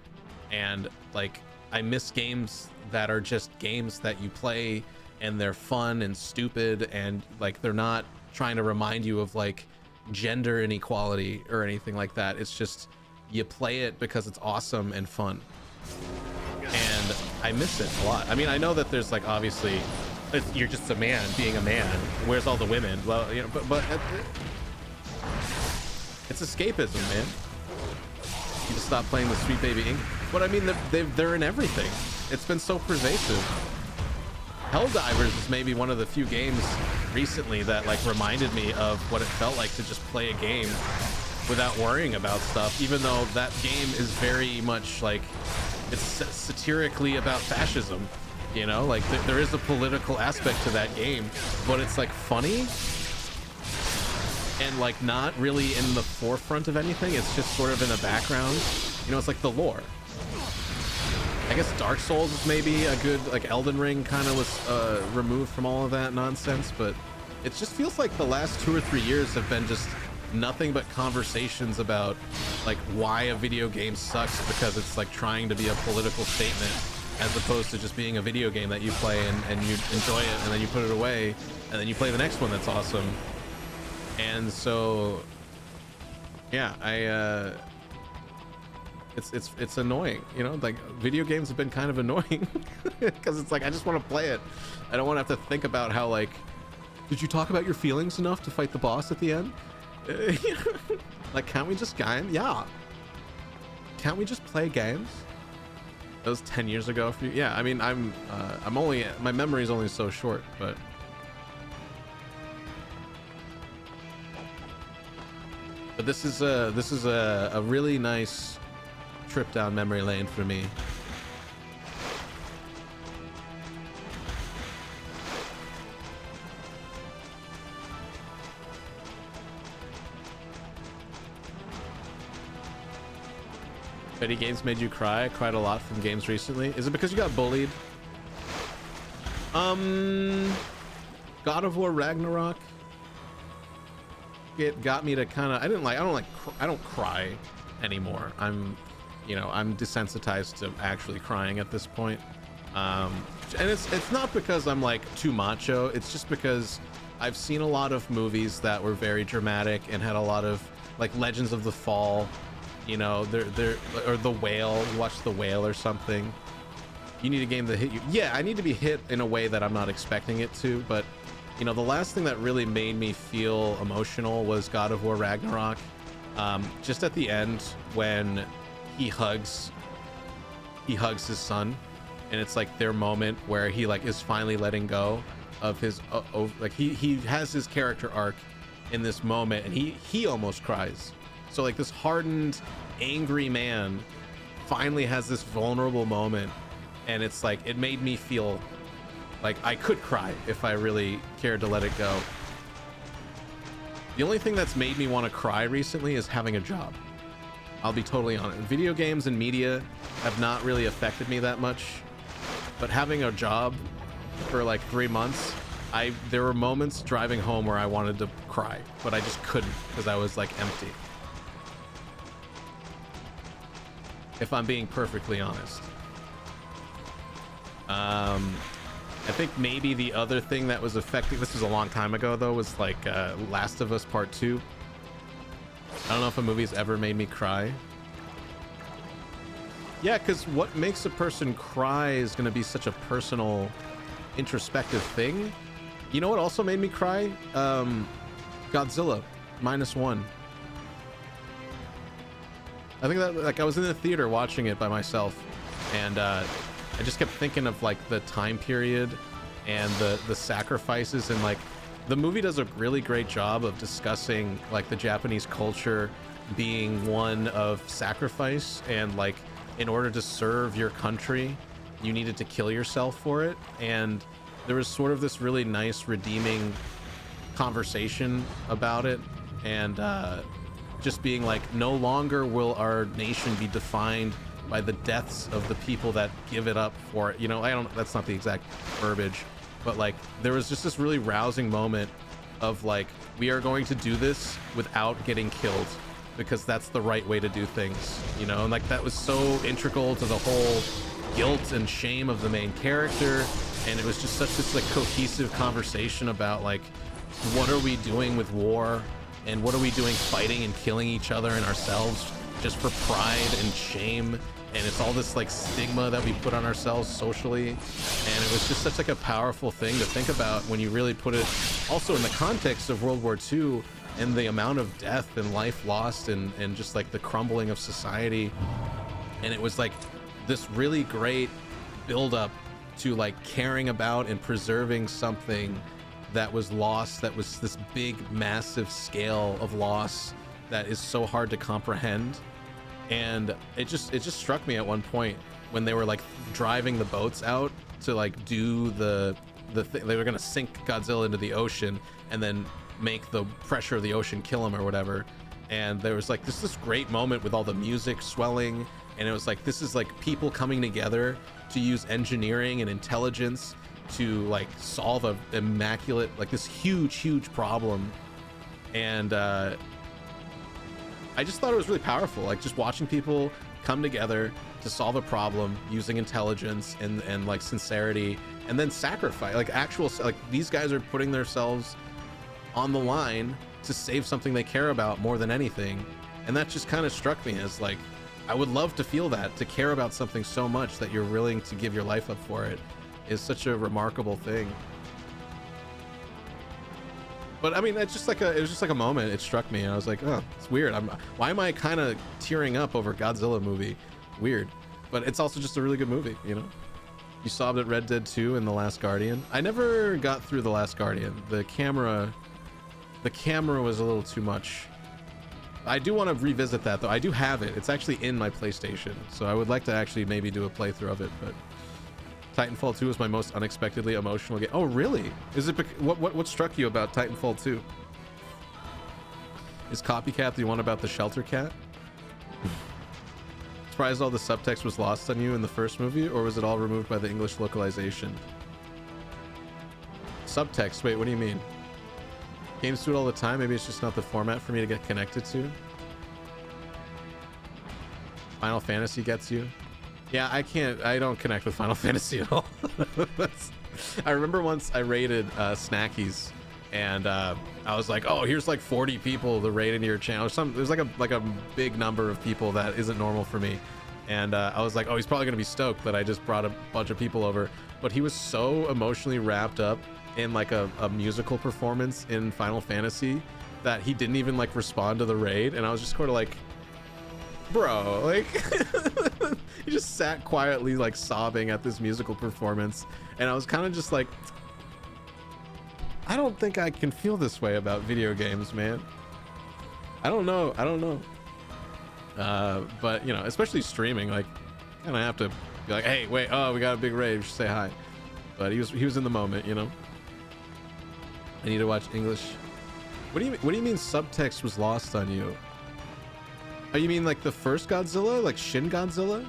and like I miss games that are just games that you play and they're fun and stupid, and like they're not trying to remind you of like gender inequality or anything like that. It's just you play it because it's awesome and fun, and I miss it a lot. I mean, I know that there's like obviously you're just a man being a man. Where's all the women? Well, you know, but it's escapism, man. You just stop playing the Sweet Baby Ink. But I mean, they're in everything. It's been so pervasive. Helldivers is maybe one of the few games recently that like reminded me of what it felt like to just play a game without worrying about stuff, even though that game is very much like it's satirically about fascism, you know, like there is a political aspect to that game, but it's like funny and like not really in the forefront of anything. It's just sort of in the background, you know. It's like the lore. I guess Dark Souls is maybe a good, like Elden Ring kind of was removed from all of that nonsense, but it just feels like the last 2 or 3 years have been just nothing but conversations about like why a video game sucks because it's like trying to be a political statement, as opposed to just being a video game that you play and you enjoy it and then you put it away and then you play the next one that's awesome. And so yeah, it's annoying, you know, like video games have been kind of annoying because it's like I just want to play it. I don't want to have to think about how like, did you talk about your feelings enough to fight the boss at the end? Like, can't we just game? Yeah, can't we just play games? That was 10 years ago for you. Yeah, I mean, I'm only, my memory is only so short, but this is a really nice trip down memory lane for me. Any games made you cry? I cried a lot from games recently. Is it because you got bullied? God of War Ragnarok. It got me to kind of, I don't cry anymore. I'm desensitized to actually crying at this point. And it's not because I'm like too macho. It's just because I've seen a lot of movies that were very dramatic and had a lot of like Legends of the Fall, you know, or The Whale. You watch The Whale or something. You need a game that hit you. Yeah, I need to be hit in a way that I'm not expecting it to, but you know, the last thing that really made me feel emotional was God of War Ragnarok. Just at the end when he hugs his son, and it's like their moment where he like is finally letting go of his like he has his character arc in this moment, and he almost cries. So like this hardened, angry man finally has this vulnerable moment, and it's like it made me feel like I could cry if I really cared to let it go. The only thing that's made me want to cry recently is having a job. I'll be totally honest. Video games and media have not really affected me that much, but having a job for like 3 months, there were moments driving home where I wanted to cry, but I just couldn't because I was like empty. If I'm being perfectly honest. I think maybe the other thing that was affecting, this was a long time ago though, was like Last of Us Part 2. I don't know if a movie's ever made me cry. Yeah, because what makes a person cry is going to be such a personal, introspective thing. You know what also made me cry? Godzilla -1. I think that, like, I was in the theater watching it by myself, and I just kept thinking of like the time period and the sacrifices, and like the movie does a really great job of discussing like the Japanese culture being one of sacrifice, and like in order to serve your country you needed to kill yourself for it. And there was sort of this really nice redeeming conversation about it, and just being like, no longer will our nation be defined by the deaths of the people that give it up for it. You know, that's not the exact verbiage, but like there was just this really rousing moment of like, we are going to do this without getting killed because that's the right way to do things, you know? And like that was so integral to the whole guilt and shame of the main character, and it was just such this like cohesive conversation about like, what are we doing with war, and what are we doing fighting and killing each other and ourselves just for pride and shame, and it's all this like stigma that we put on ourselves socially. And it was just such like a powerful thing to think about when you really put it also in the context of World War II and the amount of death and life lost and just like the crumbling of society. And it was like this really great build up to like caring about and preserving something that was lost, that was this big massive scale of loss that is so hard to comprehend. And it just struck me at one point when they were like driving the boats out to like do they were gonna sink Godzilla into the ocean and then make the pressure of the ocean kill him or whatever. And there was like this great moment with all the music swelling, and it was like, this is like people coming together to use engineering and intelligence to like solve a immaculate, like this huge problem. And I just thought it was really powerful, like just watching people come together to solve a problem using intelligence and like sincerity, and then sacrifice, like actual, like these guys are putting themselves on the line to save something they care about more than anything. And that just kind of struck me as like, I would love to feel that, to care about something so much that you're willing to give your life up for it is such a remarkable thing. But I mean, it's just like it was just like a moment. It struck me, and I was like, oh, it's weird. Why am I kind of tearing up over Godzilla movie? Weird. But it's also just a really good movie, you know? You sobbed at Red Dead 2 and The Last Guardian. I never got through The Last Guardian. The camera was a little too much. I do want to revisit that though. I do have it. It's actually in my PlayStation, so I would like to actually maybe do a playthrough of it. But Titanfall 2 was my most unexpectedly emotional game. Oh, really? Is it what struck you about Titanfall 2? Is Copycat the one about the shelter cat? Surprised all the subtext was lost on you in the first movie, or was it all removed by the English localization? Subtext? Wait, what do you mean? Games do it all the time. Maybe it's just not the format for me to get connected to. Final Fantasy gets you. Yeah, I don't connect with Final Fantasy at all. I remember once I raided Snackies, and I was like, oh, here's like 40 people to raid into your channel. There's like a big number of people that isn't normal for me. And I was like, oh, he's probably gonna be stoked that I just brought a bunch of people over. But he was so emotionally wrapped up in like a musical performance in Final Fantasy that he didn't even like respond to the raid. And I was just sort of like, bro, like he just sat quietly like sobbing at this musical performance, and I was kind of just like, I don't think I can feel this way about video games, man. I don't know. But you know, especially streaming, like kind of have to be like, hey, wait, oh, we got a big raid, we should say hi. But he was in the moment, you know. I need to watch English. What do you mean subtext was lost on you? Oh, you mean like the first Godzilla, like Shin Godzilla?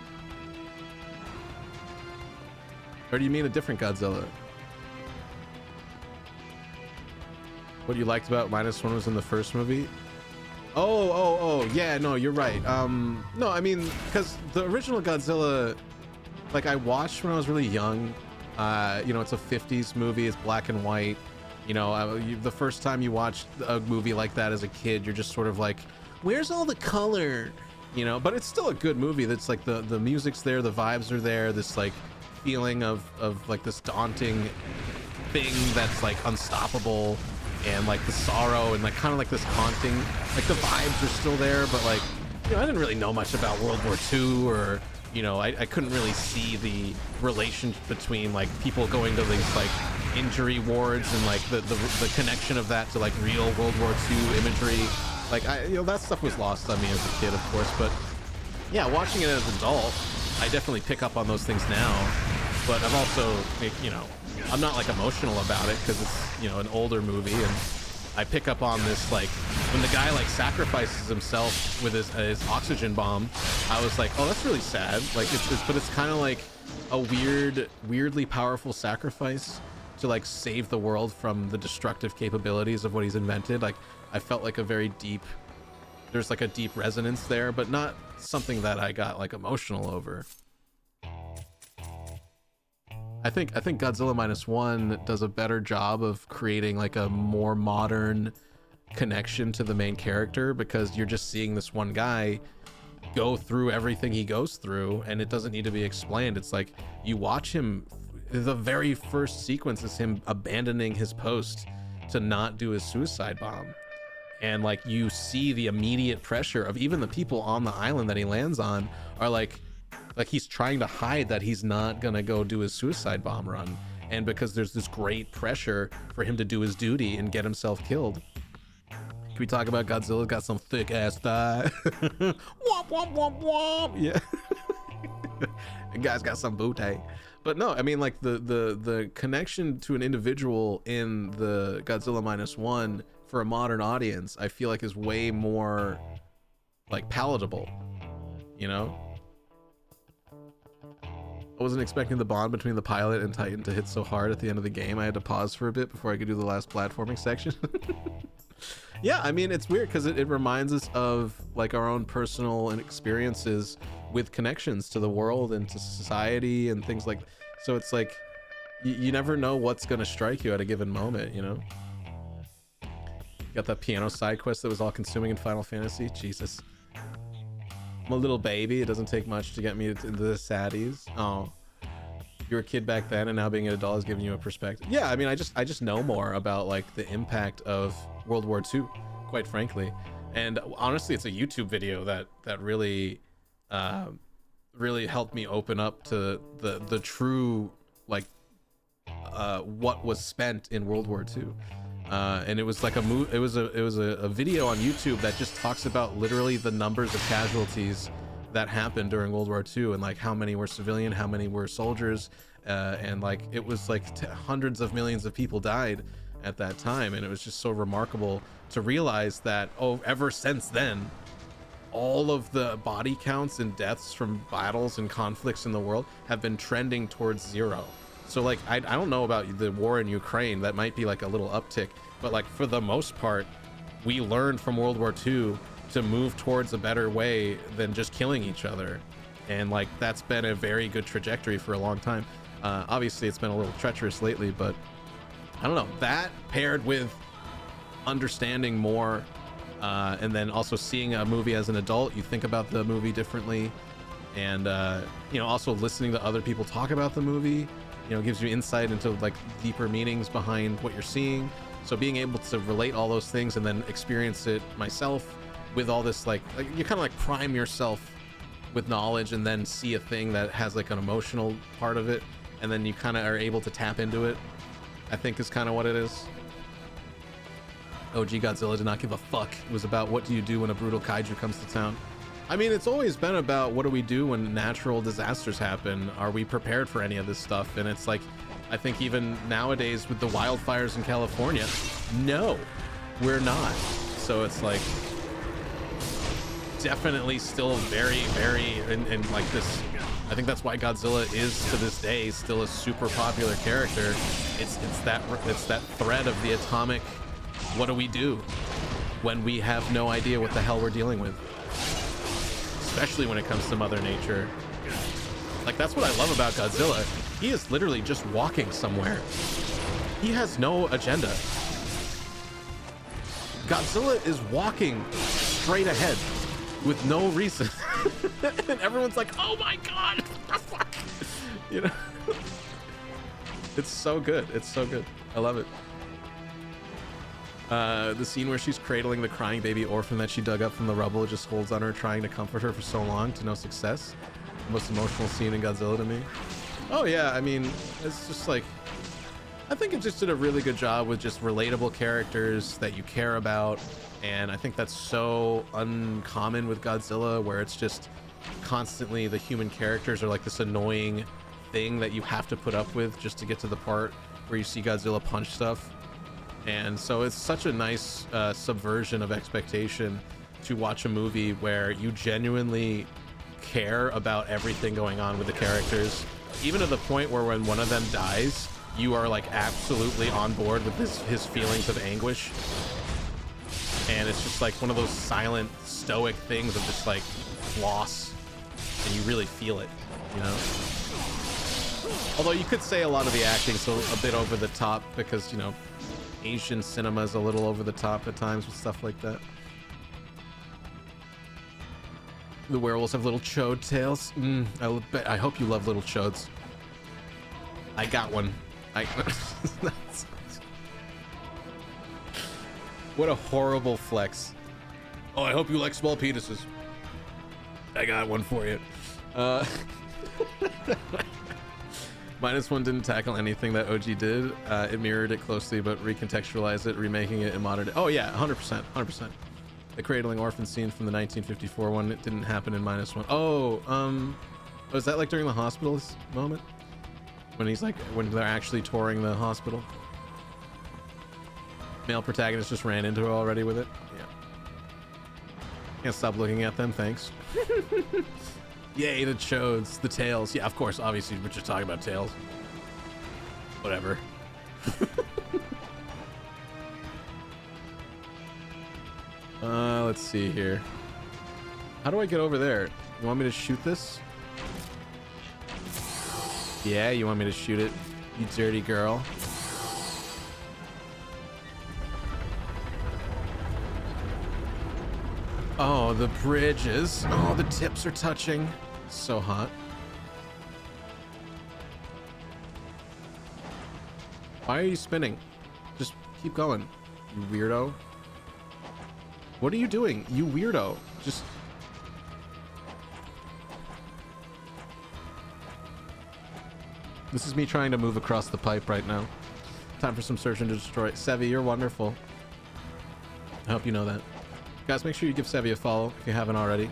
Or do you mean a different Godzilla? What you liked about -1 was in the first movie? Oh, yeah, no, you're right. No, I mean, because the original Godzilla, like I watched when I was really young. You know, it's a 50s movie, it's black and white. You know, the first time you watch a movie like that as a kid, you're just sort of like, where's all the color? You know, but it's still a good movie. That's like the music's there, the vibes are there, this like feeling of like this daunting thing that's like unstoppable, and like the sorrow and like kind of like this haunting, like the vibes are still there. But like, you know, I didn't really know much about World War II, or you know, I couldn't really see the relation between like people going to these like injury wards and like the connection of that to like real World War II imagery. Like you know, that stuff was lost on me as a kid, of course. But yeah, watching it as an adult, I definitely pick up on those things now. But I'm also, you know, I'm not like emotional about it because it's, you know, an older movie, and I pick up on this, like when the guy like sacrifices himself with his oxygen bomb. I was like, oh, that's really sad. Like but it's kind of like a weirdly powerful sacrifice. to like save the world from the destructive capabilities of what he's invented. Like I felt like there's like a deep resonance there, but not something that I got like emotional over. I think Godzilla Minus One does a better job of creating like a more modern connection to the main character, because you're just seeing this one guy go through everything he goes through, and it doesn't need to be explained. It's like you watch him, the very first sequence is him abandoning his post to not do his suicide bomb, and like you see the immediate pressure of even the people on the island that he lands on are like he's trying to hide that he's not gonna go do his suicide bomb run, and because there's this great pressure for him to do his duty and get himself killed. Can we talk about Godzilla's got some thick ass thigh? Womp womp womp womp. Yeah. The guy's got some booty. But no, I mean, like the connection to an individual in the Godzilla Minus One for a modern audience, I feel like is way more like palatable, you know? I wasn't expecting the bond between the pilot and Titan to hit so hard at the end of the game. I had to pause for a bit before I could do the last platforming section. Yeah, I mean, it's weird because it reminds us of like our own personal experiences with connections to the world and to society and things like. So it's like you never know what's gonna strike you at a given moment, you know. Got that piano side quest that was all consuming in Final Fantasy. Jesus, I'm a little baby. It doesn't take much to get me into the saddies. Oh, you were a kid back then, and now being an adult is giving you a perspective. Yeah, I mean, I just know more about like the impact of World War II, quite frankly. And honestly, it's a YouTube video that really really helped me open up to the true like what was spent in World War II. And it was like it was a video on YouTube that just talks about literally the numbers of casualties that happened during World War II, and like how many were civilian, how many were soldiers, and like it was like hundreds of millions of people died at that time. And it was just so remarkable to realize that, oh, ever since then, all of the body counts and deaths from battles and conflicts in the world have been trending towards zero. So like I don't know about the war in Ukraine, that might be like a little uptick, but like for the most part, we learned from World War II to move towards a better way than just killing each other. And like that's been a very good trajectory for a long time. Obviously it's been a little treacherous lately, but I don't know, that paired with understanding more, and then also seeing a movie as an adult, you think about the movie differently. And you know, also listening to other people talk about the movie, you know, gives you insight into like deeper meanings behind what you're seeing. So being able to relate all those things and then experience it myself with all this, like you kind of like prime yourself with knowledge and then see a thing that has like an emotional part of it, and then you kind of are able to tap into it, I think is kind of what it is. OG Godzilla did not give a fuck. It was about what do you do when a brutal kaiju comes to town. I mean, it's always been about what do we do when natural disasters happen? Are we prepared for any of this stuff? And it's like, I think even nowadays with the wildfires in California, no, we're not. So it's like definitely still very, very, and like this, I think that's why Godzilla is to this day still a super popular character. It's that thread of the atomic, what do we do when we have no idea what the hell we're dealing with? Especially when it comes to Mother Nature. Like, that's what I love about Godzilla. He is literally just walking somewhere. He has no agenda. Godzilla is walking straight ahead with no reason. And everyone's like, oh my god, what the fuck? You know? It's so good. It's so good. I love it. The scene where she's cradling the crying baby orphan that she dug up from the rubble, just holds on her, trying to comfort her for so long to no success. The most emotional scene in Godzilla to me. Oh yeah, I mean, it's just like, I think it just did a really good job with just relatable characters that you care about. And I think that's so uncommon with Godzilla, where it's just constantly the human characters are like this annoying thing that you have to put up with just to get to the part where you see Godzilla punch stuff. And so it's such a nice subversion of expectation to watch a movie where you genuinely care about everything going on with the characters, even to the point where when one of them dies, you are like absolutely on board with his feelings of anguish. And it's just like one of those silent, stoic things of just like loss, and you really feel it, you know? Although you could say a lot of the acting's a bit over the top because, you know, Asian cinema is a little over the top at times with stuff like that. The werewolves have little chode tails. I hope you love little chodes. I got one. What a horrible flex. Oh, I hope you like small penises. I got one for you. -1 didn't tackle anything that OG did. It mirrored it closely, but recontextualized it, remaking it in modern day. Oh yeah, 100%, 100%. The cradling orphan scene from the 1954 one, it didn't happen in -1. Oh, was that like during the hospital's moment? When he's like, when they're actually touring the hospital? Male protagonist just ran into her already with it. Yeah. Can't stop looking at them, thanks. Yay, the chodes, the tails. Yeah, of course, obviously, we're just talking about tails. Whatever. Let's see here. How do I get over there? You want me to shoot this? Yeah, you want me to shoot it, you dirty girl. Oh, the bridges. Oh, the tips are touching. So hot. Why are you spinning? Just keep going, you weirdo. What are you doing, you weirdo? Just... This is me trying to move across the pipe right now. Time for some search and destroy. Sevi, you're wonderful. I hope you know that. Guys, make sure you give Sevi a follow if you haven't already.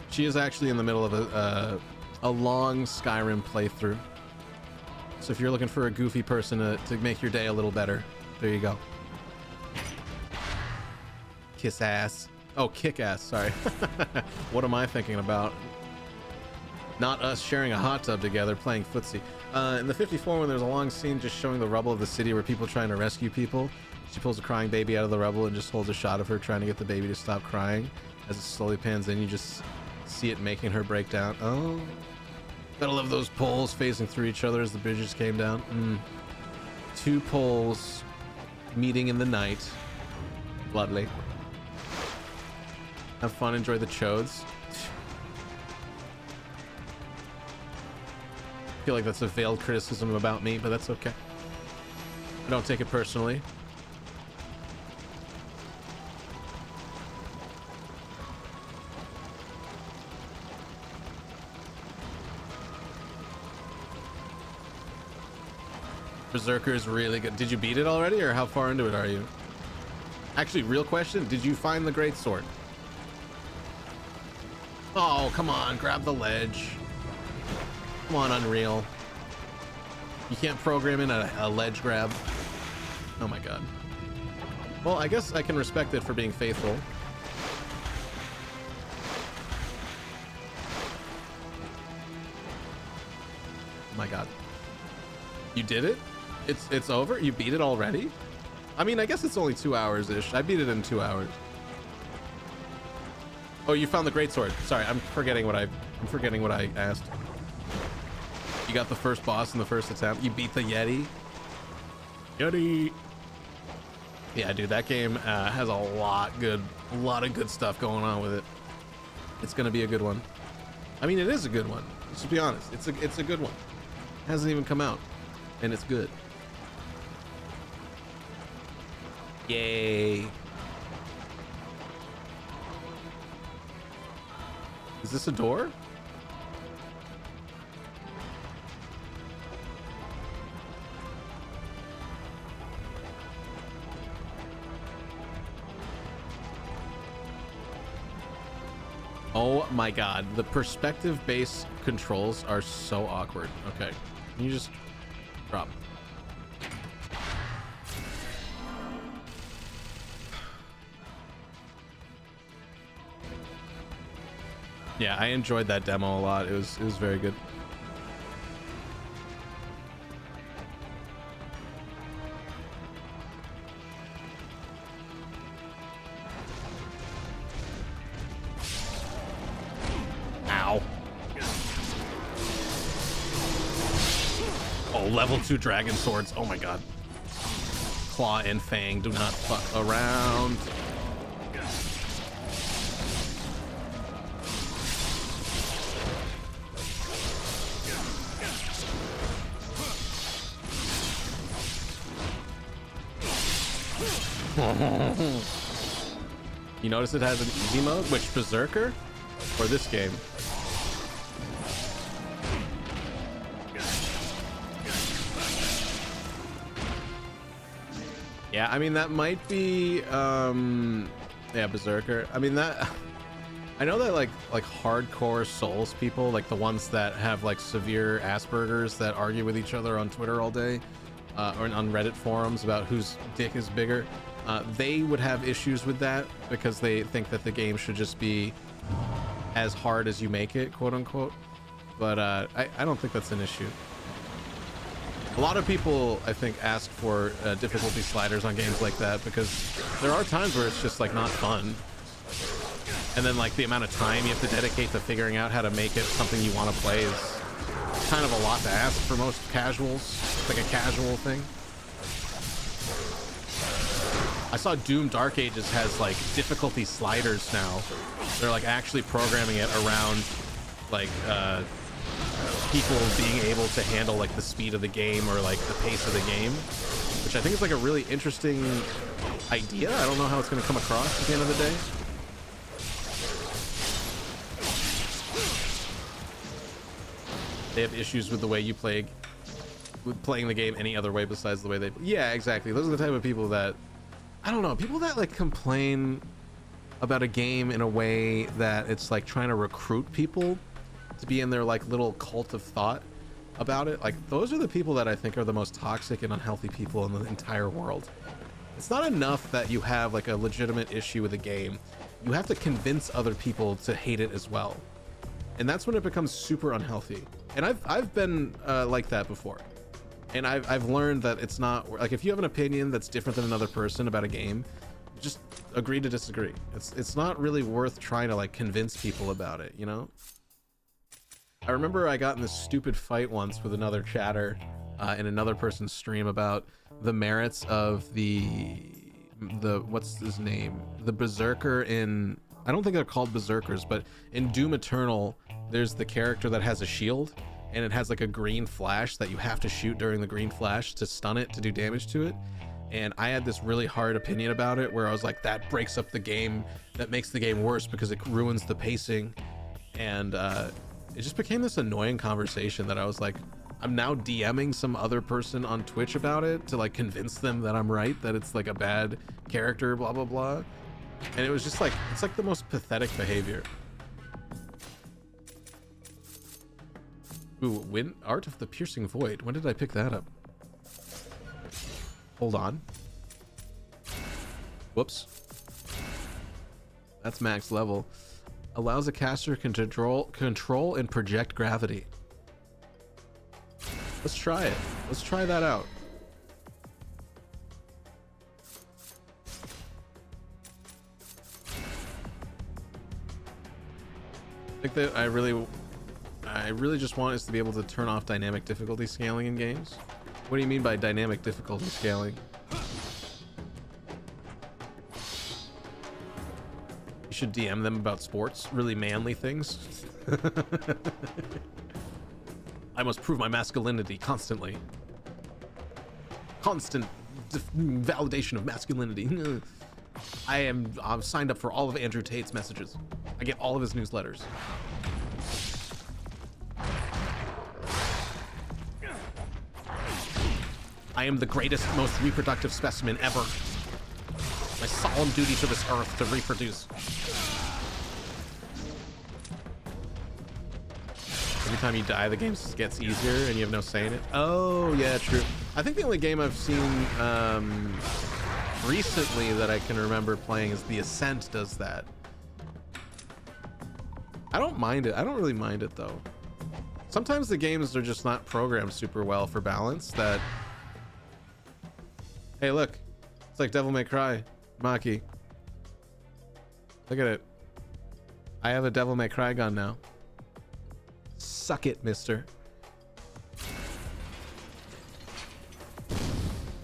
She is actually in the middle of a long Skyrim playthrough. So if you're looking for a goofy person to make your day a little better, there you go. Kiss ass. Oh, kick ass, sorry. What am I thinking about? Not us sharing a hot tub together playing footsie. In the 54 one, there's a long scene just showing the rubble of the city where people trying to rescue people. She pulls a crying baby out of the rubble and just holds a shot of her trying to get the baby to stop crying. As it slowly pans in, you just see it making her break down. Oh, gotta love those poles facing through each other as the bridges came down. Two poles meeting in the night. Lovely. Have fun, enjoy the chodes. I feel like that's a veiled criticism about me, but that's okay. I don't take it personally. Berserker is really good. Did you beat it already, or how far into it are you? Actually, real question, did you find the great sword? Oh, come on, grab the ledge. Come on, Unreal. You can't program in a ledge grab. Oh my god. Well, I guess I can respect it for being faithful. Oh my god. You did it? It's over? You beat it already? I mean, I guess it's only 2 hours-ish. I beat it in 2 hours. Oh, you found the greatsword. Sorry, I'm forgetting what I asked. You got the first boss in the first attempt. You beat the Yeti. Yeti. Yeah, dude, that game has a lot of good stuff going on with it. It's gonna be a good one. I mean, it is a good one. Let's be honest. It's a good one. It hasn't even come out, and it's good. Yay. Is this a door? Oh my god, the perspective-based controls are so awkward. Okay, can you just drop? Yeah, I enjoyed that demo a lot. It was very good. level 2 dragon swords. Oh my god. Claw and Fang do not fuck around. You notice it has an easy mode? Which, Berserker? Or this game? Yeah, I mean, that might be, yeah, Berserker. I mean, that, I know that like hardcore Souls people, like the ones that have like severe Asperger's that argue with each other on Twitter all day, or on Reddit forums about whose dick is bigger, they would have issues with that because they think that the game should just be as hard as you make it, quote unquote. But I don't think that's an issue. A lot of people, I think, ask for difficulty sliders on games like that because there are times where it's just like not fun. And then like the amount of time you have to dedicate to figuring out how to make it something you want to play is kind of a lot to ask for most casuals. It's like a casual thing. I saw Doom Dark Ages has like difficulty sliders now. They're like actually programming it around like people being able to handle like the speed of the game or like the pace of the game, which I think is like a really interesting idea. I don't know how it's going to come across at the end of the day. They have issues with the way you play, with playing the game any other way besides the way they. Yeah, exactly. Those are the type of people that, I don't know, people that like complain about a game in a way that it's like trying to recruit people to be in their like little cult of thought about it. Like those are the people that I think are the most toxic and unhealthy people in the entire world. It's not enough that you have like a legitimate issue with a game. You have to convince other people to hate it as well. And that's when it becomes super unhealthy. And I've been like that before. And I've learned that it's not like, if you have an opinion that's different than another person about a game, just agree to disagree. It's not really worth trying to like convince people about it, you know? I remember I got in this stupid fight once with another chatter in another person's stream about the merits of the what's his name? The Berserker in, I don't think they're called Berserkers, but in Doom Eternal, there's the character that has a shield and it has like a green flash that you have to shoot during the green flash to stun it, to do damage to it. And I had this really hard opinion about it where I was like, that breaks up the game, that makes the game worse because it ruins the pacing. And it just became this annoying conversation that I was like, I'm now DMing some other person on Twitch about it to like convince them that I'm right, that it's like a bad character, blah, blah, blah. And it was just like, it's like the most pathetic behavior. Ooh, Art of the Piercing Void. When did I pick that up? Hold on. Whoops. That's max level. Allows a caster can control and project gravity. Let's try it. Let's try that out. I think that I really just want us to be able to turn off dynamic difficulty scaling in games. What do you mean by dynamic difficulty scaling? You should DM them about sports, really manly things. I must prove my masculinity constantly. Constant validation of masculinity. I'm signed up for all of Andrew Tate's messages. I get all of his newsletters. I am the greatest, most reproductive specimen ever. My solemn duty to this earth to reproduce. Every time you die, the game gets easier and you have no say in it. Oh, yeah, true. I think the only game I've seen recently that I can remember playing is The Ascent does that. I don't mind it. I don't really mind it, though. Sometimes the games are just not programmed super well for balance that... Hey, look. It's like Devil May Cry. Maki. Look at it. I have a Devil May Cry gun now. Suck it, mister.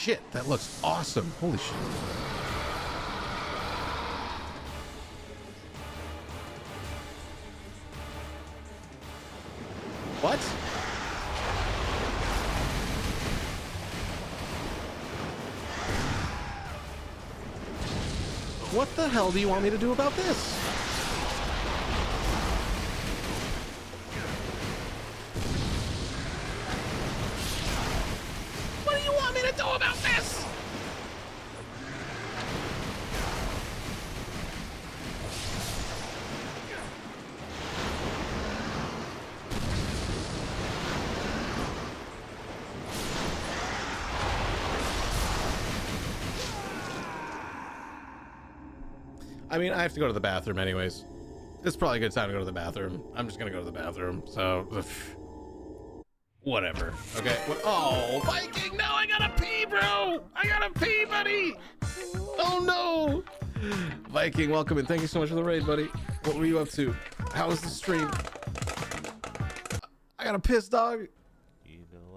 shit, that looks awesome. Holy shit. What? What the hell do you want me to do about this? What do you want me to do about this? I mean, I have to go to the bathroom anyways. It's probably a good time to go to the bathroom. I'm just gonna go to the bathroom, so whatever. Okay. Oh, Viking! No, I gotta pee, bro! I gotta pee, buddy! Oh no! Viking, welcome in. Thank you so much for the raid, buddy. What were you up to? How was the stream? I gotta piss, dog.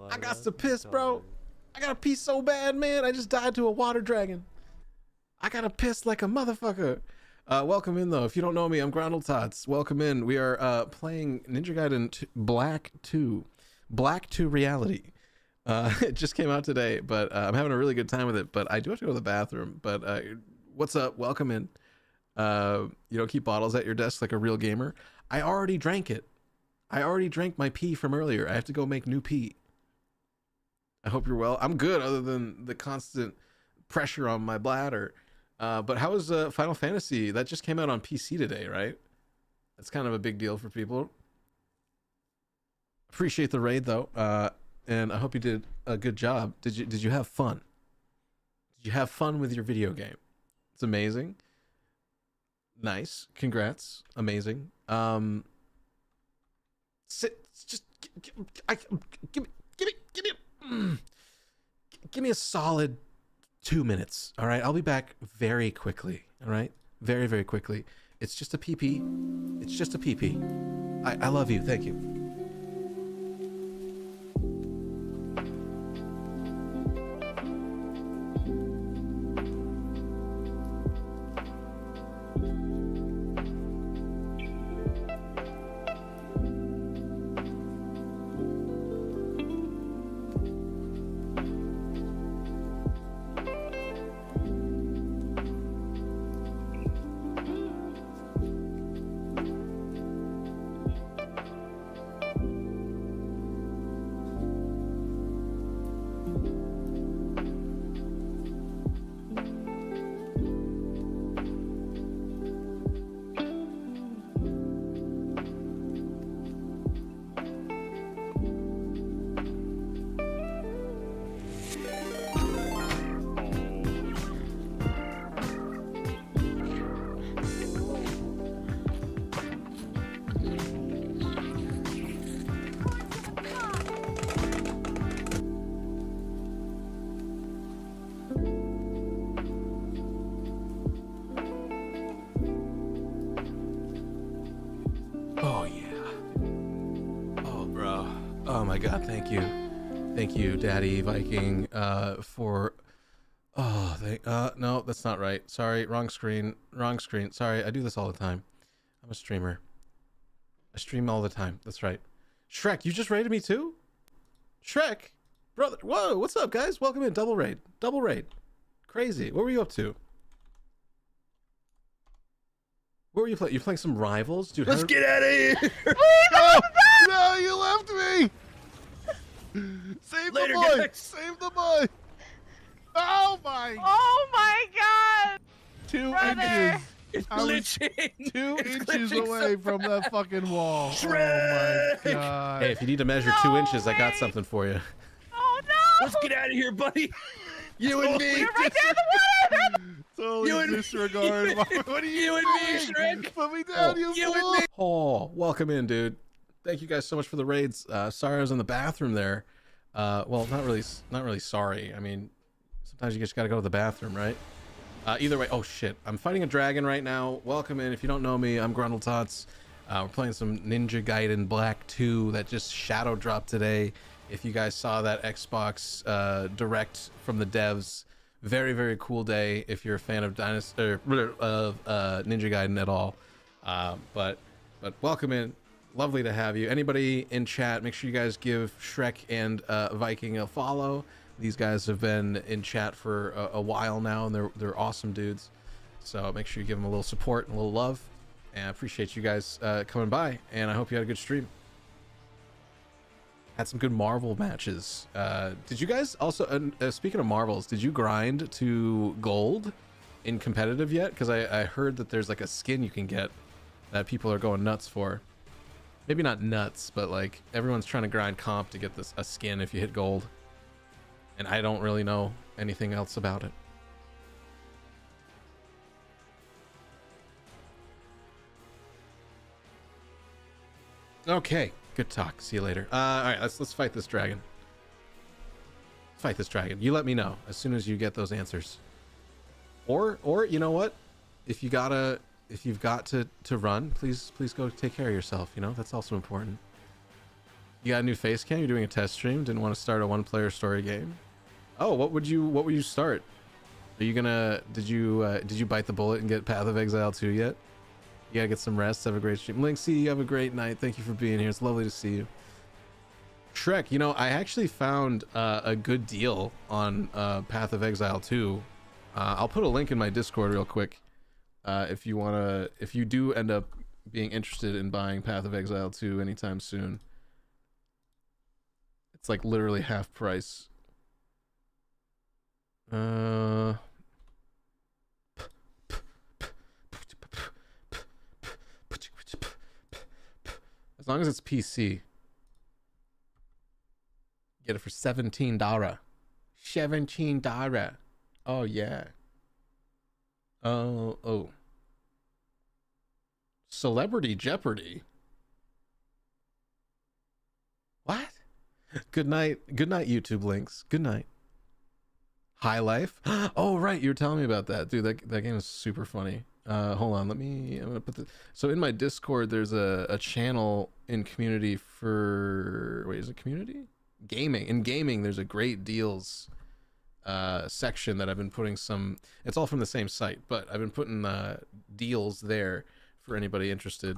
I got to piss, bro. I gotta pee so bad, man. I just died to a water dragon. I gotta piss like a motherfucker. Welcome in, though. If you don't know me, I'm Groundle Tots. Welcome in. We are playing Ninja Gaiden Black 2. Black 2 Reality. It just came out today, but I'm having a really good time with it. But I do have to go to the bathroom. But what's up? Welcome in. You don't keep bottles at your desk like a real gamer. I already drank it. I already drank my pee from earlier. I have to go make new pee. I hope you're well. I'm good, other than the constant pressure on my bladder. But how was Final Fantasy? That just came out on PC today, right? That's kind of a big deal for people. Appreciate the raid, though, and I hope you did a good job. Did you have fun? Did you have fun with your video game? It's amazing. Nice. Congrats. Amazing. Give me a solid 2 minutes. All right, I'll be back very quickly. All right, very, very quickly. It's just a PP. It's just a PP. I love you. Thank you. God, thank you, Daddy Viking, for. Oh, no, that's not right. Sorry, wrong screen. Sorry, I do this all the time. I'm a streamer. I stream all the time. That's right. Shrek, you just raided me too? Shrek, brother. Whoa, what's up, guys? Welcome in. Double raid. Crazy. What were you up to? What were you playing? You playing some Rivals, dude? Let's get out of here. No, you left me. Save the boy! Guys. Save the boy! Oh my! Oh my God! 2 Brother. inches. It's glitching. 2 inches away from that fucking wall. Shrek. Oh my God! Hey, if you need to measure 2 inches, I got something for you. Oh no! Let's get out of here, buddy. You and me. You're right there in the water. Totally You and disregard. What are you and me, Shrek. Put me down, you You fool. and me. Oh, welcome in, dude. Thank you guys so much for the raids. Sorry I was in the bathroom there. Well, not really sorry. I mean, sometimes you just gotta go to the bathroom, right? Either way, oh shit, I'm fighting a dragon right now. Welcome in. If you don't know me, I'm Grundle Tots. We're playing some Ninja Gaiden Black 2 that just shadow dropped today. If you guys saw that Xbox direct from the devs, very, very cool day if you're a fan of Ninja Gaiden at all. But welcome in. Lovely to have you. Anybody in chat, make sure you guys give Shrek and Viking a follow. These guys have been in chat for a while now, and they're awesome dudes. So make sure you give them a little support and a little love. And I appreciate you guys coming by, and I hope you had a good stream. Had some good Marvel matches. Did you guys also, speaking of Marvels, did you grind to gold in competitive yet? Because I heard that there's like a skin you can get that people are going nuts for. Maybe not nuts, but like everyone's trying to grind comp to get a skin if you hit gold. And I don't really know anything else about it. Okay, good talk. See you later. All right, let's fight this dragon. Let's fight this dragon. You let me know as soon as you get those answers. Or you know what? If you've got to run, please go take care of yourself. You know, that's also important. You got a new face cam? You're doing a test stream? Didn't want to start a one-player story game? Oh, what would you start? Are you gonna did you bite the bullet and get Path of Exile 2 yet? You gotta get some rest. Have a great stream. Linksy, you have a great night. Thank you for being here. It's lovely to see you. Shrek, you know, I actually found a good deal on Path of Exile 2. I'll put a link in my Discord real quick. If you do end up being interested in buying Path of Exile 2 anytime soon. It's like literally half price. As long as it's PC. Get it for $17. $17. Oh yeah. Oh. Celebrity Jeopardy. What? Good night, YouTube links. Good night. High Life. Oh right, you were telling me about that, dude. That game is super funny. Hold on, I'm gonna put the. So in my Discord, there's a channel in community for. Wait, is it community? Gaming. In gaming, there's a great deals section that I've been putting some. It's all from the same site, but I've been putting deals there for anybody interested.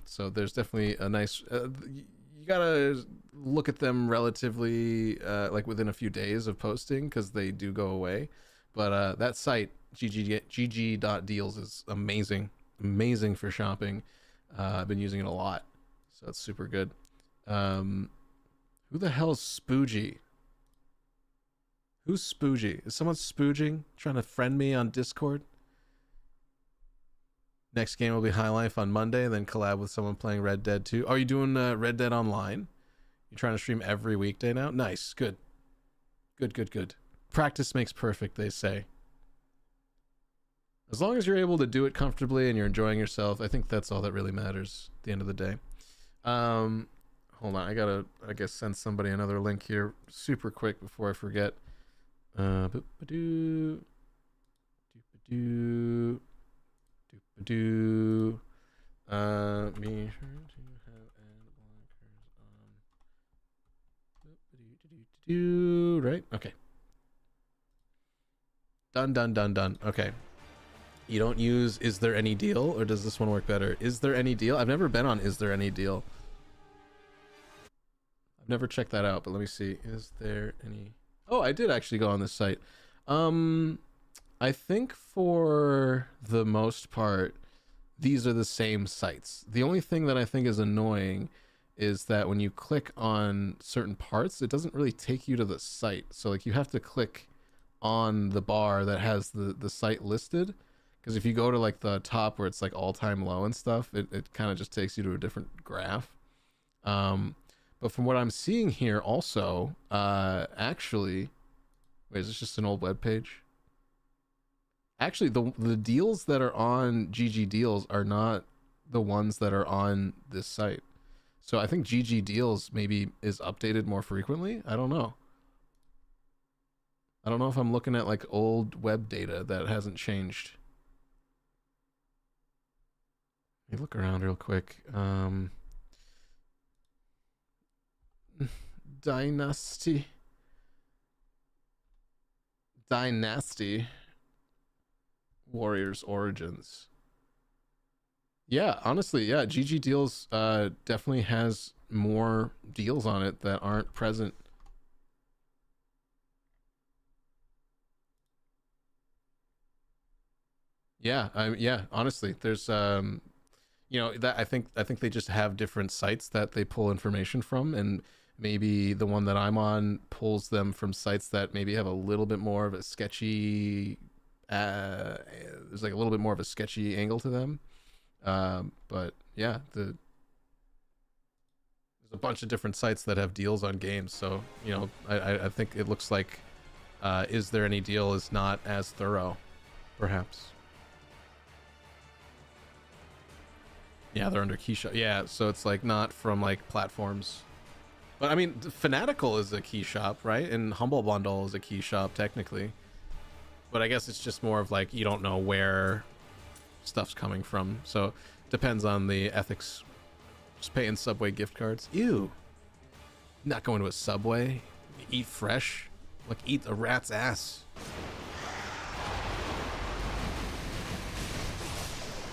So there's definitely a nice. You gotta look at them relatively like within a few days of posting because they do go away. But that site gg.deals is amazing for shopping. I've been using it a lot, so it's super good. Who the hell's Spoogie? Who's Spoogie? Is someone spooging? Trying to friend me on Discord? Next game will be High Life on Monday, then collab with someone playing Red Dead 2. Are you doing Red Dead Online? You're trying to stream every weekday now? Nice. Good. Good. Practice makes perfect, they say. As long as you're able to do it comfortably and you're enjoying yourself, I think that's all that really matters at the end of the day. Hold on, I gotta, I guess, send somebody another link here super quick before I forget. Doop-a-doo. Doop-a-doo. Doop-a-doo. Be sure to have ad blockers on. Doop-a-doo. Right? Okay. Done. Okay. You don't use Is There Any Deal, or does this one work better? Is There Any Deal? I've never been on Is There Any Deal. I've never checked that out, but let me see. Is there any... Oh, I did actually go on this site. I think for the most part, these are the same sites. The only thing that I think is annoying is that when you click on certain parts, it doesn't really take you to the site. So like you have to click on the bar that has the site listed. Because if you go to like the top where it's like all-time low and stuff, it kind of just takes you to a different graph. But from what I'm seeing here also, actually, wait, is this just an old web page? Actually, the deals that are on GG Deals are not the ones that are on this site. So I think GG Deals maybe is updated more frequently. I don't know. I don't know if I'm looking at like old web data that hasn't changed. Let me look around real quick. Dynasty. Warriors Origins. Yeah, honestly, yeah, GG Deals definitely has more deals on it that aren't present. Yeah, yeah, honestly, there's you know, that I think they just have different sites that they pull information from, and maybe the one that I'm on pulls them from sites that maybe have a little bit more of a sketchy there's like a little bit more of a sketchy angle to them. But yeah, there's a bunch of different sites that have deals on games, so you know, I think it looks like Is There Any Deal is not as thorough, perhaps. Yeah, they're under key shop. Yeah, so it's like not from like platforms. But I mean, Fanatical is a key shop, right? And Humble Bundle is a key shop technically. But I guess it's just more of like you don't know where stuff's coming from. So depends on the ethics. Just paying Subway gift cards. Ew. Not going to a Subway. Eat fresh. Like eat a rat's ass.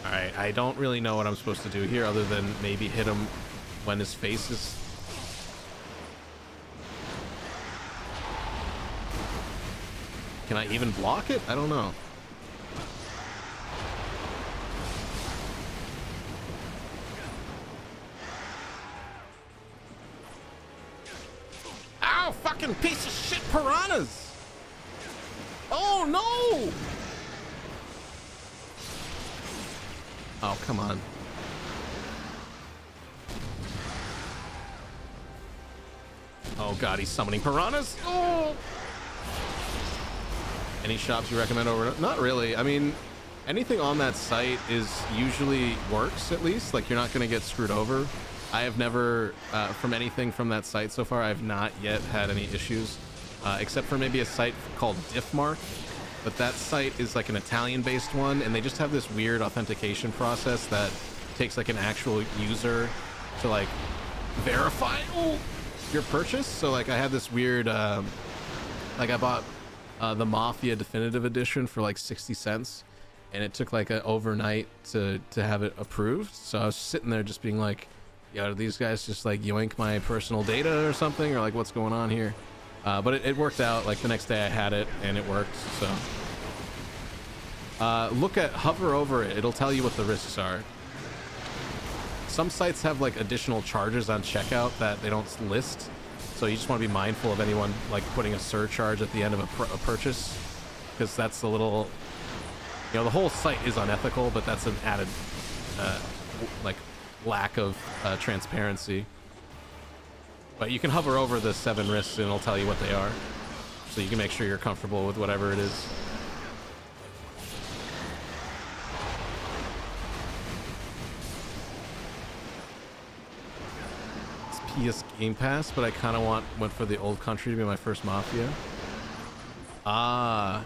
Alright, I don't really know what I'm supposed to do here other than maybe hit him when his face is... Can I even block it? I don't know. Ow! Fucking piece of shit piranhas! Oh no! Oh, come on. Oh god, he's summoning piranhas. Oh! Any shops you recommend over? Not really. I mean, anything on that site is usually works, at least. Like, you're not going to get screwed over. I have never, from anything from that site so far, I have not yet had any issues. Except for maybe a site called Diffmark. But that site is like an Italian-based one, and they just have this weird authentication process that takes like an actual user to like verify your purchase. So like I had this weird, like I bought the Mafia Definitive Edition for like 60 cents, and it took like an overnight to have it approved. So I was sitting there just being like, yo, do these guys just like yoink my personal data or something, or like what's going on here? But it worked out. Like the next day I had it and it worked. So hover over it. It'll tell you what the risks are. Some sites have like additional charges on checkout that they don't list. So you just want to be mindful of anyone like putting a surcharge at the end of a purchase, because that's a little, you know, the whole site is unethical, but that's an added like lack of transparency. But you can hover over the 7 risks and it'll tell you what they are, so you can make sure you're comfortable with whatever it is. PS Game Pass, but I kind of went for the Old Country to be my first Mafia. Ah.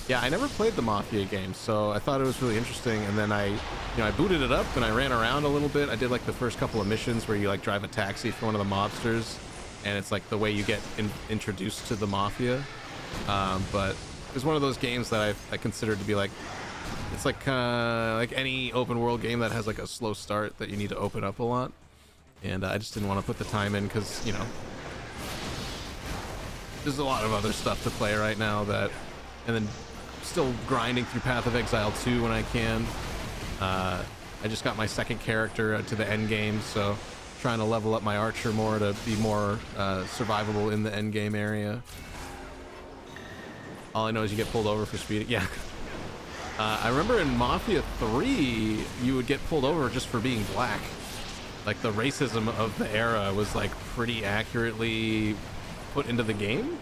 Yeah, I never played the Mafia game, so I thought it was really interesting, and then I booted it up and I ran around a little bit. I did like the first couple of missions where you like drive a taxi for one of the mobsters, and it's like the way you get introduced to the Mafia. But it was one of those games that I considered to be like, it's like any open world game that has like a slow start that you need to open up a lot, and I just didn't want to put the time in because, you know, there's a lot of other stuff to play right now that, and then still grinding through Path of Exile 2 when I can. I just got my second character to the end game, so trying to level up my archer more to be more survivable in the end game area. All I know is you get pulled over for speeding. Yeah. I remember in Mafia 3, you would get pulled over just for being black. Like the racism of the era was like pretty accurately put into the game.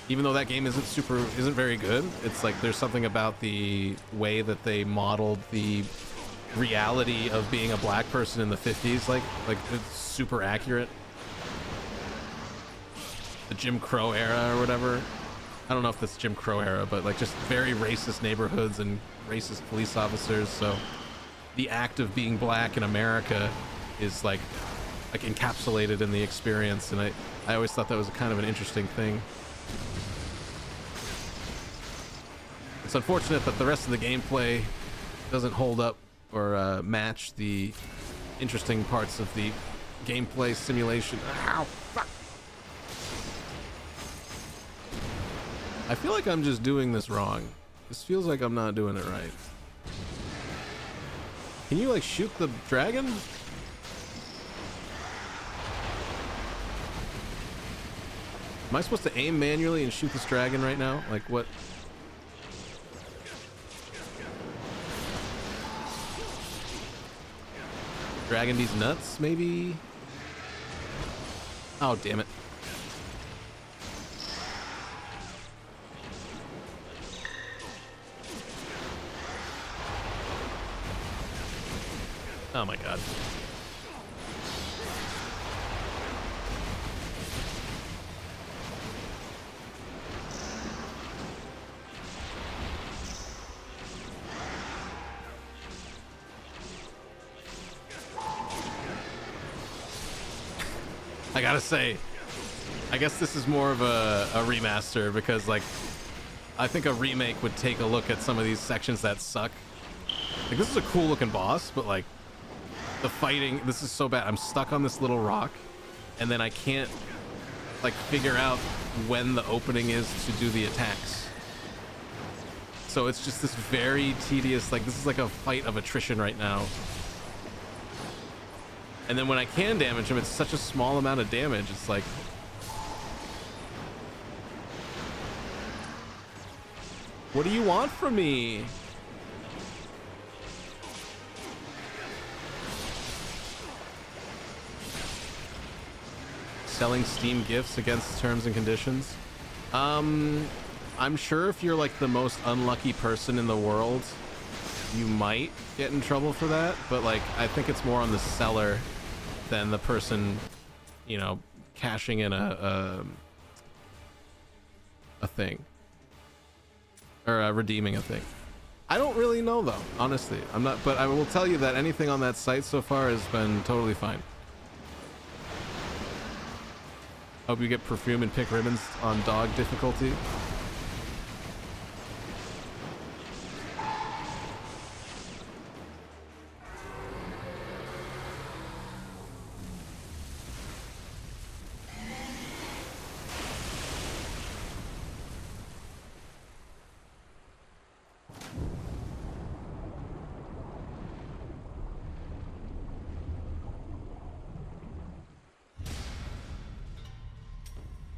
Even though that game isn't very good, it's like there's something about the way that they modeled the reality of being a black person in the 50s, like it's super accurate. The Jim Crow era or whatever. I don't know if that's Jim Crow era, but like just very racist neighborhoods and racist police officers. So the act of being black in America is like encapsulated in the experience, and I always thought that was kind of an interesting thing. It's unfortunate that the rest of the gameplay doesn't hold up or match the interesting parts of the gameplay simulation. Ow, fuck. I feel like I'm just doing this wrong. This feels like I'm not doing it right. Can you like shoot the dragon? Am I supposed to aim manually and shoot this dragon right now? Like what? Dragon these nuts, maybe? Oh, damn it. Oh my god. I gotta say, I guess this is more of a remaster, because like I think a remake would take a look at some of these sections that suck. Like this is a cool looking boss, but like the fighting, this is so bad. I'm stuck on this little rock, and then I can't like figure out when the opening is to do the attacks. So it's just this very tedious, like this is like a fight of attrition right now. And then when I can damage him, it's such a small amount of damage. It's like, what do you want from me? Selling Steam gifts against terms and conditions. I'm sure if you're like the most unlucky person in the world, you might get in trouble for that, but like I think it's more on the seller than the person, you know, cashing in a thing or redeeming a thing. I don't really know though, honestly. I'm not, but I will tell you that anything on that site so far has been totally fine. Hope you get perfume and pick ribbons on dog difficulty.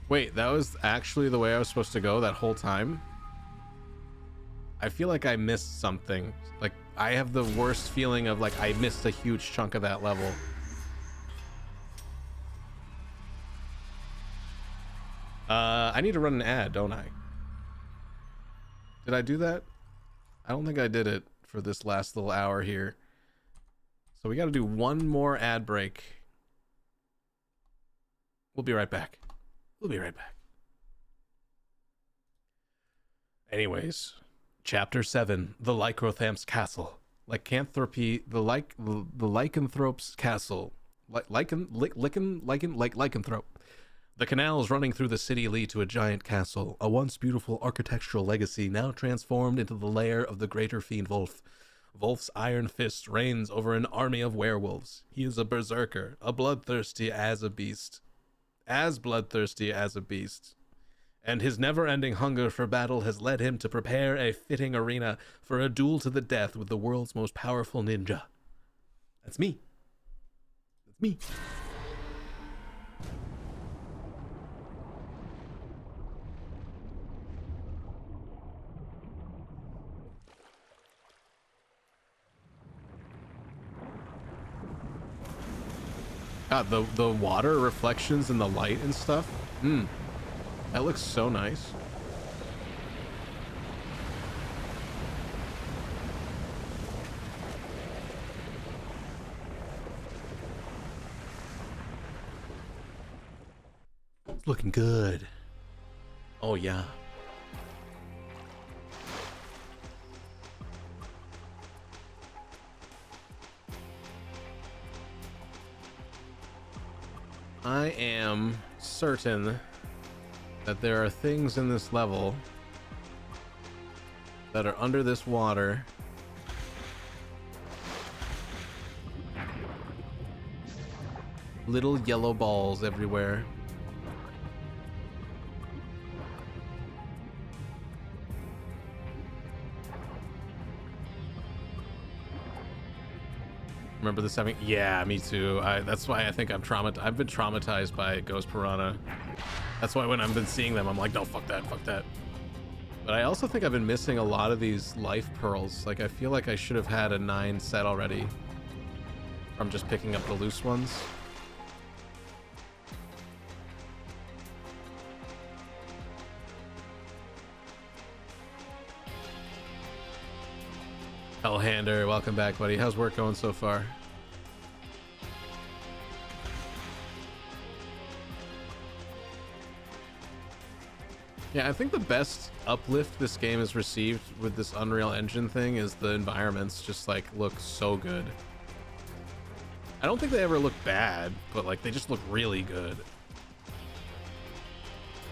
Wait, that was actually the way I was supposed to go that whole time? I feel like I missed something. Like, I have the worst feeling of like I missed a huge chunk of that level. I need to run an ad, don't I? Did I do that? I don't think I did it for this last little hour here. So we got to do one more ad break. We'll be right back. We'll be right back. Anyways, Chapter 7, The Lycanthrope's Castle. Lycanthropy, the Lycanthrope's Castle. Lycanthrope. The canals running through the city lead to a giant castle, a once beautiful architectural legacy now transformed into the lair of the greater fiend Wolf. Wolf's iron fist reigns over an army of werewolves. He is a berserker, bloodthirsty as a beast, and his never-ending hunger for battle has led him to prepare a fitting arena for a duel to the death with the world's most powerful ninja. That's me. That's me. God, the water reflections and the light and stuff. That looks so nice. It's looking good. Oh yeah. I am certain that there are things in this level that are under this water little yellow balls everywhere. Remember this having, yeah, me too. That's why I think I've been traumatized by Ghost Piranha. That's why when I've been seeing them, I'm like, no, fuck that, fuck that. But I also think I've been missing a lot of these life pearls. Like, I feel like I should have had a 9 set already from just picking up the loose ones. Hellhander, welcome back, buddy. How's work going so far? Yeah, I think the best uplift this game has received with this Unreal Engine thing is the environments just like look so good. I don't think they ever look bad, but like they just look really good.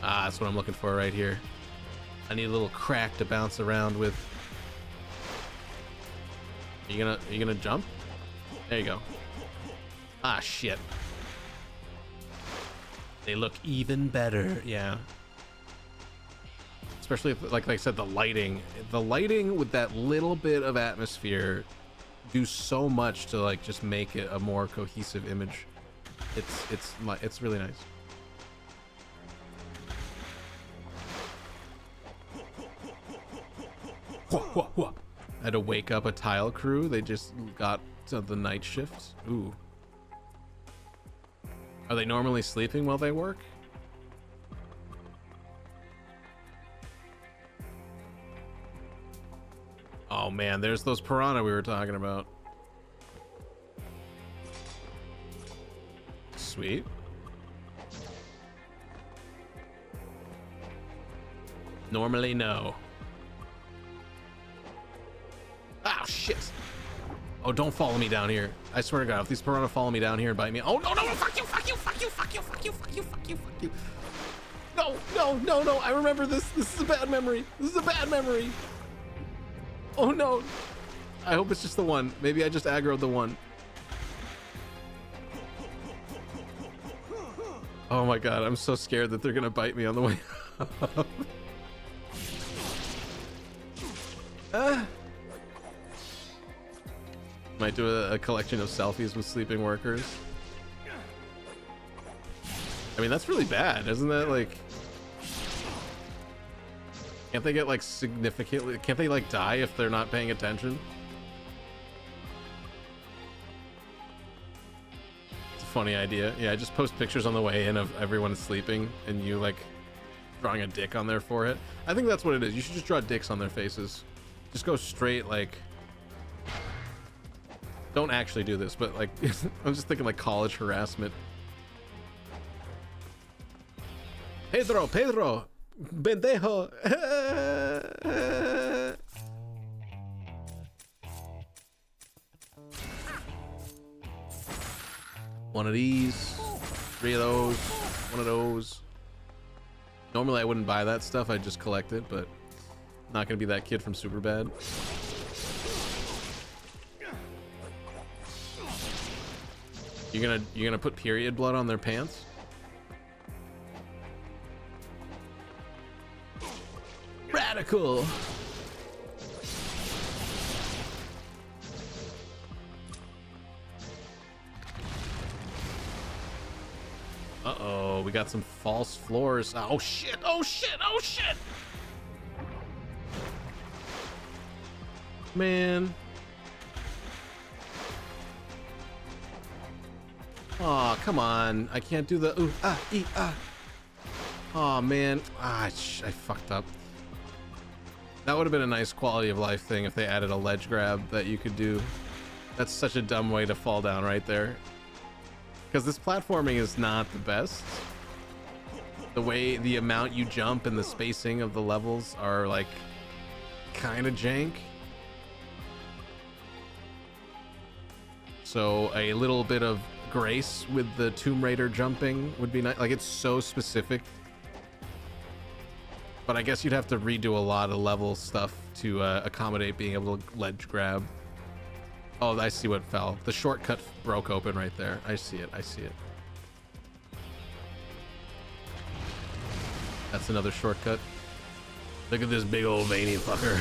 Ah, that's what I'm looking for right here. I need a little crack to bounce around with. Are you gonna jump? There you go. Ah, shit. They look even better, yeah. Especially if, like I said, the lighting with that little bit of atmosphere do so much to like just make it a more cohesive image. It's really nice. I had to wake up a tile crew. They just got to the night shift. Ooh. Are they normally sleeping while they work? Oh man, there's those piranha we were talking about. Sweet. Normally, no. Oh shit. Oh, don't follow me down here. I swear to God, if these piranha follow me down here and bite me. Oh no, no, no, fuck you, fuck you, fuck you, fuck you, fuck you, fuck you, fuck you, fuck you. No, no, no, no, I remember this. This is a bad memory. This is a bad memory. Oh no. I hope it's just the one. Maybe I just aggroed the one. Oh my God, I'm so scared that they're gonna bite me on the way up. Might do a collection of selfies with sleeping workers. I mean, that's really bad, isn't that? Like, can't they get like significantly, can't they like die if they're not paying attention? It's a funny idea. Yeah, just post pictures on the way in of everyone sleeping and you like drawing a dick on their forehead. I think that's what it is. You should just draw dicks on their faces. Just go straight, like, don't actually do this, but like, I'm just thinking like college harassment. Pedro, pendejo. One of these, 3 of those, 1 of those. Normally I wouldn't buy that stuff, I'd just collect it, but not gonna be that kid from Superbad. You're gonna put period blood on their pants? Radical. Uh-oh, we got some false floors. Oh shit, oh shit, oh shit! Man. Oh, come on. I can't do the ooh, ah, ee, ah. Oh, man. Ah, I fucked up. That would have been a nice quality of life thing if they added a ledge grab that you could do. That's such a dumb way to fall down right there. Because this platforming is not the best. The amount you jump and the spacing of the levels are like kind of jank. So a little bit of Grace with the Tomb Raider jumping would be nice. Like, it's so specific. But I guess you'd have to redo a lot of level stuff to accommodate being able to ledge grab. Oh, I see what fell. The shortcut broke open right there. I see it. I see it. That's another shortcut. Look at this big old veiny fucker.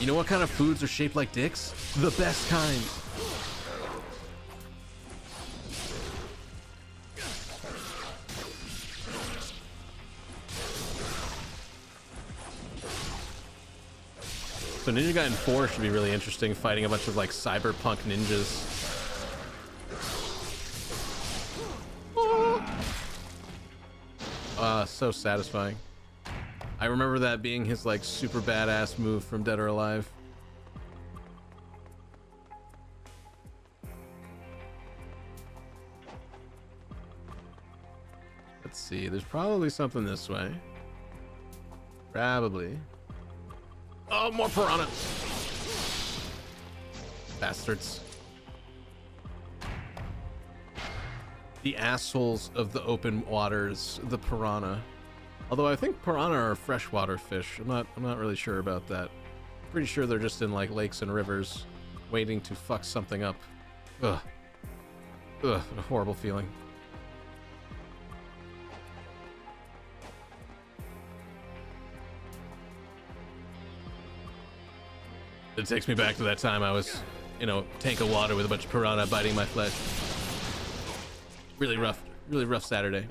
You know what kind of foods are shaped like dicks? The best kind. So Ninja Gaiden 4 should be really interesting, fighting a bunch of like cyberpunk ninjas. So satisfying. I remember that being his like super badass move from Dead or Alive. Let's see, there's probably something this way. Probably. Oh, more piranha. Bastards. The assholes of the open waters, the piranha. Although I think piranha are freshwater fish. I'm not really sure about that. Pretty sure they're just in like lakes and rivers waiting to fuck something up. Ugh. Ugh, what a horrible feeling. It takes me back to that time I was, you know, tank of water with a bunch of piranha biting my flesh. Really rough Saturday.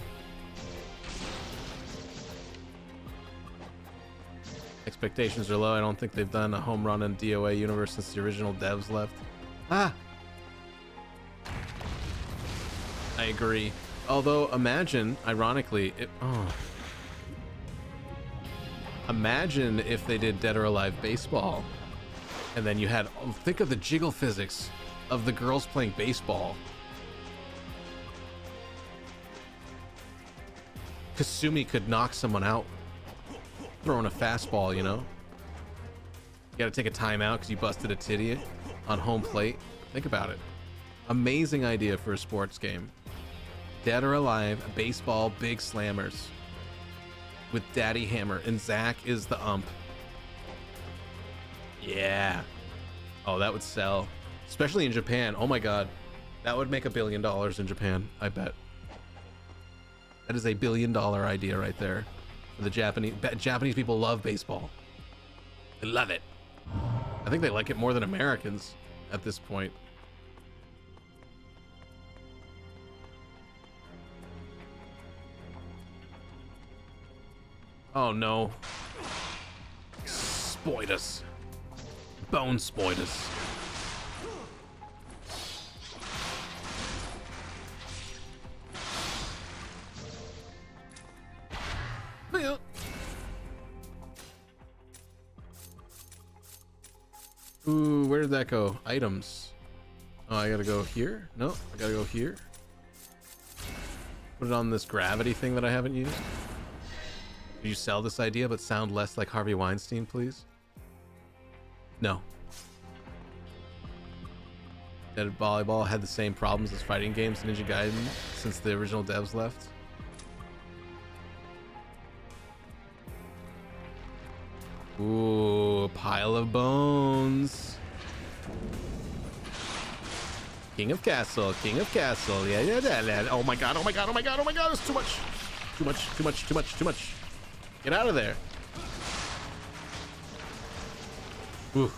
Expectations are low. I don't think they've done a home run in DOA universe since the original devs left. Ah! I agree. Although, imagine, ironically, imagine if they did Dead or Alive baseball. And then you had, think of the jiggle physics of the girls playing baseball. Kasumi could knock someone out throwing a fastball, you know? You gotta take a timeout because you busted a titty on home plate. Think about it. Amazing idea for a sports game. Dead or Alive, baseball, big slammers. With Daddy Hammer, and Zach is the ump. Yeah. Oh, that would sell. Especially in Japan. Oh my god. That would make $1 billion in Japan, I bet. That is a $1 billion idea right there. The Japanese people love baseball. They love it. I think they like it more than Americans at this point. Oh no. Spoidus. Bone spoidus. Ooh, where did that go? Items. Oh, I gotta go here? No, I gotta go here. Put it on this gravity thing that I haven't used. Could you sell this idea but sound less like Harvey Weinstein, please? No. Dead Volleyball had the same problems as fighting games Ninja Gaiden since the original devs left. Ooh, pile of bones. King of Castle, King of Castle. Yeah. Oh my god, oh my god, oh my god, oh my god, it's too much. Too much. Get out of there. Ooh.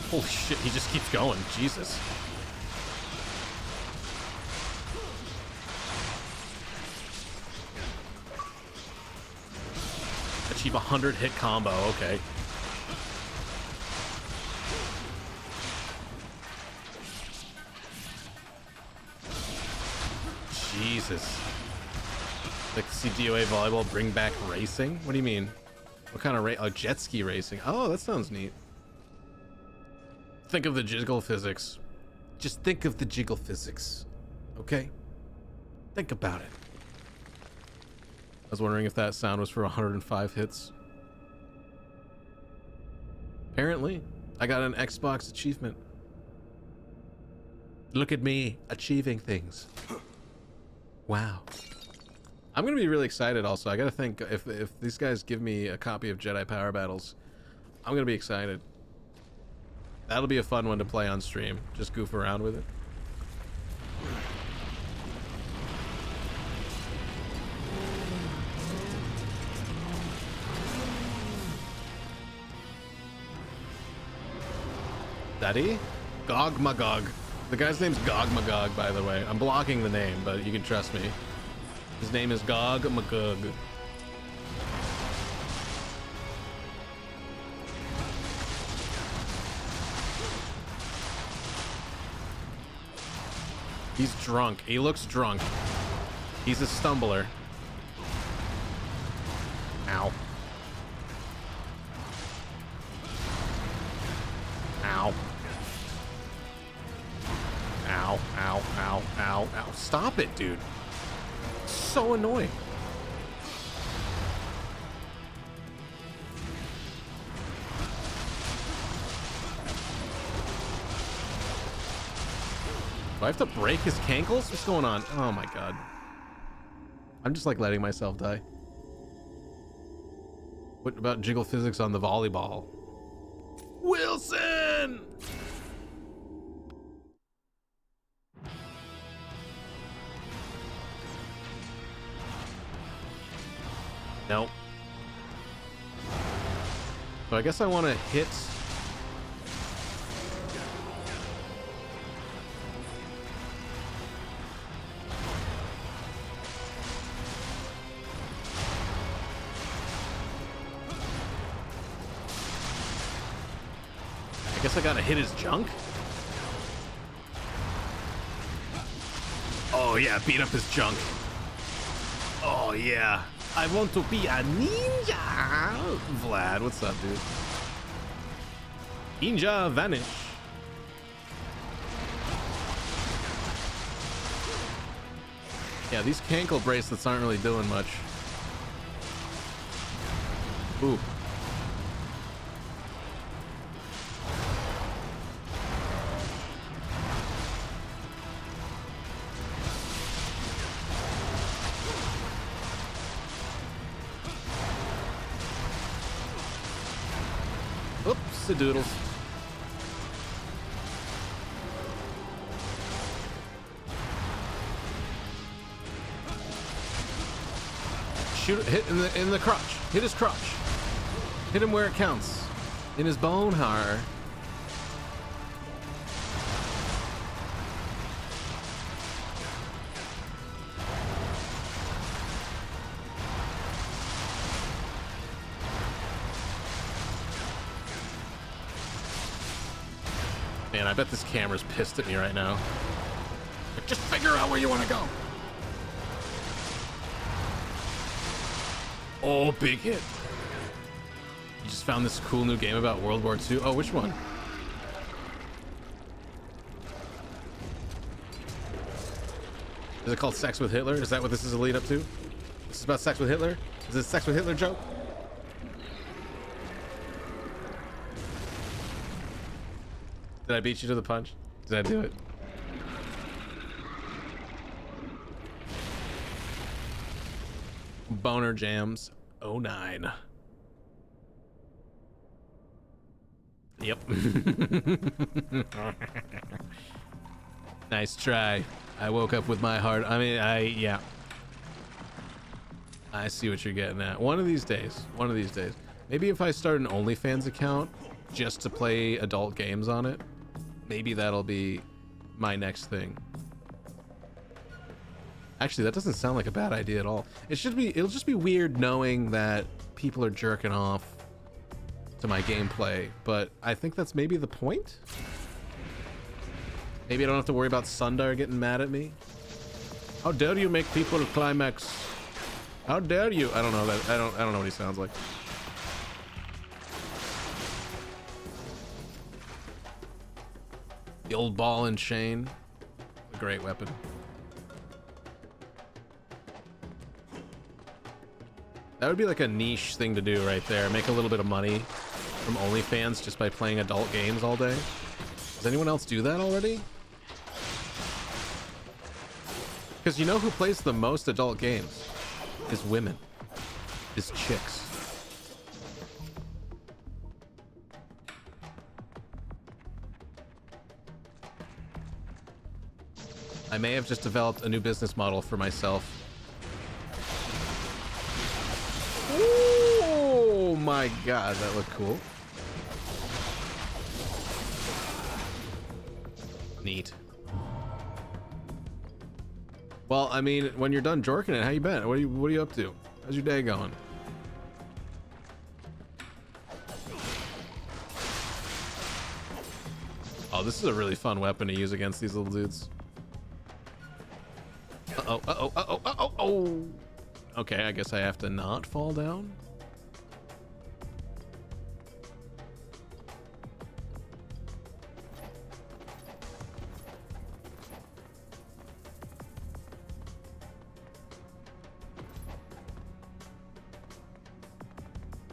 Holy shit, he just keeps going. Jesus. Achieve 100 hit combo, okay. Jesus. Like to see DOA volleyball bring back racing? What do you mean? What kind of race? Oh, jet ski racing. Oh, that sounds neat. Think of the jiggle physics. Just think of the jiggle physics. Okay? Think about it. I was wondering if that sound was for 105 hits. Apparently, I got an Xbox achievement. Look at me achieving things. Wow. I'm gonna be really excited also. I gotta think if these guys give me a copy of Jedi Power Battles, I'm gonna be excited. That'll be a fun one to play on stream. Just goof around with it. Daddy? Gog Magog. The guy's name's Gog Magog, by the way. I'm blocking the name, but you can trust me. His name is Gog Magog. He's drunk. He looks drunk. He's a stumbler. Ow. Ow. Ow, ow, ow, ow, ow. Stop it, dude. So annoying. Do I have to break his cankles? What's going on? Oh my god. I'm just like letting myself die. What about jiggle physics on the volleyball? Wilson! Nope. But I guess I want to hit... I guess I gotta hit his junk? Oh yeah, beat up his junk. Oh yeah. I want to be a ninja! Vlad, what's up, dude? Ninja vanish. Yeah, these cankle bracelets aren't really doing much. Ooh. Doodles. Shoot! Hit in the crotch. Hit his crotch. Hit him where it counts. In his bone har. Man, I bet this camera's pissed at me right now. Just figure out where you want to go. Oh, big hit. You just found this cool new game about World War II. Oh, which one? Is it called Sex with Hitler? Is that what this is a lead up to? This is about sex with Hitler? Is this a Sex with Hitler joke? Did I beat you to the punch? Did I do it? Boner Jams 09. Yep. Nice try. I woke up with my heart. I mean, yeah. I see what you're getting at. One of these days. One of these days. Maybe if I start an OnlyFans account just to play adult games on it. Maybe that'll be my next thing. Actually, that doesn't sound like a bad idea at all. It'll just be weird knowing that people are jerking off to my gameplay, but I think that's maybe the point. Maybe I don't have to worry about Sundar getting mad at me. How dare you make people climax? How dare you? I don't know that. I don't know what he sounds like. The old ball and chain. A great weapon. That would be like a niche thing to do right there. Make a little bit of money from OnlyFans just by playing adult games all day. Does anyone else do that already? Because you know who plays the most adult games? Is women. Is chicks. I may have just developed a new business model for myself. Oh my god, that looked cool. Neat. Well, I mean, when you're done jorking it, how you been? What are you up to? How's your day going? Oh, this is a really fun weapon to use against these little dudes. Uh-oh, uh-oh, uh-oh, uh-oh, oh! Okay, I guess I have to not fall down.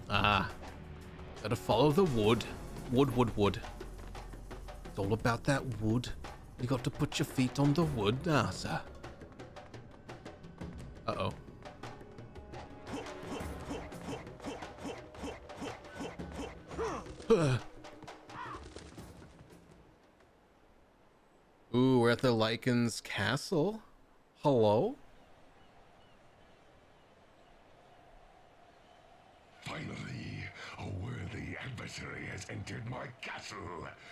Ah, gotta follow the wood. Wood, wood, wood. It's all about that wood. You got to put your feet on the wood, ah, sir. Uh-oh. Ooh, we're at the Lycan's castle. Hello? Finally, a worthy adversary has entered my castle.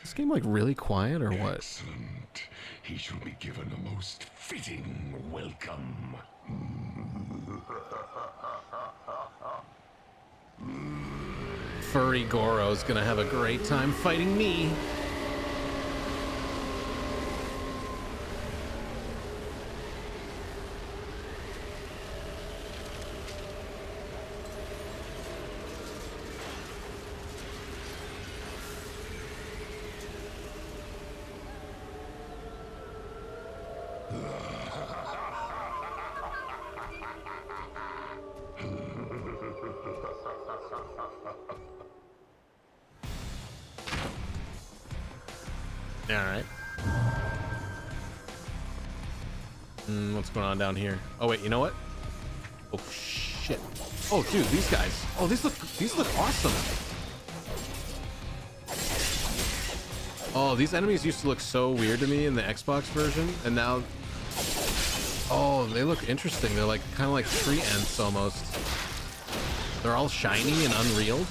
This game like really quiet or what? Excellent. He shall be given a most fitting welcome. Furry Goro's gonna have a great time fighting me. Alright. What's going on down here? Oh wait, you know what? Oh shit. Oh dude, these guys. Oh, these look awesome. Oh, these enemies used to look so weird to me in the Xbox version, and now oh, they look interesting. They're like kind of like tree ants almost. They're all shiny and unreal.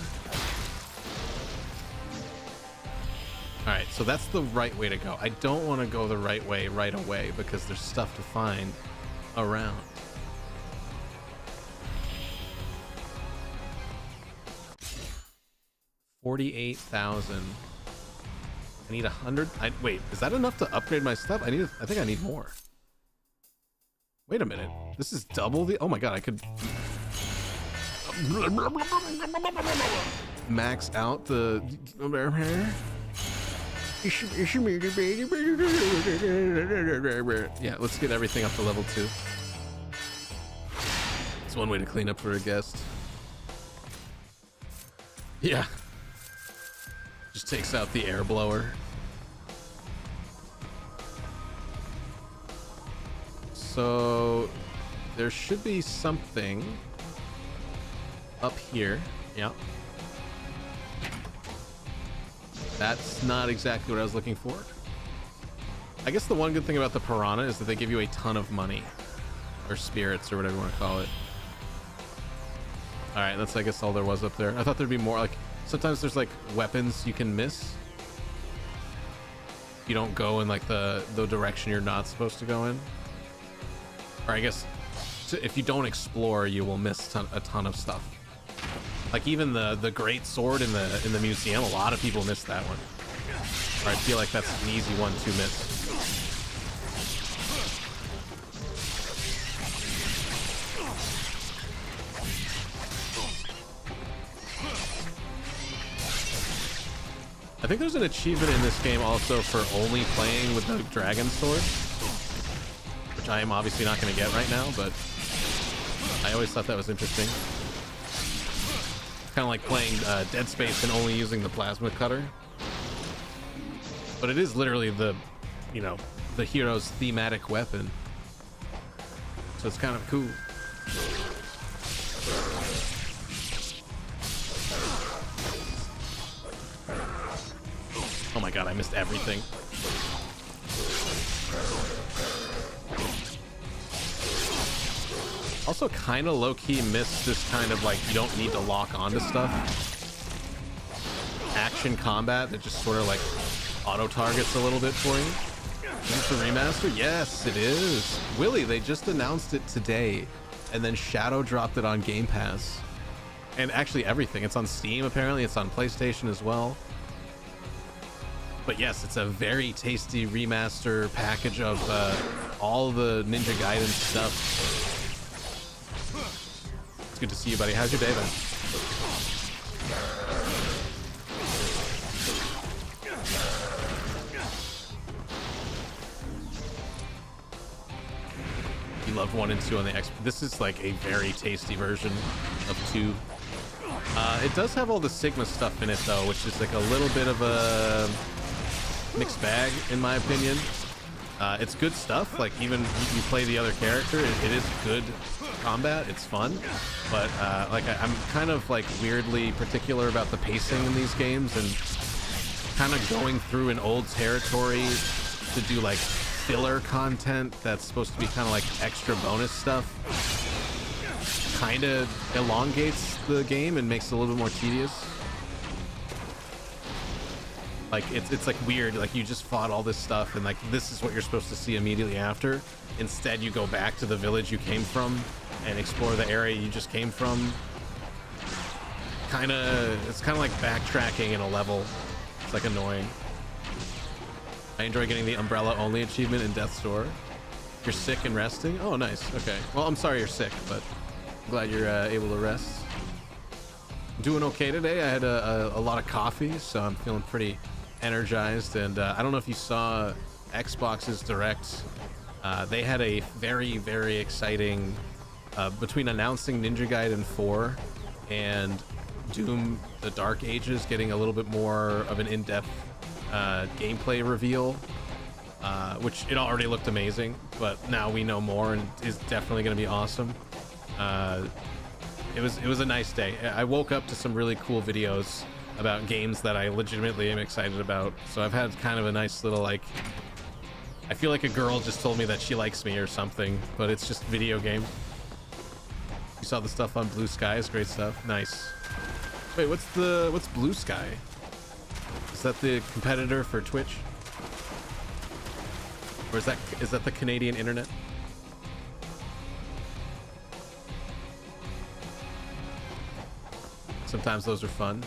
Alright, so that's the right way to go. I don't want to go the right way right away because there's stuff to find around. $48,000. I need 100. Wait, is that enough to upgrade my stuff? I think I need more. Wait a minute. This is double the. Oh my god, I could max out the. Yeah, let's get everything up to level 2. It's one way to clean up for a guest. Yeah. Just takes out the air blower. So there should be something up here. Yeah. That's not exactly what I was looking for. I guess the one good thing about the piranha is that they give you a ton of money. Or spirits, or whatever you want to call it. Alright, that's I guess all there was up there. I thought there'd be more, like, sometimes there's like weapons you can miss. You don't go in like the direction you're not supposed to go in. Or I guess if you don't explore, you will miss a ton of stuff. Like even the great sword in the museum, a lot of people miss that one. Or I feel like that's an easy one to miss. I think there's an achievement in this game also for only playing with the dragon sword, which I am obviously not going to get right now, but I always thought that was interesting. Kind of like playing Dead Space and only using the plasma cutter. But it is literally the, you know, the hero's thematic weapon. So it's kind of cool. Oh my god, I missed everything. Also kind of low-key missed this kind of like, you don't need to lock onto stuff. Action combat that just sort of like auto-targets a little bit for you. Is this a remaster? Yes, it is. Willie, they just announced it today and then Shadow dropped it on Game Pass. And actually everything. It's on Steam apparently, it's on PlayStation as well. But yes, it's a very tasty remaster package of all the Ninja Gaiden stuff. It's good to see you, buddy. How's your day then? You loved 1 and 2 on the X. This is like a very tasty version of 2. It does have all the Sigma stuff in it though, which is like a little bit of a mixed bag in my opinion. It's good stuff, like even you play the other character, it is good combat, it's fun, but like I'm kind of like weirdly particular about the pacing in these games and kind of going through an old territory to do like filler content that's supposed to be kind of like extra bonus stuff kind of elongates the game and makes it a little bit more tedious. Like it's like weird, like you just fought all this stuff and like this is what you're supposed to see immediately after. Instead you go back to the village you came from and explore the area you just came from. It's kind of like backtracking in a level. It's like annoying. I enjoy getting the umbrella only achievement in Death's Door. You're sick and resting? Oh nice, okay. Well, I'm sorry you're sick, but I'm glad you're able to rest. I'm doing okay today. I had a lot of coffee, so I'm feeling pretty energized. And I don't know if you saw Xbox's Direct. They had a very, very exciting, between announcing Ninja Gaiden 4 and Doom the Dark Ages getting a little bit more of an in-depth gameplay reveal, which it already looked amazing, but now we know more and is definitely going to be awesome. It was a nice day. I woke up to some really cool videos about games that I legitimately am excited about. So I've had kind of a nice little like, I feel like a girl just told me that she likes me or something, but it's just video game. You saw the stuff on Blue Sky, it's great stuff. Nice. Wait, what's Blue Sky? Is that the competitor for Twitch? Or is that the Canadian internet? Sometimes those are fun.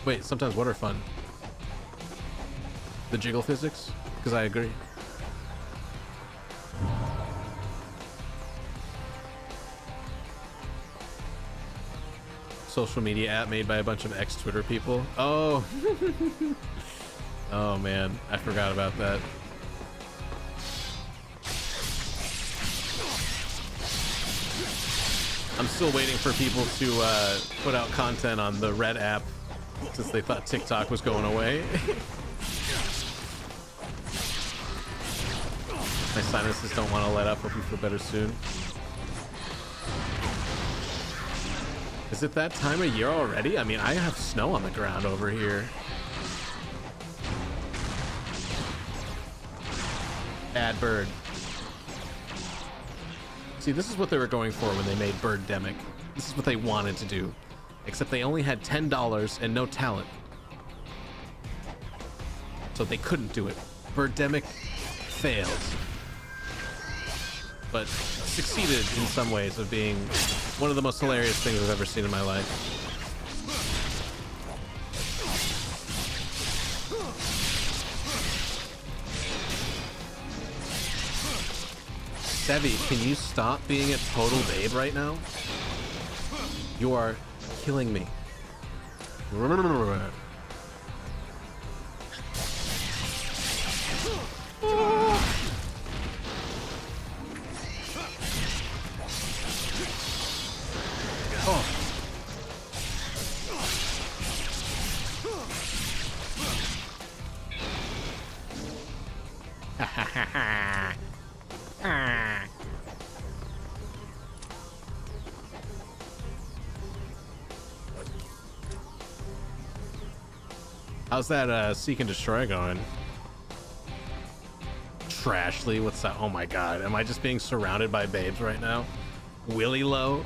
Wait, sometimes what are fun? The jiggle physics? Because I agree. Social media app made by a bunch of ex-Twitter people. Oh. Oh man, I forgot about that. I'm still waiting for people to put out content on the Red app since they thought TikTok was going away. My sinuses don't want to let up. Hope you feel better soon. Is it that time of year already? I mean, I have snow on the ground over here. Bad bird. See, this is what they were going for when they made Birdemic. This is what they wanted to do. Except they only had $10 and no talent. So they couldn't do it. Birdemic failed. But succeeded in some ways of being one of the most hilarious things I've ever seen in my life. Sevi, can you stop being a total babe right now? You are killing me. How's that seek and destroy going? Trashly, what's that? Oh my god, am I just being surrounded by babes right now? Willy Low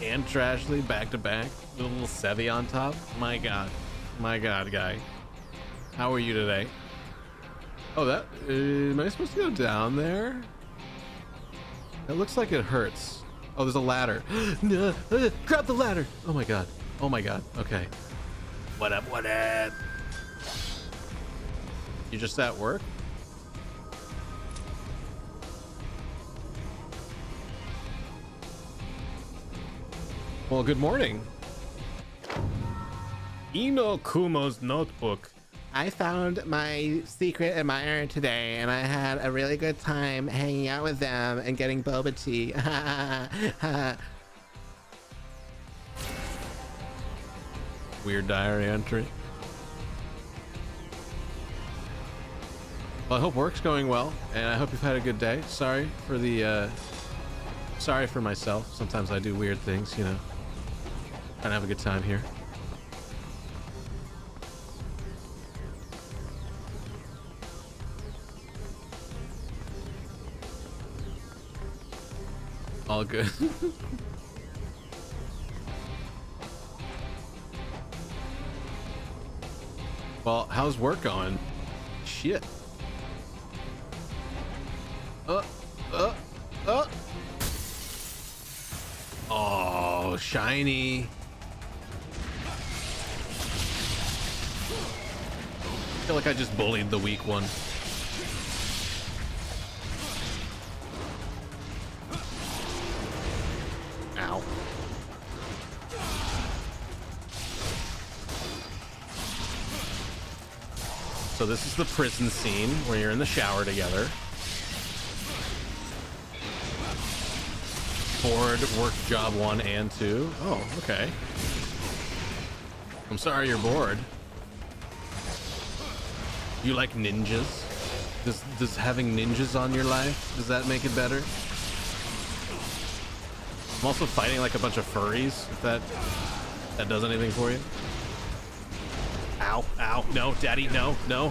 and Trashly back to back with a little Sevi on top. My god, guy. How are you today? Oh, that am I supposed to go down there? It looks like it hurts. Oh, there's a ladder. No, grab the ladder. Oh my god. Oh my god. Okay. What up? What up? You just at work? Well, good morning. Ino Kumo's notebook. I found my secret admirer today, and I had a really good time hanging out with them and getting boba tea. Weird diary entry. Well, I hope work's going well, and I hope you've had a good day. Sorry for the, sorry for myself. Sometimes I do weird things, you know. Trying to have a good time here. All good. Well, how's work going? Shit. Oh, shiny. I feel like I just bullied the weak one. Ow. So this is the prison scene where you're in the shower together. Bored, worked job 1 and 2. Oh, okay. I'm sorry you're bored. You like ninjas? Does having ninjas on your life, does that make it better? I'm also fighting like a bunch of furries, if that does anything for you. Ow, ow, no, daddy, no, no.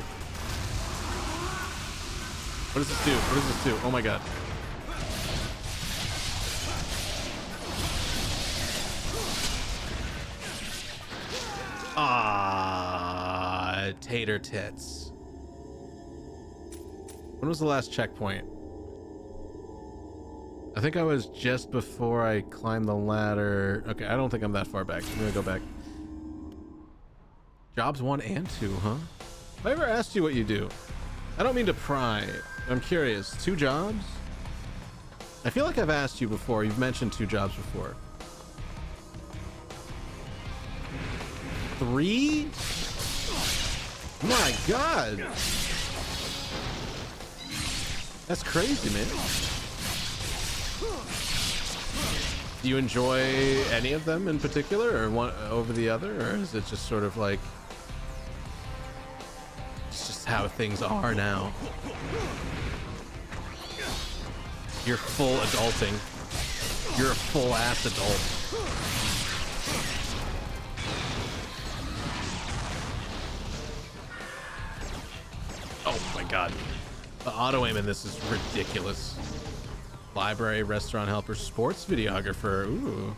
What does this do? What does this do? Oh my god. Ah, tater tits. When was the last checkpoint? I think I was just before I climbed the ladder. Okay, I don't think I'm that far back. I'm gonna go back. Jobs 1 and 2, huh? Have I ever asked you what you do? I don't mean to pry. I'm curious. 2 jobs? I feel like I've asked you before. You've mentioned 2 jobs before. 3? My god. That's crazy, man. Do you enjoy any of them in particular, or one over the other, or is it just sort of like it's just how things are now? You're full adulting. You're a full ass adult. Oh my god. The auto aim in this is ridiculous. Library, restaurant helper, sports videographer. Ooh.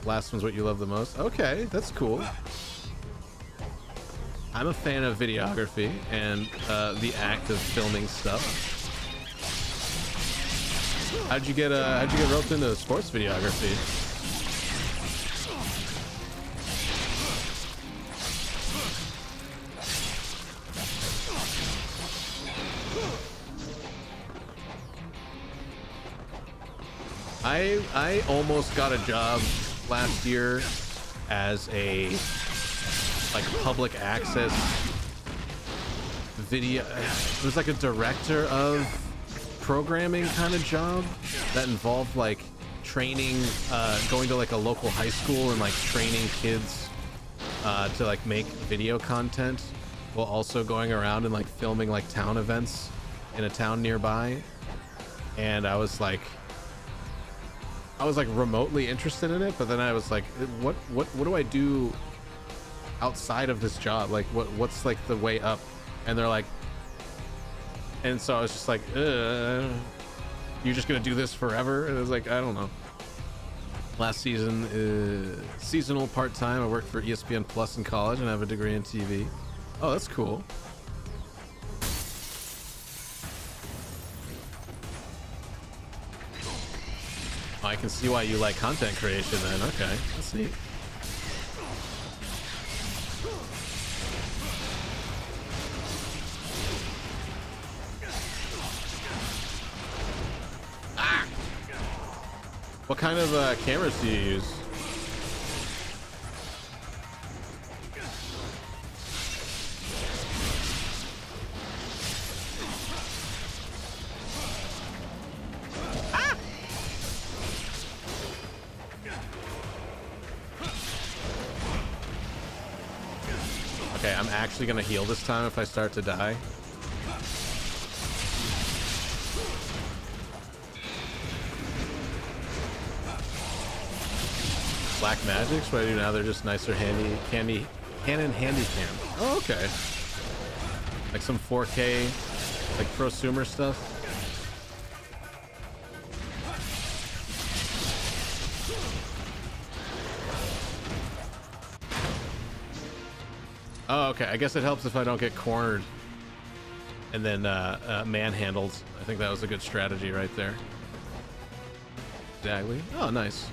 Last one's what you love the most. Okay, that's cool. I'm a fan of videography and the act of filming stuff. How'd you get roped into sports videography? I almost got a job last year as a like public access video. It was like a director of programming kind of job that involved like training, going to like a local high school and like training kids to like make video content while also going around and like filming like town events in a town nearby, and I was like remotely interested in it, but then I was like, what do I do outside of this job? Like what's like the way up? And they're like, and so I was just like, you're just gonna do this forever? And I was like, I don't know. Last season, seasonal part-time. I worked for ESPN Plus in college and I have a degree in TV. Oh, that's cool. I can see why you like content creation then. Okay, that's neat. Ah! What kind of cameras do you use? Okay, I'm actually gonna heal this time if I start to die. Black magics? What do I do now? They're just nicer Canon handy cam. Oh, okay. Like some 4K, like prosumer stuff. Oh, okay. I guess it helps if I don't get cornered and then manhandled. I think that was a good strategy right there. Exactly. Oh, nice.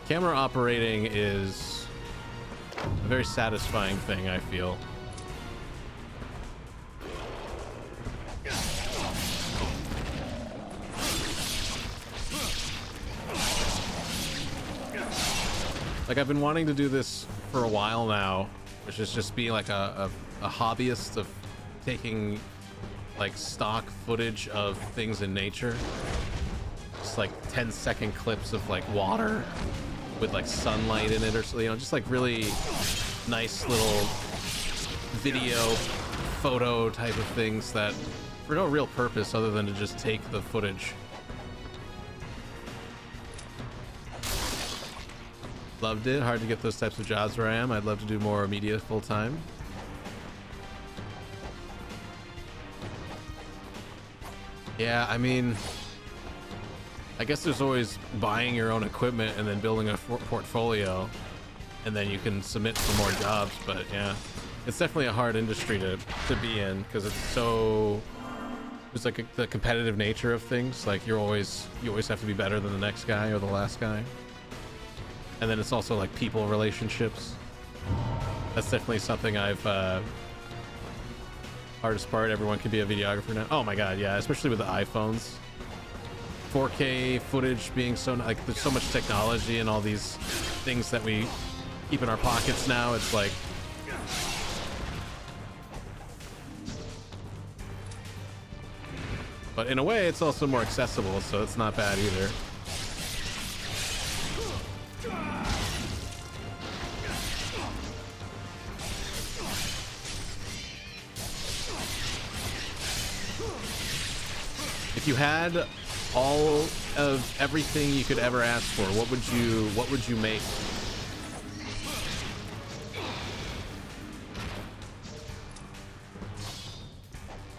Camera operating is a very satisfying thing, I feel. Like, I've been wanting to do this for a while now, which is just be like a hobbyist of taking like stock footage of things in nature. Just like 10-second clips of like water with like sunlight in it, or so, you know, just like really nice little video photo type of things that for no real purpose other than to just take the footage. Loved it. Hard to get those types of jobs where I am. I'd love to do more media full time. Yeah, I mean, I guess there's always buying your own equipment and then building a portfolio, and then you can submit for more jobs. But yeah, it's definitely a hard industry to be in because it's so, it's like the competitive nature of things. Like you always have to be better than the next guy or the last guy. And then it's also like people relationships. That's definitely something I've hardest part. Everyone can be a videographer now. Oh my god, yeah, especially with the iPhones. 4K footage being so, like, there's so much technology and all these things that we keep in our pockets now. It's like, but in a way it's also more accessible, so it's not bad either. If you had all of everything you could ever ask for, what would you make?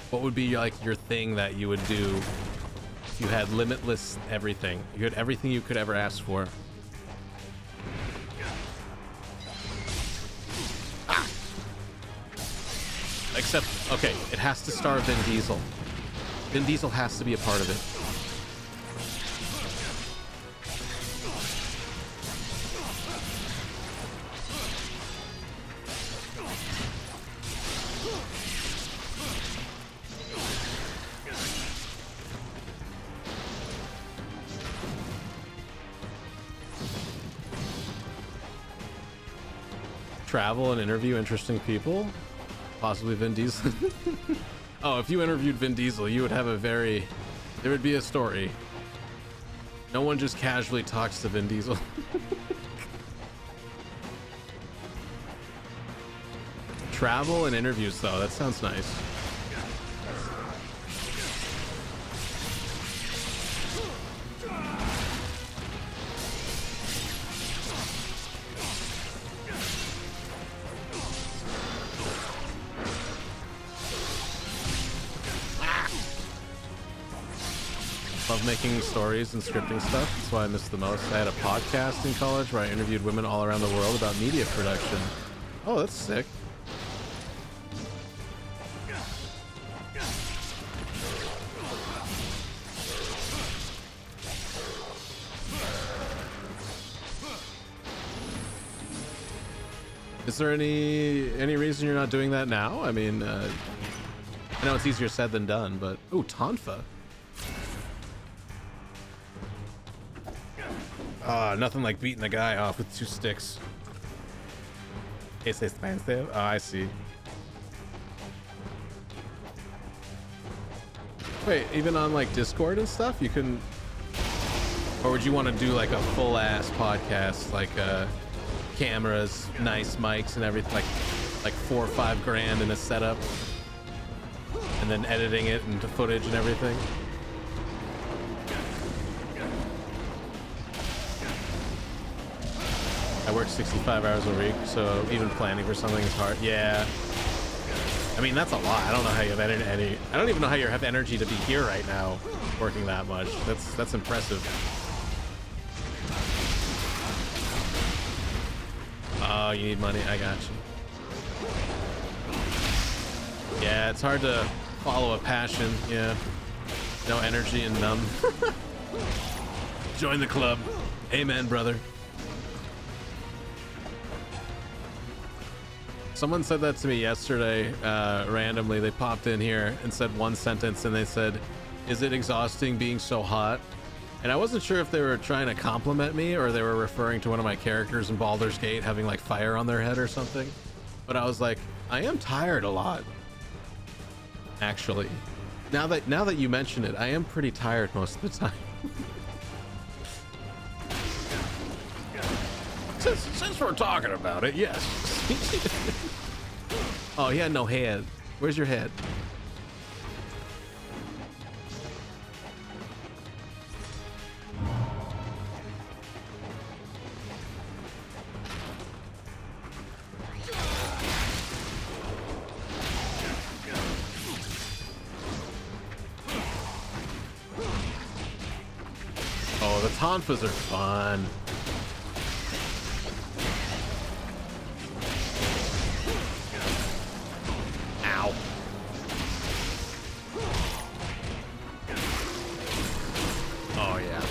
What would be like your thing that you would do if you had limitless everything? You had everything you could ever ask for. Ah! Except, okay, it has to star Vin Diesel. Vin Diesel has to be a part of it. Travel and interview interesting people, possibly Vin Diesel. Oh, if you interviewed Vin Diesel, you would have there would be a story. No one just casually talks to Vin Diesel. Travel and interviews, though. That sounds nice. Love making stories and scripting stuff. That's why I miss the most. I had a podcast in college where I interviewed women all around the world about media production. Oh, that's sick. Is there any reason you're not doing that now? I mean, I know it's easier said than done, but ooh, Tonfa. Nothing like beating a guy off with 2 sticks. It's expensive. Oh, I see. Wait, even on like Discord and stuff, you can. Or would you want to do like a full ass podcast, like cameras, nice mics, and everything, like 4 or 5 grand in a setup, and then editing it into footage and everything? I work 65 hours a week, so even planning for something is hard. Yeah. I mean, that's a lot. I don't know how you have energy. I don't even know how you have energy to be here right now, working that much. That's impressive. Oh, you need money. I got you. Yeah, it's hard to follow a passion. Yeah. No energy and numb. Join the club. Amen, brother. Someone said that to me yesterday, randomly. They popped in here and said one sentence, and they said, "Is it exhausting being so hot?" And I wasn't sure if they were trying to compliment me or they were referring to one of my characters in Baldur's Gate having like fire on their head or something. But I was like, I am tired a lot. Actually, now that you mention it, I am pretty tired most of the time. Since we're talking about it, yes. Oh, he had no head. Where's your head? Oh, the tonfas are fun. Ow. Oh, yeah.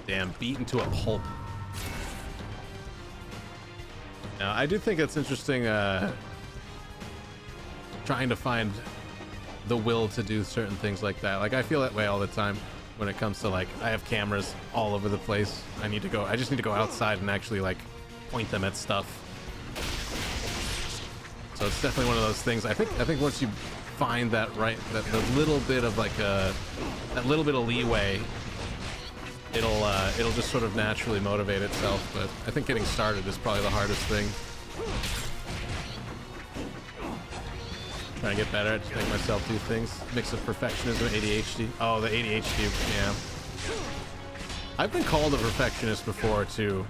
Damn, beaten to a pulp. Now, I do think it's interesting trying to find the will to do certain things like that. Like, I feel that way all the time when it comes to, like, I have cameras all over the place. I just need to go outside and actually, like, point them at stuff. So it's definitely one of those things. I think once you find that the little bit of like that little bit of leeway, it'll just sort of naturally motivate itself. But I think getting started is probably the hardest thing. Trying to get better at to make myself do things. Mix of perfectionism, ADHD. Oh, the ADHD, yeah. I've been called a perfectionist before too.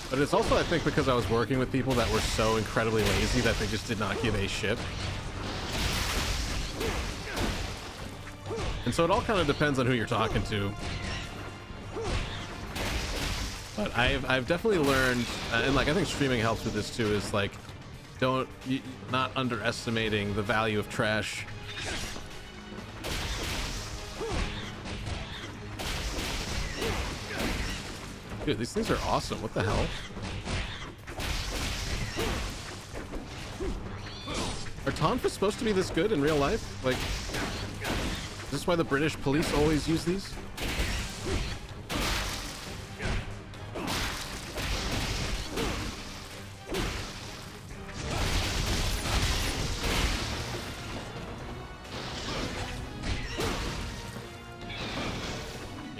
But it's also, I think, because I was working with people that were so incredibly lazy that they just did not give a shit. And so it all kind of depends on who you're talking to. But I've definitely learned, and like I think streaming helps with this too, is like, not underestimating the value of trash. Dude, these things are awesome. What the hell? Are tonfas supposed to be this good in real life? Like, is this why the British police always use these?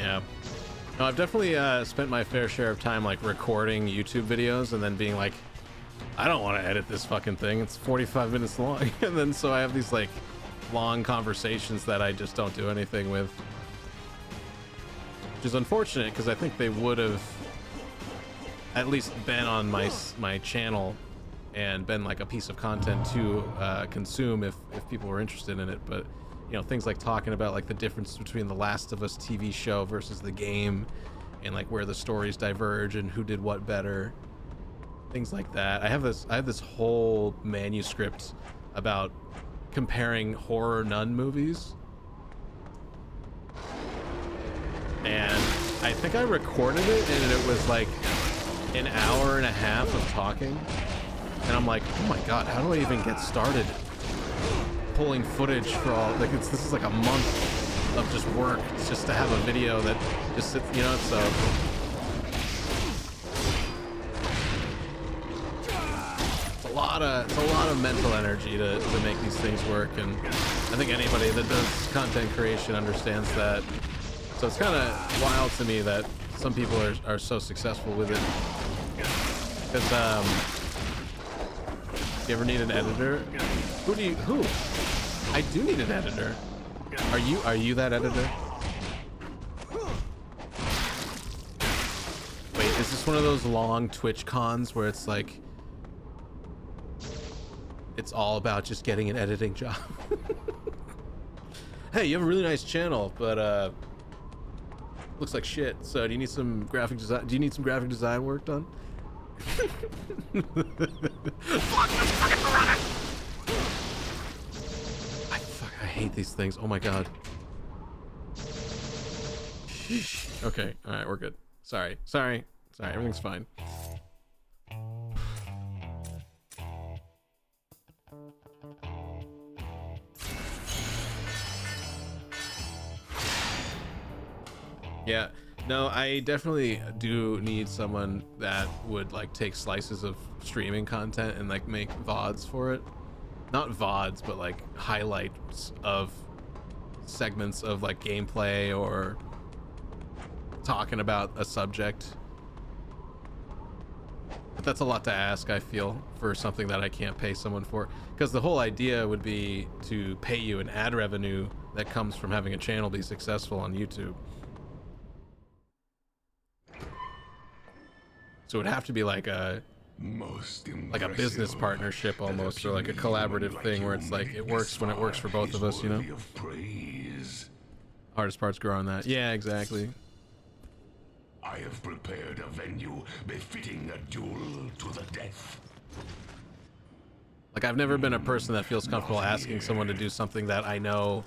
Yeah. No, I've definitely spent my fair share of time like recording YouTube videos and then being like, I don't want to edit this fucking thing. It's 45 minutes long. And then so I have these like long conversations that I just don't do anything with. Which is unfortunate because I think they would have at least been on my channel and been like a piece of content to consume if people were interested in it. But you know, things like talking about like the difference between the Last of Us TV show versus the game, and like where the stories diverge and who did what better, things like that. I have this whole manuscript about comparing horror nun movies, and I think I recorded it and it was like an hour and a half of talking, and I'm like, oh my god, how do I even get started pulling footage for all, like this is like a month of just work just to have a video that just sits, you know. So it's a lot of mental energy to make these things work, and I think anybody that does content creation understands that. So it's kind of wild to me that some people are so successful with it, because you ever need an editor? Who? I do need an editor. Are you that editor? Wait, is this one of those long Twitch cons where it's like it's all about just getting an editing job? Hey, you have a really nice channel, but looks like shit. So do you need some graphic design? Do you need some graphic design work done? I hate these things. Oh my god. Sheesh. Okay, all right, we're good. Sorry, everything's fine. Yeah, no, I definitely do need someone that would like take slices of streaming content and like make VODs for it. Not VODs, but like highlights of segments of like gameplay or talking about a subject. But that's a lot to ask, I feel, for something that I can't pay someone for. Because the whole idea would be to pay you an ad revenue that comes from having a channel be successful on YouTube. So it would have to be like a business partnership almost, or like a collaborative thing where it's like it works when it works for both of us, you know? Hardest parts grow on that. Yeah, exactly. I have prepared a venue befitting a duel to the death. Like, I've never been a person that feels comfortable asking someone to do something that I know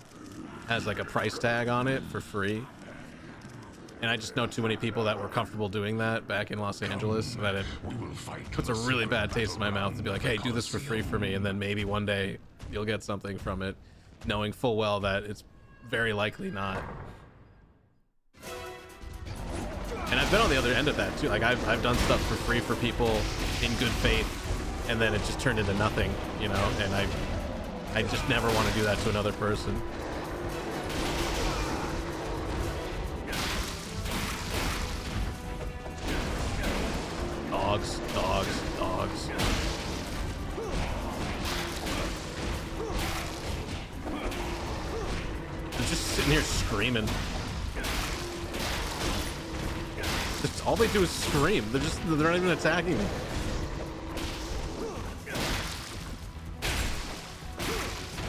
has like a price tag on it for free. And I just know too many people that were comfortable doing that back in Los Angeles that it puts a really bad taste in my mouth to be like, hey, do this for free for me, and then maybe one day you'll get something from it, knowing full well that it's very likely not. And I've been on the other end of that too. Like I've done stuff for free for people in good faith, and then it just turned into nothing, you know, and I just never want to do that to another person. Dogs. They're just sitting here screaming. All they do is scream. They're not even attacking me.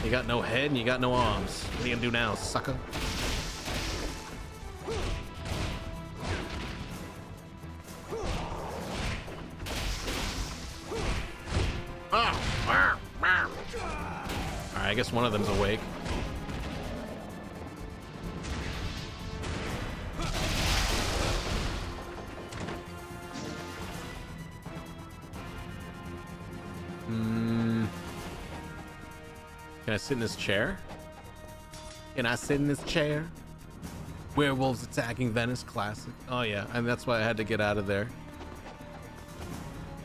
You got no head and you got no arms. What are you gonna do now, sucker? Alright, I guess one of them's awake. Can I sit in this chair? Can I sit in this chair? Werewolves attacking Venice, classic. Oh yeah, and that's why I had to get out of there.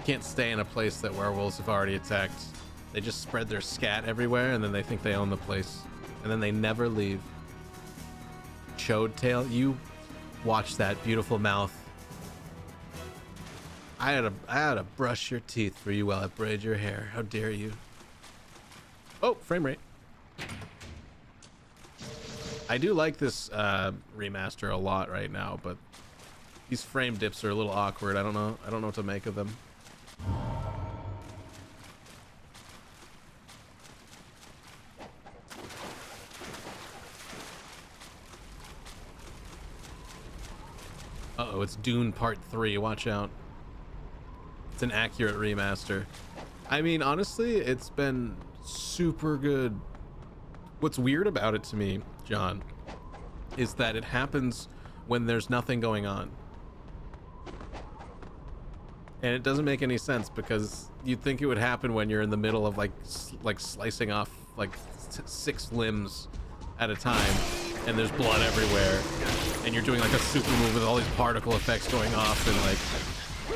Can't stay in a place that werewolves have already attacked. They just spread their scat everywhere, and then they think they own the place, and then they never leave. Chode tail, you Watch that beautiful mouth. I had to brush your teeth for you while I braid your hair. How dare you? Oh, frame rate. I do like this remaster a lot right now, but these frame dips are a little awkward. I don't know what to make of them. Uh-oh, it's Dune Part 3. Watch out. It's an accurate remaster. I mean, honestly, it's been super good. What's weird about it to me, John, is that it happens when there's nothing going on. And it doesn't make any sense because you'd think it would happen when you're in the middle of like slicing off like 6 limbs at a time and there's blood everywhere and you're doing like a super move with all these particle effects going off, and like,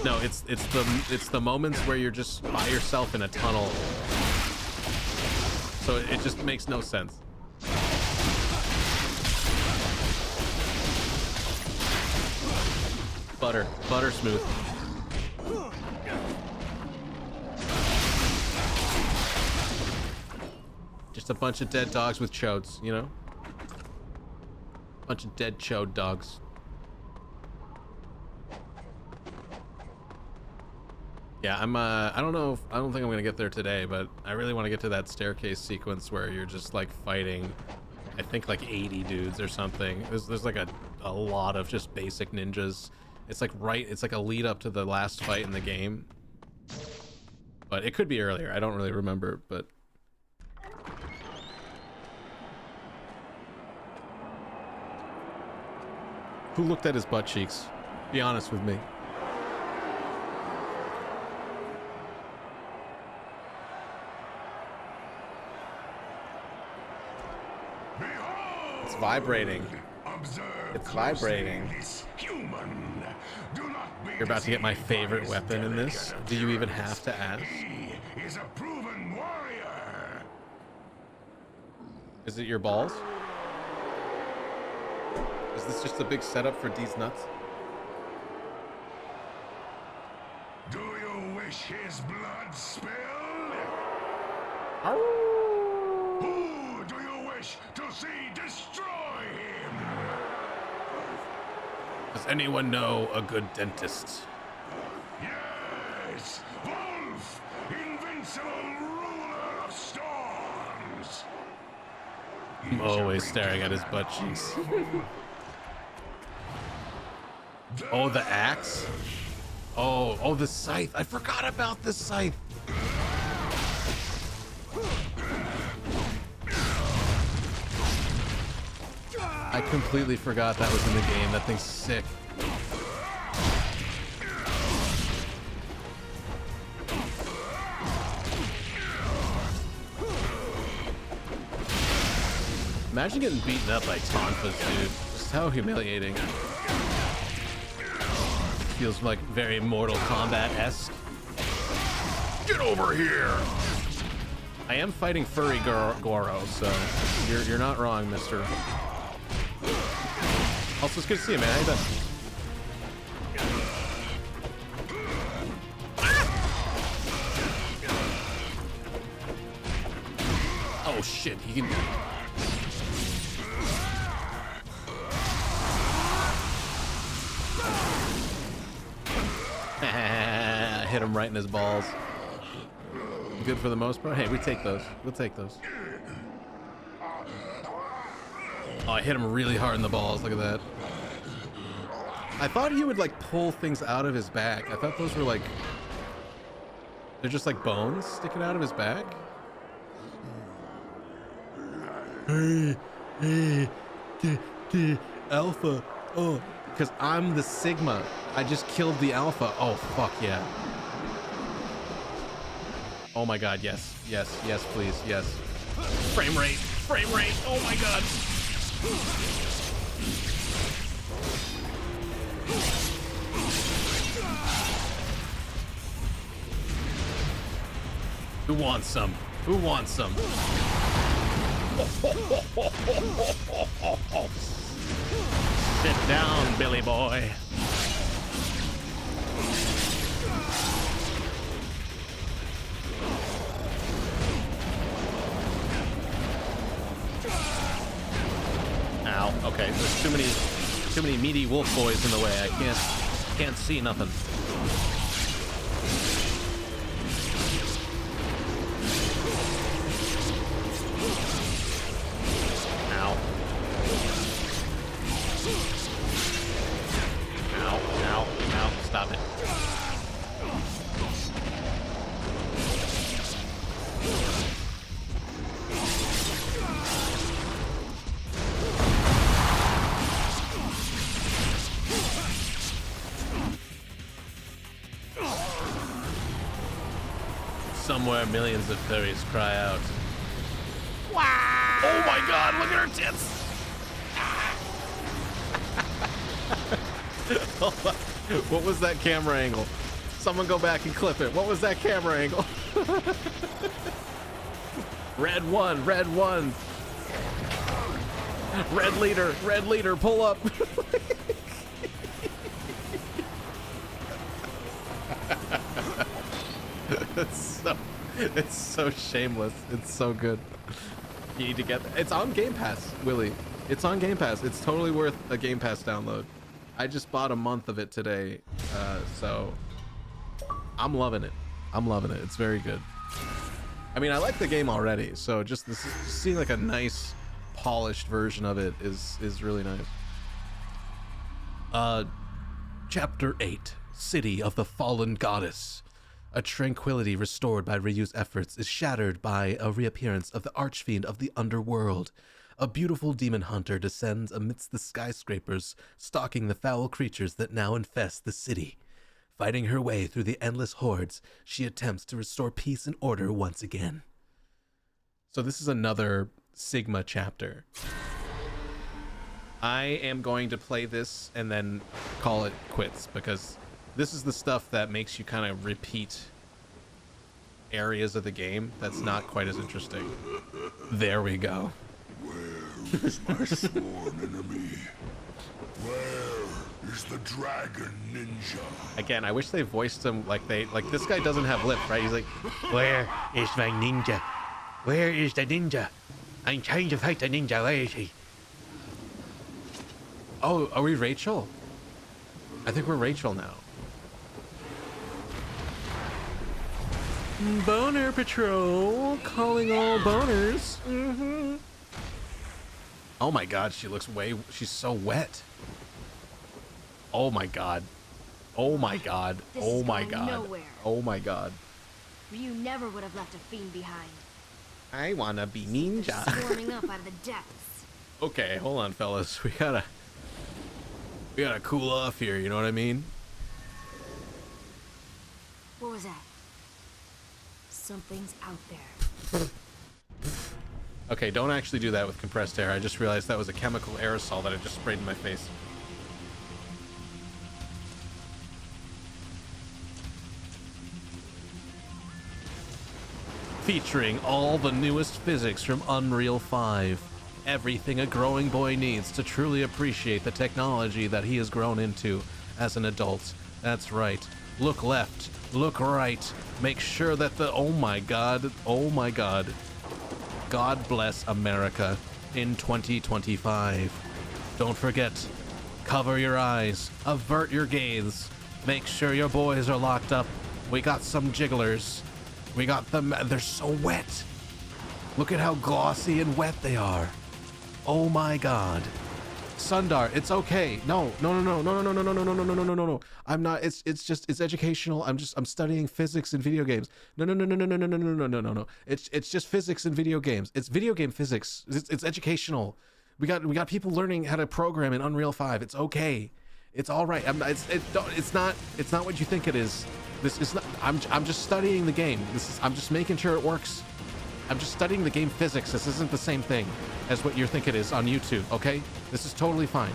no, it's the moments where you're just by yourself in a tunnel. So it just makes no sense. Butter smooth. Just a bunch of dead dogs with chodes, you know? Bunch of dead chode dogs. Yeah, I don't know I don't think I'm gonna get there today, but I really want to get to that staircase sequence where you're just like fighting, I think like 80 dudes or something. There's like a lot of just basic ninjas. It's like a lead up to the last fight in the game. But it could be earlier. I don't really remember, but who looked at his butt cheeks? Be honest with me. It's vibrating. It's vibrating. You're about to get my favorite weapon in this. Do you even have to ask? Is a proven warrior. Is it your balls? Is this just a big setup for D's nuts? Do you wish his blood spilled? Who do you wish to see destroy him? Does anyone know a good dentist? Yes, Wolf, invincible ruler of storms. I'm always staring at his butt cheeks. Oh, the axe? Oh, the scythe. I forgot about the scythe. I completely forgot that was in the game. That thing's sick. Imagine getting beaten up by Tonfas, dude. Just how humiliating. Feels like very Mortal Kombat-esque. Get over here! I am fighting Furry Goro, so you're not wrong, mister. Also, it's good to see you, man. How you been? Oh shit, he can... Hit him right in his balls. Good for the most part. Hey, we take those. We'll take those. Oh, I hit him really hard in the balls. Look at that. I thought he would like pull things out of his back. I thought those were like... They're just like bones sticking out of his back. Hey, Alpha. Oh, because I'm the Sigma. I just killed the Alpha. Oh, fuck yeah. Oh my god, yes. Yes, yes, please, yes. Frame rate. Frame rate. Oh my god. Who wants some? Who wants some? Sit down, Billy boy. Ow. Okay, there's too many meaty wolf boys in the way. I can't see nothing. Ow. Ow, ow, ow. Stop it. Somewhere millions of furries cry out. Wow! Oh my god, look at her tits! What was that camera angle? Someone go back and clip it. What was that camera angle? Red one, red one. Red leader, pull up. It's so shameless. It's so good. You need to get it's on Game Pass, Willie. It's on Game Pass. It's totally worth a Game Pass download. I just bought a month of it today, so I'm loving it. I'm loving it. It's very good. I mean, I like the game already, so just seeing like a nice polished version of it is really nice. Chapter 8, City of the Fallen Goddess. A tranquility restored by Ryu's efforts is shattered by a reappearance of the archfiend of the underworld. A beautiful demon hunter descends amidst the skyscrapers, stalking the foul creatures that now infest the city. Fighting her way through the endless hordes, she attempts to restore peace and order once again. So this is another Sigma chapter. I am going to play this and then call it quits, because this is the stuff that makes you kind of repeat areas of the game that's not quite as interesting. There we go. Where is my sworn enemy? Where is the dragon ninja? Again, I wish they voiced him like this guy doesn't have lips, right? He's like, where is my ninja? Where is the ninja? I'm trying to fight the ninja. Where is he? Oh, are we Rachel? I think we're Rachel now. Boner Patrol, calling all boners. Mm-hmm. Oh my god, she's so wet. Oh my god. Oh my god. Oh my god. Oh my god. Ryu never would have left a fiend behind. I wanna be ninja. Swarming up out of the depths. Okay, hold on, fellas. We gotta cool off here, you know what I mean? What was that? Something's out there. Okay, don't actually do that with compressed air. I just realized that was a chemical aerosol that I just sprayed in my face. Featuring all the newest physics from Unreal 5. Everything a growing boy needs to truly appreciate the technology that he has grown into as an adult. That's right. Look left, look right. Make sure that oh my god. God bless America in 2025. Don't forget, cover your eyes, avert your gaze. Make sure your boys are locked up. We got some jigglers. We got them, they're so wet. Look at how glossy and wet they are. Oh my god. Sundar, it's okay. No. I'm not. It's educational. I'm studying physics in video games. No. It's just physics in video games. It's video game physics. It's educational. We got people learning how to program in Unreal 5. It's okay. It's all right. It's not what you think it is. This is not. I'm just studying the game. I'm just making sure it works. I'm just studying the game physics. This isn't the same thing as what you think it is on YouTube, okay? This is totally fine.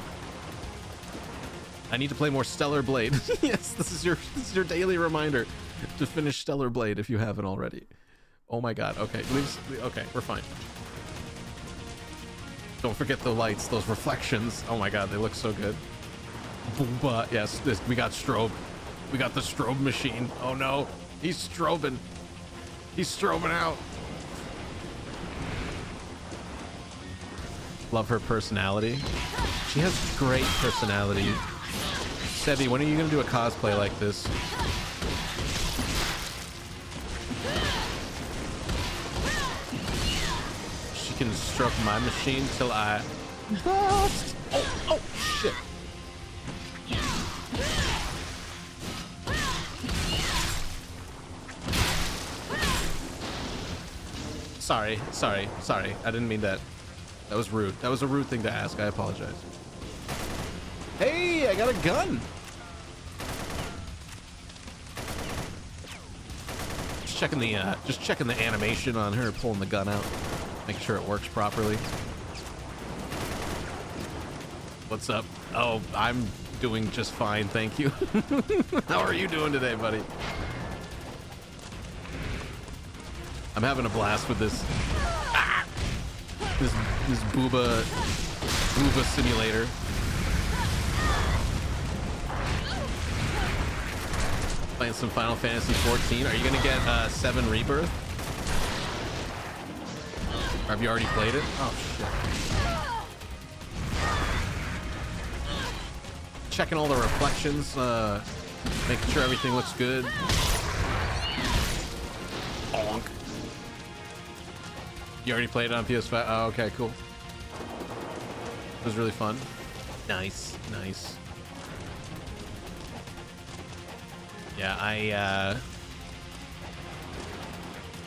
I need to play more Stellar Blade. Yes, this is your daily reminder to finish Stellar Blade if you haven't already. Oh my god. Okay, okay, we're fine. Don't forget the lights, those reflections. Oh my god, they look so good. But yes, we got strobe. We got the strobe machine. Oh no, he's strobing. He's strobing out. Love her personality. She has great personality. Sebi, when are you gonna do a cosplay like this? She can stroke my machine till I bust. Oh shit. Sorry. I didn't mean that. That was rude. That was a rude thing to ask. I apologize. Hey, I got a gun. Just checking the animation on her pulling the gun out, making sure it works properly. What's up? Oh, I'm doing just fine, thank you. How are you doing today, buddy? I'm having a blast with this. This booba simulator. Playing some Final Fantasy 14. Are you gonna get 7 Rebirth? Or have you already played it? Oh shit. Checking all the reflections, making sure everything looks good. Bonk. You already played it on PS5? Oh, okay, cool. It was really fun. Nice. Yeah, I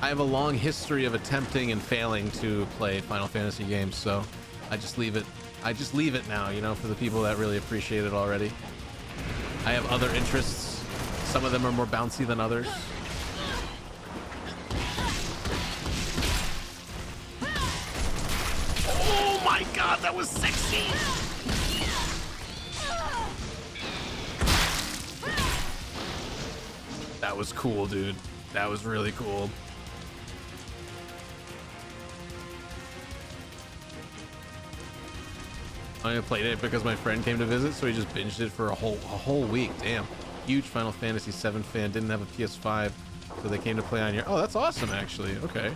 have a long history of attempting and failing to play Final Fantasy games, so I just leave it now, you know, for the people that really appreciate it already. I have other interests. Some of them are more bouncy than others. Oh my god, that was sexy! That was cool, dude. That was really cool. I only played it because my friend came to visit, so he just binged it for a whole week. Damn. Huge Final Fantasy 7 fan. Didn't have a PS5, so they came to play on your... Oh, that's awesome, actually. Okay.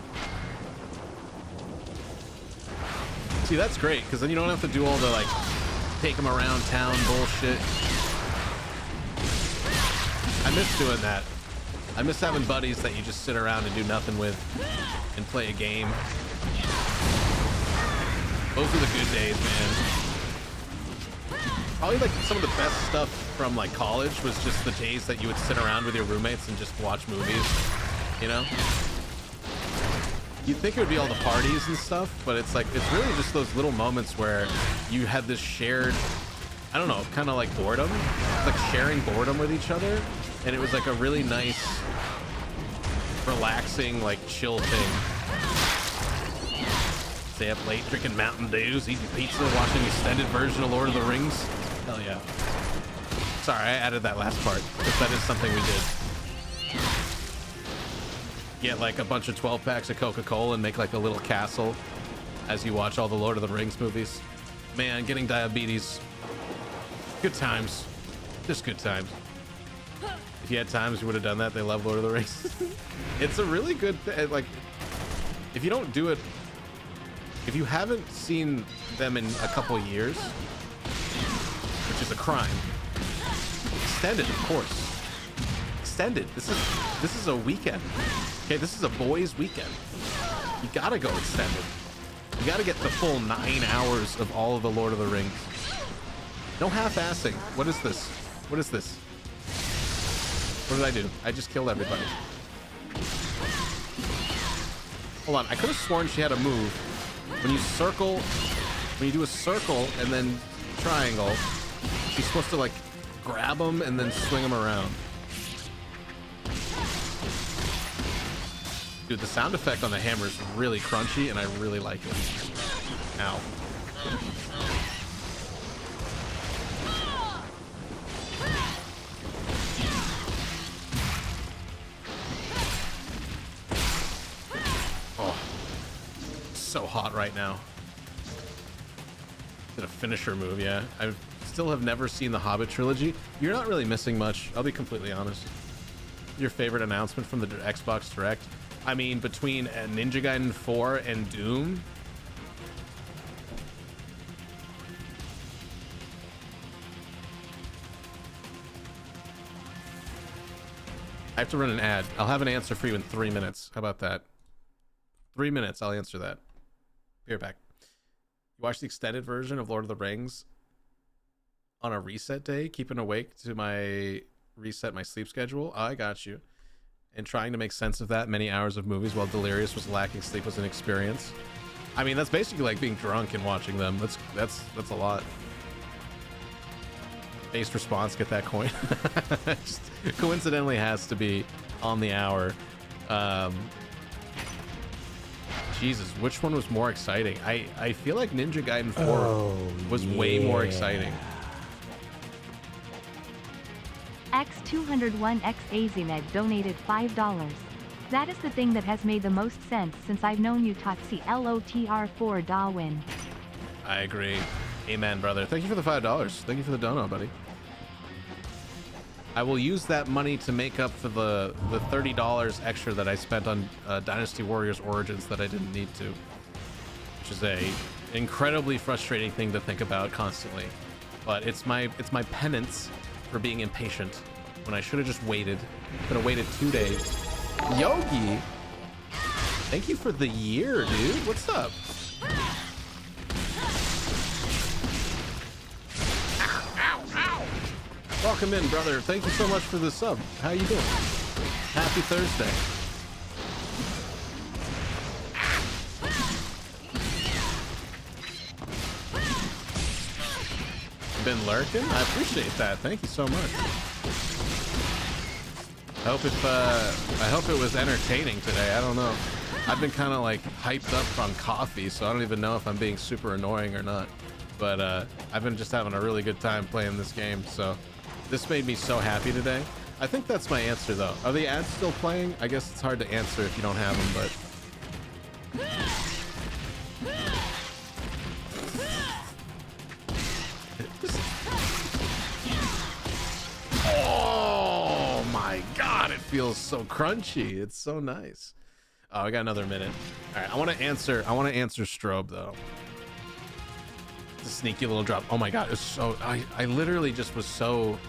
See, that's great, because then you don't have to do all the, like, take them around town bullshit. I miss doing that. I miss having buddies that you just sit around and do nothing with and play a game. Those are the good days, man. Probably like some of the best stuff from like college was just the days that you would sit around with your roommates and just watch movies, you know? You'd think it would be all the parties and stuff, but it's like, it's really just those little moments where you had this shared, I don't know, kind of like boredom, like sharing boredom with each other. And it was like a really nice, relaxing, like chill thing. Stay up late, drinking Mountain Dews, eating pizza, watching the extended version of Lord of the Rings. Hell yeah. Sorry, I added that last part, because that is something we did. Get like a bunch of 12 packs of Coca-Cola and make like a little castle as you watch all the Lord of the Rings movies. Man, getting diabetes. Good times. Just good times. If you had times, you would have done that. They love Lord of the Rings. It's a really good thing. Like, if you don't do it, if you haven't seen them in a couple years, which is a crime. Extended, of course. Extended. This is a weekend. Okay, this is a boys' weekend. You gotta go extended. You gotta get the full 9 hours of all of the Lord of the Rings. No half-assing. What is this? What is this? What did I do? I just killed everybody. Hold on, I could have sworn she had a move. When you circle, when you do a circle and then triangle, she's supposed to like grab them and then swing them around. Dude, the sound effect on the hammer is really crunchy and I really like it. Ow. So hot right now. Did a finisher move, yeah. I still have never seen the Hobbit trilogy. You're not really missing much, I'll be completely honest. Your favorite announcement from the Xbox Direct? I mean, between Ninja Gaiden 4 and Doom. I have to run an ad. I'll have an answer for you in 3 minutes. How about that? 3 minutes, I'll answer that. Be right back. You watch the extended version of Lord of the Rings on a reset day, keeping awake to reset my sleep schedule. I got you. And trying to make sense of that many hours of movies while delirious was lacking sleep was an experience. I mean, that's basically like being drunk and watching them. That's a lot. Based response, get that coin. Just coincidentally has to be on the hour. Jesus, which one was more exciting? I feel like Ninja Gaiden 4 was way more exciting. X201X Azimed donated $5. That is the thing that has made the most sense since I've known you, Totsi LOTR4 Darwin. I agree. Amen, brother. Thank you for the $5. Thank you for the dono, buddy. I will use that money to make up for the $30 extra that I spent on Dynasty Warriors Origins that I didn't need to, which is a incredibly frustrating thing to think about constantly. But it's my penance for being impatient when I should have just waited. Could have waited 2 days. Yogi, thank you for the year, dude. What's up? Welcome in, brother. Thank you so much for the sub. How you doing? Happy Thursday. Been lurking? I appreciate that. Thank you so much. I hope it was entertaining today. I don't know. I've been kind of like hyped up on coffee, so I don't even know if I'm being super annoying or not. But I've been just having a really good time playing this game, so this made me so happy today. I think that's my answer, though. Are the ads still playing? I guess it's hard to answer if you don't have them, but... Oh my god, it feels so crunchy. It's so nice. Oh, I got another minute. All right, I want to answer Strobe, though. It's a sneaky little drop. Oh my god, it's so... I literally just was so...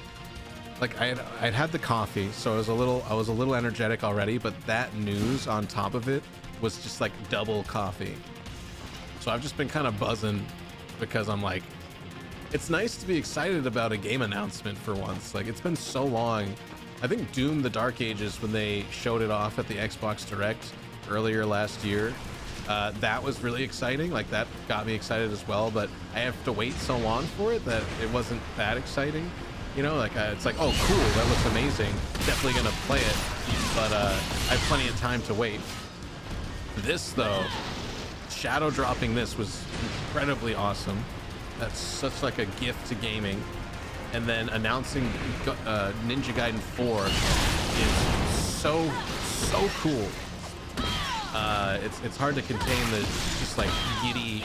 Like, I'd had the coffee, so I was a little energetic already, but that news on top of it was just like double coffee. So I've just been kind of buzzing because I'm like, it's nice to be excited about a game announcement for once. Like, it's been so long. I think Doom the Dark Ages, when they showed it off at the Xbox Direct earlier last year, that was really exciting. Like, that got me excited as well, but I have to wait so long for it that it wasn't that exciting. You know, like, it's like, oh, cool, that looks amazing. Definitely gonna play it, but I have plenty of time to wait. This, though, shadow dropping this was incredibly awesome. That's such like a gift to gaming. And then announcing Ninja Gaiden 4 is so cool. It's hard to contain the just like giddy.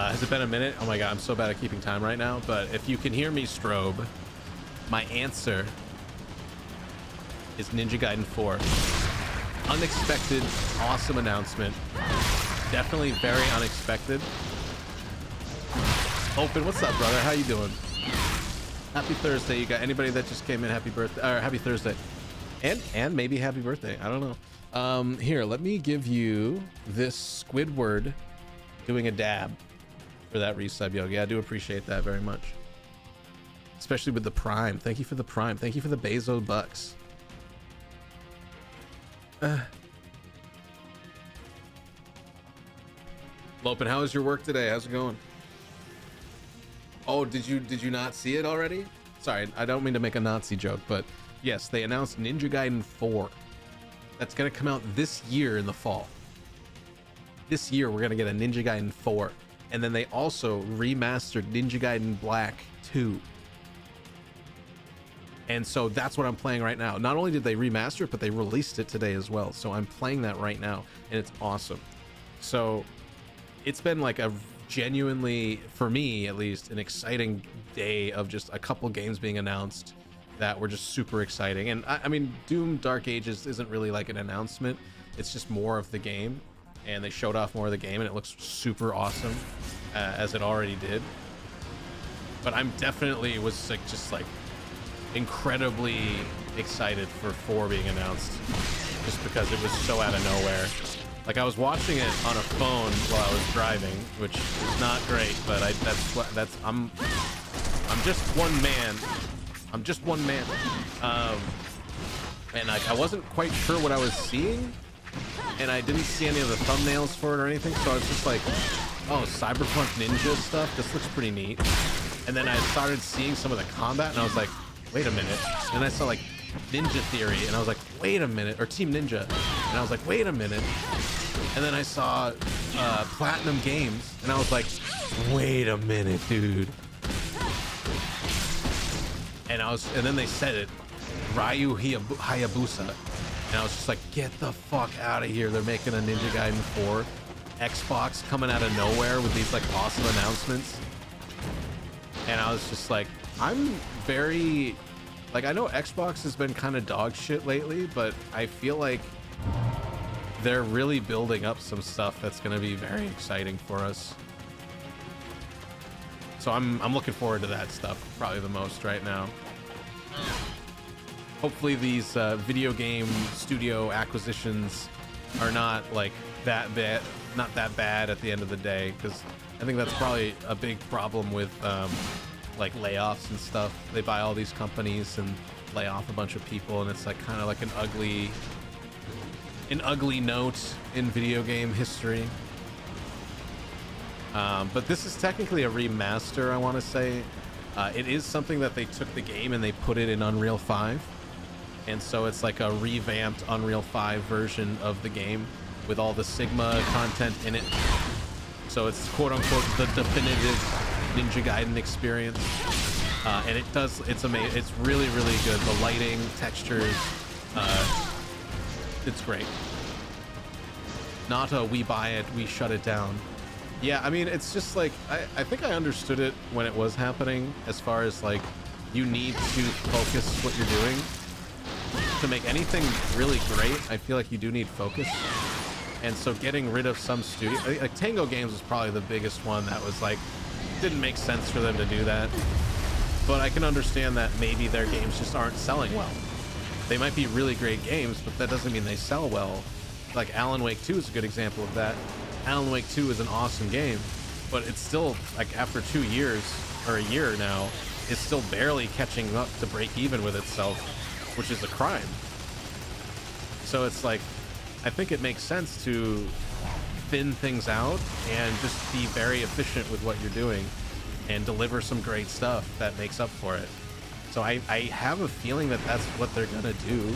Has it been a minute? Oh my god, I'm so bad at keeping time right now. But if you can hear me, Strobe, my answer is Ninja Gaiden 4. Unexpected, awesome announcement. Definitely very unexpected. Open, what's up, brother? How you doing? Happy Thursday. You got anybody that just came in? Happy birthday, or happy Thursday, and maybe happy birthday. I don't know. Here, let me give you this Squidward doing a dab for that resub, Yogi. I do appreciate that very much, especially with the Prime. Thank you for the Prime. Thank you for the Bezo bucks. Lopen, how was your work today? How's it going? Oh, did you not see it already? Sorry, I don't mean to make a Nazi joke, but yes, they announced Ninja Gaiden 4. That's gonna come out this year in the fall. This year, we're gonna get a Ninja Gaiden 4. And then they also remastered Ninja Gaiden Black 2. And so that's what I'm playing right now. Not only did they remaster it, but they released it today as well. So I'm playing that right now, and it's awesome. So it's been like a genuinely, for me at least, an exciting day of just a couple games being announced that were just super exciting. And I mean, Doom Dark Ages isn't really like an announcement. It's just more of the game. And they showed off more of the game, and it looks super awesome, as it already did. But I'm definitely was like just like incredibly excited for 4 being announced, just because it was so out of nowhere. Like I was watching it on a phone while I was driving, which is not great, but I'm just one man. I'm just one man. And I wasn't quite sure what I was seeing, and I didn't see any of the thumbnails for it or anything, so I was just like, oh, Cyberpunk Ninja stuff, this looks pretty neat. And then I started seeing some of the combat, and I was like, wait a minute. And I saw like Ninja Theory, and I was like, wait a minute, or Team Ninja, and I was like, wait a minute. And then I saw Platinum Games, and I was like, wait a minute, dude. And then they said it, Ryu Hayabusa, and I was just like, get the fuck out of here. They're making a Ninja Gaiden 4. Xbox coming out of nowhere with these like awesome announcements. And I was just like, I'm very, like, I know Xbox has been kind of dog shit lately, but I feel like they're really building up some stuff that's going to be very exciting for us. So I'm looking forward to that stuff probably the most right now. Hopefully these video game studio acquisitions are not like that bad, not that bad at the end of the day, because I think that's probably a big problem with like layoffs and stuff. They buy all these companies and lay off a bunch of people, and it's like kind of like an ugly note in video game history. But this is technically a remaster, I want to say. It is something that they took the game and they put it in Unreal 5. And so it's like a revamped Unreal 5 version of the game with all the Sigma content in it. So it's quote unquote the definitive Ninja Gaiden experience. And it's amazing. It's really, really good. The lighting, textures, it's great. Not a we buy it, we shut it down. Yeah, I mean, it's just like, I think I understood it when it was happening, as far as like, you need to focus what you're doing. To make anything really great, I feel like you do need focus. And so getting rid of some studio, like Tango Games was probably the biggest one that was like, didn't make sense for them to do that. But I can understand that maybe their games just aren't selling well. They might be really great games, but that doesn't mean they sell well. Like Alan Wake 2 is a good example of that. Alan Wake 2 is an awesome game, but it's still, like, after 2 years, or a year now, it's still barely catching up to break even with itself, which is a crime. So it's like, I think it makes sense to thin things out and just be very efficient with what you're doing and deliver some great stuff that makes up for it. So I have a feeling that that's what they're gonna do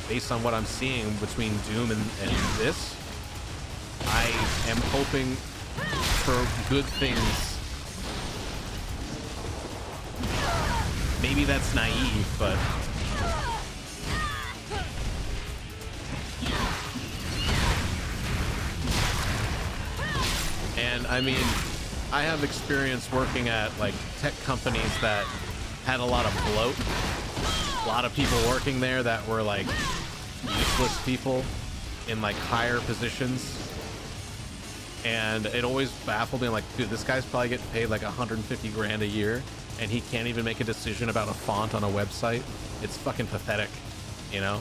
based on what I'm seeing between Doom and this. I am hoping for good things. Maybe that's naive, but and I mean, I have experience working at like tech companies that had a lot of bloat, a lot of people working there that were like useless people in like higher positions. And it always baffled me, like, dude, this guy's probably getting paid like 150 grand a year, and he can't even make a decision about a font on a website. It's fucking pathetic, you know?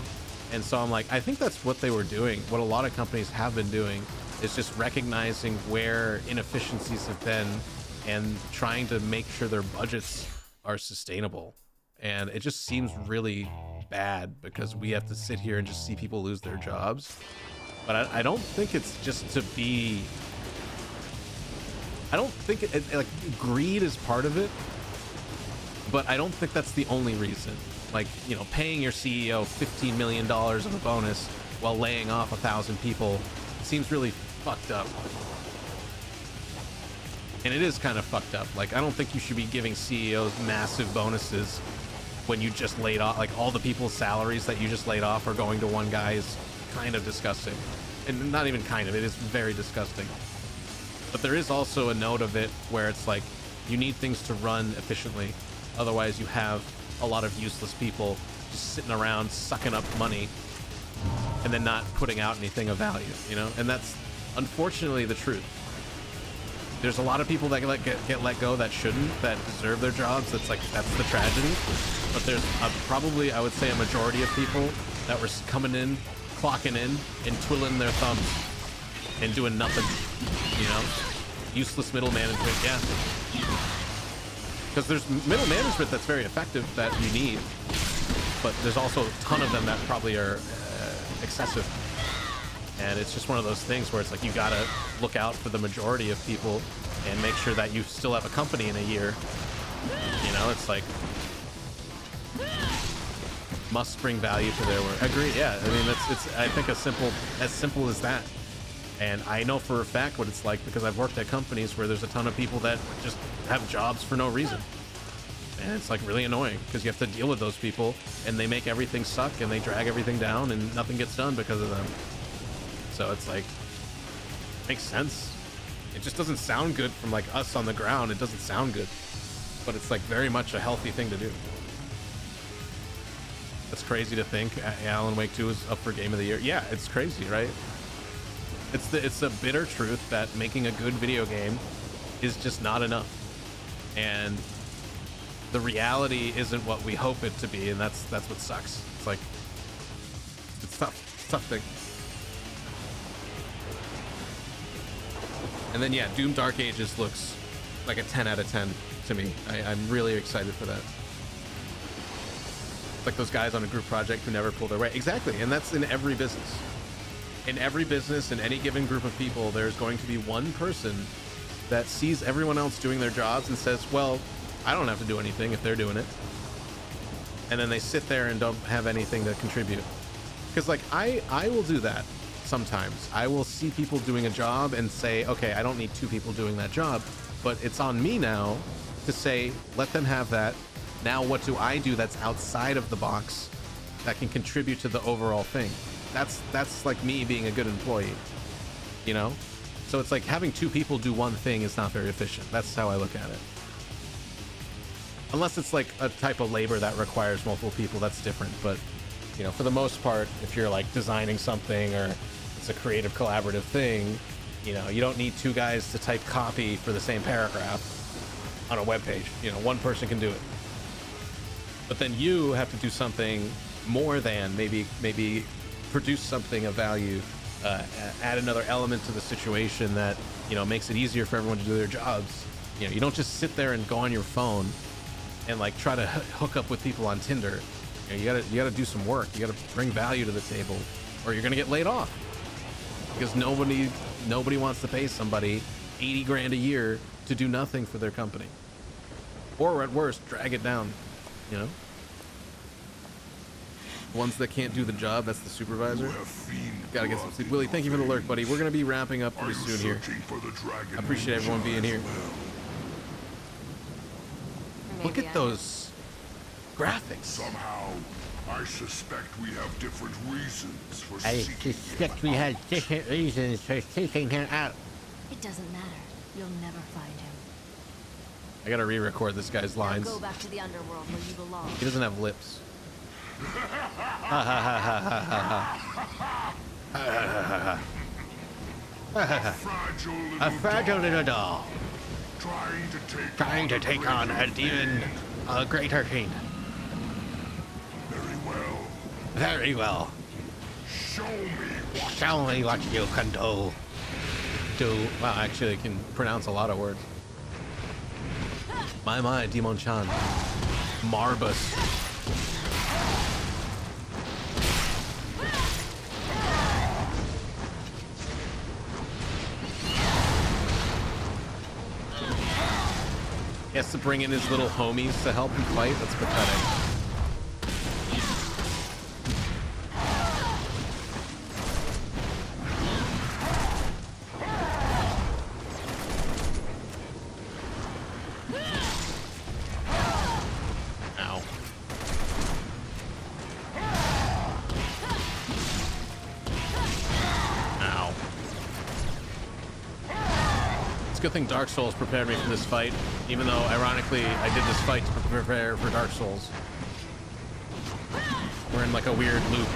And so I'm like, I think that's what they were doing. What a lot of companies have been doing is just recognizing where inefficiencies have been and trying to make sure their budgets are sustainable. And it just seems really bad because we have to sit here and just see people lose their jobs. But I don't think it's just to be... I don't think like greed is part of it, but I don't think that's the only reason. Like, you know, paying your CEO $15 million of a bonus while laying off 1,000 people seems really fucked up. And it is kind of fucked up. Like, I don't think you should be giving CEOs massive bonuses when you just laid off. Like, all the people's salaries that you just laid off are going to one guy is kind of disgusting. And not even kind of, it is very disgusting. But there is also a note of it where it's like, you need things to run efficiently. Otherwise, you have a lot of useless people just sitting around sucking up money and then not putting out anything of value, you know? And that's unfortunately the truth. There's a lot of people that get let go that shouldn't, that deserve their jobs. That's the tragedy. But there's probably, I would say, a majority of people that were coming in, clocking in, and twiddling their thumbs and doing nothing, you know? Useless middle management, yeah. Because there's middle management that's very effective that you need, but there's also a ton of them that probably are excessive. And it's just one of those things where it's like, you gotta look out for the majority of people and make sure that you still have a company in a year. You know, it's like, must bring value to their work. Agree, yeah. I mean, it's I think as simple as that. And I know for a fact what it's like because I've worked at companies where there's a ton of people that just have jobs for no reason. And it's like really annoying because you have to deal with those people and they make everything suck and they drag everything down and nothing gets done because of them. So it's like, makes sense. It just doesn't sound good from like us on the ground. It doesn't sound good, but it's like very much a healthy thing to do. That's crazy to think Alan Wake 2 is up for Game of the Year. Yeah, it's crazy, right? It's the bitter truth that making a good video game is just not enough. And the reality isn't what we hope it to be, and that's what sucks. It's like, it's tough. It's a tough thing. And then yeah, Doom Dark Ages looks like a 10 out of 10 to me. I'm really excited for that. It's like those guys on a group project who never pull their weight. Exactly, and that's in every business. In every business, in any given group of people, there's going to be one person that sees everyone else doing their jobs and says, well, I don't have to do anything if they're doing it. And then they sit there and don't have anything to contribute. Because like, I will do that sometimes. I will see people doing a job and say, okay, I don't need two people doing that job, but it's on me now to say, let them have that. Now what do I do that's outside of the box that can contribute to the overall thing? That's like me being a good employee, you know? So it's like having two people do one thing is not very efficient. That's how I look at it. Unless it's like a type of labor that requires multiple people, that's different. But, you know, for the most part, if you're like designing something or it's a creative collaborative thing, you know, you don't need two guys to type copy for the same paragraph on a web page. You know, one person can do it. But then you have to do something more than maybe produce something of value, add another element to the situation that, you know, makes it easier for everyone to do their jobs. You know, you don't just sit there and go on your phone and like try to hook up with people on Tinder. You know, you gotta do some work. You gotta bring value to the table, or you're gonna get laid off because nobody wants to pay somebody 80 grand a year to do nothing for their company, or at worst, drag it down. You know. Ones that can't do the job, that's the supervisor. Gotta get some sleep. Willie, thank you for the lurk, buddy. We're gonna be wrapping up pretty soon here. I appreciate everyone being here. Look at those graphics. Somehow, I suspect we have different reasons for taking him out. It doesn't matter. You'll never find him. I gotta re-record this guy's lines. Now go back to the underworld where you belong. He doesn't have lips. A fragile little doll. Trying to take on an even greater fiend. Very well. Show me what you can do. Wow, actually, I can pronounce a lot of words. My, Demon-chan. Marbus. He has to bring in his little homies to help him fight. That's pathetic. It's a good thing Dark Souls prepared me for this fight, even though, ironically, I did this fight to prepare for Dark Souls. We're in like a weird loop.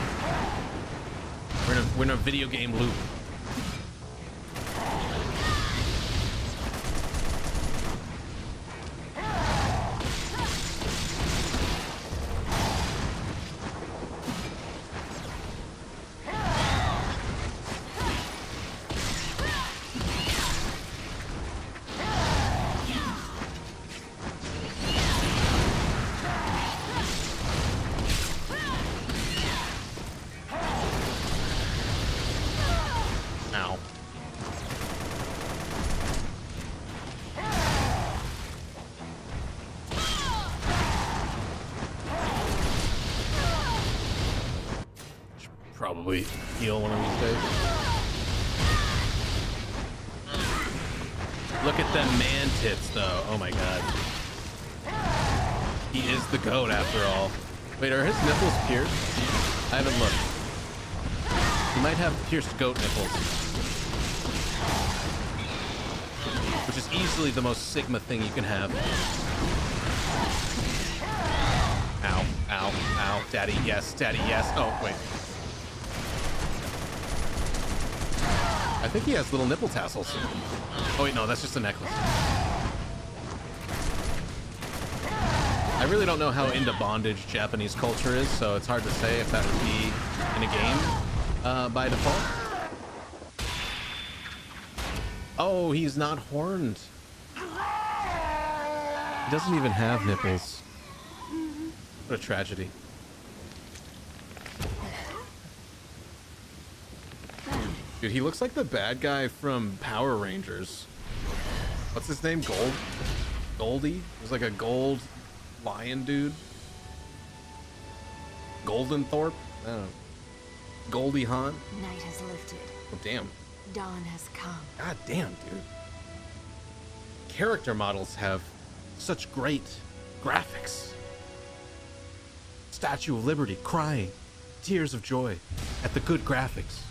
We're in a video game loop. Probably heal one of these days. Look at them man tits, though. Oh my god. He is the goat after all. Wait, are his nipples pierced? I haven't looked. He might have pierced goat nipples. Which is easily the most Sigma thing you can have. Ow, ow, ow. Daddy, yes, daddy, yes. Oh, wait. I think he has little nipple tassels. Oh wait, no, that's just a necklace. I really don't know how into bondage Japanese culture is, so it's hard to say if that would be in a game by default. Oh, he's not horned. He doesn't even have nipples. What a tragedy. Dude, he looks like the bad guy from Power Rangers. What's his name? Goldie? There's like a gold lion dude. Golden Thorpe? I don't know. Goldie Hawn? Night has lifted. Oh, damn. Dawn has come. God damn, dude. Character models have such great graphics. Statue of Liberty crying. Tears of joy at the good graphics.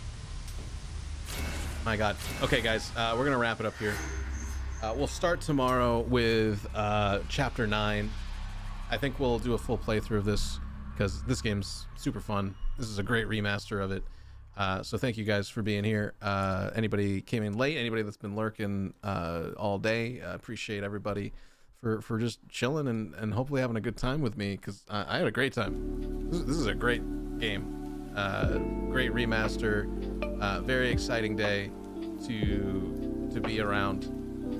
My god. Okay, guys, we're gonna wrap it up here. We'll start tomorrow with chapter 9. I think we'll do a full playthrough of this because this game's super fun. This is a great remaster of it. So thank you guys for being here. Anybody came in late, anybody that's been lurking all day, appreciate everybody for just chilling and hopefully having a good time with me, because I had a great time. This is a great game. Great remaster. Very exciting day to be around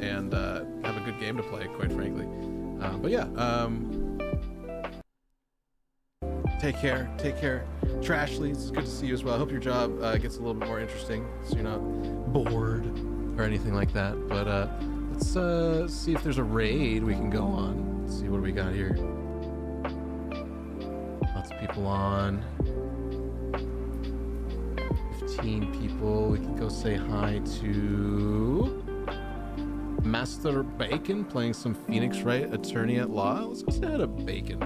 and have a good game to play, quite frankly. But yeah, take care. Trashly, it's good to see you as well. I hope your job gets a little bit more interesting so you're not bored or anything like that. But let's see if there's a raid we can go on. Let's see what we got here. Lots of people on. 15 people. We can go say hi to Master Bacon playing some Phoenix Wright Attorney at Law. Let's go say hi to Bacon.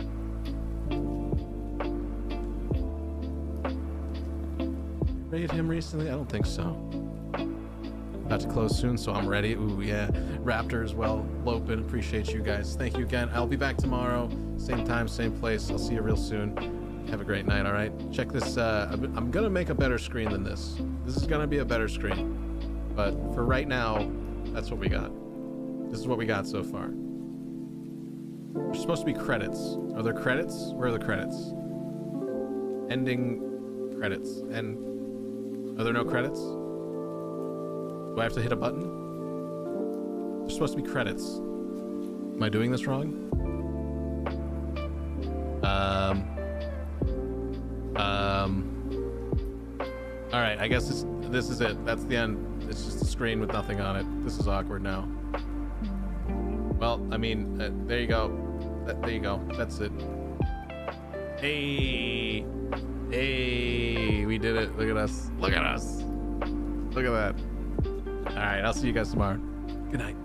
Raid him recently? I don't think so. About to close soon, so I'm ready. Ooh, yeah. Raptor as well. Lopin, appreciate you guys. Thank you again. I'll be back tomorrow. Same time, same place. I'll see you real soon. Have a great night, all right? Check this. I'm going to make a better screen than this. This is going to be a better screen. But for right now, that's what we got. This is what we got so far. There's supposed to be credits. Are there credits? Where are the credits? Ending credits. And are there no credits? Do I have to hit a button? There's supposed to be credits. Am I doing this wrong? All right, I guess this is it. That's the end. It's just a screen with nothing on it. This is awkward now. Well, I mean, there you go. There you go. That's it. Hey, we did it. Look at us. Look at us. Look at that. All right, I'll see you guys tomorrow. Good night.